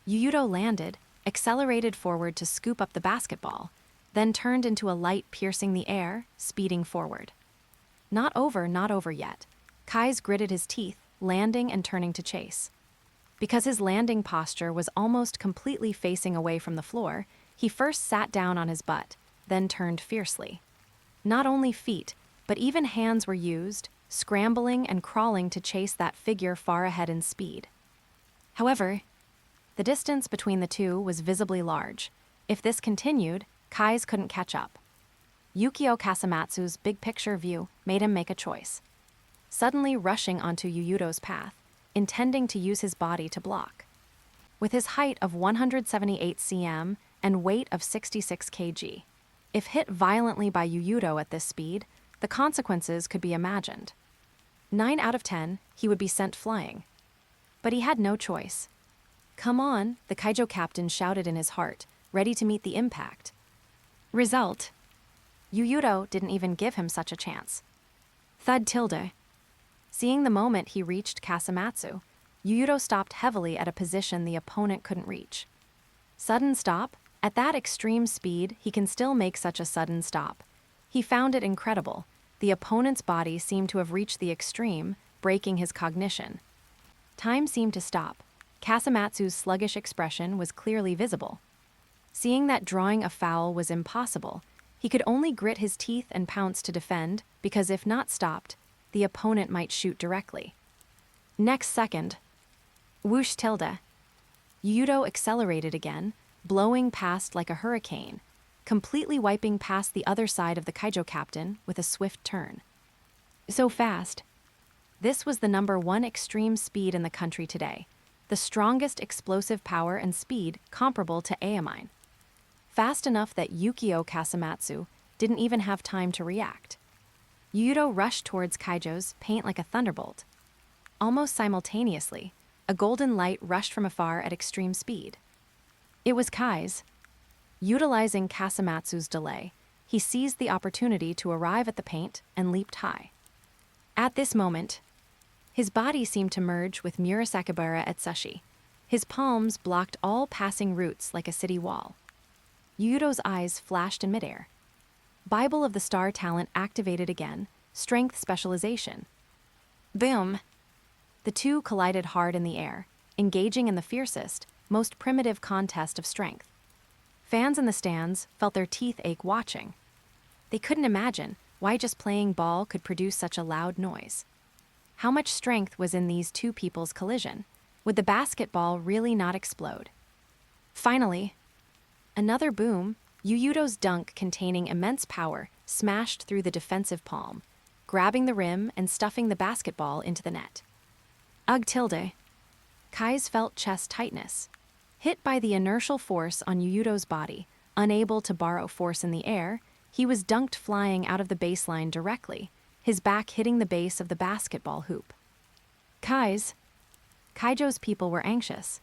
Yuuto landed, accelerated forward to scoop up the basketball, then turned into a light piercing the air, speeding forward. Not over yet. Kise gritted his teeth, landing and turning to chase. Because his landing posture was almost completely facing away from the floor, he first sat down on his butt, then turned fiercely. Not only feet, but even hands were used, scrambling and crawling to chase that figure far ahead in speed. However, the distance between the two was visibly large. If this continued, Kise couldn't catch up. Yukio Kasamatsu's big-picture view made him make a choice. Suddenly rushing onto Yuuto's path, intending to use his body to block. With his height of 178 cm and weight of 66 kg, if hit violently by Yuuto at this speed, the consequences could be imagined. 9 out of 10, he would be sent flying. But he had no choice. Come on, the Kaijo captain shouted in his heart, ready to meet the impact. Result: Yuuto didn't even give him such a chance. Thud tilde. Seeing the moment he reached Kasamatsu, Yuuto stopped heavily at a position the opponent couldn't reach. Sudden stop? At that extreme speed, he can still make such a sudden stop. He found it incredible. The opponent's body seemed to have reached the extreme, breaking his cognition. Time seemed to stop. Kasamatsu's sluggish expression was clearly visible. Seeing that drawing a foul was impossible, he could only grit his teeth and pounce to defend, because if not stopped, the opponent might shoot directly. Next second. Whoosh tilde. Yuuto accelerated again, blowing past like a hurricane, completely wiping past the other side of the Kaijo captain with a swift turn. So fast. This was the #1 extreme speed in the country today, the strongest explosive power and speed comparable to Aomine. Fast enough that Yukio Kasamatsu didn't even have time to react. Yuuto rushed towards Kaijo's paint like a thunderbolt. Almost simultaneously, a golden light rushed from afar at extreme speed. It was Kai's. Utilizing Kasamatsu's delay, he seized the opportunity to arrive at the paint and leaped high. At this moment, his body seemed to merge with Murasakibara at Sushi. His palms blocked all passing routes like a city wall. Yuuto's eyes flashed in midair. Bible of the Star talent activated again, strength specialization. Boom! The two collided hard in the air, engaging in the fiercest, most primitive contest of strength. Fans in the stands felt their teeth ache watching. They couldn't imagine why just playing ball could produce such a loud noise. How much strength was in these two people's collision? Would the basketball really not explode? Finally, another boom. Yuuto's dunk containing immense power smashed through the defensive palm, grabbing the rim and stuffing the basketball into the net. Ugh tilde. Kai's felt chest tightness. Hit by the inertial force on Yuuto's body, unable to borrow force in the air, he was dunked flying out of the baseline directly, his back hitting the base of the basketball hoop. Kaijo's people were anxious.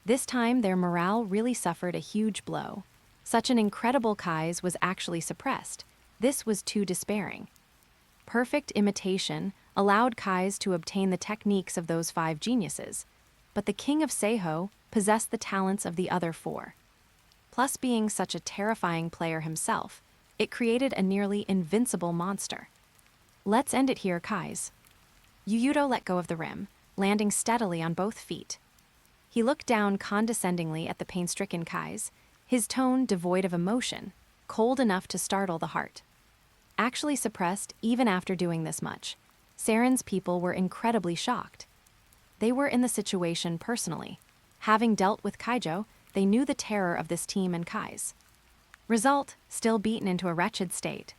This time their morale really suffered a huge blow. Such an incredible Kai's was actually suppressed. This was too despairing. Perfect imitation allowed Kai's to obtain the techniques of those 5 geniuses, but the king of Seiho possessed the talents of the other 4. Plus being such a terrifying player himself, it created a nearly invincible monster. Let's end it here, Kai's. Yuuto let go of the rim, landing steadily on both feet. He looked down condescendingly at the pain-stricken Kai's, his tone devoid of emotion, cold enough to startle the heart. Actually suppressed even after doing this much, Saren's people were incredibly shocked. They were in the situation personally. Having dealt with Kaijo, they knew the terror of this team and Kai's. Result, still beaten into a wretched state.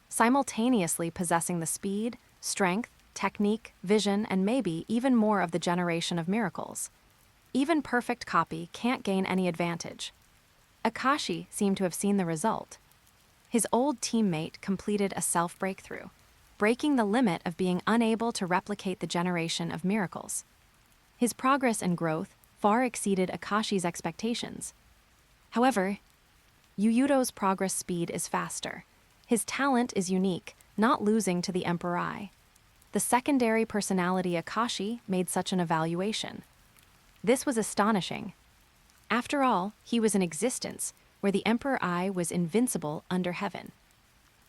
Simultaneously possessing the speed, strength, technique, vision, and maybe even more of the generation of miracles. Even perfect copy can't gain any advantage. Akashi seemed to have seen the result. His old teammate completed a self-breakthrough, breaking the limit of being unable to replicate the generation of miracles. His progress and growth far exceeded Akashi's expectations. However, Yuuto's progress speed is faster. His talent is unique, not losing to the Emperor Eye. The secondary personality Akashi made such an evaluation. This was astonishing. After all, he was in existence, where the Emperor Eye was invincible under heaven.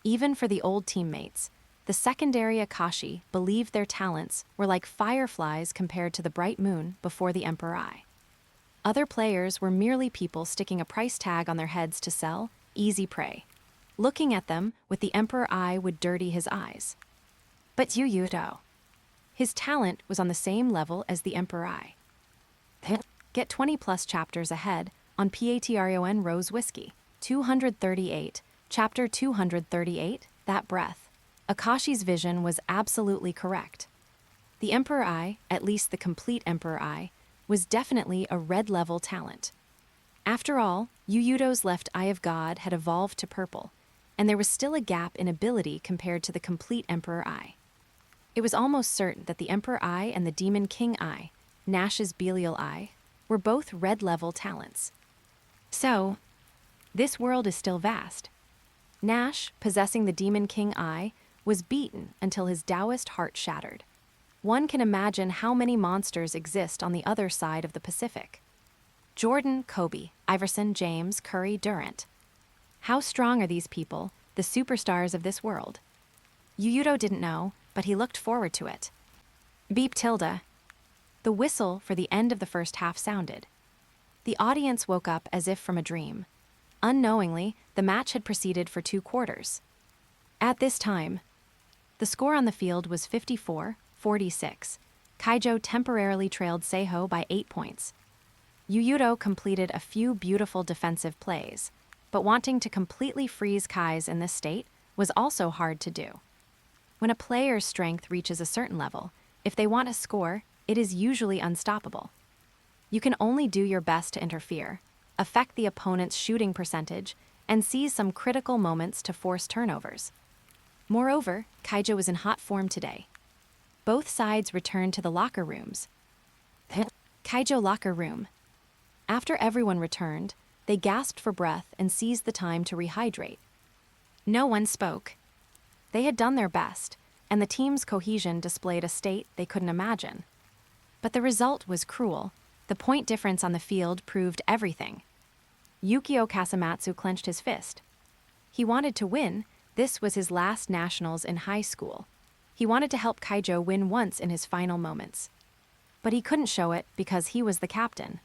Even for the old teammates, the secondary Akashi believed their talents were like fireflies compared to the bright moon before the Emperor Eye. Other players were merely people sticking a price tag on their heads to sell, easy prey. Looking at them with the Emperor Eye would dirty his eyes. But Yuuto, his talent was on the same level as the Emperor Eye. Get 20+ chapters ahead on Patreon Rose Whiskey. 238, Chapter 238, That Breath. Akashi's vision was absolutely correct. The Emperor Eye, at least the complete Emperor Eye, was definitely a red-level talent. After all, Yuuto's left eye of God had evolved to purple, and there was still a gap in ability compared to the complete Emperor Eye. It was almost certain that the Emperor Eye and the Demon King Eye, Nash's Belial Eye, were both red-level talents. So, this world is still vast. Nash, possessing the Demon King Eye, was beaten until his Taoist heart shattered. One can imagine how many monsters exist on the other side of the Pacific. Jordan, Kobe, Iverson, James, Curry, Durant. How strong are these people, the superstars of this world? Yuuto didn't know, but he looked forward to it. Beep tilde. The whistle for the end of the first half sounded. The audience woke up as if from a dream. Unknowingly, the match had proceeded for 2 quarters. At this time, the score on the field was 54-46. Kaijo temporarily trailed Seiho by 8 points. Yuuto completed a few beautiful defensive plays, but wanting to completely freeze Kise in this state was also hard to do. When a player's strength reaches a certain level, if they want to score, it is usually unstoppable. You can only do your best to interfere, affect the opponent's shooting percentage, and seize some critical moments to force turnovers. Moreover, Kaijo was in hot form today. Both sides returned to the locker rooms. Kaijo locker room. After everyone returned, they gasped for breath and seized the time to rehydrate. No one spoke. They had done their best, and the team's cohesion displayed a state they couldn't imagine. But the result was cruel. The point difference on the field proved everything. Yukio Kasamatsu clenched his fist. He wanted to win. This was his last nationals in high school. He wanted to help Kaijo win once in his final moments. But he couldn't show it because he was the captain.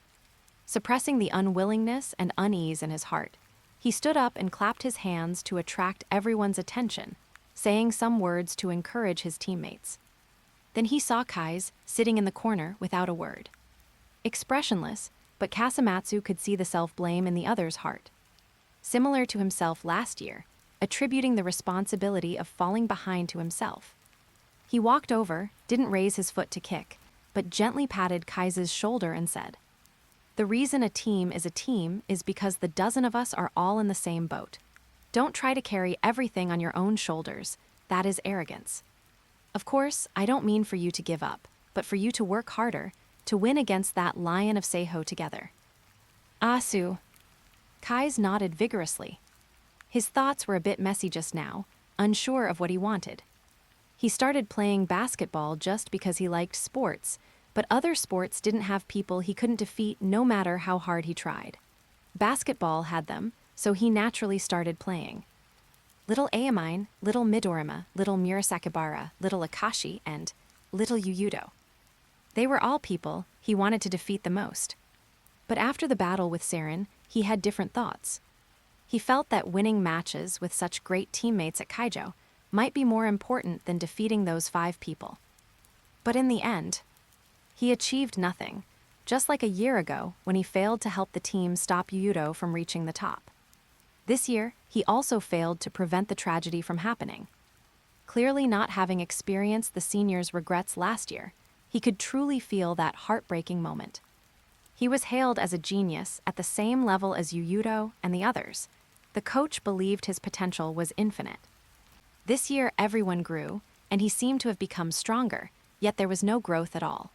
Suppressing the unwillingness and unease in his heart, he stood up and clapped his hands to attract everyone's attention, saying some words to encourage his teammates. Then he saw Kise sitting in the corner without a word. Expressionless, but Kasamatsu could see the self-blame in the other's heart. Similar to himself last year, attributing the responsibility of falling behind to himself. He walked over, didn't raise his foot to kick, but gently patted Kise's shoulder and said, "The reason a team is because the dozen of us are all in the same boat. Don't try to carry everything on your own shoulders. That is arrogance. Of course, I don't mean for you to give up, but for you to work harder, to win against that lion of Seiho together." Asu. Kise nodded vigorously. His thoughts were a bit messy just now, unsure of what he wanted. He started playing basketball just because he liked sports, but other sports didn't have people he couldn't defeat no matter how hard he tried. Basketball had them, so he naturally started playing. Little Aomine, little Midorima, little Murasakibara, little Akashi, and little Yuuto. They were all people he wanted to defeat the most. But after the battle with Saren, he had different thoughts. He felt that winning matches with such great teammates at Kaijo might be more important than defeating those 5 people. But in the end, he achieved nothing, just like a year ago when he failed to help the team stop Yuuto from reaching the top. This year, he also failed to prevent the tragedy from happening. Clearly not having experienced the seniors' regrets last year, he could truly feel that heartbreaking moment. He was hailed as a genius at the same level as Yuuto and the others. The coach believed his potential was infinite. This year, everyone grew, and he seemed to have become stronger, yet there was no growth at all.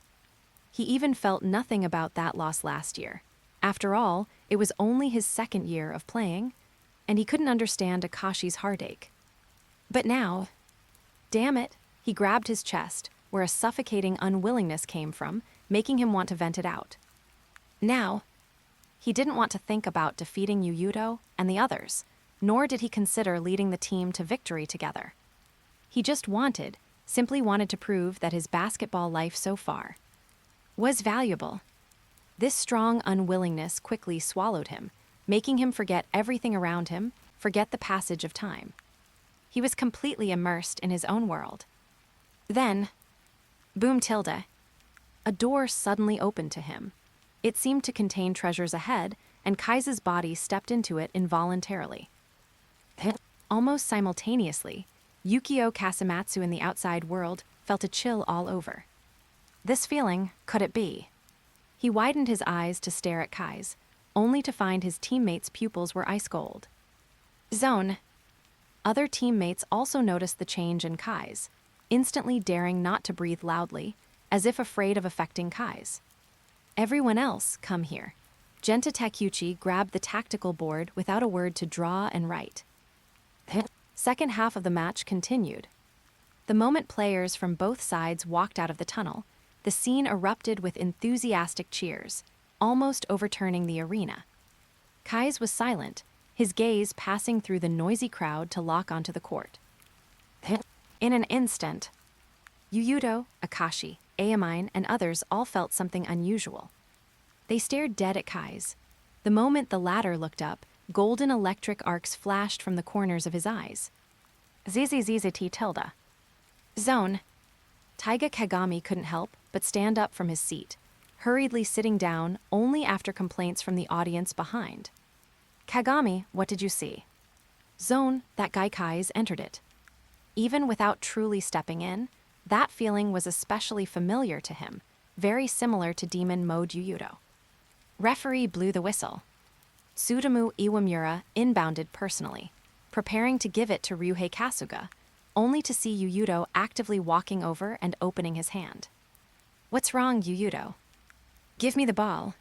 He even felt nothing about that loss last year. After all, it was only his 2nd year of playing, and he couldn't understand Akashi's heartache. But now, damn it, he grabbed his chest, where a suffocating unwillingness came from, making him want to vent it out. Now, he didn't want to think about defeating Yuuto and the others, nor did he consider leading the team to victory together. He just simply wanted to prove that his basketball life so far was valuable. This strong unwillingness quickly swallowed him, making him forget everything around him, forget the passage of time. He was completely immersed in his own world. Then, boom tilde, a door suddenly opened to him. It seemed to contain treasures ahead, and Kise's body stepped into it involuntarily. Almost simultaneously, Yukio Kasamatsu in the outside world felt a chill all over. This feeling, could it be? He widened his eyes to stare at Kise, only to find his teammates' pupils were ice cold. Zone. Other teammates also noticed the change in Kise, instantly daring not to breathe loudly, as if afraid of affecting Kise. Everyone else, come here. Genta Takeuchi grabbed the tactical board without a word to draw and write. Second half of the match continued. The moment players from both sides walked out of the tunnel, the scene erupted with enthusiastic cheers, almost overturning the arena. Kise was silent, his gaze passing through the noisy crowd to lock onto the court. In an instant, Yuuto, Akashi, Aomine, and others all felt something unusual. They stared dead at Kise. The moment the latter looked up, golden electric arcs flashed from the corners of his eyes. ZZZZT. Zone. Taiga Kagami couldn't help but stand up from his seat, hurriedly sitting down only after complaints from the audience behind. Kagami, what did you see? Zone, that guy Kise entered it. Even without truly stepping in, that feeling was especially familiar to him, very similar to demon mode Yuuto. Referee blew the whistle. Tsutomu Iwamura inbounded personally, preparing to give it to Ryuhei Kasuga, only to see Yuuto actively walking over and opening his hand. What's wrong, Yuuto? Give me the ball.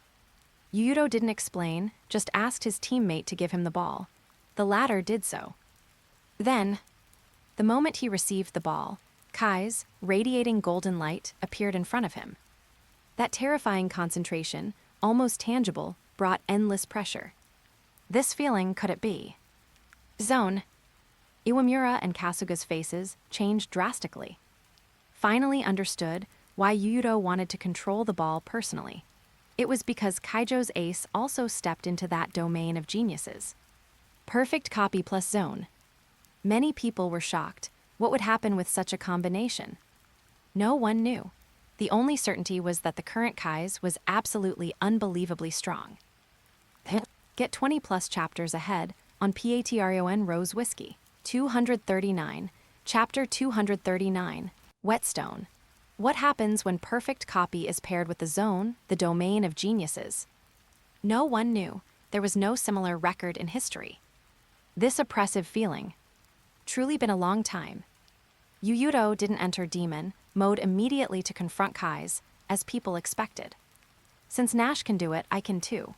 Yuuto didn't explain, just asked his teammate to give him the ball. The latter did so. Then, the moment he received the ball, Kise, radiating golden light, appeared in front of him. That terrifying concentration, almost tangible, brought endless pressure. This feeling could it be? Zone. Iwamura and Kasuga's faces changed drastically. Finally understood why Yuuto wanted to control the ball personally. It was because Kaijo's ace also stepped into that domain of geniuses. Perfect copy plus zone. Many people were shocked. What would happen with such a combination? No one knew. The only certainty was that the current Kise was absolutely unbelievably strong. Get 20 plus chapters ahead on Patreon Rose Whiskey. 239, Chapter 239, Whetstone. What happens when perfect copy is paired with the zone, the domain of geniuses? No one knew. There was no similar record in history. This oppressive feeling. Truly been a long time. Yuuto didn't enter demon mode immediately to confront Kise, as people expected. Since Nash can do it, I can too.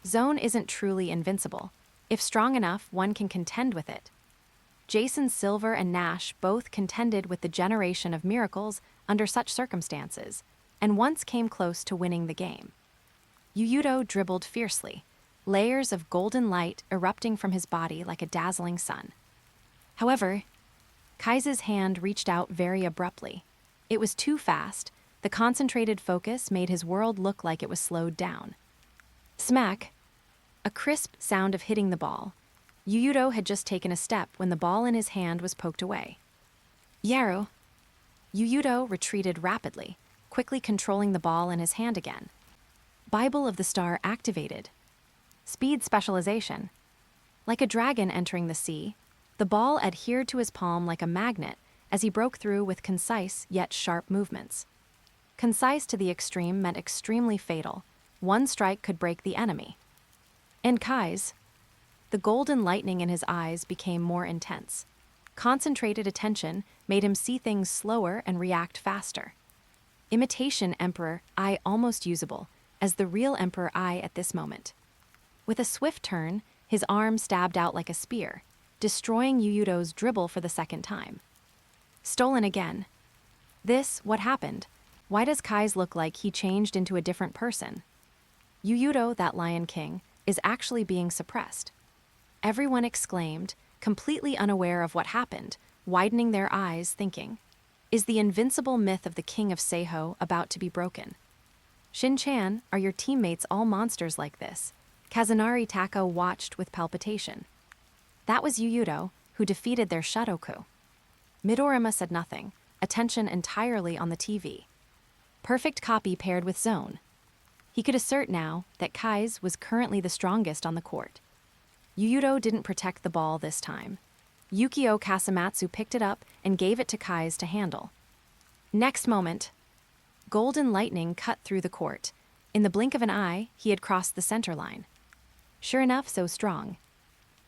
Zone isn't truly invincible. If strong enough, one can contend with it. Jason Silver and Nash both contended with the generation of miracles under such circumstances, and once came close to winning the game. Yuuto dribbled fiercely, layers of golden light erupting from his body like a dazzling sun. However, Kise's hand reached out very abruptly. It was too fast. The concentrated focus made his world look like it was slowed down. Smack! A crisp sound of hitting the ball. Yuuto had just taken a step when the ball in his hand was poked away. Yaru! Yuuto retreated rapidly, quickly controlling the ball in his hand again. Bible of the Star activated. Speed specialization. Like a dragon entering the sea, the ball adhered to his palm like a magnet as he broke through with concise yet sharp movements. Concise to the extreme meant extremely fatal. One strike could break the enemy. And Kise, the golden lightning in his eyes became more intense. Concentrated attention made him see things slower and react faster. Imitation Emperor I almost usable, as the real Emperor I at this moment. With a swift turn, his arm stabbed out like a spear, destroying Yuuto's dribble for the second time. Stolen again. What happened? Why does Kise look like he changed into a different person? Yuuto, that Lion King, is actually being suppressed. Everyone exclaimed, completely unaware of what happened, widening their eyes, thinking, is the invincible myth of the King of Seiho about to be broken? Shin-chan, are your teammates all monsters like this? Kazunari Tako watched with palpitation. That was Yuuto, who defeated their Shadoku. Midorima said nothing, attention entirely on the TV. Perfect copy paired with zone. He could assert now that Kise was currently the strongest on the court. Yuuto didn't protect the ball this time. Yukio Kasumatsu picked it up and gave it to Kise to handle. Next moment, golden lightning cut through the court. In the blink of an eye, he had crossed the center line. Sure enough, so strong.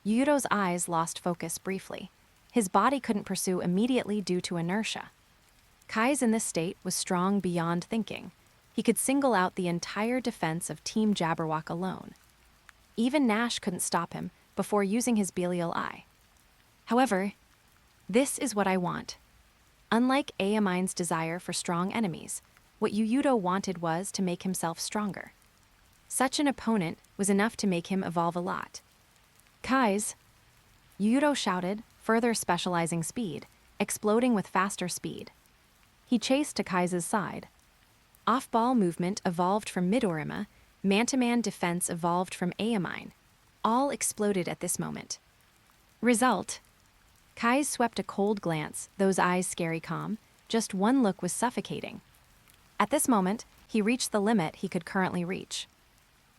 Yuuto's eyes lost focus briefly. His body couldn't pursue immediately due to inertia. Kise in this state was strong beyond thinking. He could single out the entire defense of Team Jabberwock alone. Even Nash couldn't stop him before using his Belial Eye. However, this is what I want. Unlike Aomine's desire for strong enemies, what Yuuto wanted was to make himself stronger. Such an opponent was enough to make him evolve a lot. Kise! Yuuto shouted, further specializing speed, exploding with faster speed. He chased to Kise's side. Off-ball movement evolved from Midorima, man-to-man defense evolved from Aomine. All exploded at this moment. Result: Kise swept a cold glance, those eyes scary calm. Just one look was suffocating. At this moment, he reached the limit he could currently reach.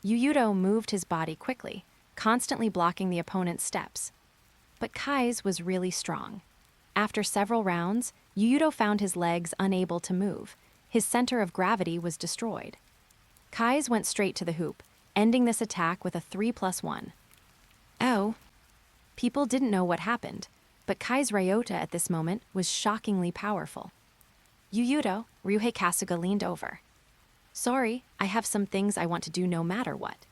Yuuto moved his body quickly, constantly blocking the opponent's steps. But Kise was really strong. After several rounds, Yuuto found his legs unable to move. His center of gravity was destroyed. Kise went straight to the hoop, ending this attack with a 3+1. Oh. People didn't know what happened, but Kise Ryota at this moment was shockingly powerful. Yuuto, Ryuhei Kasuga leaned over. Sorry, I have some things I want to do no matter what.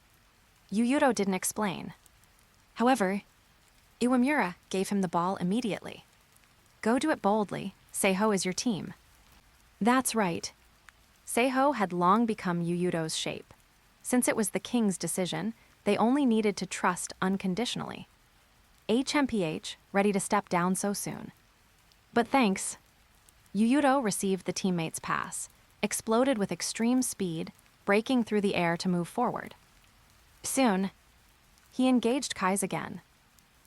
Yuuto didn't explain. However, Iwamura gave him the ball immediately. Go do it boldly. Seiho is your team. That's right. Seiho had long become Yuuto's shape. Since it was the king's decision, they only needed to trust unconditionally. HMPH, ready to step down so soon. But thanks. Yuuto received the teammate's pass, exploded with extreme speed, breaking through the air to move forward. Soon, he engaged Kise again.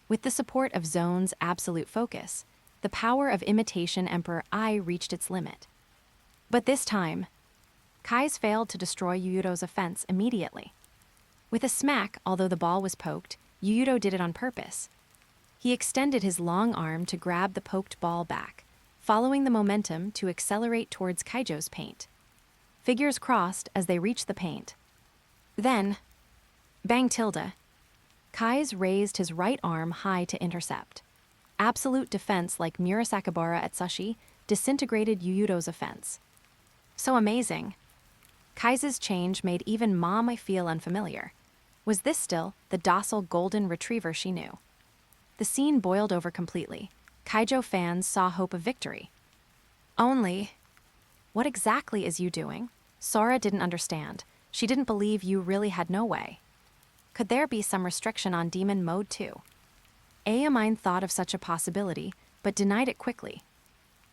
With the support of Zone's absolute focus, the power of Imitation Emperor I reached its limit. But this time, Kise failed to destroy Yuuto's offense immediately. With a smack, although the ball was poked, Yuuto did it on purpose. He extended his long arm to grab the poked ball back, following the momentum to accelerate towards Kaijo's paint. Figures crossed as they reached the paint. Then, bang tilde. Kise raised his right arm high to intercept. Absolute defense like Murasakibara at Sushi disintegrated Yuuto's offense. So amazing. Kise's change made even Mom feel unfamiliar. Was this still the docile golden retriever she knew? The scene boiled over completely. Kaijo fans saw hope of victory. Only, what exactly is you doing? Sora didn't understand. She didn't believe you really had no way. Could there be some restriction on demon mode too? Aomine thought of such a possibility, but denied it quickly.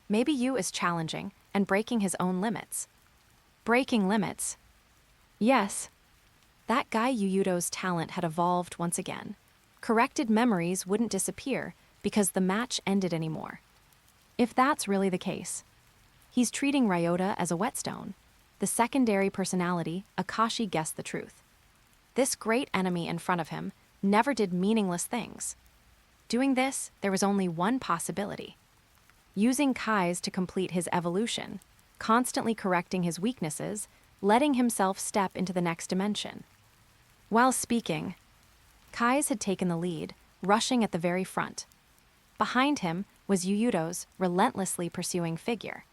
Maybe you is challenging and breaking his own limits. Breaking limits? Yes. That guy Yuuto's talent had evolved once again. Corrected memories wouldn't disappear because the match ended anymore. If that's really the case, he's treating Ryota as a whetstone. The secondary personality, Akashi, guessed the truth. This great enemy in front of him never did meaningless things. Doing this, there was only one possibility. Using Kise to complete his evolution, constantly correcting his weaknesses, letting himself step into the next dimension. While speaking, Kise had taken the lead, rushing at the very front. Behind him was Yuuto's relentlessly pursuing figure.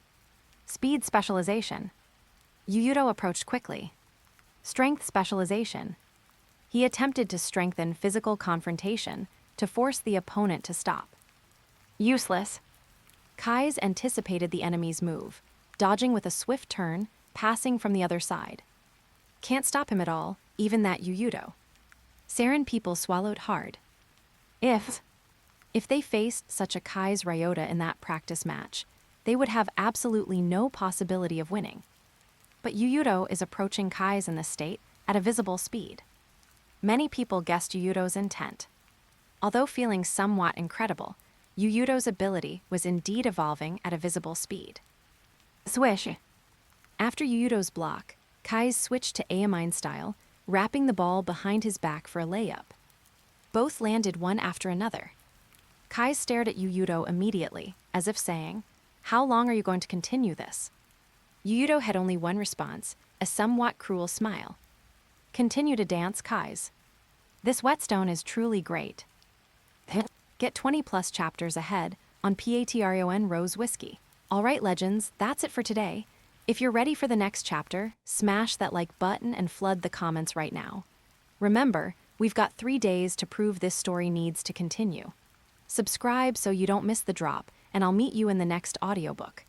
Speed specialization. Yuuto approached quickly. Strength specialization. He attempted to strengthen physical confrontation to force the opponent to stop. Useless. Kise anticipated the enemy's move, dodging with a swift turn, passing from the other side. Can't stop him at all, even that Yuuto. Saren people swallowed hard. If they faced such a Kise Ryota in that practice match, they would have absolutely no possibility of winning. But Yuuto is approaching Kise in this state at a visible speed. Many people guessed Yuuto's intent. Although feeling somewhat incredible, Yuuto's ability was indeed evolving at a visible speed. Swish! After Yuuto's block, Kise switched to Aomine style, wrapping the ball behind his back for a layup. Both landed one after another. Kise stared at Yuuto immediately, as if saying, "How long are you going to continue this?" Yuuto had only one response, a somewhat cruel smile. Continue to dance, Kise. This whetstone is truly great. Get 20+ chapters ahead on Patreon Rose Whiskey. Alright, legends, that's it for today. If you're ready for the next chapter, smash that like button and flood the comments right now. Remember, we've got 3 days to prove this story needs to continue. Subscribe so you don't miss the drop, and I'll meet you in the next audiobook.